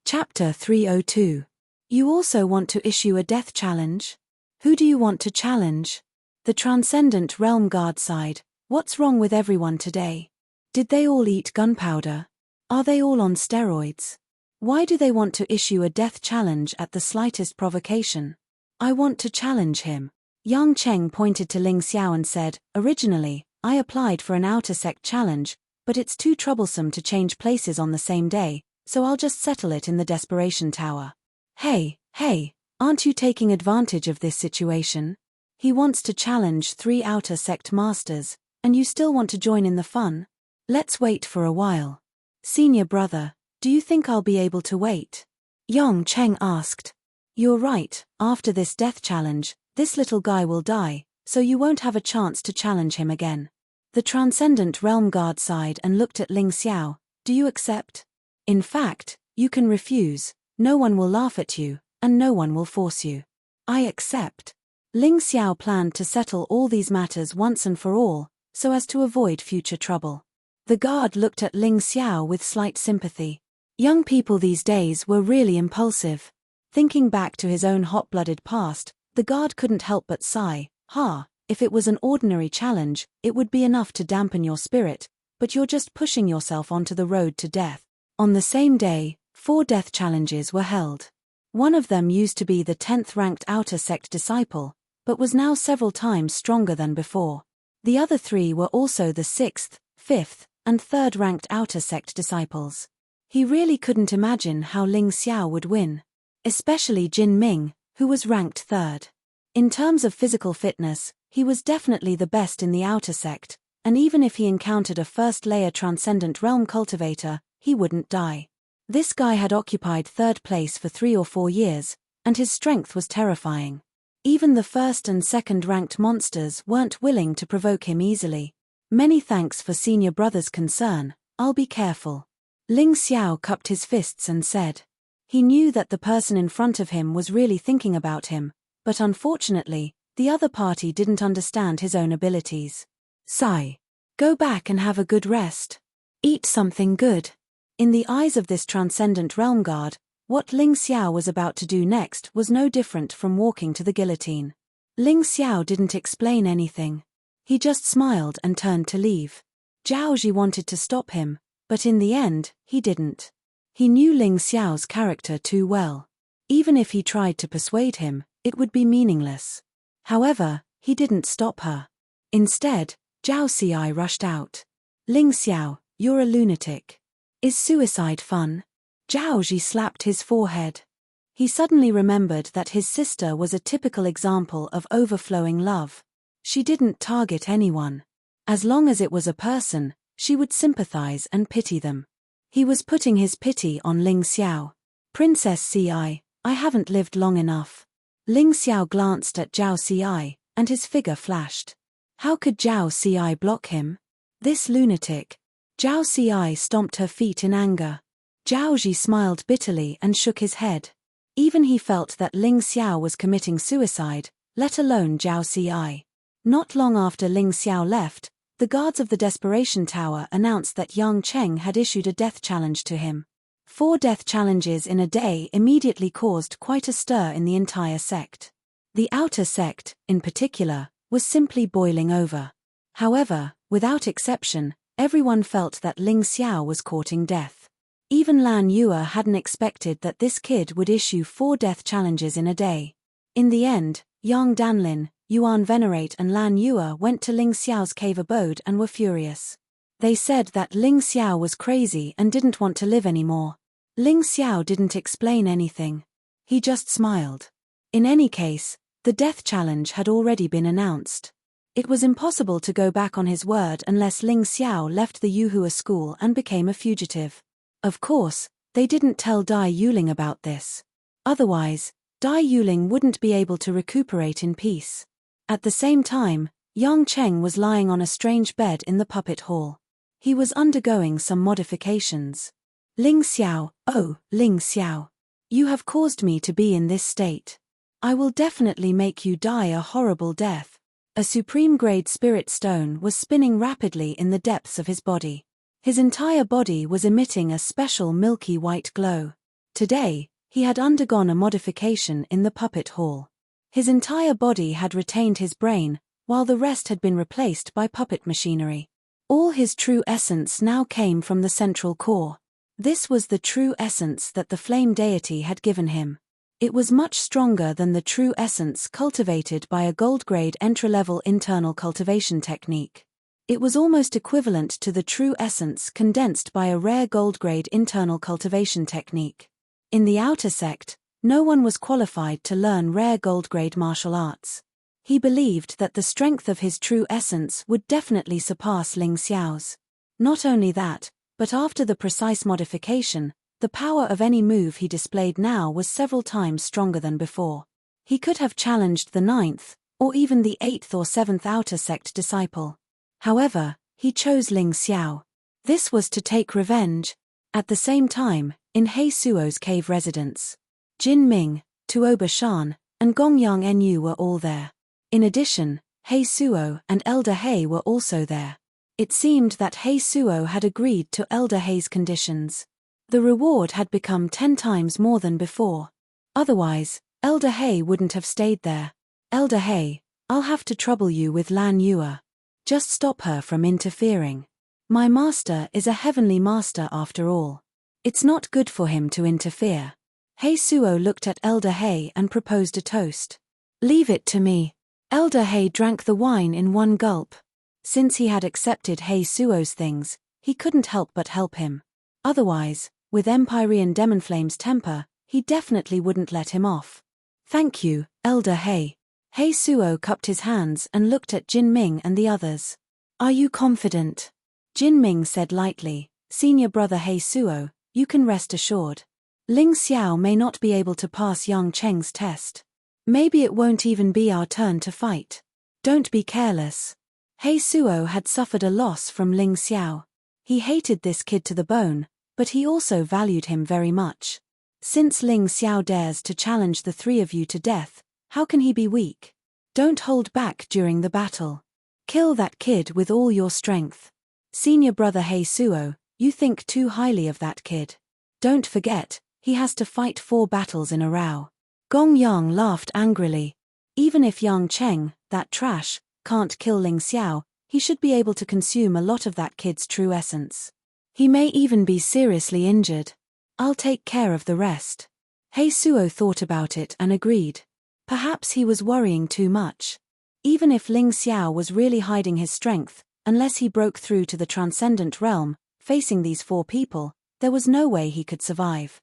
Chapter 302. You also want to issue a death challenge? Who do you want to challenge? The Transcendent Realm Guard sighed. What's wrong with everyone today? Did they all eat gunpowder? Are they all on steroids? Why do they want to issue a death challenge at the slightest provocation? I want to challenge him. Yang Cheng pointed to Ling Xiao and said, originally, I applied for an outer sect challenge, but it's too troublesome to change places on the same day, so I'll just settle it in the Desperation Tower. Hey, aren't you taking advantage of this situation? He wants to challenge 3 outer sect masters, and you still want to join in the fun? Let's wait for a while. Senior brother, do you think I'll be able to wait? Yang Cheng asked. You're right, after this death challenge, this little guy will die, so you won't have a chance to challenge him again. The Transcendent Realm Guard sighed and looked at Ling Xiao. Do you accept? In fact, you can refuse, no one will laugh at you, and no one will force you. I accept. Ling Xiao planned to settle all these matters once and for all, so as to avoid future trouble. The guard looked at Ling Xiao with slight sympathy. Young people these days were really impulsive. Thinking back to his own hot-blooded past, the guard couldn't help but sigh. If it was an ordinary challenge, it would be enough to dampen your spirit, but you're just pushing yourself onto the road to death. On the same day, 4 death challenges were held. One of them used to be the 10th ranked outer sect disciple, but was now several times stronger than before. The other 3 were also the 6th, 5th, and 3rd ranked outer sect disciples. He really couldn't imagine how Ling Xiao would win. Especially Jin Ming, who was ranked 3rd. In terms of physical fitness, he was definitely the best in the outer sect, and even if he encountered a first-layer Transcendent Realm cultivator, he wouldn't die. This guy had occupied 3rd place for 3 or 4 years, and his strength was terrifying. Even the first and second ranked monsters weren't willing to provoke him easily. Many thanks for senior brother's concern, I'll be careful. Ling Xiao cupped his fists and said. He knew that the person in front of him was really thinking about him, but unfortunately, the other party didn't understand his own abilities. Sigh. Go back and have a good rest. Eat something good. In the eyes of this transcendent realm guard, what Ling Xiao was about to do next was no different from walking to the guillotine. Ling Xiao didn't explain anything. He just smiled and turned to leave. Zhao Ji wanted to stop him, but in the end, he didn't. He knew Ling Xiao's character too well. Even if he tried to persuade him, it would be meaningless. However, he didn't stop her. Instead, Zhao Xi rushed out. Ling Xiao, you're a lunatic. Is suicide fun? Zhao Ji slapped his forehead. He suddenly remembered that his sister was a typical example of overflowing love. She didn't target anyone. As long as it was a person, she would sympathize and pity them. He was putting his pity on Ling Xiao. Princess Ci, I haven't lived long enough. Ling Xiao glanced at Zhao Ci, and his figure flashed. How could Zhao Ci block him? This lunatic. Zhao Ci stomped her feet in anger. Zhao Ji smiled bitterly and shook his head. Even he felt that Ling Xiao was committing suicide, let alone Zhao Ci. Not long after Ling Xiao left, the guards of the Desperation Tower announced that Yang Cheng had issued a death challenge to him. 4 death challenges in a day immediately caused quite a stir in the entire sect. The outer sect, in particular, was simply boiling over. However, without exception, everyone felt that Ling Xiao was courting death. Even Lan Yue hadn't expected that this kid would issue 4 death challenges in a day. In the end, Yang Danlin, Yuan Venerate and Lan Yue went to Ling Xiao's cave abode and were furious. They said that Ling Xiao was crazy and didn't want to live anymore. Ling Xiao didn't explain anything. He just smiled. In any case, the death challenge had already been announced. It was impossible to go back on his word unless Ling Xiao left the Yuhua school and became a fugitive. Of course, they didn't tell Dai Yuling about this. Otherwise, Dai Yuling wouldn't be able to recuperate in peace. At the same time, Yang Cheng was lying on a strange bed in the puppet hall. He was undergoing some modifications. Ling Xiao, oh, Ling Xiao. You have caused me to be in this state. I will definitely make you die a horrible death. A supreme-grade spirit stone was spinning rapidly in the depths of his body. His entire body was emitting a special milky white glow. Today, he had undergone a modification in the puppet hall. His entire body had retained his brain, while the rest had been replaced by puppet machinery. All his true essence now came from the central core. This was the true essence that the flame deity had given him. It was much stronger than the true essence cultivated by a gold-grade entry-level internal cultivation technique. It was almost equivalent to the true essence condensed by a rare gold-grade internal cultivation technique. In the outer sect, no one was qualified to learn rare gold-grade martial arts. He believed that the strength of his true essence would definitely surpass Ling Xiao's. Not only that, but after the precise modification, the power of any move he displayed now was several times stronger than before. He could have challenged the 9th, or even the 8th or 7th outer sect disciple. However, he chose Ling Xiao. This was to take revenge. At the same time, in He Suo's cave residence, Jin Ming, Tuoba Shan, and Gongyang Enyu were all there. In addition, He Suo and Elder He were also there. It seemed that He Suo had agreed to Elder He's conditions. The reward had become 10 times more than before. Otherwise, Elder He wouldn't have stayed there. Elder He, I'll have to trouble you with Lan Yue. Just stop her from interfering. My master is a heavenly master after all. It's not good for him to interfere. He Suo looked at Elder He and proposed a toast. Leave it to me. Elder He drank the wine in one gulp. Since he had accepted He Suo's things, he couldn't help but help him. Otherwise, with Empyrean Demonflame's temper, he definitely wouldn't let him off. Thank you, Elder He. He Suo cupped his hands and looked at Jin Ming and the others. Are you confident? Jin Ming said lightly, Senior brother He Suo, you can rest assured. Ling Xiao may not be able to pass Yang Cheng's test. Maybe it won't even be our turn to fight. Don't be careless. He Suo had suffered a loss from Ling Xiao. He hated this kid to the bone, but he also valued him very much. Since Ling Xiao dares to challenge the three of you to death, how can he be weak? Don't hold back during the battle. Kill that kid with all your strength. Senior brother He Suo, you think too highly of that kid. Don't forget, he has to fight 4 battles in a row. Gong Yang laughed angrily. Even if Yang Cheng, that trash, can't kill Ling Xiao, he should be able to consume a lot of that kid's true essence. He may even be seriously injured. I'll take care of the rest. He Suo thought about it and agreed. Perhaps he was worrying too much. Even if Ling Xiao was really hiding his strength, unless he broke through to the transcendent realm, facing these 4 people, there was no way he could survive.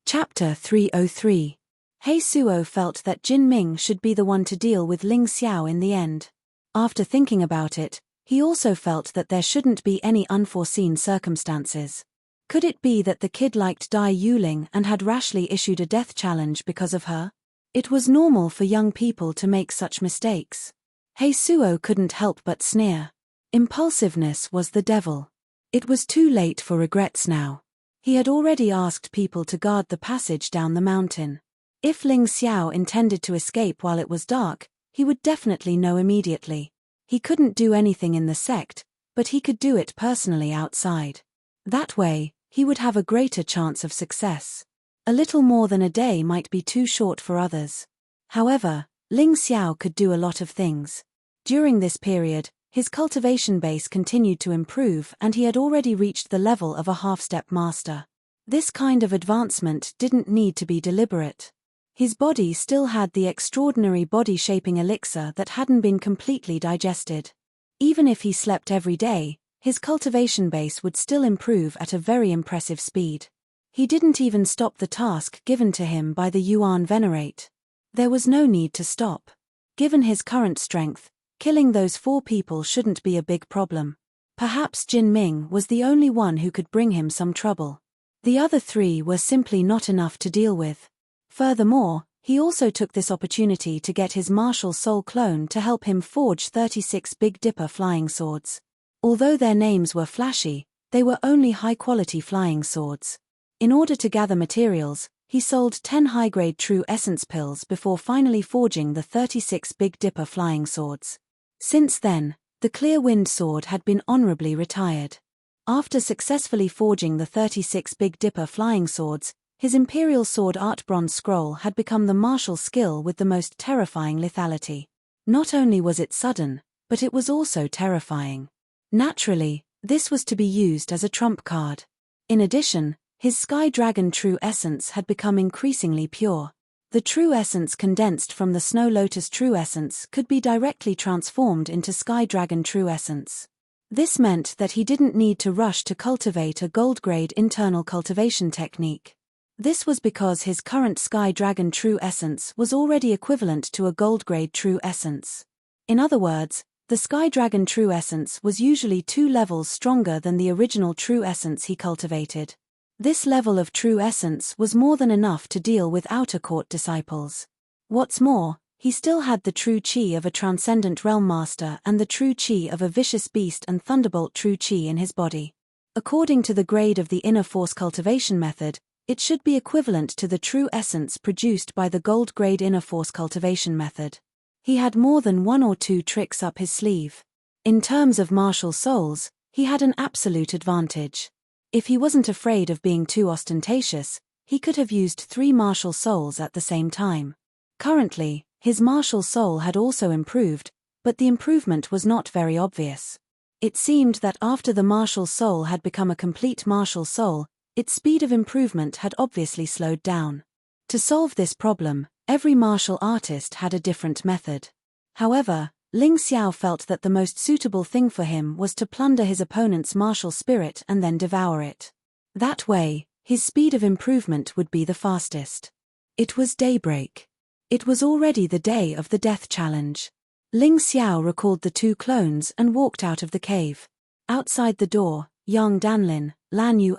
Chapter 303. He Suo felt that Jin Ming should be the one to deal with Ling Xiao in the end. After thinking about it, he also felt that there shouldn't be any unforeseen circumstances. Could it be that the kid liked Dai Yuling and had rashly issued a death challenge because of her? It was normal for young people to make such mistakes. He Suo couldn't help but sneer. Impulsiveness was the devil. It was too late for regrets now. He had already asked people to guard the passage down the mountain. If Ling Xiao intended to escape while it was dark, he would definitely know immediately. He couldn't do anything in the sect, but he could do it personally outside. That way, he would have a greater chance of success. A little more than a day might be too short for others. However, Ling Xiao could do a lot of things. During this period, his cultivation base continued to improve and he had already reached the level of a half-step master. This kind of advancement didn't need to be deliberate. His body still had the extraordinary body-shaping elixir that hadn't been completely digested. Even if he slept every day, his cultivation base would still improve at a very impressive speed. He didn't even stop the task given to him by the Yuan Venerate. There was no need to stop. Given his current strength, killing those 4 people shouldn't be a big problem. Perhaps Jin Ming was the only one who could bring him some trouble. The other 3 were simply not enough to deal with. Furthermore, he also took this opportunity to get his martial soul clone to help him forge 36 Big Dipper flying swords. Although their names were flashy, they were only high-quality flying swords. In order to gather materials, he sold 10 high-grade true essence pills before finally forging the 36 Big Dipper flying swords. Since then, the Clear Wind sword had been honorably retired. After successfully forging the 36 Big Dipper flying swords, his Imperial Sword Art Bronze Scroll had become the martial skill with the most terrifying lethality. Not only was it sudden, but it was also terrifying. Naturally, this was to be used as a trump card. In addition, his Sky Dragon True Essence had become increasingly pure. The True Essence condensed from the Snow Lotus True Essence could be directly transformed into Sky Dragon True Essence. This meant that he didn't need to rush to cultivate a gold-grade internal cultivation technique. This was because his current Sky Dragon True Essence was already equivalent to a gold-grade True Essence. In other words, the Sky Dragon True Essence was usually 2 levels stronger than the original True Essence he cultivated. This level of True Essence was more than enough to deal with Outer Court disciples. What's more, he still had the True Chi of a Transcendent Realm Master and the True Chi of a Vicious Beast and Thunderbolt True Chi in his body. According to the grade of the Inner Force cultivation method, it should be equivalent to the true essence produced by the gold-grade Inner Force cultivation method. He had more than 1 or 2 tricks up his sleeve. In terms of martial souls, he had an absolute advantage. If he wasn't afraid of being too ostentatious, he could have used 3 martial souls at the same time. Currently, his martial soul had also improved, but the improvement was not very obvious. It seemed that after the martial soul had become a complete martial soul, its speed of improvement had obviously slowed down. To solve this problem, every martial artist had a different method. However, Ling Xiao felt that the most suitable thing for him was to plunder his opponent's martial spirit and then devour it. That way, his speed of improvement would be the fastest. It was daybreak. It was already the day of the death challenge. Ling Xiao recalled the 2 clones and walked out of the cave. Outside the door, Yang Danlin, Lan Yu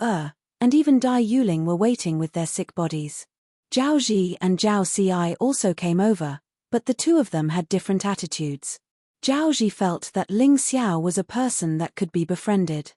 and even Dai Yuling were waiting with their sick bodies. Zhao Ji and Zhao Ci also came over, but the two of them had different attitudes. Zhao Ji felt that Ling Xiao was a person that could be befriended.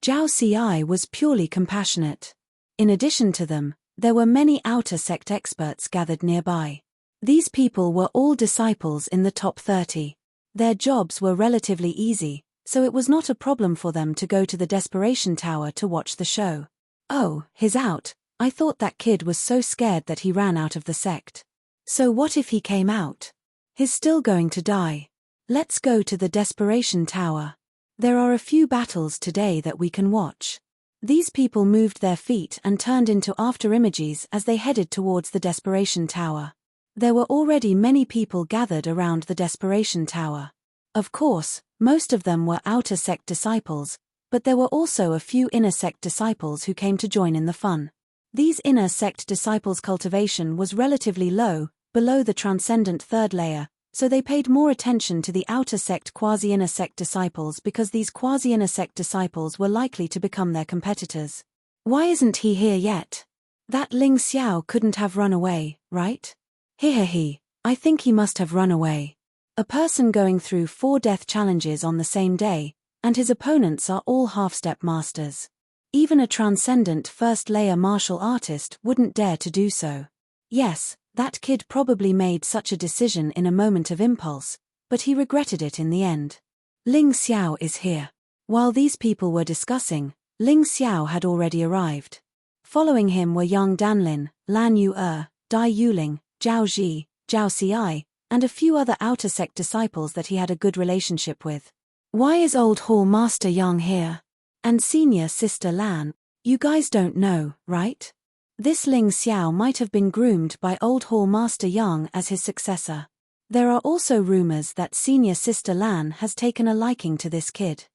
Zhao Ci was purely compassionate. In addition to them, there were many outer sect experts gathered nearby. These people were all disciples in the top 30. Their jobs were relatively easy, so it was not a problem for them to go to the Desperation Tower to watch the show. Oh, he's out. I thought that kid was so scared that he ran out of the sect. So what if he came out? He's still going to die. Let's go to the Desperation Tower. There are a few battles today that we can watch. These people moved their feet and turned into after-images as they headed towards the Desperation Tower. There were already many people gathered around the Desperation Tower. Of course, most of them were outer sect disciples, but there were also a few inner sect disciples who came to join in the fun. These inner sect disciples' cultivation was relatively low, below the transcendent third layer, so they paid more attention to the outer sect quasi-inner sect disciples because these quasi-inner sect disciples were likely to become their competitors. Why isn't he here yet? That Ling Xiao couldn't have run away, right? Hehehe, I think he must have run away. A person going through 4 death challenges on the same day, and his opponents are all half-step masters. Even a transcendent first-layer martial artist wouldn't dare to do so. Yes, that kid probably made such a decision in a moment of impulse, but he regretted it in the end. Ling Xiao is here. While these people were discussing, Ling Xiao had already arrived. Following him were Yang Danlin, Lan Yu, Dai Yuling, Zhao Ji, Zhao Ci, and a few other outer sect disciples that he had a good relationship with. Why is Old Hall Master Yang here? And Senior Sister Lan? You guys don't know, right? This Ling Xiao might have been groomed by Old Hall Master Yang as his successor. There are also rumors that Senior Sister Lan has taken a liking to this kid.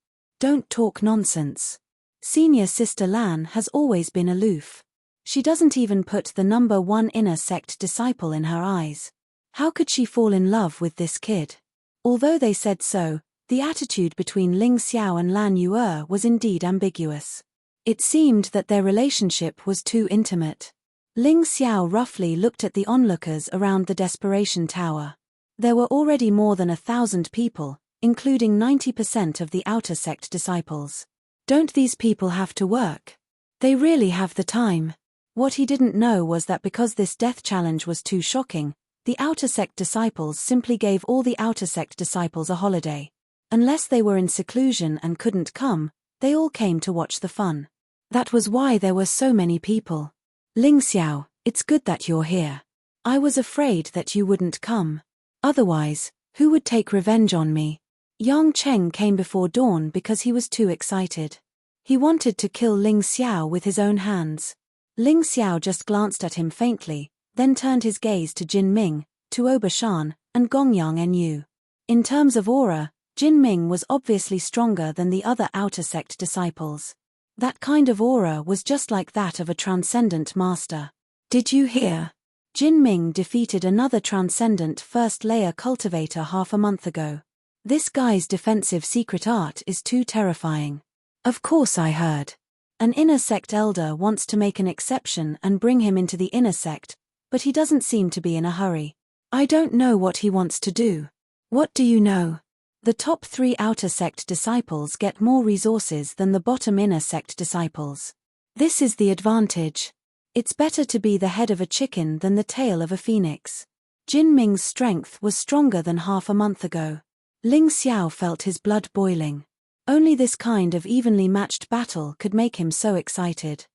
Don't talk nonsense. Senior Sister Lan has always been aloof. She doesn't even put the number 1 inner sect disciple in her eyes. How could she fall in love with this kid? Although they said so, the attitude between Ling Xiao and Lan Yu was indeed ambiguous. It seemed that their relationship was too intimate. Ling Xiao roughly looked at the onlookers around the Desperation Tower. There were already more than 1,000 people, including 90% of the outer sect disciples. Don't these people have to work? They really have the time. What he didn't know was that because this death challenge was too shocking, the outer sect disciples simply gave all the outer sect disciples a holiday. Unless they were in seclusion and couldn't come, they all came to watch the fun. That was why there were so many people. Ling Xiao, it's good that you're here. I was afraid that you wouldn't come. Otherwise, who would take revenge on me? Yang Cheng came before dawn because he was too excited. He wanted to kill Ling Xiao with his own hands. Ling Xiao just glanced at him faintly, then turned his gaze to Jin Ming, Tuoba Shan, and Gongyang Nu. In terms of aura, Jin Ming was obviously stronger than the other outer sect disciples. That kind of aura was just like that of a transcendent master. Did you hear? Jin Ming defeated another transcendent first-layer cultivator half a month ago. This guy's defensive secret art is too terrifying. Of course I heard. An inner sect elder wants to make an exception and bring him into the inner sect, but he doesn't seem to be in a hurry. I don't know what he wants to do. What do you know? The top 3 outer sect disciples get more resources than the bottom inner sect disciples. This is the advantage. It's better to be the head of a chicken than the tail of a phoenix. Jin Ming's strength was stronger than half a month ago. Ling Xiao felt his blood boiling. Only this kind of evenly matched battle could make him so excited.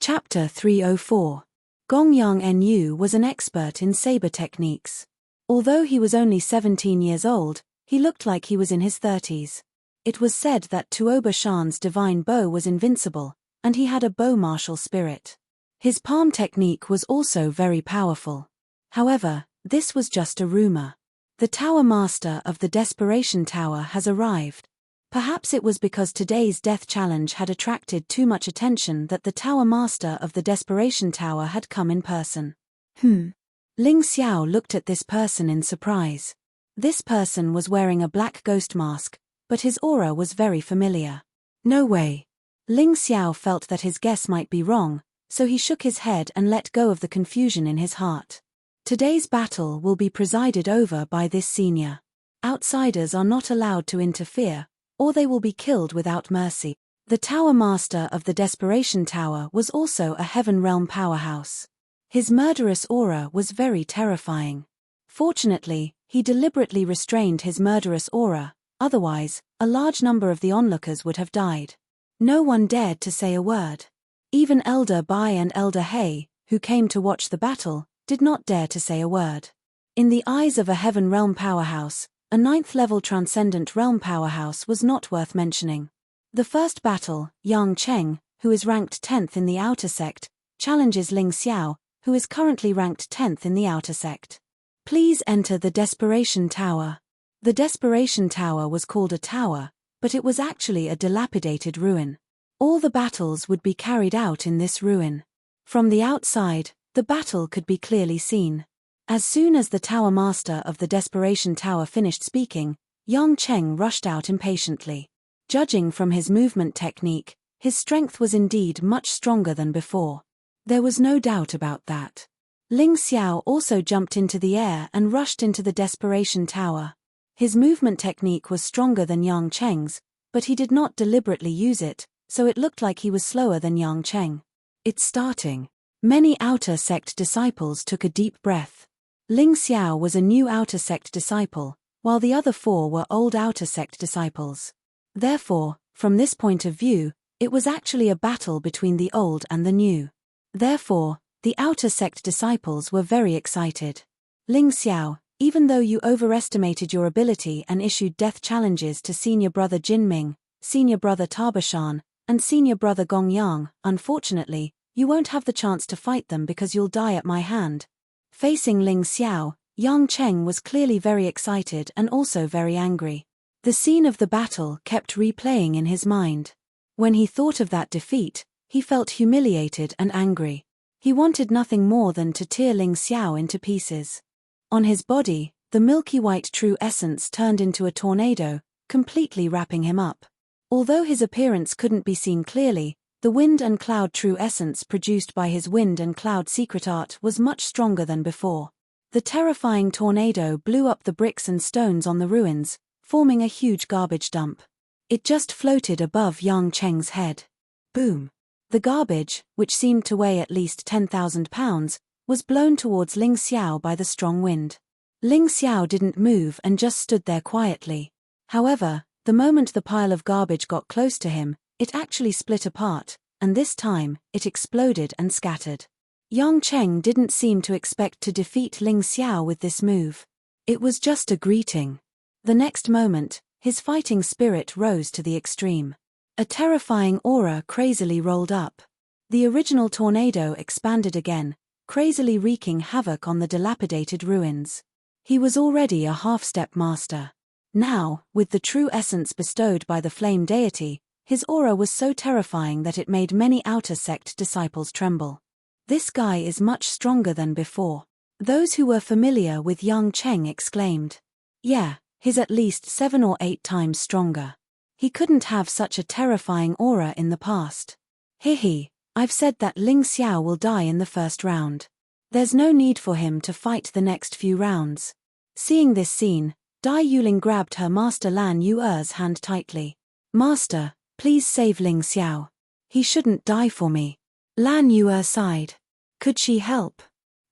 Chapter 304. Gongyang Nu was an expert in saber techniques. Although he was only 17 years old, he looked like he was in his 30s. It was said that Tuoba Shan's divine bow was invincible, and he had a bow martial spirit. His palm technique was also very powerful. However, this was just a rumor. The Tower Master of the Desperation Tower has arrived. Perhaps it was because today's death challenge had attracted too much attention that the Tower Master of the Desperation Tower had come in person. Ling Xiao looked at this person in surprise. This person was wearing a black ghost mask, but his aura was very familiar. No way. Ling Xiao felt that his guess might be wrong, so he shook his head and let go of the confusion in his heart. Today's battle will be presided over by this senior. Outsiders are not allowed to interfere, or they will be killed without mercy. The Tower Master of the Desperation Tower was also a Heaven Realm powerhouse. His murderous aura was very terrifying. Fortunately, he deliberately restrained his murderous aura, otherwise, a large number of the onlookers would have died. No one dared to say a word. Even Elder Bai and Elder Hay, who came to watch the battle, did not dare to say a word. In the eyes of a Heaven Realm powerhouse, a 9th-level Transcendent Realm powerhouse was not worth mentioning. The first battle, Yang Cheng, who is ranked 10th in the Outer Sect, challenges Ling Xiao, who is currently ranked 10th in the Outer Sect. Please enter the Desperation Tower. The Desperation Tower was called a tower, but it was actually a dilapidated ruin. All the battles would be carried out in this ruin. From the outside, the battle could be clearly seen. As soon as the Tower Master of the Desperation Tower finished speaking, Yang Cheng rushed out impatiently. Judging from his movement technique, his strength was indeed much stronger than before. There was no doubt about that. Ling Xiao also jumped into the air and rushed into the Desperation Tower. His movement technique was stronger than Yang Cheng's, but he did not deliberately use it, so it looked like he was slower than Yang Cheng. It's starting. Many Outer Sect disciples took a deep breath. Ling Xiao was a new Outer Sect disciple, while the other 4 were old Outer Sect disciples. Therefore, from this point of view, it was actually a battle between the old and the new. Therefore, the Outer Sect disciples were very excited. Ling Xiao, even though you overestimated your ability and issued death challenges to Senior Brother Jinming, Senior Brother Tabashan, and Senior Brother Gongyang, unfortunately, you won't have the chance to fight them because you'll die at my hand. Facing Ling Xiao, Yang Cheng was clearly very excited and also very angry. The scene of the battle kept replaying in his mind. When he thought of that defeat, he felt humiliated and angry. He wanted nothing more than to tear Ling Xiao into pieces. On his body, the milky white true essence turned into a tornado, completely wrapping him up. Although his appearance couldn't be seen clearly, the wind and cloud true essence produced by his wind and cloud secret art was much stronger than before. The terrifying tornado blew up the bricks and stones on the ruins, forming a huge garbage dump. It just floated above Yang Cheng's head. Boom! The garbage, which seemed to weigh at least 10,000 pounds, was blown towards Ling Xiao by the strong wind. Ling Xiao didn't move and just stood there quietly. However, the moment the pile of garbage got close to him, it actually split apart, and this time, it exploded and scattered. Yang Cheng didn't seem to expect to defeat Ling Xiao with this move. It was just a greeting. The next moment, his fighting spirit rose to the extreme. A terrifying aura crazily rolled up. The original tornado expanded again, crazily wreaking havoc on the dilapidated ruins. He was already a half-step master. Now, with the true essence bestowed by the flame deity, his aura was so terrifying that it made many Outer Sect disciples tremble. This guy is much stronger than before. Those who were familiar with Yang Cheng exclaimed. Yeah, he's at least 7 or 8 times stronger. He couldn't have such a terrifying aura in the past. Hehe, I've said that Ling Xiao will die in the first round. There's no need for him to fight the next few rounds. Seeing this scene, Dai Yuling grabbed her master Lan Yuer's hand tightly. Master, please save Ling Xiao. He shouldn't die for me. Lan Yuer sighed. Could she help?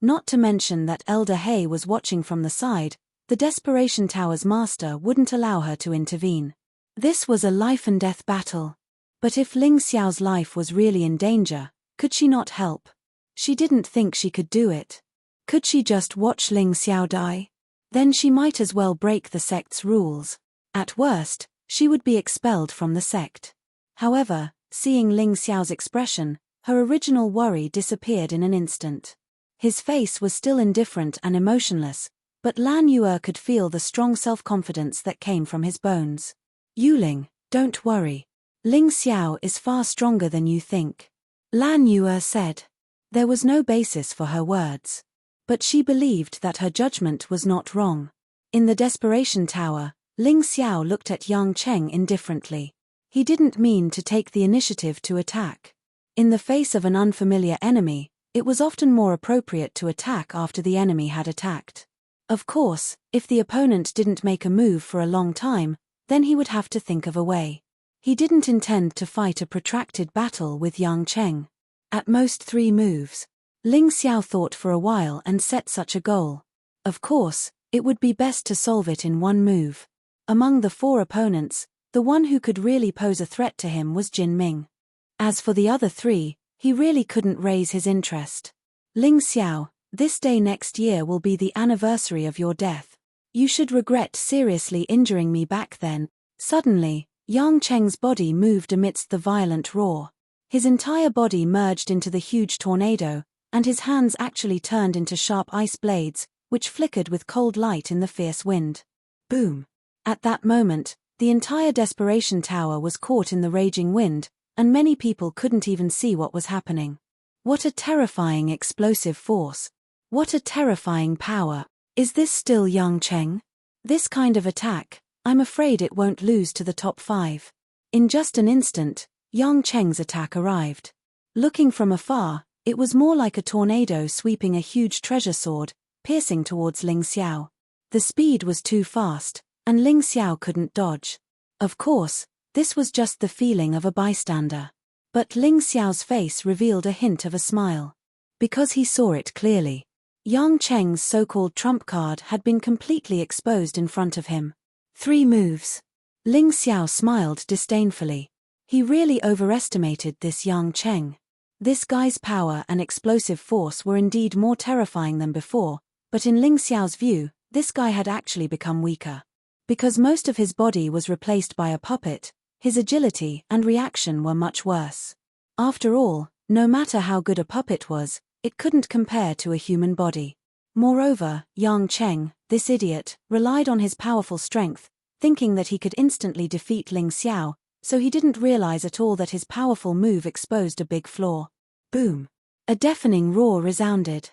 Not to mention that Elder Hay was watching from the side, the Desperation Tower's master wouldn't allow her to intervene. This was a life-and-death battle. But if Ling Xiao's life was really in danger, could she not help? She didn't think she could do it. Could she just watch Ling Xiao die? Then she might as well break the sect's rules. At worst, she would be expelled from the sect. However, seeing Ling Xiao's expression, her original worry disappeared in an instant. His face was still indifferent and emotionless, but Lan Yuer could feel the strong self-confidence that came from his bones. Yuling, don't worry. Ling Xiao is far stronger than you think. Lan Yuer said. There was no basis for her words. But she believed that her judgment was not wrong. In the Desperation Tower, Ling Xiao looked at Yang Cheng indifferently. He didn't mean to take the initiative to attack. In the face of an unfamiliar enemy, it was often more appropriate to attack after the enemy had attacked. Of course, if the opponent didn't make a move for a long time, then he would have to think of a way. He didn't intend to fight a protracted battle with Yang Cheng. At most 3 moves. Ling Xiao thought for a while and set such a goal. Of course, it would be best to solve it in 1 move. Among the 4 opponents, the one who could really pose a threat to him was Jin Ming. As for the other 3, he really couldn't raise his interest. Ling Xiao, this day next year will be the anniversary of your death. You should regret seriously injuring me back then. Suddenly, Yang Cheng's body moved amidst the violent roar. His entire body merged into the huge tornado, and his hands actually turned into sharp ice blades, which flickered with cold light in the fierce wind. Boom! At that moment, the entire Desperation Tower was caught in the raging wind, and many people couldn't even see what was happening. What a terrifying explosive force! What a terrifying power! Is this still Yang Cheng? This kind of attack, I'm afraid it won't lose to the top 5. In just an instant, Yang Cheng's attack arrived. Looking from afar, it was more like a tornado sweeping a huge treasure sword, piercing towards Ling Xiao. The speed was too fast, and Ling Xiao couldn't dodge. Of course, this was just the feeling of a bystander. But Ling Xiao's face revealed a hint of a smile. Because he saw it clearly. Yang Cheng's so-called trump card had been completely exposed in front of him. 3 moves. Ling Xiao smiled disdainfully. He really overestimated this Yang Cheng. This guy's power and explosive force were indeed more terrifying than before, but in Ling Xiao's view, this guy had actually become weaker. Because most of his body was replaced by a puppet, his agility and reaction were much worse. After all, no matter how good a puppet was, it couldn't compare to a human body. Moreover, Yang Cheng, this idiot, relied on his powerful strength, thinking that he could instantly defeat Ling Xiao, so he didn't realize at all that his powerful move exposed a big flaw. Boom! A deafening roar resounded.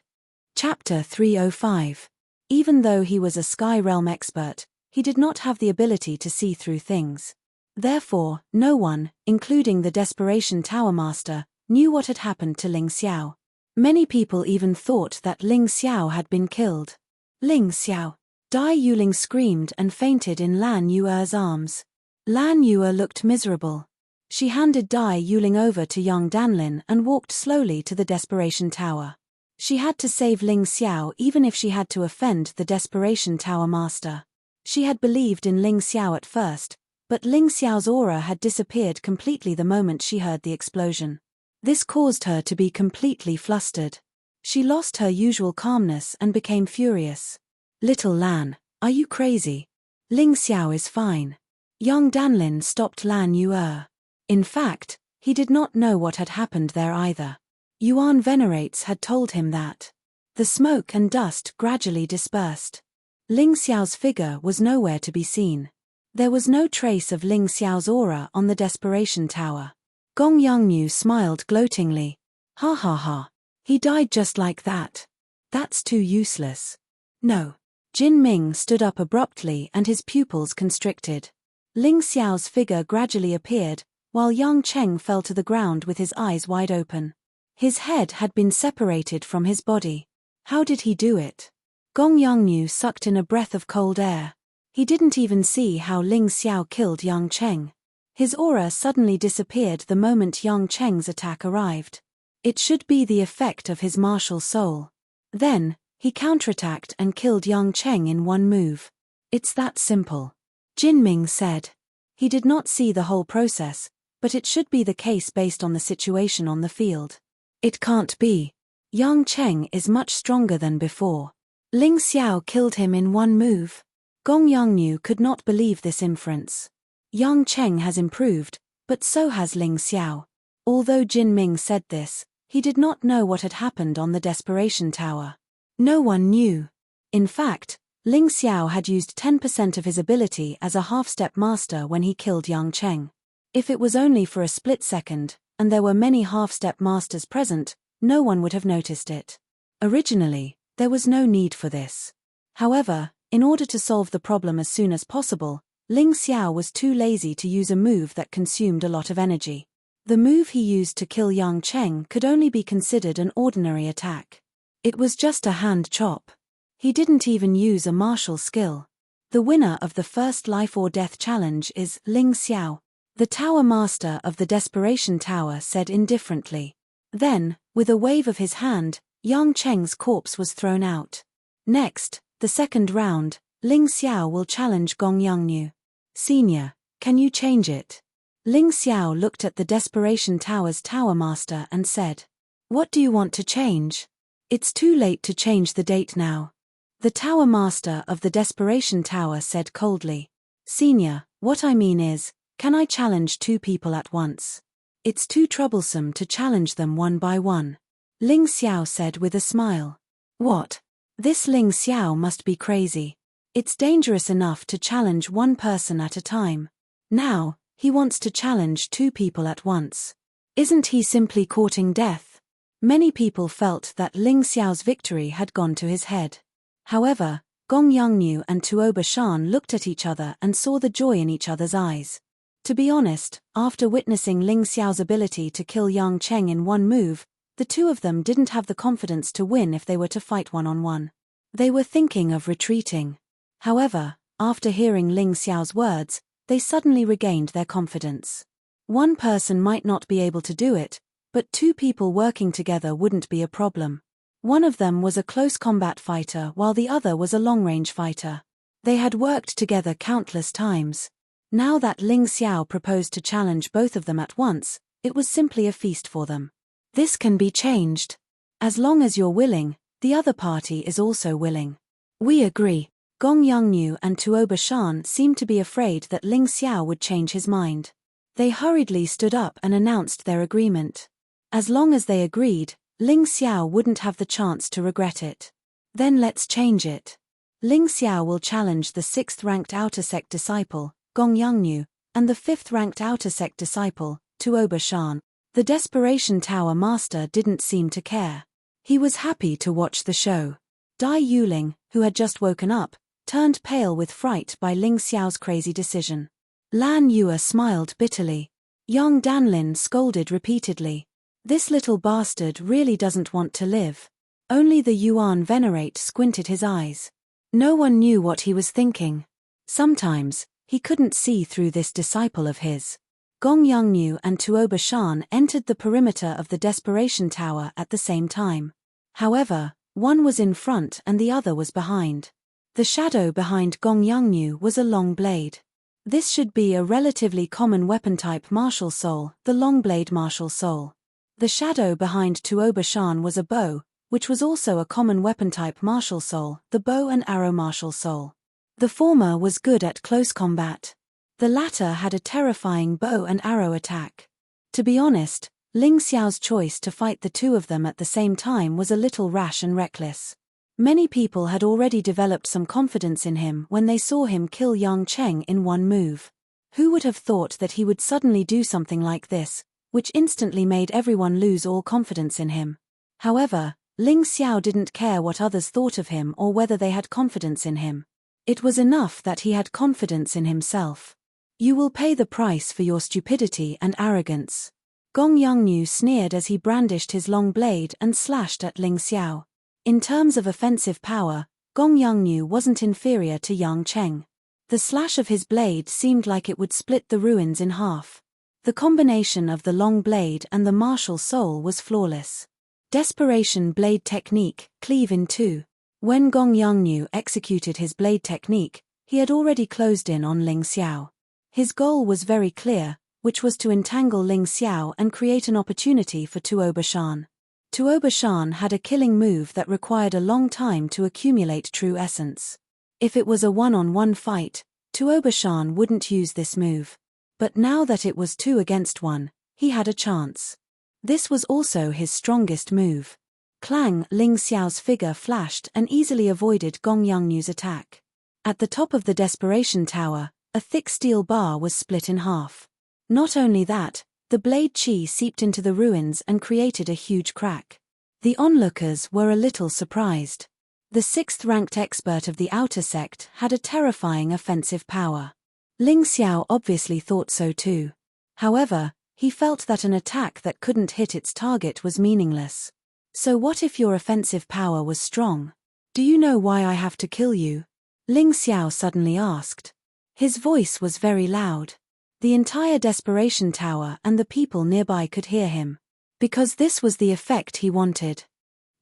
Chapter 305. Even though he was a Sky Realm expert, he did not have the ability to see through things. Therefore, no one, including the Desperation Tower Master, knew what had happened to Ling Xiao. Many people even thought that Ling Xiao had been killed. Ling Xiao! Dai Yuling screamed and fainted in Lan Yuer's arms. Lan Yuer looked miserable. She handed Dai Yuling over to young Danlin and walked slowly to the Desperation Tower. She had to save Ling Xiao even if she had to offend the Desperation Tower Master. She had believed in Ling Xiao at first, but Ling Xiao's aura had disappeared completely the moment she heard the explosion. This caused her to be completely flustered. She lost her usual calmness and became furious. Little Lan, are you crazy? Ling Xiao is fine. Young Danlin stopped Lan Yuer. In fact, he did not know what had happened there either. Yuan Venerates had told him that. The smoke and dust gradually dispersed. Ling Xiao's figure was nowhere to be seen. There was no trace of Ling Xiao's aura on the Desperation Tower. Gong Yangmu smiled gloatingly. Ha ha ha. He died just like that. That's too useless. No. Jin Ming stood up abruptly and his pupils constricted. Ling Xiao's figure gradually appeared, while Yang Cheng fell to the ground with his eyes wide open. His head had been separated from his body. How did he do it? Gong Yangmu sucked in a breath of cold air. He didn't even see how Ling Xiao killed Yang Cheng. His aura suddenly disappeared the moment Yang Cheng's attack arrived. It should be the effect of his martial soul. Then, he counterattacked and killed Yang Cheng in 1 move. It's that simple. Jin Ming said. He did not see the whole process, but it should be the case based on the situation on the field. It can't be. Yang Cheng is much stronger than before. Ling Xiao killed him in 1 move. Gong Yangmu could not believe this inference. Yang Cheng has improved, but so has Ling Xiao. Although Jin Ming said this, he did not know what had happened on the Desperation Tower. No one knew. In fact, Ling Xiao had used 10% of his ability as a half-step master when he killed Yang Cheng. If it was only for a split second, and there were many half-step masters present, no one would have noticed it. Originally, there was no need for this. However, in order to solve the problem as soon as possible, Ling Xiao was too lazy to use a move that consumed a lot of energy. The move he used to kill Yang Cheng could only be considered an ordinary attack. It was just a hand chop. He didn't even use a martial skill. The winner of the first life or death challenge is Ling Xiao. The Tower Master of the Desperation Tower said indifferently. Then, with a wave of his hand, Yang Cheng's corpse was thrown out. Next, the second round, Ling Xiao will challenge Gong Yangnu. Senior, can you change it? Ling Xiao looked at the Desperation Tower's Tower Master and said, "What do you want to change? It's too late to change the date now." The Tower Master of the Desperation Tower said coldly, "Senior, what I mean is, can I challenge two people at once? It's too troublesome to challenge them one by one." Ling Xiao said with a smile. "What? This Ling Xiao must be crazy. It's dangerous enough to challenge one person at a time. Now, he wants to challenge two people at once. Isn't he simply courting death?" Many people felt that Ling Xiao's victory had gone to his head. However, Gong Yangnu and Tuoba Shan looked at each other and saw the joy in each other's eyes. To be honest, after witnessing Ling Xiao's ability to kill Yang Cheng in one move, the two of them didn't have the confidence to win if they were to fight one-on-one. They were thinking of retreating. However, after hearing Ling Xiao's words, they suddenly regained their confidence. One person might not be able to do it, but two people working together wouldn't be a problem. One of them was a close combat fighter while the other was a long-range fighter. They had worked together countless times. Now that Ling Xiao proposed to challenge both of them at once, it was simply a feast for them. This can be changed. As long as you're willing, the other party is also willing. We agree. Gong Yangnu and Tuoba Shan seemed to be afraid that Ling Xiao would change his mind. They hurriedly stood up and announced their agreement. As long as they agreed, Ling Xiao wouldn't have the chance to regret it. Then let's change it. Ling Xiao will challenge the 6th-ranked outer sect disciple, Gong Yangnu, and the 5th-ranked outer sect disciple, Tuoba Shan. The Desperation Tower Master didn't seem to care. He was happy to watch the show. Dai Yuling, who had just woken up, turned pale with fright by Ling Xiao's crazy decision. Lan Yue smiled bitterly. Yang Danlin scolded repeatedly. This little bastard really doesn't want to live. Only the Yuan Venerate squinted his eyes. No one knew what he was thinking. Sometimes, he couldn't see through this disciple of his. Gong Yangnu and Tuoba Shan entered the perimeter of the Desperation Tower at the same time. However, one was in front and the other was behind. The shadow behind Gong Yangnu was a long blade. This should be a relatively common weapon type martial soul, the long blade martial soul. The shadow behind Tuoba Shan was a bow, which was also a common weapon type martial soul, the bow and arrow martial soul. The former was good at close combat. The latter had a terrifying bow and arrow attack. To be honest, Ling Xiao's choice to fight the two of them at the same time was a little rash and reckless. Many people had already developed some confidence in him when they saw him kill Yang Cheng in one move. Who would have thought that he would suddenly do something like this, which instantly made everyone lose all confidence in him? However, Ling Xiao didn't care what others thought of him or whether they had confidence in him. It was enough that he had confidence in himself. You will pay the price for your stupidity and arrogance. Gong Yangnu sneered as he brandished his long blade and slashed at Ling Xiao. In terms of offensive power, Gong Yangnu wasn't inferior to Yang Cheng. The slash of his blade seemed like it would split the ruins in half. The combination of the long blade and the martial soul was flawless. Desperation blade technique, cleave in two. When Gong Yangnu executed his blade technique, he had already closed in on Ling Xiao. His goal was very clear, which was to entangle Ling Xiao and create an opportunity for Tuoba Shan. Tuoba Shan had a killing move that required a long time to accumulate true essence. If it was a one-on-one fight, Tuoba Shan wouldn't use this move. But now that it was 2 against 1, he had a chance. This was also his strongest move. Clang! Ling Xiao's figure flashed and easily avoided Gong Yangnu's attack. At the top of the Desperation Tower, a thick steel bar was split in half. Not only that, the blade chi seeped into the ruins and created a huge crack. The onlookers were a little surprised. The 6th-ranked expert of the outer sect had a terrifying offensive power. Ling Xiao obviously thought so too. However, He felt that an attack that couldn't hit its target was meaningless. So what if your offensive power was strong? Do you know why I have to kill you? Ling Xiao suddenly asked. His voice was very loud. The entire Desperation Tower and the people nearby could hear him. Because this was the effect he wanted.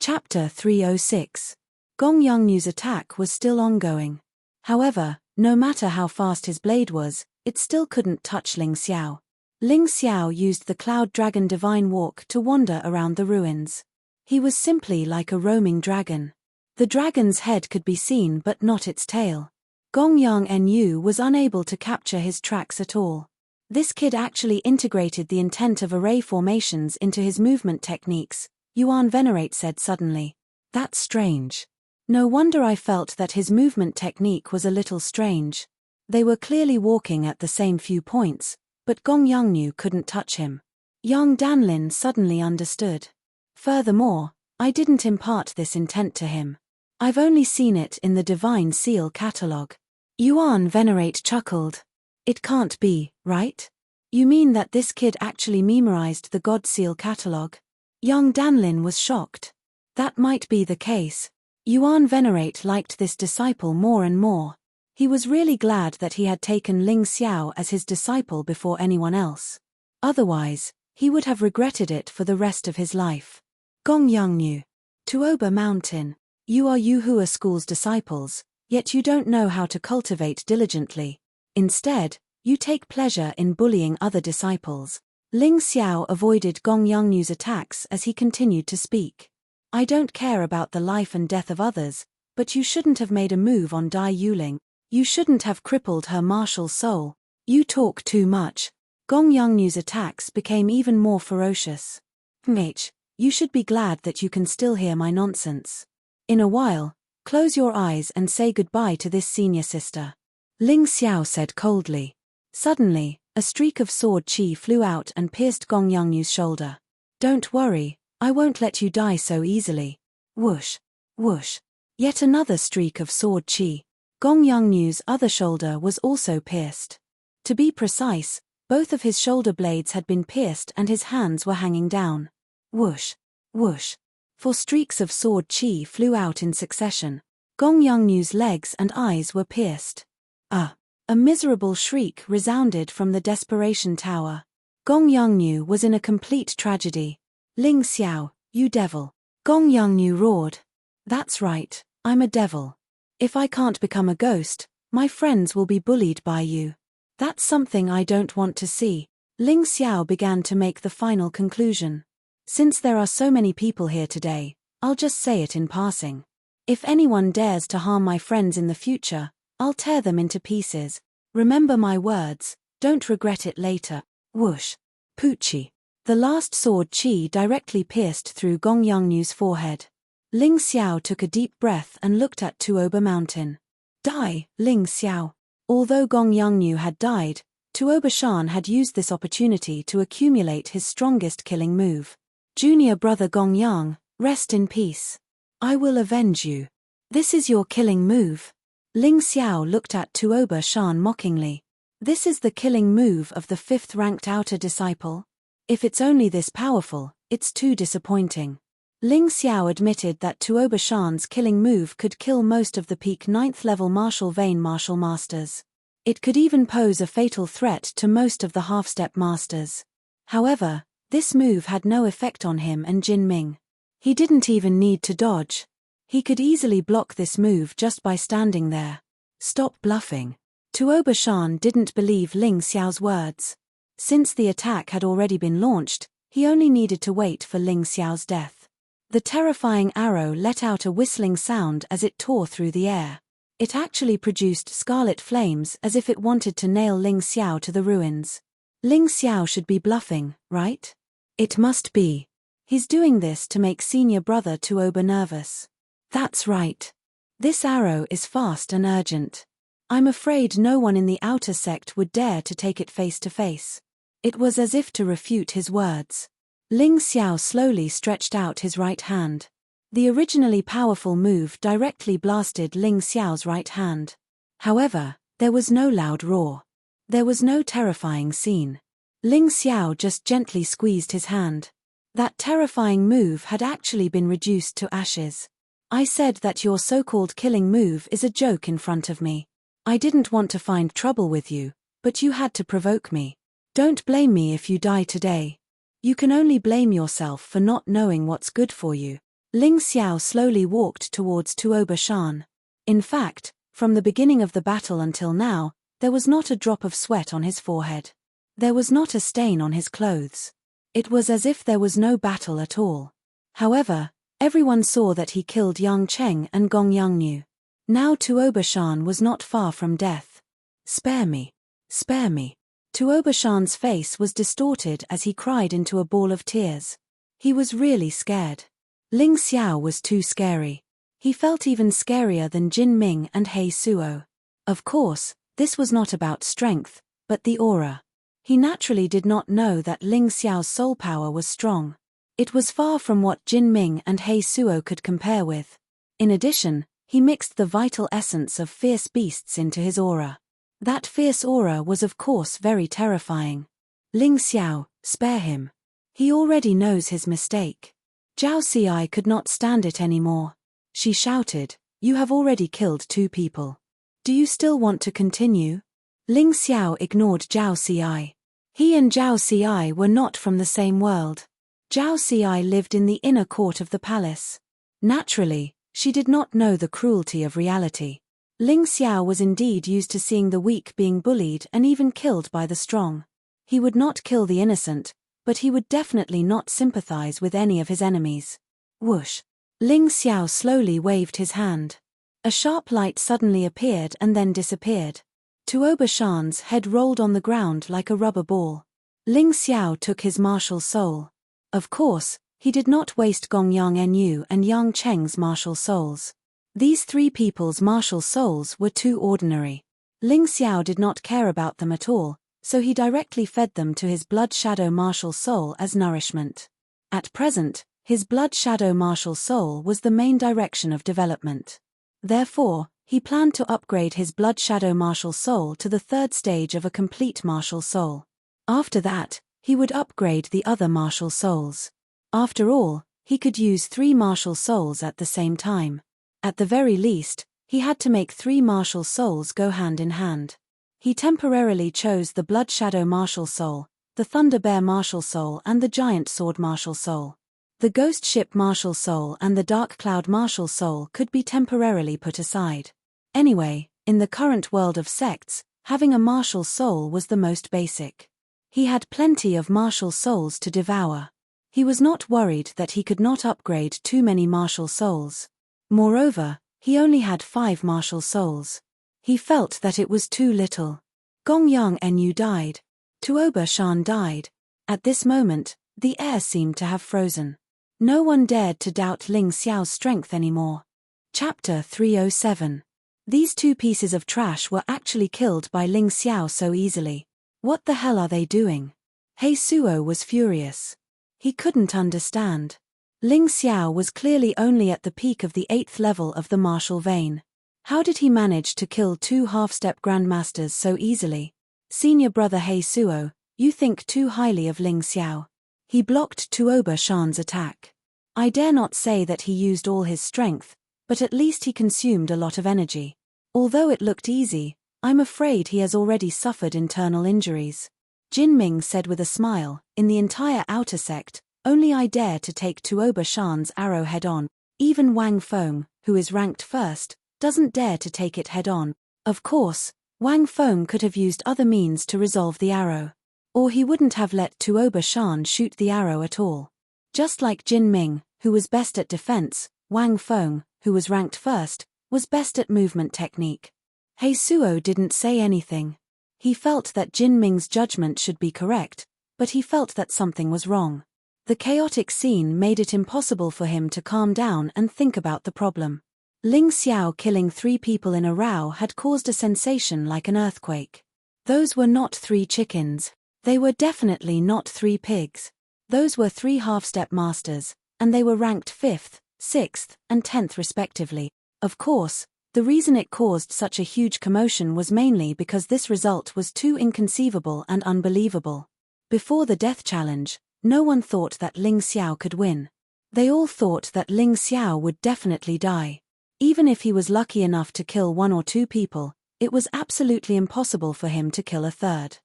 Chapter 306. Gong Yongnu's attack was still ongoing. However, no matter how fast his blade was, it still couldn't touch Ling Xiao. Ling Xiao used the Cloud Dragon Divine Walk to wander around the ruins. He was simply like a roaming dragon. The dragon's head could be seen but not its tail. Gong Yongnu was unable to capture his tracks at all. This kid actually integrated the intent of array formations into his movement techniques, Yuan Venerate said suddenly. That's strange. No wonder I felt that his movement technique was a little strange. They were clearly walking at the same few points, but Gong Yongnu couldn't touch him. Yang Danlin suddenly understood. Furthermore, I didn't impart this intent to him. I've only seen it in the Divine Seal catalogue. Yuan Venerate chuckled. It can't be, right? You mean that this kid actually memorized the God Seal catalogue? Yang Danlin was shocked. That might be the case. Yuan Venerate liked this disciple more and more. He was really glad that he had taken Ling Xiao as his disciple before anyone else. Otherwise, he would have regretted it for the rest of his life. Gong Yongnu. Tuoba Mountain. You are Yuhua School's disciples, yet you don't know how to cultivate diligently. Instead, you take pleasure in bullying other disciples. Ling Xiao avoided Gong Yongnu's attacks as he continued to speak. I don't care about the life and death of others, but you shouldn't have made a move on Dai Yuling. You shouldn't have crippled her martial soul. You talk too much. Gong Yongnu's attacks became even more ferocious. You should be glad that you can still hear my nonsense. In a while, close your eyes and say goodbye to this senior sister. Ling Xiao said coldly. Suddenly, a streak of sword chi flew out and pierced Gong Yongnu's shoulder. Don't worry, I won't let you die so easily. Whoosh, whoosh. Yet another streak of sword chi. Gong Yongnu's other shoulder was also pierced. To be precise, both of his shoulder blades had been pierced and his hands were hanging down. Whoosh, whoosh. 4 streaks of sword chi flew out in succession. Gong Yongnu's legs and eyes were pierced. A miserable shriek resounded from the Desperation Tower. Gong Yongnu was in a complete tragedy. Ling Xiao, you devil. Gong Yongnu roared. That's right, I'm a devil. If I can't become a ghost, my friends will be bullied by you. That's something I don't want to see. Ling Xiao began to make the final conclusion. Since there are so many people here today, I'll just say it in passing. If anyone dares to harm my friends in the future, I'll tear them into pieces. Remember my words, don't regret it later. Whoosh. Poochie. The last sword chi directly pierced through Gong Yongnu's forehead. Ling Xiao took a deep breath and looked at Tuoba Mountain. Die, Ling Xiao. Although Gong Yongnu had died, Tuoba Shan had used this opportunity to accumulate his strongest killing move. Junior brother Gong Yang, rest in peace. I will avenge you. This is your killing move. Ling Xiao looked at Tuoba Shan mockingly. This is the killing move of the 5th ranked outer disciple? If it's only this powerful, it's too disappointing. Ling Xiao admitted that Tuoba Shan's killing move could kill most of the peak 9th level martial vein martial masters. It could even pose a fatal threat to most of the half-step masters. However, this move had no effect on him and Jin Ming. He didn't even need to dodge. He could easily block this move just by standing there. Stop bluffing. Tuoba Shan didn't believe Ling Xiao's words. Since the attack had already been launched, he only needed to wait for Ling Xiao's death. The terrifying arrow let out a whistling sound as it tore through the air. It actually produced scarlet flames as if it wanted to nail Ling Xiao to the ruins. Ling Xiao should be bluffing, right? It must be. He's doing this to make senior brother Tuoba nervous. That's right. This arrow is fast and urgent. I'm afraid no one in the outer sect would dare to take it face to face. It was as if to refute his words. Ling Xiao slowly stretched out his right hand. The originally powerful move directly blasted Ling Xiao's right hand. However, there was no loud roar. There was no terrifying scene. Ling Xiao just gently squeezed his hand. That terrifying move had actually been reduced to ashes. I said that your so-called killing move is a joke in front of me. I didn't want to find trouble with you, but you had to provoke me. Don't blame me if you die today. You can only blame yourself for not knowing what's good for you. Ling Xiao slowly walked towards Tuoba Shan. In fact, from the beginning of the battle until now, there was not a drop of sweat on his forehead. There was not a stain on his clothes. It was as if there was no battle at all. However, everyone saw that he killed Yang Cheng and Gong Yangnu. Now Tuoba Shan was not far from death. Spare me. Spare me. Tuoba Shan's face was distorted as he cried into a ball of tears. He was really scared. Ling Xiao was too scary. He felt even scarier than Jin Ming and He Suo. Of course, this was not about strength, but the aura. He naturally did not know that Ling Xiao's soul power was strong. It was far from what Jin Ming and He Suo could compare with. In addition, he mixed the vital essence of fierce beasts into his aura. That fierce aura was of course very terrifying. Ling Xiao, spare him. He already knows his mistake. Zhao Xi could not stand it anymore. She shouted, "You have already killed 2 people. Do you still want to continue?" Ling Xiao ignored Zhao Xi. He and Zhao Xi were not from the same world. Zhao Xi lived in the inner court of the palace. Naturally, she did not know the cruelty of reality. Ling Xiao was indeed used to seeing the weak being bullied and even killed by the strong. He would not kill the innocent, but he would definitely not sympathize with any of his enemies. Whoosh! Ling Xiao slowly waved his hand. A sharp light suddenly appeared and then disappeared. Tuoba Shan's head rolled on the ground like a rubber ball. Ling Xiao took his martial soul. Of course, he did not waste Gong Yang Enyu and Yang Cheng's martial souls. These 3 people's martial souls were too ordinary. Ling Xiao did not care about them at all, so he directly fed them to his Blood Shadow martial soul as nourishment. At present, his Blood Shadow martial soul was the main direction of development. Therefore, he planned to upgrade his Blood Shadow martial soul to the 3rd stage of a complete martial soul. After that, he would upgrade the other martial souls. After all, he could use 3 martial souls at the same time. At the very least, he had to make 3 martial souls go hand in hand. He temporarily chose the Blood Shadow martial soul, the Thunder Bear martial soul and the Giant Sword martial soul. The Ghost Ship martial soul and the Dark Cloud martial soul could be temporarily put aside. Anyway, in the current world of sects, having a martial soul was the most basic. He had plenty of martial souls to devour. He was not worried that he could not upgrade too many martial souls. Moreover, he only had 5 martial souls. He felt that it was too little. Gong Yang Enyu died. Tuoba Shan died. At this moment, the air seemed to have frozen. No one dared to doubt Ling Xiao's strength anymore. Chapter 307. These 2 pieces of trash were actually killed by Ling Xiao so easily. What the hell are they doing? He Suo was furious. He couldn't understand. Ling Xiao was clearly only at the peak of the 8th level of the martial vein. How did he manage to kill 2 half-step grandmasters so easily? Senior brother He Suo, you think too highly of Ling Xiao. He blocked Tuoba Shan's attack. I dare not say that he used all his strength, but at least he consumed a lot of energy. Although it looked easy, I'm afraid he has already suffered internal injuries. Jin Ming said with a smile, in the entire outer sect, only I dare to take Tuoba Shan's arrow head-on. Even Wang Feng, who is ranked 1st, doesn't dare to take it head-on. Of course, Wang Feng could have used other means to resolve the arrow. Or he wouldn't have let Tuoba Shan shoot the arrow at all. Just like Jin Ming, who was best at defense, Wang Feng, who was ranked 1st, was best at movement technique. He Suo didn't say anything. He felt that Jin Ming's judgment should be correct, but he felt that something was wrong. The chaotic scene made it impossible for him to calm down and think about the problem. Ling Xiao killing 3 people in a row had caused a sensation like an earthquake. Those were not 3 chickens. They were definitely not 3 pigs. Those were 3 half-step masters, and they were ranked 5th, 6th, and 10th respectively. Of course, the reason it caused such a huge commotion was mainly because this result was too inconceivable and unbelievable. Before the death challenge, no one thought that Ling Xiao could win. They all thought that Ling Xiao would definitely die. Even if he was lucky enough to kill 1 or 2 people, it was absolutely impossible for him to kill a third.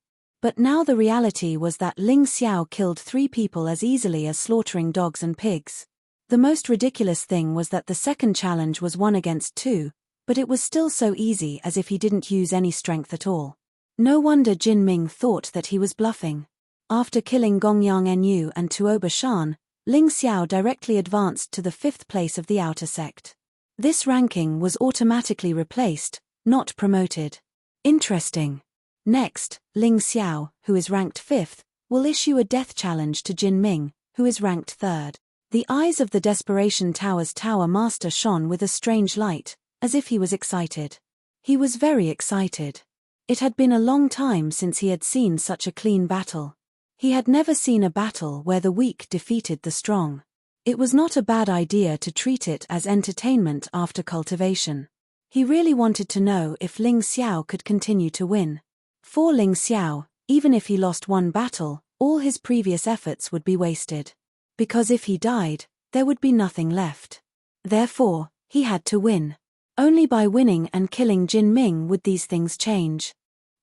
But now the reality was that Ling Xiao killed 3 people as easily as slaughtering dogs and pigs. The most ridiculous thing was that the second challenge was 1 against 2, but it was still so easy as if he didn't use any strength at all. No wonder Jin Ming thought that he was bluffing. After killing Gongyang Enyu and Tuoba Shan, Ling Xiao directly advanced to the 5th place of the outer sect. This ranking was automatically replaced, not promoted. Interesting. Next, Ling Xiao, who is ranked 5th, will issue a death challenge to Jin Ming, who is ranked 3rd. The eyes of the Desperation Tower's Tower Master shone with a strange light, as if he was excited. He was very excited. It had been a long time since he had seen such a clean battle. He had never seen a battle where the weak defeated the strong. It was not a bad idea to treat it as entertainment after cultivation. He really wanted to know if Ling Xiao could continue to win. For Ling Xiao, even if he lost 1 battle, all his previous efforts would be wasted. Because if he died, there would be nothing left. Therefore, he had to win. Only by winning and killing Jin Ming would these things change.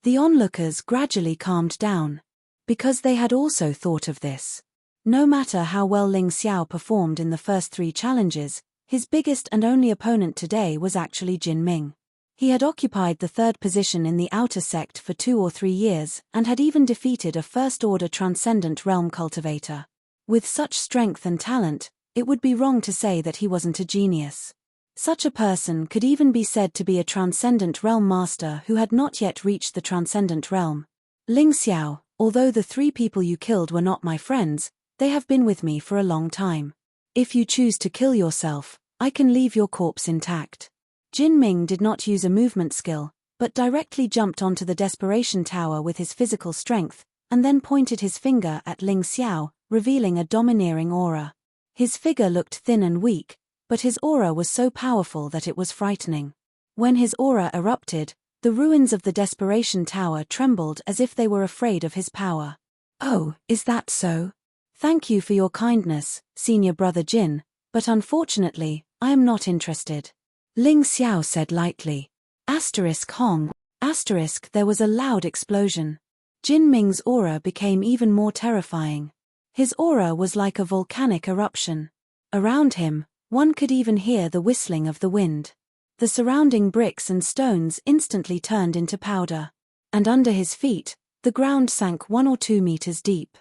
The onlookers gradually calmed down. Because they had also thought of this. No matter how well Ling Xiao performed in the first 3 challenges, his biggest and only opponent today was actually Jin Ming. He had occupied the 3rd position in the outer sect for 2 or 3 years and had even defeated a first-order transcendent realm cultivator. With such strength and talent, it would be wrong to say that he wasn't a genius. Such a person could even be said to be a transcendent realm master who had not yet reached the transcendent realm. Ling Xiao, although the 3 people you killed were not my friends, they have been with me for a long time. If you choose to kill yourself, I can leave your corpse intact. Jin Ming did not use a movement skill, but directly jumped onto the Desperation Tower with his physical strength, and then pointed his finger at Ling Xiao, revealing a domineering aura. His figure looked thin and weak, but his aura was so powerful that it was frightening. When his aura erupted, the ruins of the Desperation Tower trembled as if they were afraid of his power. Oh, is that so? Thank you for your kindness, senior brother Jin, but unfortunately, I am not interested. Ling Xiao said lightly. Hong. There was a loud explosion. Jin Ming's aura became even more terrifying. His aura was like a volcanic eruption. Around him, one could even hear the whistling of the wind. The surrounding bricks and stones instantly turned into powder. And under his feet, the ground sank 1 or 2 meters deep.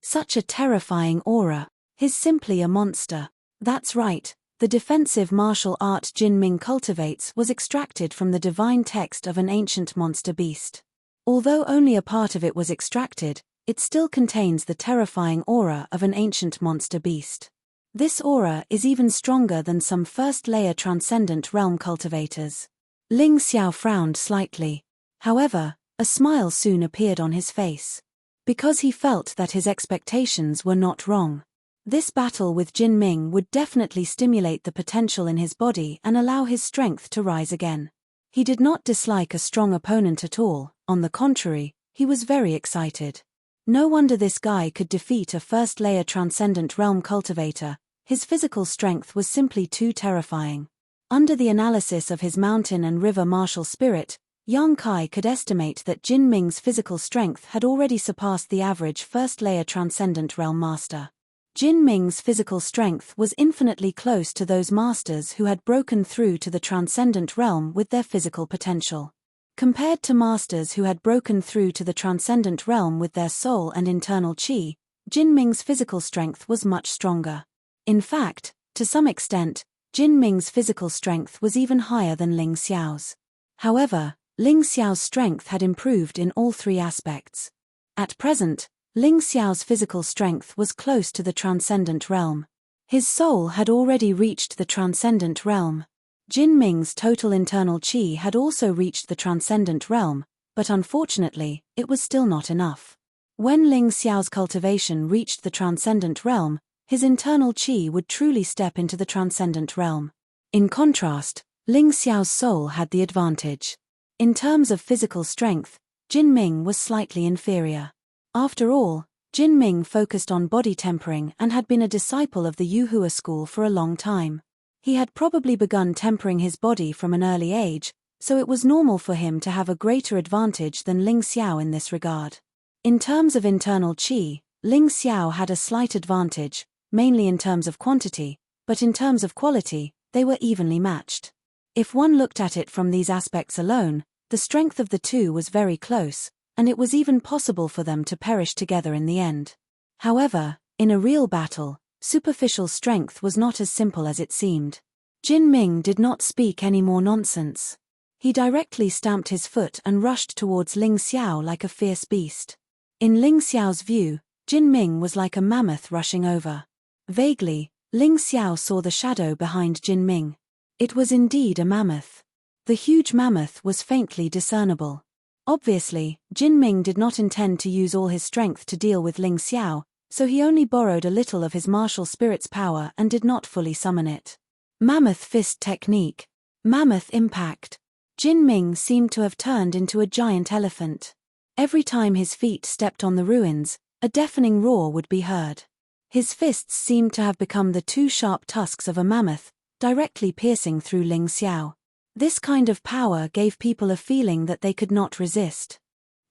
Such a terrifying aura. He's simply a monster. That's right. The defensive martial art Jin Ming cultivates was extracted from the divine text of an ancient monster beast. Although only a part of it was extracted, it still contains the terrifying aura of an ancient monster beast. This aura is even stronger than some first-layer transcendent realm cultivators. Ling Xiao frowned slightly. However, a smile soon appeared on his face. Because he felt that his expectations were not wrong. This battle with Jin Ming would definitely stimulate the potential in his body and allow his strength to rise again. He did not dislike a strong opponent at all, on the contrary, he was very excited. No wonder this guy could defeat a first-layer transcendent realm cultivator, his physical strength was simply too terrifying. Under the analysis of his mountain and river martial spirit, Yang Kai could estimate that Jin Ming's physical strength had already surpassed the average first-layer transcendent realm master. Jin Ming's physical strength was infinitely close to those masters who had broken through to the transcendent realm with their physical potential. Compared to masters who had broken through to the transcendent realm with their soul and internal qi, Jin Ming's physical strength was much stronger. In fact, to some extent, Jin Ming's physical strength was even higher than Ling Xiao's. However, Ling Xiao's strength had improved in all 3 aspects. At present, Ling Xiao's physical strength was close to the transcendent realm. His soul had already reached the transcendent realm. Jin Ming's total internal qi had also reached the transcendent realm, but unfortunately, it was still not enough. When Ling Xiao's cultivation reached the transcendent realm, his internal qi would truly step into the transcendent realm. In contrast, Ling Xiao's soul had the advantage. In terms of physical strength, Jin Ming was slightly inferior. After all, Jin Ming focused on body tempering and had been a disciple of the Yuhua school for a long time. He had probably begun tempering his body from an early age, so it was normal for him to have a greater advantage than Ling Xiao in this regard. In terms of internal qi, Ling Xiao had a slight advantage, mainly in terms of quantity, but in terms of quality, they were evenly matched. If one looked at it from these aspects alone, the strength of the two was very close, and it was even possible for them to perish together in the end. However, in a real battle, superficial strength was not as simple as it seemed. Jin Ming did not speak any more nonsense. He directly stamped his foot and rushed towards Ling Xiao like a fierce beast. In Ling Xiao's view, Jin Ming was like a mammoth rushing over. Vaguely, Ling Xiao saw the shadow behind Jin Ming. It was indeed a mammoth. The huge mammoth was faintly discernible. Obviously, Jin Ming did not intend to use all his strength to deal with Ling Xiao, so he only borrowed a little of his martial spirit's power and did not fully summon it. Mammoth fist technique. Mammoth impact. Jin Ming seemed to have turned into a giant elephant. Every time his feet stepped on the ruins, a deafening roar would be heard. His fists seemed to have become the two sharp tusks of a mammoth, directly piercing through Ling Xiao. This kind of power gave people a feeling that they could not resist.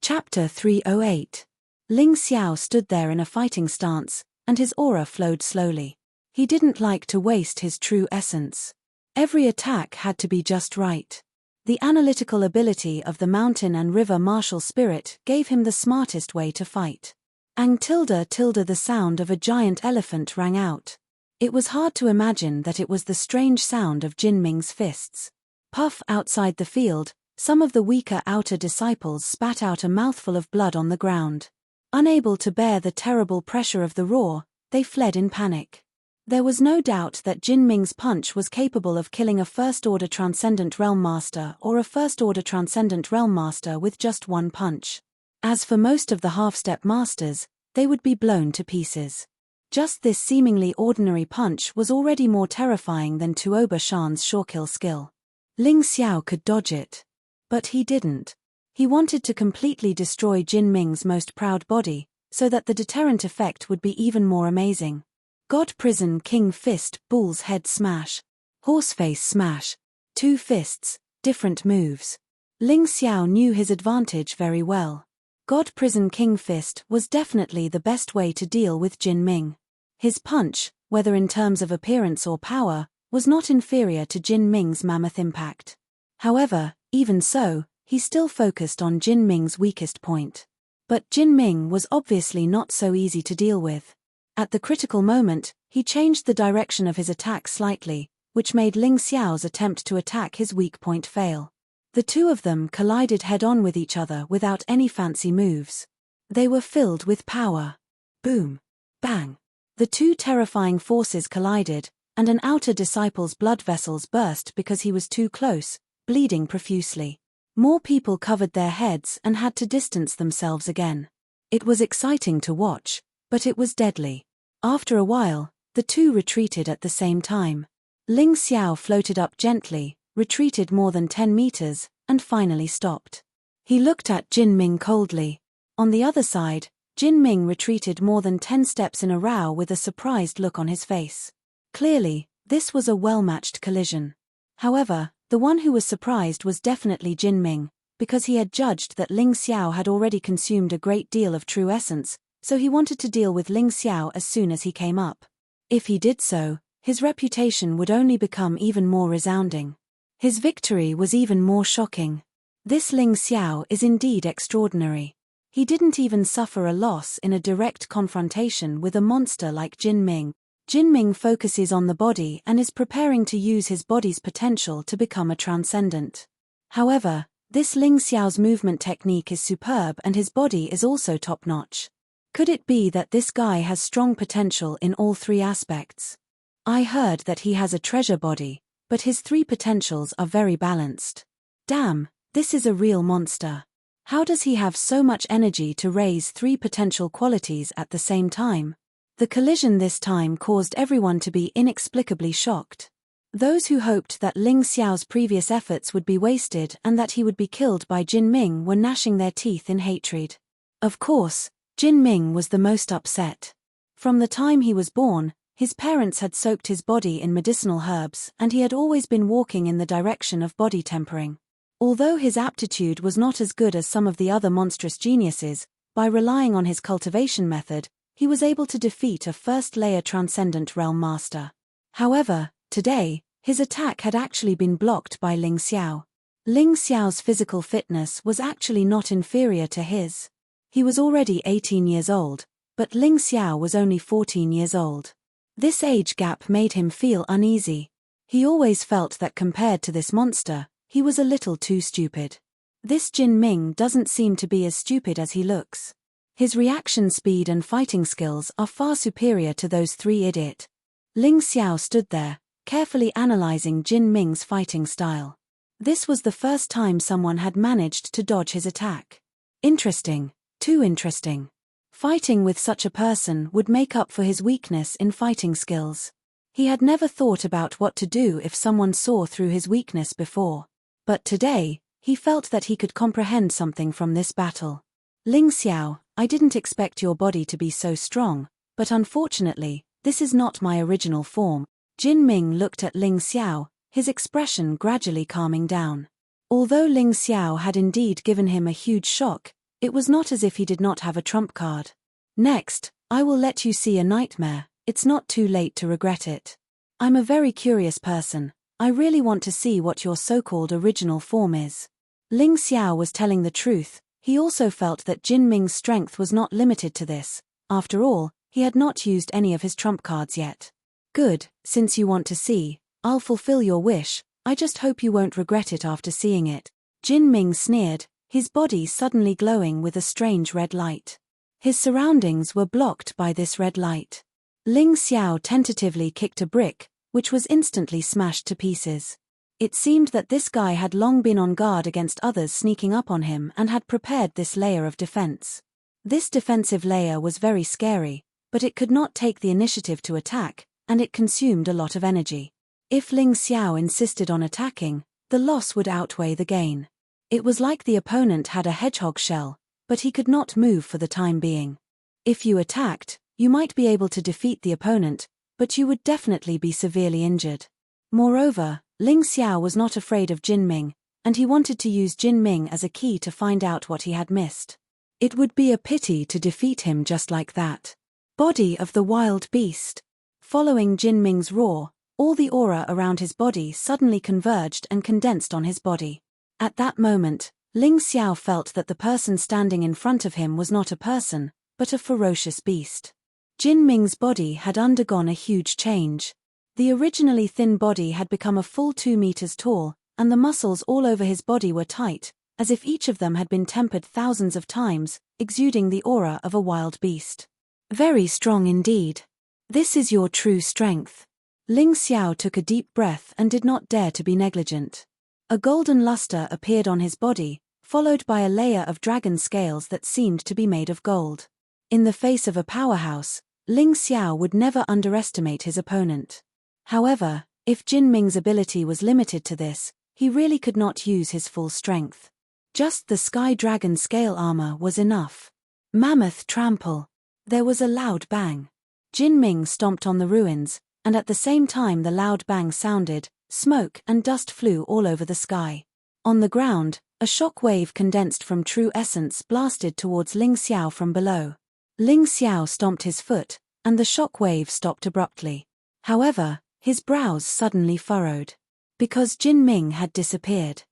Chapter 308. Ling Xiao stood there in a fighting stance, and his aura flowed slowly. He didn't like to waste his true essence. Every attack had to be just right. The analytical ability of the mountain and river martial spirit gave him the smartest way to fight. Ang tilde tilde, the sound of a giant elephant rang out. It was hard to imagine that it was the strange sound of Jin Ming's fists. Puff. Outside the field, some of the weaker outer disciples spat out a mouthful of blood on the ground. Unable to bear the terrible pressure of the roar, they fled in panic. There was no doubt that Jin Ming's punch was capable of killing a First-Order Transcendent Realm Master or a First-Order Transcendent Realm Master with just one punch. As for most of the half-step masters, they would be blown to pieces. Just this seemingly ordinary punch was already more terrifying than Tuoba Shan's Shawkill skill. Ling Xiao could dodge it. But he didn't. He wanted to completely destroy Jin Ming's most proud body, so that the deterrent effect would be even more amazing. God Prison King Fist, Bull's Head Smash. Horseface Smash. Two fists, different moves. Ling Xiao knew his advantage very well. God Prison King Fist was definitely the best way to deal with Jin Ming. His punch, whether in terms of appearance or power, was not inferior to Jin Ming's mammoth impact. However, even so, he still focused on Jin Ming's weakest point. But Jin Ming was obviously not so easy to deal with. At the critical moment, he changed the direction of his attack slightly, which made Ling Xiao's attempt to attack his weak point fail. The two of them collided head-on with each other without any fancy moves. They were filled with power. Boom. Bang. The two terrifying forces collided, and an outer disciple's blood vessels burst because he was too close, bleeding profusely. More people covered their heads and had to distance themselves again. It was exciting to watch, but it was deadly. After a while, the two retreated at the same time. Ling Xiao floated up gently, retreated more than 10 meters, and finally stopped. He looked at Jin Ming coldly. On the other side, Jin Ming retreated more than 10 steps in a row with a surprised look on his face. Clearly, this was a well-matched collision. However, the one who was surprised was definitely Jin Ming, because he had judged that Ling Xiao had already consumed a great deal of true essence, so he wanted to deal with Ling Xiao as soon as he came up. If he did so, his reputation would only become even more resounding. His victory was even more shocking. This Ling Xiao is indeed extraordinary. He didn't even suffer a loss in a direct confrontation with a monster like Jin Ming. Jin Ming focuses on the body and is preparing to use his body's potential to become a transcendent. However, this Ling Xiao's movement technique is superb and his body is also top-notch. Could it be that this guy has strong potential in all three aspects? I heard that he has a treasure body, but his three potentials are very balanced. Damn, this is a real monster. How does he have so much energy to raise three potential qualities at the same time? The collision this time caused everyone to be inexplicably shocked. Those who hoped that Ling Xiao's previous efforts would be wasted and that he would be killed by Jin Ming were gnashing their teeth in hatred. Of course, Jin Ming was the most upset. From the time he was born, his parents had soaked his body in medicinal herbs and he had always been walking in the direction of body tempering. Although his aptitude was not as good as some of the other monstrous geniuses, by relying on his cultivation method, he was able to defeat a first-layer transcendent realm master. However, today, his attack had actually been blocked by Ling Xiao. Ling Xiao's physical fitness was actually not inferior to his. He was already 18 years old, but Ling Xiao was only 14 years old. This age gap made him feel uneasy. He always felt that compared to this monster, he was a little too stupid. This Jin Ming doesn't seem to be as stupid as he looks. His reaction speed and fighting skills are far superior to those three idiots. Ling Xiao stood there, carefully analyzing Jin Ming's fighting style. This was the first time someone had managed to dodge his attack. Interesting, too interesting. Fighting with such a person would make up for his weakness in fighting skills. He had never thought about what to do if someone saw through his weakness before. But today, he felt that he could comprehend something from this battle. Ling Xiao, I didn't expect your body to be so strong, but unfortunately, this is not my original form. Jin Ming looked at Ling Xiao, his expression gradually calming down. Although Ling Xiao had indeed given him a huge shock, it was not as if he did not have a trump card. Next, I will let you see a nightmare. It's not too late to regret it. I'm a very curious person. I really want to see what your so-called original form is. Ling Xiao was telling the truth. He also felt that Jin Ming's strength was not limited to this. After all, he had not used any of his trump cards yet. Good, since you want to see, I'll fulfill your wish. I just hope you won't regret it after seeing it. Jin Ming sneered, his body suddenly glowing with a strange red light. His surroundings were blocked by this red light. Ling Xiao tentatively kicked a brick, which was instantly smashed to pieces. It seemed that this guy had long been on guard against others sneaking up on him and had prepared this layer of defense. This defensive layer was very scary, but it could not take the initiative to attack, and it consumed a lot of energy. If Ling Xiao insisted on attacking, the loss would outweigh the gain. It was like the opponent had a hedgehog shell, but he could not move for the time being. If you attacked, you might be able to defeat the opponent, but you would definitely be severely injured. Moreover, Ling Xiao was not afraid of Jin Ming, and he wanted to use Jin Ming as a key to find out what he had missed. It would be a pity to defeat him just like that. Body of the wild beast. Following Jin Ming's roar, all the aura around his body suddenly converged and condensed on his body. At that moment, Ling Xiao felt that the person standing in front of him was not a person, but a ferocious beast. Jin Ming's body had undergone a huge change. The originally thin body had become a full 2 meters tall, and the muscles all over his body were tight, as if each of them had been tempered thousands of times, exuding the aura of a wild beast. Very strong indeed. This is your true strength. Ling Xiao took a deep breath and did not dare to be negligent. A golden luster appeared on his body, followed by a layer of dragon scales that seemed to be made of gold. In the face of a powerhouse, Ling Xiao would never underestimate his opponent. However, if Jin Ming's ability was limited to this, he really could not use his full strength. Just the sky dragon scale armor was enough. Mammoth trample. There was a loud bang. Jin Ming stomped on the ruins, and at the same time the loud bang sounded, smoke and dust flew all over the sky. On the ground, a shock wave condensed from true essence blasted towards Ling Xiao from below. Ling Xiao stomped his foot, and the shock wave stopped abruptly. However, his brows suddenly furrowed. Because Jin Ming had disappeared.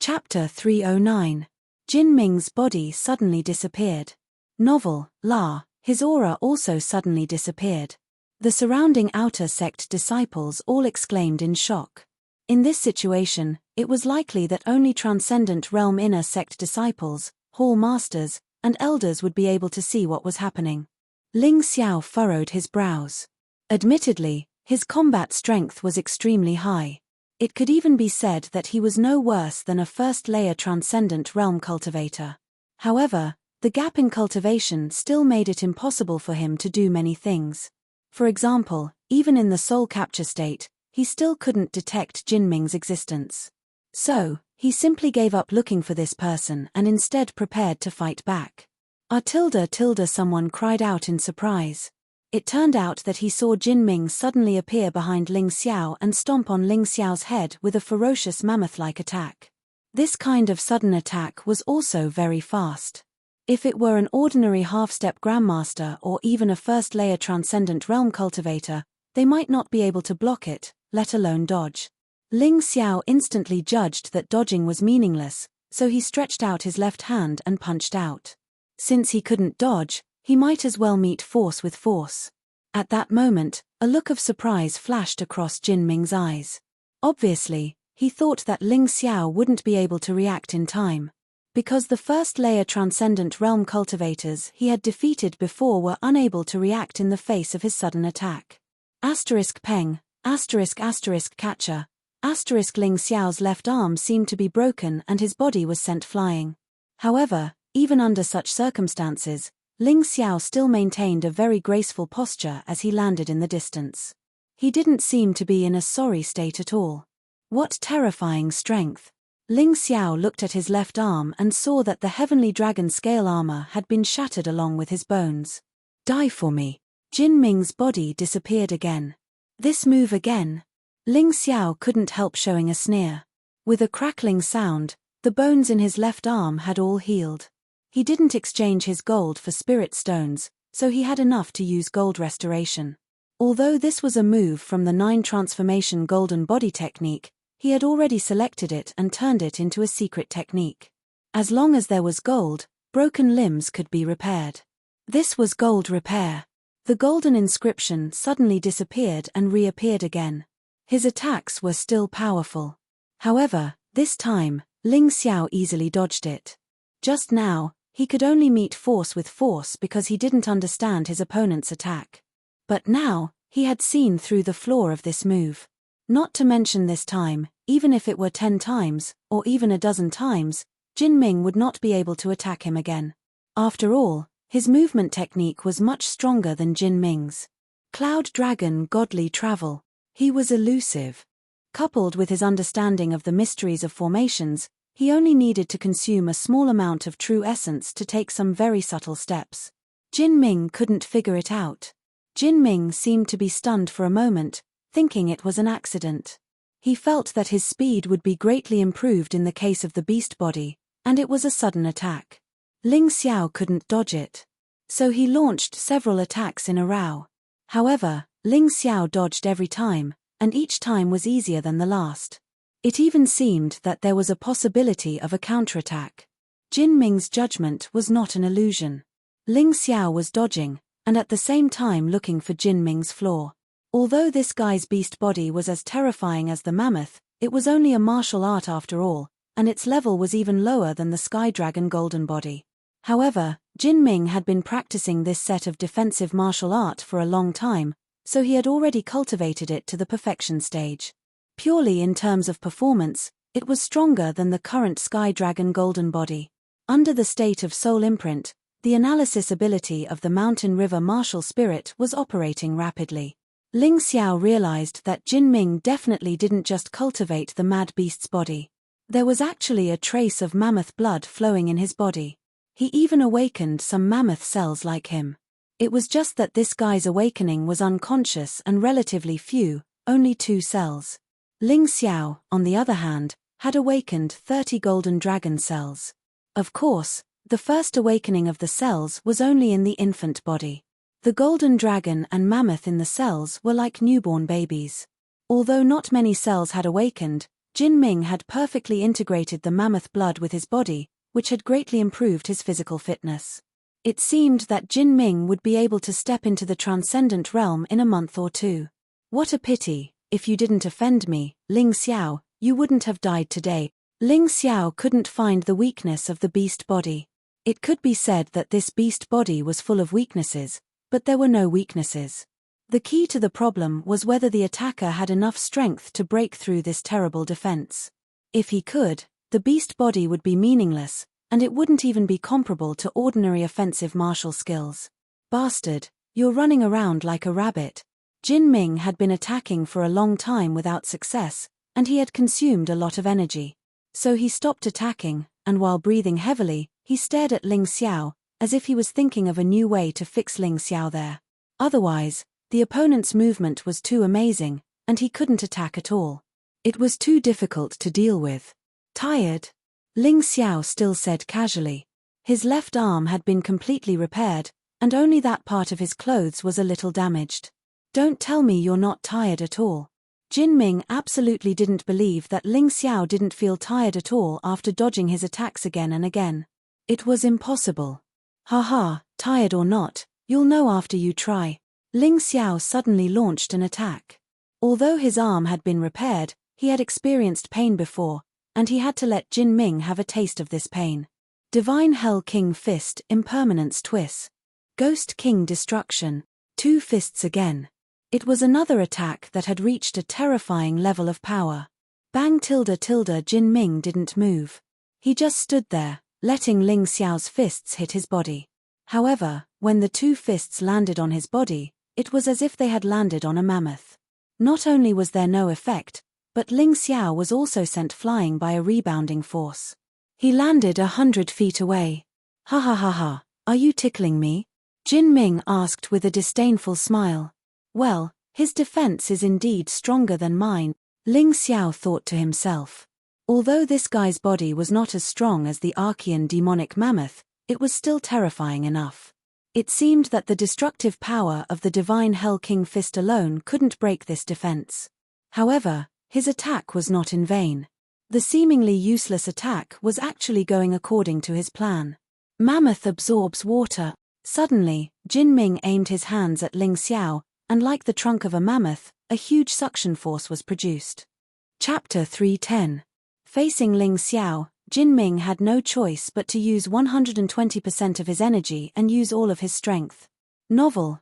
Chapter 309. Jin Ming's body suddenly disappeared. Novel, La, his aura also suddenly disappeared. The surrounding outer sect disciples all exclaimed in shock. In this situation, it was likely that only Transcendent Realm inner sect disciples, hall masters, and elders would be able to see what was happening. Ling Xiao furrowed his brows. Admittedly, his combat strength was extremely high. It could even be said that he was no worse than a first-layer Transcendent Realm cultivator. However, the gap in cultivation still made it impossible for him to do many things. For example, even in the soul capture state, he still couldn't detect Jin Ming's existence. So, he simply gave up looking for this person and instead prepared to fight back. Someone cried out in surprise. It turned out that he saw Jin Ming suddenly appear behind Ling Xiao and stomp on Ling Xiao's head with a ferocious mammoth-like attack. This kind of sudden attack was also very fast. If it were an ordinary half-step Grandmaster or even a first-layer Transcendent Realm Cultivator, they might not be able to block it, let alone dodge. Ling Xiao instantly judged that dodging was meaningless, so he stretched out his left hand and punched out. Since he couldn't dodge, he might as well meet force with force. At that moment, a look of surprise flashed across Jin Ming's eyes. Obviously, he thought that Ling Xiao wouldn't be able to react in time. Because the first-layer Transcendent Realm Cultivators he had defeated before were unable to react in the face of his sudden attack. Peng, catcher, Ling Xiao's left arm seemed to be broken and his body was sent flying. However, even under such circumstances, Ling Xiao still maintained a very graceful posture as he landed in the distance. He didn't seem to be in a sorry state at all. What terrifying strength! Ling Xiao looked at his left arm and saw that the heavenly dragon scale armor had been shattered along with his bones. Die for me! Jin Ming's body disappeared again. This move again? Ling Xiao couldn't help showing a sneer. With a crackling sound, the bones in his left arm had all healed. He didn't exchange his gold for spirit stones, so he had enough to use gold restoration. Although this was a move from the 9 transformation golden body technique, he had already selected it and turned it into a secret technique. As long as there was gold, broken limbs could be repaired. This was gold repair. The golden inscription suddenly disappeared and reappeared again. His attacks were still powerful. However, this time, Ling Xiao easily dodged it. Just now, he could only meet force with force because he didn't understand his opponent's attack. But now, he had seen through the flaw of this move. Not to mention this time, even if it were 10 times, or even a dozen times, Jin Ming would not be able to attack him again. After all, his movement technique was much stronger than Jin Ming's. Cloud Dragon Godly Travel. He was elusive. Coupled with his understanding of the mysteries of formations, he only needed to consume a small amount of true essence to take some very subtle steps. Jin Ming couldn't figure it out. Jin Ming seemed to be stunned for a moment, thinking it was an accident. He felt that his speed would be greatly improved in the case of the beast body, and it was a sudden attack. Ling Xiao couldn't dodge it. So he launched several attacks in a row. However, Ling Xiao dodged every time, and each time was easier than the last. It even seemed that there was a possibility of a counterattack. Jin Ming's judgment was not an illusion. Ling Xiao was dodging, and at the same time looking for Jin Ming's flaw. Although this guy's beast body was as terrifying as the mammoth, it was only a martial art after all, and its level was even lower than the Sky Dragon golden body. However, Jin Ming had been practicing this set of defensive martial art for a long time, so he had already cultivated it to the perfection stage. Purely in terms of performance, it was stronger than the current Sky Dragon golden body. Under the state of soul imprint, the analysis ability of the Mountain River martial spirit was operating rapidly. Ling Xiao realized that Jin Ming definitely didn't just cultivate the mad beast's body. There was actually a trace of mammoth blood flowing in his body. He even awakened some mammoth cells like him. It was just that this guy's awakening was unconscious and relatively few, only 2 cells. Ling Xiao, on the other hand, had awakened 30 golden dragon cells. Of course, the first awakening of the cells was only in the infant body. The golden dragon and mammoth in the cells were like newborn babies. Although not many cells had awakened, Jin Ming had perfectly integrated the mammoth blood with his body, which had greatly improved his physical fitness. It seemed that Jin Ming would be able to step into the transcendent realm in a month or 2. What a pity, if you didn't offend me, Ling Xiao, you wouldn't have died today. Ling Xiao couldn't find the weakness of the beast body. It could be said that this beast body was full of weaknesses, but there were no weaknesses. The key to the problem was whether the attacker had enough strength to break through this terrible defense. If he could, the beast body would be meaningless, and it wouldn't even be comparable to ordinary offensive martial skills. Bastard, you're running around like a rabbit. Jin Ming had been attacking for a long time without success, and he had consumed a lot of energy. So he stopped attacking, and while breathing heavily, he stared at Ling Xiao, as if he was thinking of a new way to fix Ling Xiao there. Otherwise, the opponent's movement was too amazing, and he couldn't attack at all. It was too difficult to deal with. Tired? Ling Xiao still said casually. His left arm had been completely repaired, and only that part of his clothes was a little damaged. Don't tell me you're not tired at all. Jin Ming absolutely didn't believe that Ling Xiao didn't feel tired at all after dodging his attacks again and again. It was impossible. Haha, tired or not, you'll know after you try. Ling Xiao suddenly launched an attack. Although his arm had been repaired, he had experienced pain before, and he had to let Jin Ming have a taste of this pain. Divine Hell King Fist, Impermanence Twist. Ghost King Destruction. 2 fists again. It was another attack that had reached a terrifying level of power. Bang tilde tilde Jin Ming didn't move. He just stood there, letting Ling Xiao's fists hit his body. However, when the 2 fists landed on his body, it was as if they had landed on a mammoth. Not only was there no effect, but Ling Xiao was also sent flying by a rebounding force. He landed 100 feet away. Ha ha ha ha, are you tickling me? Jin Ming asked with a disdainful smile. Well, his defense is indeed stronger than mine, Ling Xiao thought to himself. Although this guy's body was not as strong as the Archean demonic mammoth, it was still terrifying enough. It seemed that the destructive power of the Divine Hell King Fist alone couldn't break this defense. However, his attack was not in vain. The seemingly useless attack was actually going according to his plan. Mammoth absorbs water. Suddenly, Jin Ming aimed his hands at Ling Xiao, and like the trunk of a mammoth, a huge suction force was produced. Chapter 310. Facing Ling Xiao, Jin Ming had no choice but to use 120% of his energy and use all of his strength. Novel,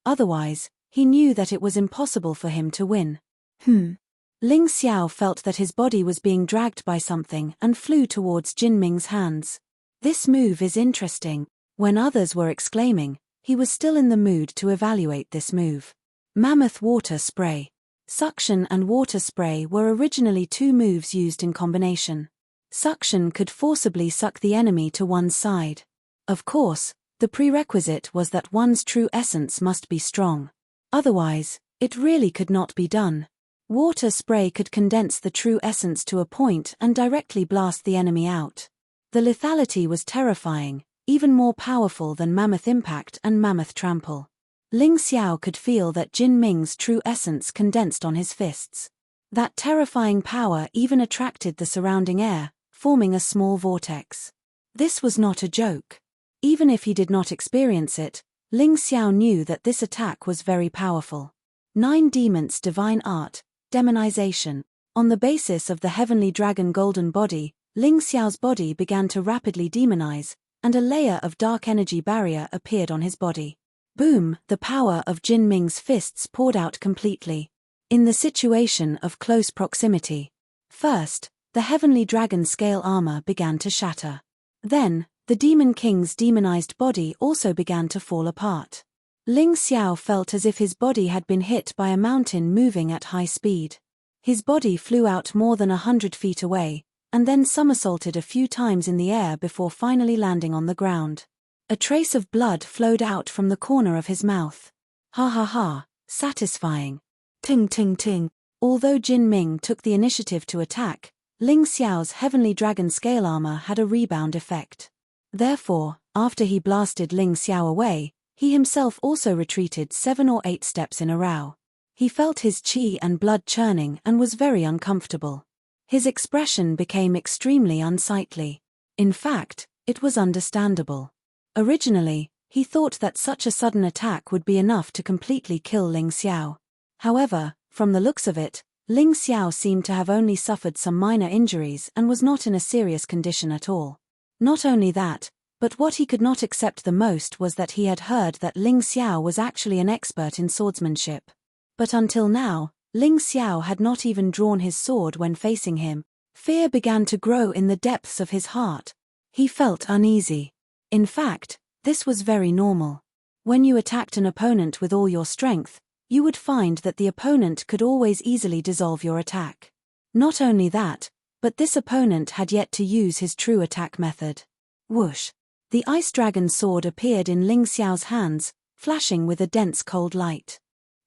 otherwise, he knew that it was impossible for him to win. Ling Xiao felt that his body was being dragged by something and flew towards Jin Ming's hands. This move is interesting. When others were exclaiming, he was still in the mood to evaluate this move. Mammoth Water Spray. Suction and water spray were originally 2 moves used in combination. Suction could forcibly suck the enemy to one's side. Of course, the prerequisite was that one's true essence must be strong. Otherwise, it really could not be done. Water spray could condense the true essence to a point and directly blast the enemy out. The lethality was terrifying, even more powerful than Mammoth Impact and Mammoth Trample. Ling Xiao could feel that Jin Ming's true essence condensed on his fists. That terrifying power even attracted the surrounding air, forming a small vortex. This was not a joke. Even if he did not experience it, Ling Xiao knew that this attack was very powerful. 9 Demons Divine Art, Demonization. On the basis of the Heavenly Dragon Golden Body, Ling Xiao's body began to rapidly demonize, and a layer of dark energy barrier appeared on his body. Boom, the power of Jin Ming's fists poured out completely. In the situation of close proximity. First, the Heavenly Dragon scale armor began to shatter. Then, the Demon King's demonized body also began to fall apart. Ling Xiao felt as if his body had been hit by a mountain moving at high speed. His body flew out more than 100 feet away, and then somersaulted a few times in the air before finally landing on the ground. A trace of blood flowed out from the corner of his mouth. Ha ha ha, satisfying. Ting ting ting. Although Jin Ming took the initiative to attack, Ling Xiao's Heavenly Dragon scale armor had a rebound effect. Therefore, after he blasted Ling Xiao away, he himself also retreated 7 or 8 steps in a row. He felt his qi and blood churning and was very uncomfortable. His expression became extremely unsightly. In fact, it was understandable. Originally, he thought that such a sudden attack would be enough to completely kill Ling Xiao. However, from the looks of it, Ling Xiao seemed to have only suffered some minor injuries and was not in a serious condition at all. Not only that, but what he could not accept the most was that he had heard that Ling Xiao was actually an expert in swordsmanship. But until now, Ling Xiao had not even drawn his sword when facing him. Fear began to grow in the depths of his heart. He felt uneasy. In fact, this was very normal. When you attacked an opponent with all your strength, you would find that the opponent could always easily dissolve your attack. Not only that, but this opponent had yet to use his true attack method. Whoosh! The ice dragon's sword appeared in Ling Xiao's hands, flashing with a dense cold light.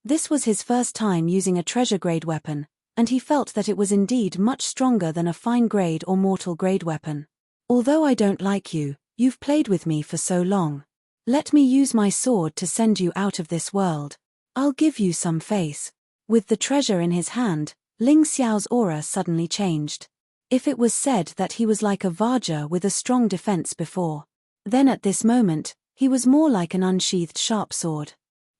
This was his first time using a treasure-grade weapon, and he felt that it was indeed much stronger than a fine-grade or mortal-grade weapon. Although I don't like you, you've played with me for so long. Let me use my sword to send you out of this world. I'll give you some face. With the treasure in his hand, Ling Xiao's aura suddenly changed. If it was said that he was like a Vajra with a strong defense before, then at this moment, he was more like an unsheathed sharp sword.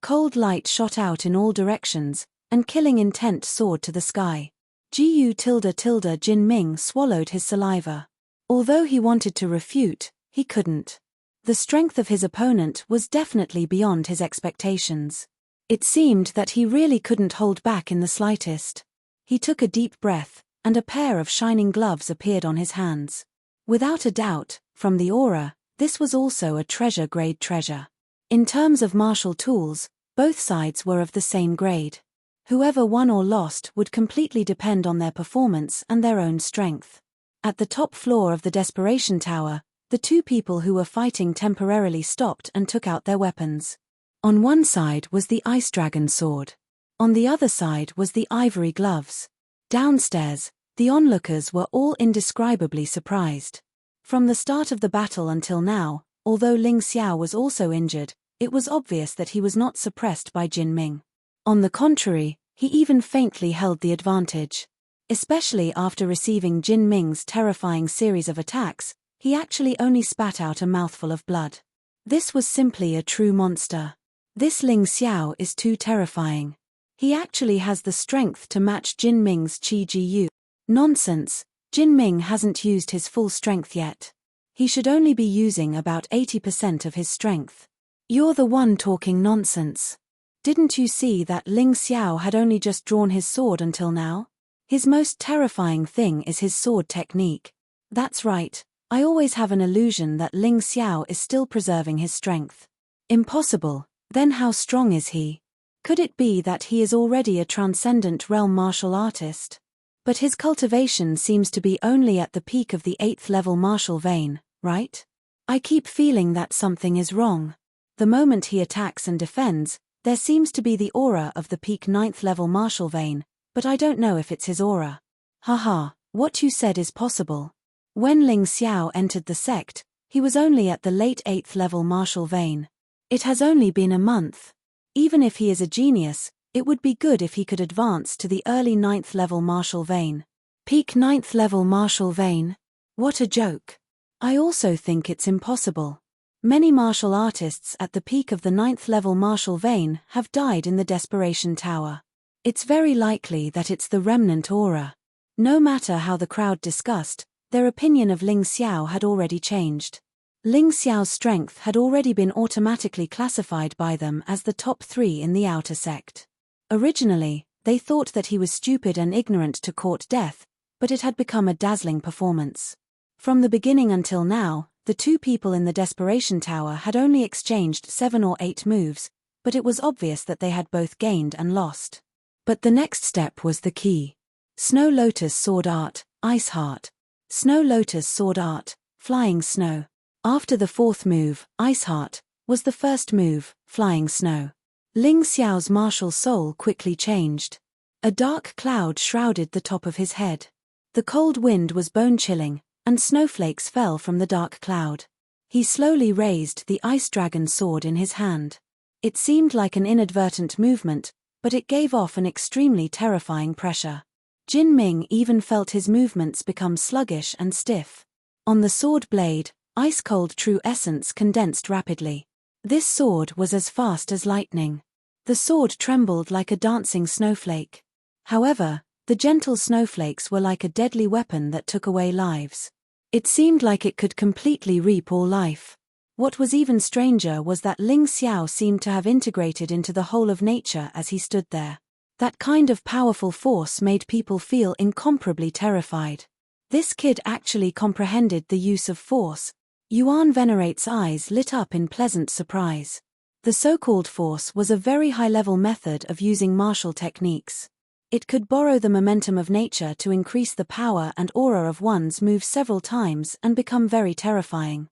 Cold light shot out in all directions, and killing intent soared to the sky. Jin Ming swallowed his saliva. Although he wanted to refute, he couldn't. The strength of his opponent was definitely beyond his expectations. It seemed that he really couldn't hold back in the slightest. He took a deep breath, and a pair of shining gloves appeared on his hands. Without a doubt, from the aura, this was also a treasure-grade treasure. In terms of martial tools, both sides were of the same grade. Whoever won or lost would completely depend on their performance and their own strength. At the top floor of the Desperation Tower, the two people who were fighting temporarily stopped and took out their weapons. On one side was the ice dragon sword. On the other side was the ivory gloves. Downstairs, the onlookers were all indescribably surprised. From the start of the battle until now, although Ling Xiao was also injured, it was obvious that he was not suppressed by Jin Ming. On the contrary, he even faintly held the advantage. Especially after receiving Jin Ming's terrifying series of attacks, he actually only spat out a mouthful of blood. This was simply a true monster. This Ling Xiao is too terrifying. He actually has the strength to match Jin Ming's Qi Ji Yu. Nonsense, Jin Ming hasn't used his full strength yet. He should only be using about 80% of his strength. You're the one talking nonsense. Didn't you see that Ling Xiao had only just drawn his sword until now? His most terrifying thing is his sword technique. That's right, I always have an illusion that Ling Xiao is still preserving his strength. Impossible, then how strong is he? Could it be that he is already a transcendent realm martial artist? But his cultivation seems to be only at the peak of the 8th level martial vein, right? I keep feeling that something is wrong. The moment he attacks and defends, there seems to be the aura of the peak 9th level martial vein, but I don't know if it's his aura. Haha, what you said is possible. When Ling Xiao entered the sect, he was only at the late 8th level martial vein. It has only been a month. Even if he is a genius, it would be good if he could advance to the early 9th level martial vein. Peak 9th level martial vein? What a joke. I also think it's impossible. Many martial artists at the peak of the 9th level martial vein have died in the Desperation Tower. It's very likely that it's the remnant aura. No matter how the crowd discussed, their opinion of Ling Xiao had already changed. Ling Xiao's strength had already been automatically classified by them as the top 3 in the outer sect. Originally, they thought that he was stupid and ignorant to court death, but it had become a dazzling performance. From the beginning until now, the two people in the Desperation Tower had only exchanged 7 or 8 moves, but it was obvious that they had both gained and lost. But the next step was the key. Snow Lotus Sword Art, Ice Heart. Snow Lotus Sword Art, Flying Snow. After the 4th move, Ice Heart, was the first move, Flying Snow. Ling Xiao's martial soul quickly changed. A dark cloud shrouded the top of his head. The cold wind was bone-chilling, and snowflakes fell from the dark cloud. He slowly raised the ice dragon sword in his hand. It seemed like an inadvertent movement, but it gave off an extremely terrifying pressure. Jin Ming even felt his movements become sluggish and stiff. On the sword blade, ice-cold true essence condensed rapidly. This sword was as fast as lightning. The sword trembled like a dancing snowflake. However, the gentle snowflakes were like a deadly weapon that took away lives. It seemed like it could completely reap all life. What was even stranger was that Ling Xiao seemed to have integrated into the whole of nature as he stood there. That kind of powerful force made people feel incomparably terrified. This kid actually comprehended the use of force. Yuan Venerate's eyes lit up in pleasant surprise. The so-called force was a very high-level method of using martial techniques. It could borrow the momentum of nature to increase the power and aura of one's move several times and become very terrifying.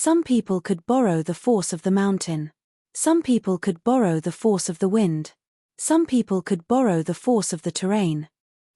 Some people could borrow the force of the mountain. Some people could borrow the force of the wind. Some people could borrow the force of the terrain.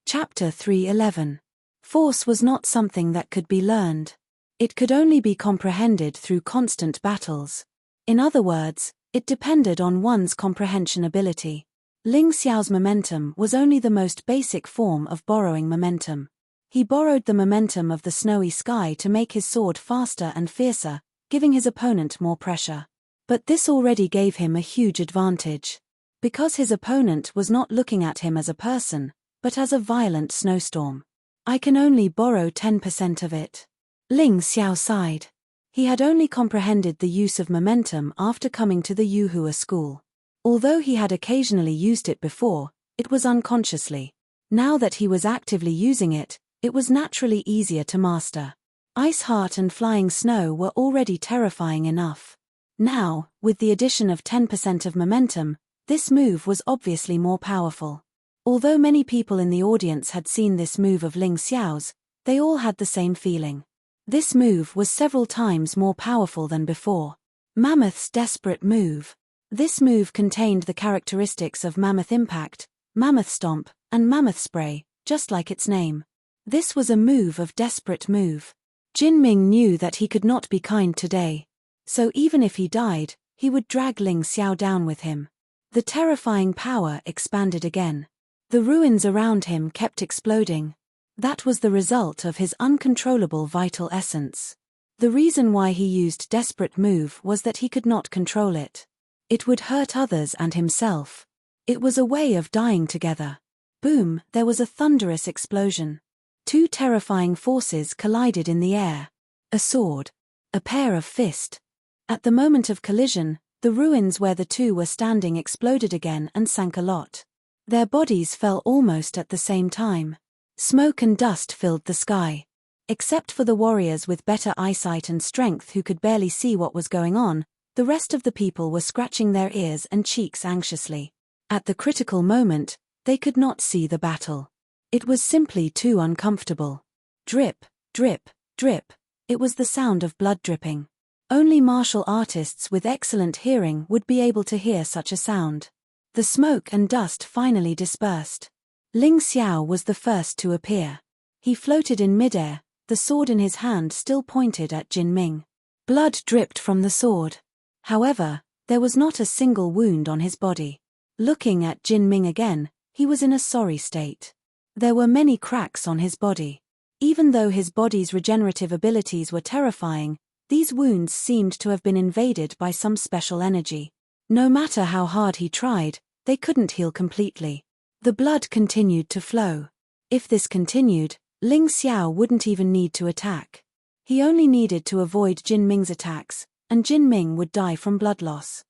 Chapter 3:11. Force was not something that could be learned. It could only be comprehended through constant battles. In other words, it depended on one's comprehension ability. Ling Xiao's momentum was only the most basic form of borrowing momentum. He borrowed the momentum of the snowy sky to make his sword faster and fiercer, giving his opponent more pressure. But this already gave him a huge advantage. Because his opponent was not looking at him as a person, but as a violent snowstorm. I can only borrow 10% of it. Ling Xiao sighed. He had only comprehended the use of momentum after coming to the Yuhua school. Although he had occasionally used it before, it was unconsciously. Now that he was actively using it, it was naturally easier to master. Ice Heart and Flying Snow were already terrifying enough. Now, with the addition of 10% of momentum, this move was obviously more powerful. Although many people in the audience had seen this move of Ling Xiao's, they all had the same feeling. This move was several times more powerful than before. Mammoth's desperate move. This move contained the characteristics of Mammoth Impact, Mammoth Stomp, and Mammoth Spray, just like its name. This was a move of desperate move. Jin Ming knew that he could not be kind today. So even if he died, he would drag Ling Xiao down with him. The terrifying power expanded again. The ruins around him kept exploding. That was the result of his uncontrollable vital essence. The reason why he used desperate move was that he could not control it. It would hurt others and himself. It was a way of dying together. Boom, there was a thunderous explosion. Two terrifying forces collided in the air. A sword. A pair of fist. At the moment of collision, the ruins where the two were standing exploded again and sank a lot. Their bodies fell almost at the same time. Smoke and dust filled the sky. Except for the warriors with better eyesight and strength who could barely see what was going on, the rest of the people were scratching their ears and cheeks anxiously. At the critical moment, they could not see the battle. It was simply too uncomfortable. Drip, drip, drip. It was the sound of blood dripping. Only martial artists with excellent hearing would be able to hear such a sound. The smoke and dust finally dispersed. Ling Xiao was the first to appear. He floated in midair, the sword in his hand still pointed at Jin Ming. Blood dripped from the sword. However, there was not a single wound on his body. Looking at Jin Ming again, he was in a sorry state. There were many cracks on his body. Even though his body's regenerative abilities were terrifying, these wounds seemed to have been invaded by some special energy. No matter how hard he tried, they couldn't heal completely. The blood continued to flow. If this continued, Ling Xiao wouldn't even need to attack. He only needed to avoid Jin Ming's attacks, and Jin Ming would die from blood loss.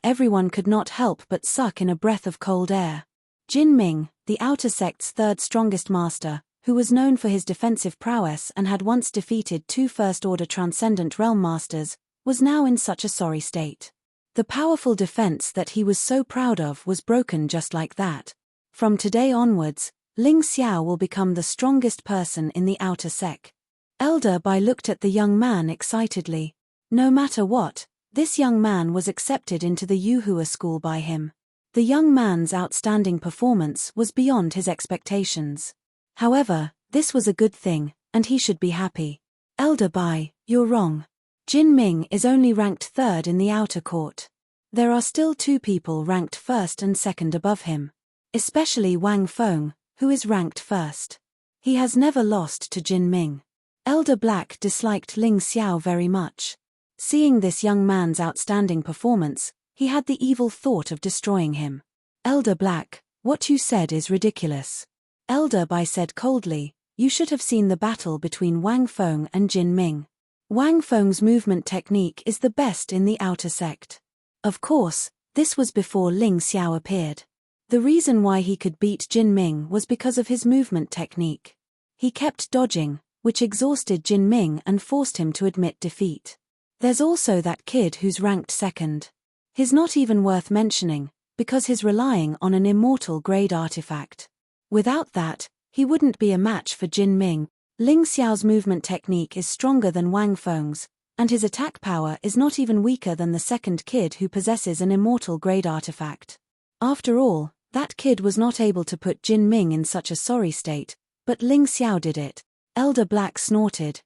Everyone could not help but suck in a breath of cold air. Jin Ming, the outer sect's third strongest master, who was known for his defensive prowess and had once defeated two first-order Transcendent Realm Masters, was now in such a sorry state. The powerful defense that he was so proud of was broken just like that. From today onwards, Ling Xiao will become the strongest person in the outer sec. Elder Bai looked at the young man excitedly. No matter what, this young man was accepted into the Yuhua school by him. The young man's outstanding performance was beyond his expectations. However, this was a good thing, and he should be happy. Elder Bai, you're wrong. Jin Ming is only ranked third in the outer court. There are still two people ranked first and second above him. Especially Wang Feng, who is ranked first. He has never lost to Jin Ming. Elder Black disliked Ling Xiao very much. Seeing this young man's outstanding performance, he had the evil thought of destroying him. Elder Black, what you said is ridiculous. Elder Bai said coldly, you should have seen the battle between Wang Feng and Jin Ming. Wang Feng's movement technique is the best in the outer sect. Of course, this was before Ling Xiao appeared. The reason why he could beat Jin Ming was because of his movement technique. He kept dodging, which exhausted Jin Ming and forced him to admit defeat. There's also that kid who's ranked second. He's not even worth mentioning, because he's relying on an immortal grade artifact. Without that, he wouldn't be a match for Jin Ming. Ling Xiao's movement technique is stronger than Wang Feng's, and his attack power is not even weaker than the second kid who possesses an immortal grade artifact. After all, that kid was not able to put Jin Ming in such a sorry state, but Ling Xiao did it. Elder Black snorted,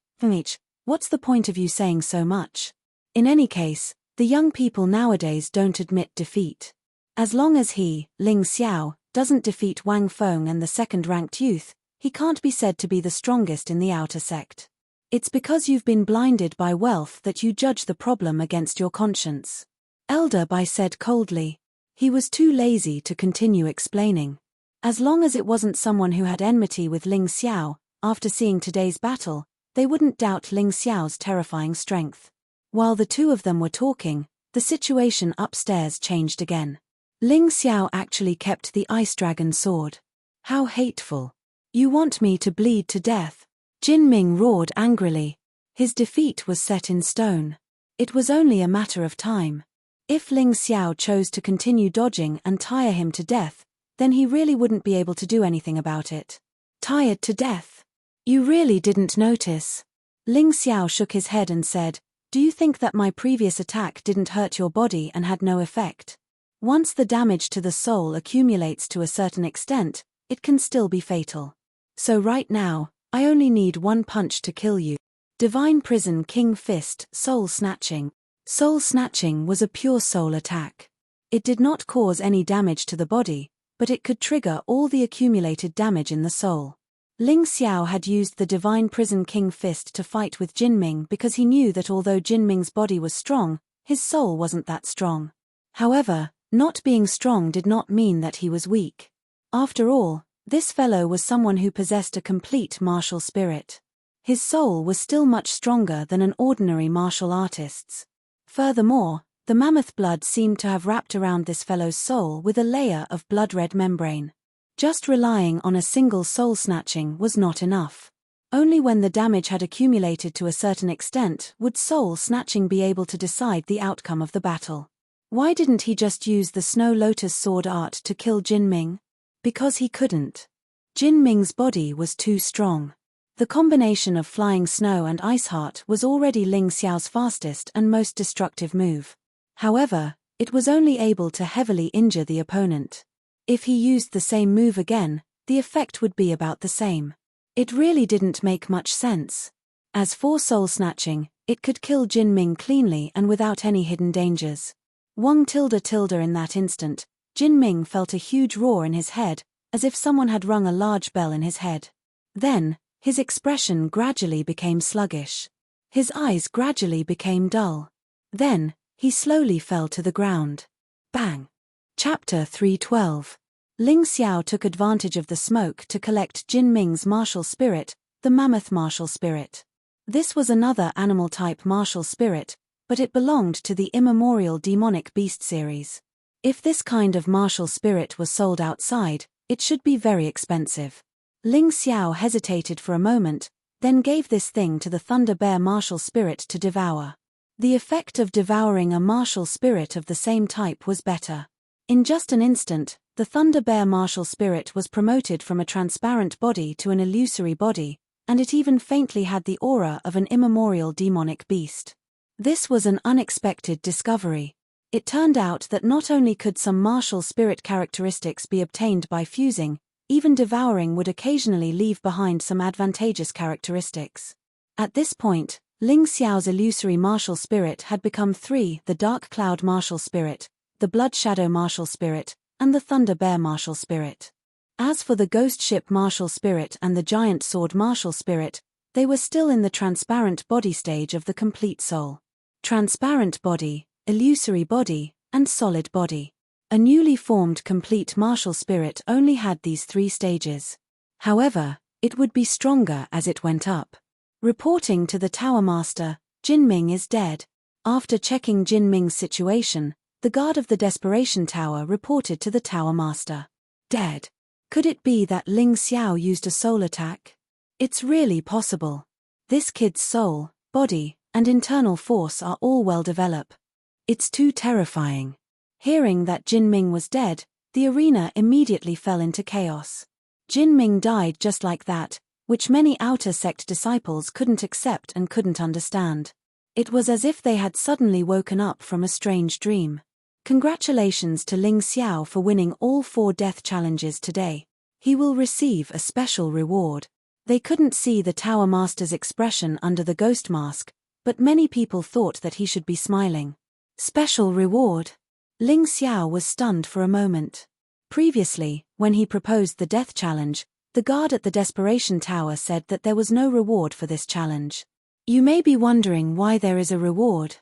what's the point of you saying so much? In any case, the young people nowadays don't admit defeat. As long as he, Ling Xiao, doesn't defeat Wang Feng and the second-ranked youth, he can't be said to be the strongest in the outer sect. It's because you've been blinded by wealth that you judge the problem against your conscience. Elder Bai said coldly. He was too lazy to continue explaining. As long as it wasn't someone who had enmity with Ling Xiao, after seeing today's battle, they wouldn't doubt Ling Xiao's terrifying strength. While the two of them were talking, the situation upstairs changed again. Ling Xiao actually kept the ice dragon sword. How hateful. You want me to bleed to death? Jin Ming roared angrily. His defeat was set in stone. It was only a matter of time. If Ling Xiao chose to continue dodging and tire him to death, then he really wouldn't be able to do anything about it. Tired to death? You really didn't notice? Ling Xiao shook his head and said, do you think that my previous attack didn't hurt your body and had no effect? Once the damage to the soul accumulates to a certain extent, it can still be fatal. So right now, I only need one punch to kill you. Divine Prison King Fist, Soul Snatching. Soul Snatching was a pure soul attack. It did not cause any damage to the body, but it could trigger all the accumulated damage in the soul. Ling Xiao had used the Divine Prison King Fist to fight with Jin Ming because he knew that although Jin Ming's body was strong, his soul wasn't that strong. However, not being strong did not mean that he was weak. After all, this fellow was someone who possessed a complete martial spirit. His soul was still much stronger than an ordinary martial artist's. Furthermore, the mammoth blood seemed to have wrapped around this fellow's soul with a layer of blood-red membrane. Just relying on a single soul snatching was not enough. Only when the damage had accumulated to a certain extent would soul snatching be able to decide the outcome of the battle. Why didn't he just use the Snow Lotus sword art to kill Jin Ming? Because he couldn't. Jin Ming's body was too strong. The combination of flying snow and ice heart was already Ling Xiao's fastest and most destructive move. However, it was only able to heavily injure the opponent. If he used the same move again, the effect would be about the same. It really didn't make much sense. As for soul snatching, it could kill Jin Ming cleanly and without any hidden dangers. Wang tilde in that instant, Jin Ming felt a huge roar in his head, as if someone had rung a large bell in his head. Then, his expression gradually became sluggish. His eyes gradually became dull. Then, he slowly fell to the ground. Bang! Chapter 312. Ling Xiao took advantage of the smoke to collect Jin Ming's martial spirit, the mammoth martial spirit. This was another animal-type martial spirit, but it belonged to the immemorial demonic beast series. If this kind of martial spirit was sold outside, it should be very expensive. Ling Xiao hesitated for a moment, then gave this thing to the Thunder Bear martial spirit to devour. The effect of devouring a martial spirit of the same type was better. In just an instant, the Thunder Bear martial spirit was promoted from a transparent body to an illusory body, and it even faintly had the aura of an immemorial demonic beast. This was an unexpected discovery. It turned out that not only could some martial spirit characteristics be obtained by fusing, even devouring would occasionally leave behind some advantageous characteristics. At this point, Ling Xiao's illusory martial spirit had become three: the Dark Cloud martial spirit, the Blood Shadow martial spirit, and the Thunder Bear martial spirit. As for the Ghost Ship martial spirit and the Giant Sword martial spirit, they were still in the transparent body stage of the complete soul. Transparent body, illusory body, and solid body. A newly formed complete martial spirit only had these three stages. However, it would be stronger as it went up. Reporting to the Tower Master, Jin Ming is dead. After checking Jin Ming's situation, the guard of the Desperation Tower reported to the Tower Master. Dead. Could it be that Ling Xiao used a soul attack? It's really possible. This kid's soul, body, and internal force are all well developed. It's too terrifying. Hearing that Jin Ming was dead, the arena immediately fell into chaos. Jin Ming died just like that, which many outer sect disciples couldn't accept and couldn't understand. It was as if they had suddenly woken up from a strange dream. Congratulations to Ling Xiao for winning all 4 death challenges today. He will receive a special reward. They couldn't see the Tower Master's expression under the ghost mask, but many people thought that he should be smiling. Special reward? Ling Xiao was stunned for a moment. Previously, when he proposed the death challenge, the guard at the Desperation Tower said that there was no reward for this challenge. You may be wondering why there is a reward.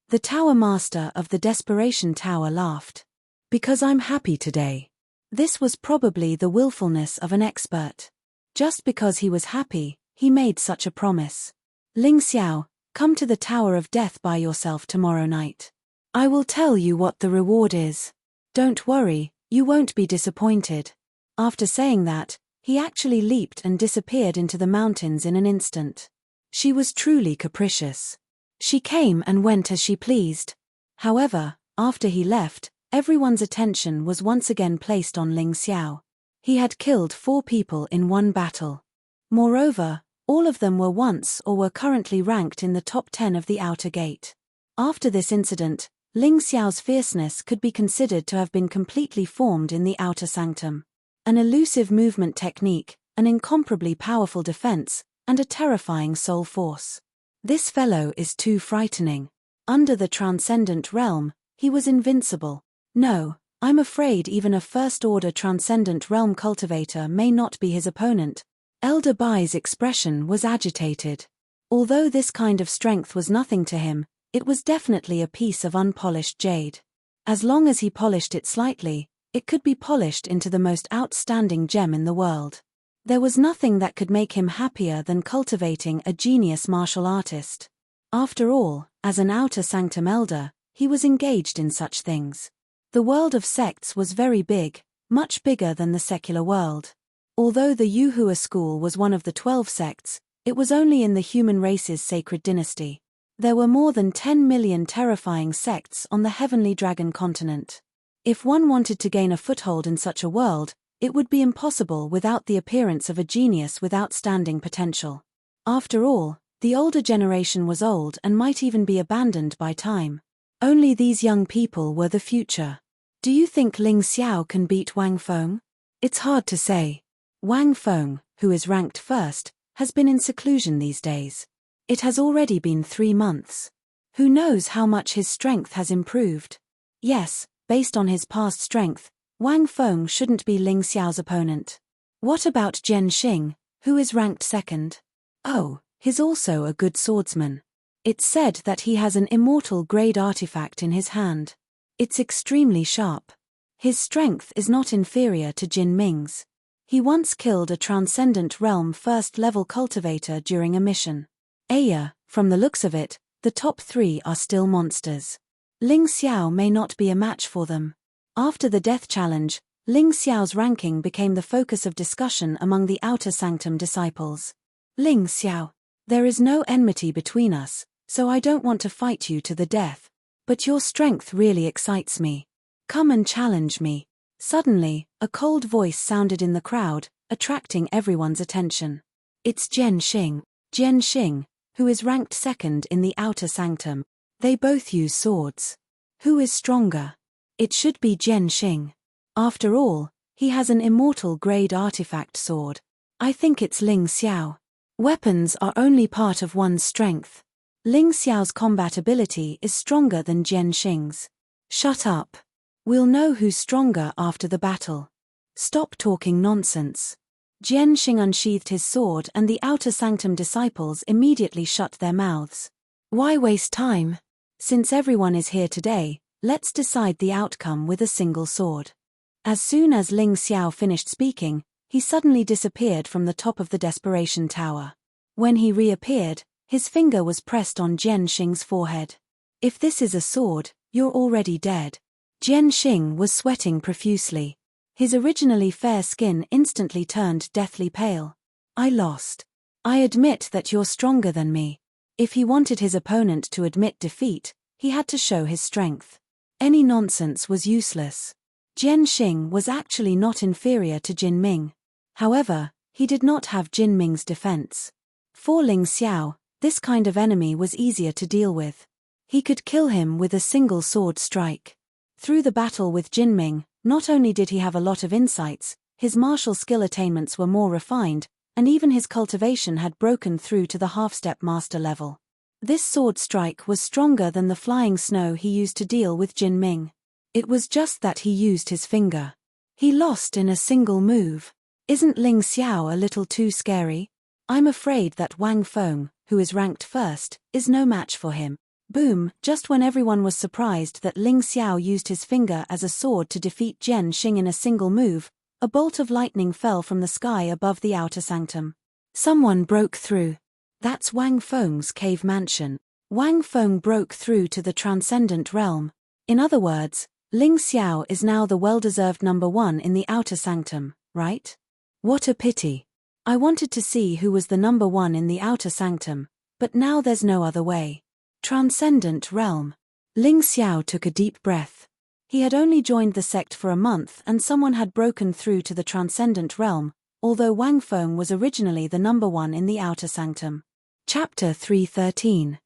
The Tower Master of the Desperation Tower laughed. Because I'm happy today. This was probably the willfulness of an expert. Just because he was happy, he made such a promise. Ling Xiao, come to the Tower of Death by yourself tomorrow night. I will tell you what the reward is. Don't worry, you won't be disappointed. After saying that, he actually leaped and disappeared into the mountains in an instant. She was truly capricious. She came and went as she pleased. However, after he left, everyone's attention was once again placed on Ling Xiao. He had killed 4 people in one battle. Moreover, all of them were once or were currently ranked in the top 10 of the outer gate. After this incident, Ling Xiao's fierceness could be considered to have been completely formed in the outer sanctum. An elusive movement technique, an incomparably powerful defense, and a terrifying soul force. This fellow is too frightening. Under the transcendent realm, he was invincible. No, I'm afraid even a first-order transcendent realm cultivator may not be his opponent. Elder Bai's expression was agitated. Although this kind of strength was nothing to him, it was definitely a piece of unpolished jade. As long as he polished it slightly, it could be polished into the most outstanding gem in the world. There was nothing that could make him happier than cultivating a genius martial artist. After all, as an outer sanctum elder, he was engaged in such things. The world of sects was very big, much bigger than the secular world. Although the Yuhua school was one of the 12 sects, it was only in the human race's sacred dynasty. There were more than 10 million terrifying sects on the heavenly dragon continent. If one wanted to gain a foothold in such a world, it would be impossible without the appearance of a genius with outstanding potential. After all, the older generation was old and might even be abandoned by time. Only these young people were the future. Do you think Ling Xiao can beat Wang Feng? It's hard to say. Wang Feng, who is ranked first, has been in seclusion these days. It has already been 3 months. Who knows how much his strength has improved? Yes, based on his past strength, Wang Feng shouldn't be Ling Xiao's opponent. What about Jian Xing, who is ranked second? Oh, he's also a good swordsman. It's said that he has an immortal grade artifact in his hand. It's extremely sharp. His strength is not inferior to Jin Ming's. He once killed a transcendent realm first-level cultivator during a mission. From the looks of it, the top 3 are still monsters. Ling Xiao may not be a match for them. After the death challenge, Ling Xiao's ranking became the focus of discussion among the outer sanctum disciples. Ling Xiao, there is no enmity between us, so I don't want to fight you to the death. But your strength really excites me. Come and challenge me. Suddenly, a cold voice sounded in the crowd, attracting everyone's attention. It's Jian Xing. Jian Xing, who is ranked second in the outer sanctum. They both use swords. Who is stronger? It should be Jian Xing. After all, he has an immortal grade artifact sword. I think it's Ling Xiao. Weapons are only part of one's strength. Ling Xiao's combat ability is stronger than Jian Xing's. Shut up. We'll know who's stronger after the battle. Stop talking nonsense. Jian Xing unsheathed his sword and the outer sanctum disciples immediately shut their mouths. Why waste time? Since everyone is here today, let's decide the outcome with a single sword. As soon as Ling Xiao finished speaking, he suddenly disappeared from the top of the Desperation Tower. When he reappeared, his finger was pressed on Jian Xing's forehead. If this is a sword, you're already dead. Jian Xing was sweating profusely. His originally fair skin instantly turned deathly pale. I lost. I admit that you're stronger than me. If he wanted his opponent to admit defeat, he had to show his strength. Any nonsense was useless. Jian Xing was actually not inferior to Jin Ming. However, he did not have Jin Ming's defense. For Ling Xiao, This kind of enemy was easier to deal with. He could kill him with a single sword strike. Through the battle with Jinming, not only did he have a lot of insights, his martial skill attainments were more refined, and even his cultivation had broken through to the half-step master level. This sword strike was stronger than the flying snow he used to deal with Jinming. It was just that he used his finger. He lost in a single move. Isn't Ling Xiao a little too scary? I'm afraid that Wang Feng, who is ranked first, is no match for him. Boom! Just when everyone was surprised that Ling Xiao used his finger as a sword to defeat Jian Xing in a single move, a bolt of lightning fell from the sky above the outer sanctum. Someone broke through. That's Wang Feng's cave mansion. Wang Feng broke through to the transcendent realm. In other words, Ling Xiao is now the well-deserved number one in the outer sanctum, right? What a pity. I wanted to see who was the number one in the outer sanctum, but now there's no other way. Transcendent realm. Ling Xiao took a deep breath. He had only joined the sect for a month and someone had broken through to the transcendent realm, although Wang Feng was originally the number one in the outer sanctum. Chapter 313.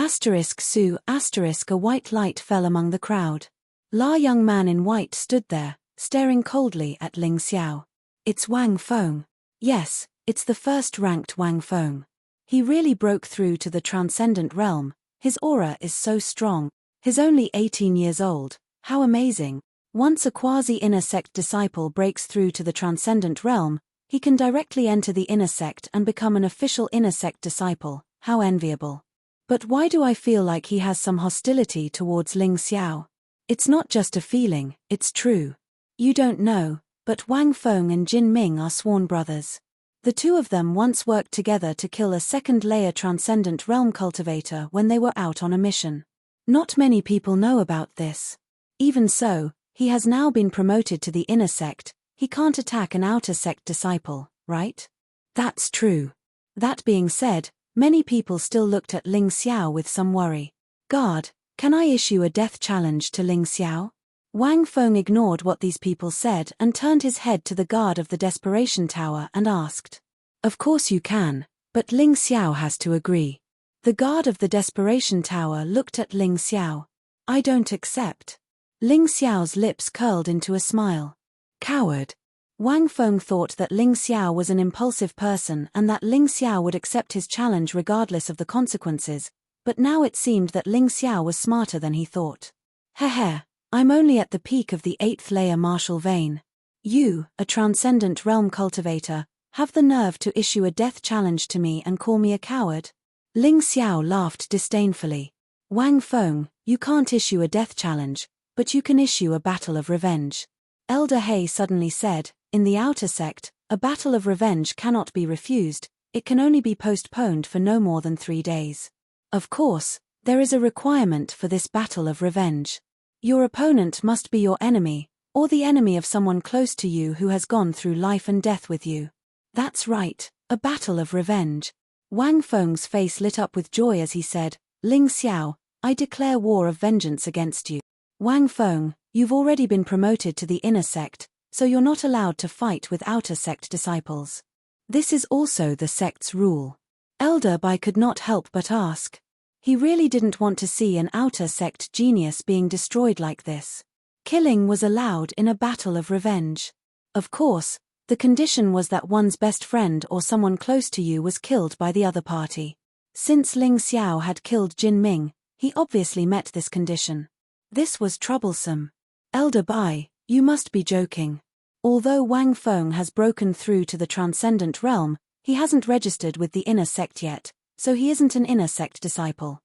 Su ** a white light fell among the crowd. La young man in white stood there, staring coldly at Ling Xiao. It's Wang Feng. Yes, it's the first-ranked Wang Feng. He really broke through to the transcendent realm. His aura is so strong. He's only 18 years old. How amazing. Once a quasi-inner sect disciple breaks through to the transcendent realm, he can directly enter the inner sect and become an official inner sect disciple. How enviable. But why do I feel like he has some hostility towards Ling Xiao? It's not just a feeling, it's true. You don't know, but Wang Feng and Jin Ming are sworn brothers. The two of them once worked together to kill a second-layer transcendent realm cultivator when they were out on a mission. Not many people know about this. Even so, he has now been promoted to the inner sect. He can't attack an outer sect disciple, right? That's true. That being said, many people still looked at Ling Xiao with some worry. Guard, can I issue a death challenge to Ling Xiao? Wang Feng ignored what these people said and turned his head to the guard of the Desperation Tower and asked. Of course you can, but Ling Xiao has to agree. The guard of the Desperation Tower looked at Ling Xiao. I don't accept. Ling Xiao's lips curled into a smile. Coward. Wang Feng thought that Ling Xiao was an impulsive person and that Ling Xiao would accept his challenge regardless of the consequences, but now it seemed that Ling Xiao was smarter than he thought. Heh, I'm only at the peak of the 8th layer martial vein. You, a transcendent realm cultivator, have the nerve to issue a death challenge to me and call me a coward? Ling Xiao laughed disdainfully. Wang Feng, you can't issue a death challenge, but you can issue a battle of revenge. Elder He suddenly said, in the outer sect, a battle of revenge cannot be refused, it can only be postponed for no more than 3 days. Of course, there is a requirement for this battle of revenge. Your opponent must be your enemy, or the enemy of someone close to you who has gone through life and death with you. That's right, a battle of revenge. Wang Feng's face lit up with joy as he said, Ling Xiao, I declare war of vengeance against you. Wang Feng, you've already been promoted to the inner sect, so you're not allowed to fight with outer sect disciples. This is also the sect's rule. Elder Bai could not help but ask. He really didn't want to see an outer sect genius being destroyed like this. Killing was allowed in a battle of revenge. Of course, the condition was that one's best friend or someone close to you was killed by the other party. Since Ling Xiao had killed Jin Ming, he obviously met this condition. This was troublesome. Elder Bai, you must be joking. Although Wang Feng has broken through to the transcendent realm, he hasn't registered with the inner sect yet, so he isn't an inner sect disciple.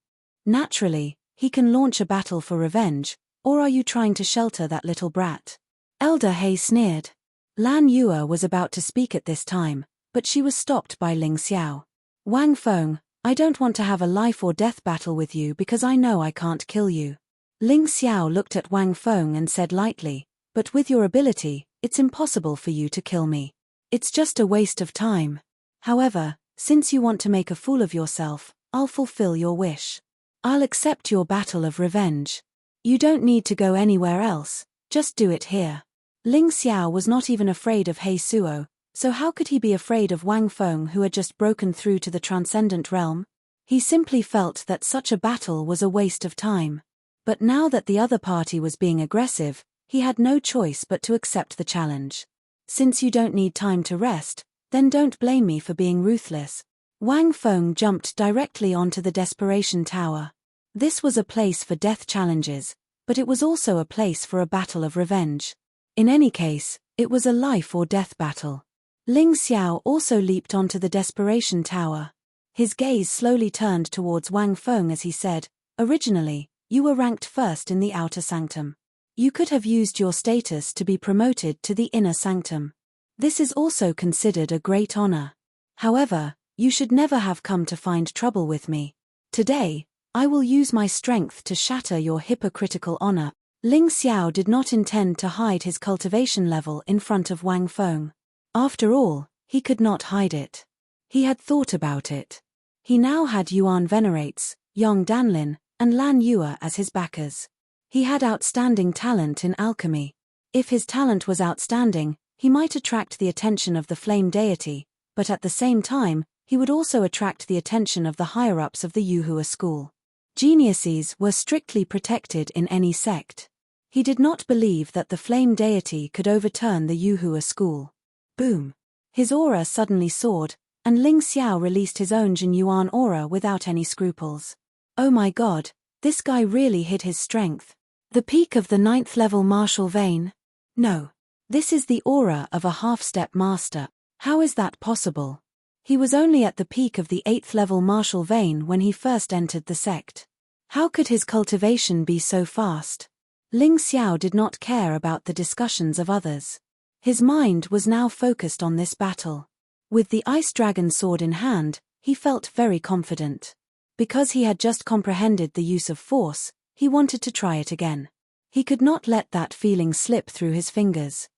Naturally, he can launch a battle for revenge, or are you trying to shelter that little brat? Elder He sneered. Lan Yue was about to speak at this time, but she was stopped by Ling Xiao. Wang Feng, I don't want to have a life or death battle with you because I know I can't kill you. Ling Xiao looked at Wang Feng and said lightly, but with your ability, it's impossible for you to kill me. It's just a waste of time. However, since you want to make a fool of yourself, I'll fulfill your wish. I'll accept your battle of revenge. You don't need to go anywhere else, just do it here. Ling Xiao was not even afraid of He Suo, so how could he be afraid of Wang Feng who had just broken through to the transcendent realm? He simply felt that such a battle was a waste of time. But now that the other party was being aggressive, he had no choice but to accept the challenge. Since you don't need time to rest, then don't blame me for being ruthless. Wang Feng jumped directly onto the Desperation Tower. This was a place for death challenges, but it was also a place for a battle of revenge. In any case, it was a life or death battle. Ling Xiao also leaped onto the Desperation Tower. His gaze slowly turned towards Wang Feng as he said, "Originally, you were ranked first in the outer sanctum. You could have used your status to be promoted to the inner sanctum. This is also considered a great honor. However, you should never have come to find trouble with me. Today, I will use my strength to shatter your hypocritical honor." Ling Xiao did not intend to hide his cultivation level in front of Wang Feng. After all, he could not hide it. He had thought about it. He now had Yuan Venerates, Yong Danlin, and Lan Yue as his backers. He had outstanding talent in alchemy. If his talent was outstanding, he might attract the attention of the flame deity, but at the same time, he would also attract the attention of the higher-ups of the Yuhua school. Geniuses were strictly protected in any sect. He did not believe that the flame deity could overturn the Yuhua school. Boom! His aura suddenly soared, and Ling Xiao released his own Jin Yuan aura without any scruples. Oh my god, this guy really hid his strength. The peak of the 9th level martial vein? No. This is the aura of a half-step master. How is that possible? He was only at the peak of the 8th level martial vein when he first entered the sect. How could his cultivation be so fast? Ling Xiao did not care about the discussions of others. His mind was now focused on this battle. With the Ice Dragon sword in hand, he felt very confident. Because he had just comprehended the use of force, he wanted to try it again. He could not let that feeling slip through his fingers.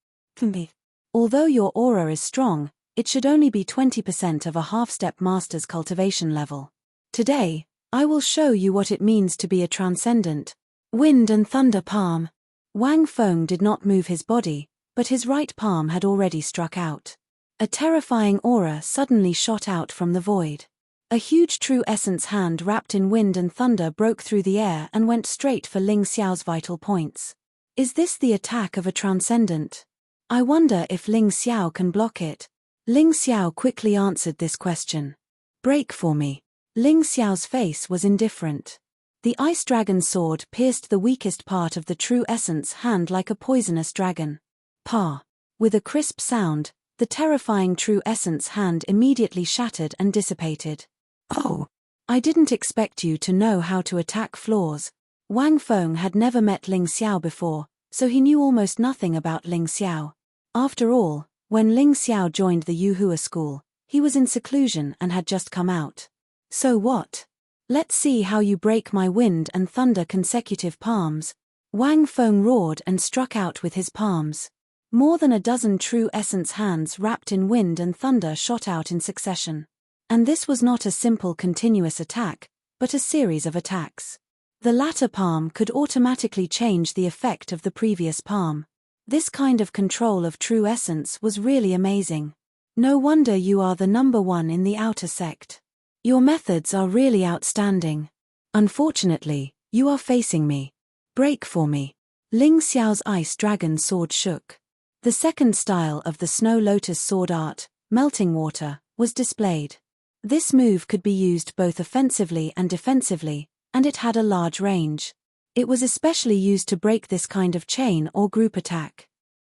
Although your aura is strong, it should only be 20% of a half-step master's cultivation level. Today, I will show you what it means to be a transcendent wind and thunder palm. Wang Feng did not move his body, but his right palm had already struck out. A terrifying aura suddenly shot out from the void. A huge true essence hand wrapped in wind and thunder broke through the air and went straight for Ling Xiao's vital points. Is this the attack of a transcendent? I wonder if Ling Xiao can block it. Ling Xiao quickly answered this question. Break for me. Ling Xiao's face was indifferent. The Ice Dragon sword pierced the weakest part of the true essence hand like a poisonous dragon. Pa! With a crisp sound, the terrifying true essence hand immediately shattered and dissipated. Oh! I didn't expect you to know how to attack flaws. Wang Feng had never met Ling Xiao before, so he knew almost nothing about Ling Xiao. After all, when Ling Xiao joined the Yuhua school, he was in seclusion and had just come out. So what? Let's see how you break my wind and thunder consecutive palms. Wang Feng roared and struck out with his palms. More than a dozen true essence hands wrapped in wind and thunder shot out in succession. And this was not a simple continuous attack, but a series of attacks. The latter palm could automatically change the effect of the previous palm. This kind of control of true essence was really amazing. No wonder you are the number one in the outer sect. Your methods are really outstanding. Unfortunately, you are facing me. Break for me. Ling Xiao's Ice Dragon sword shook. The second style of the Snow Lotus sword art, Melting Water, was displayed. This move could be used both offensively and defensively, and it had a large range. It was especially used to break this kind of chain or group attack.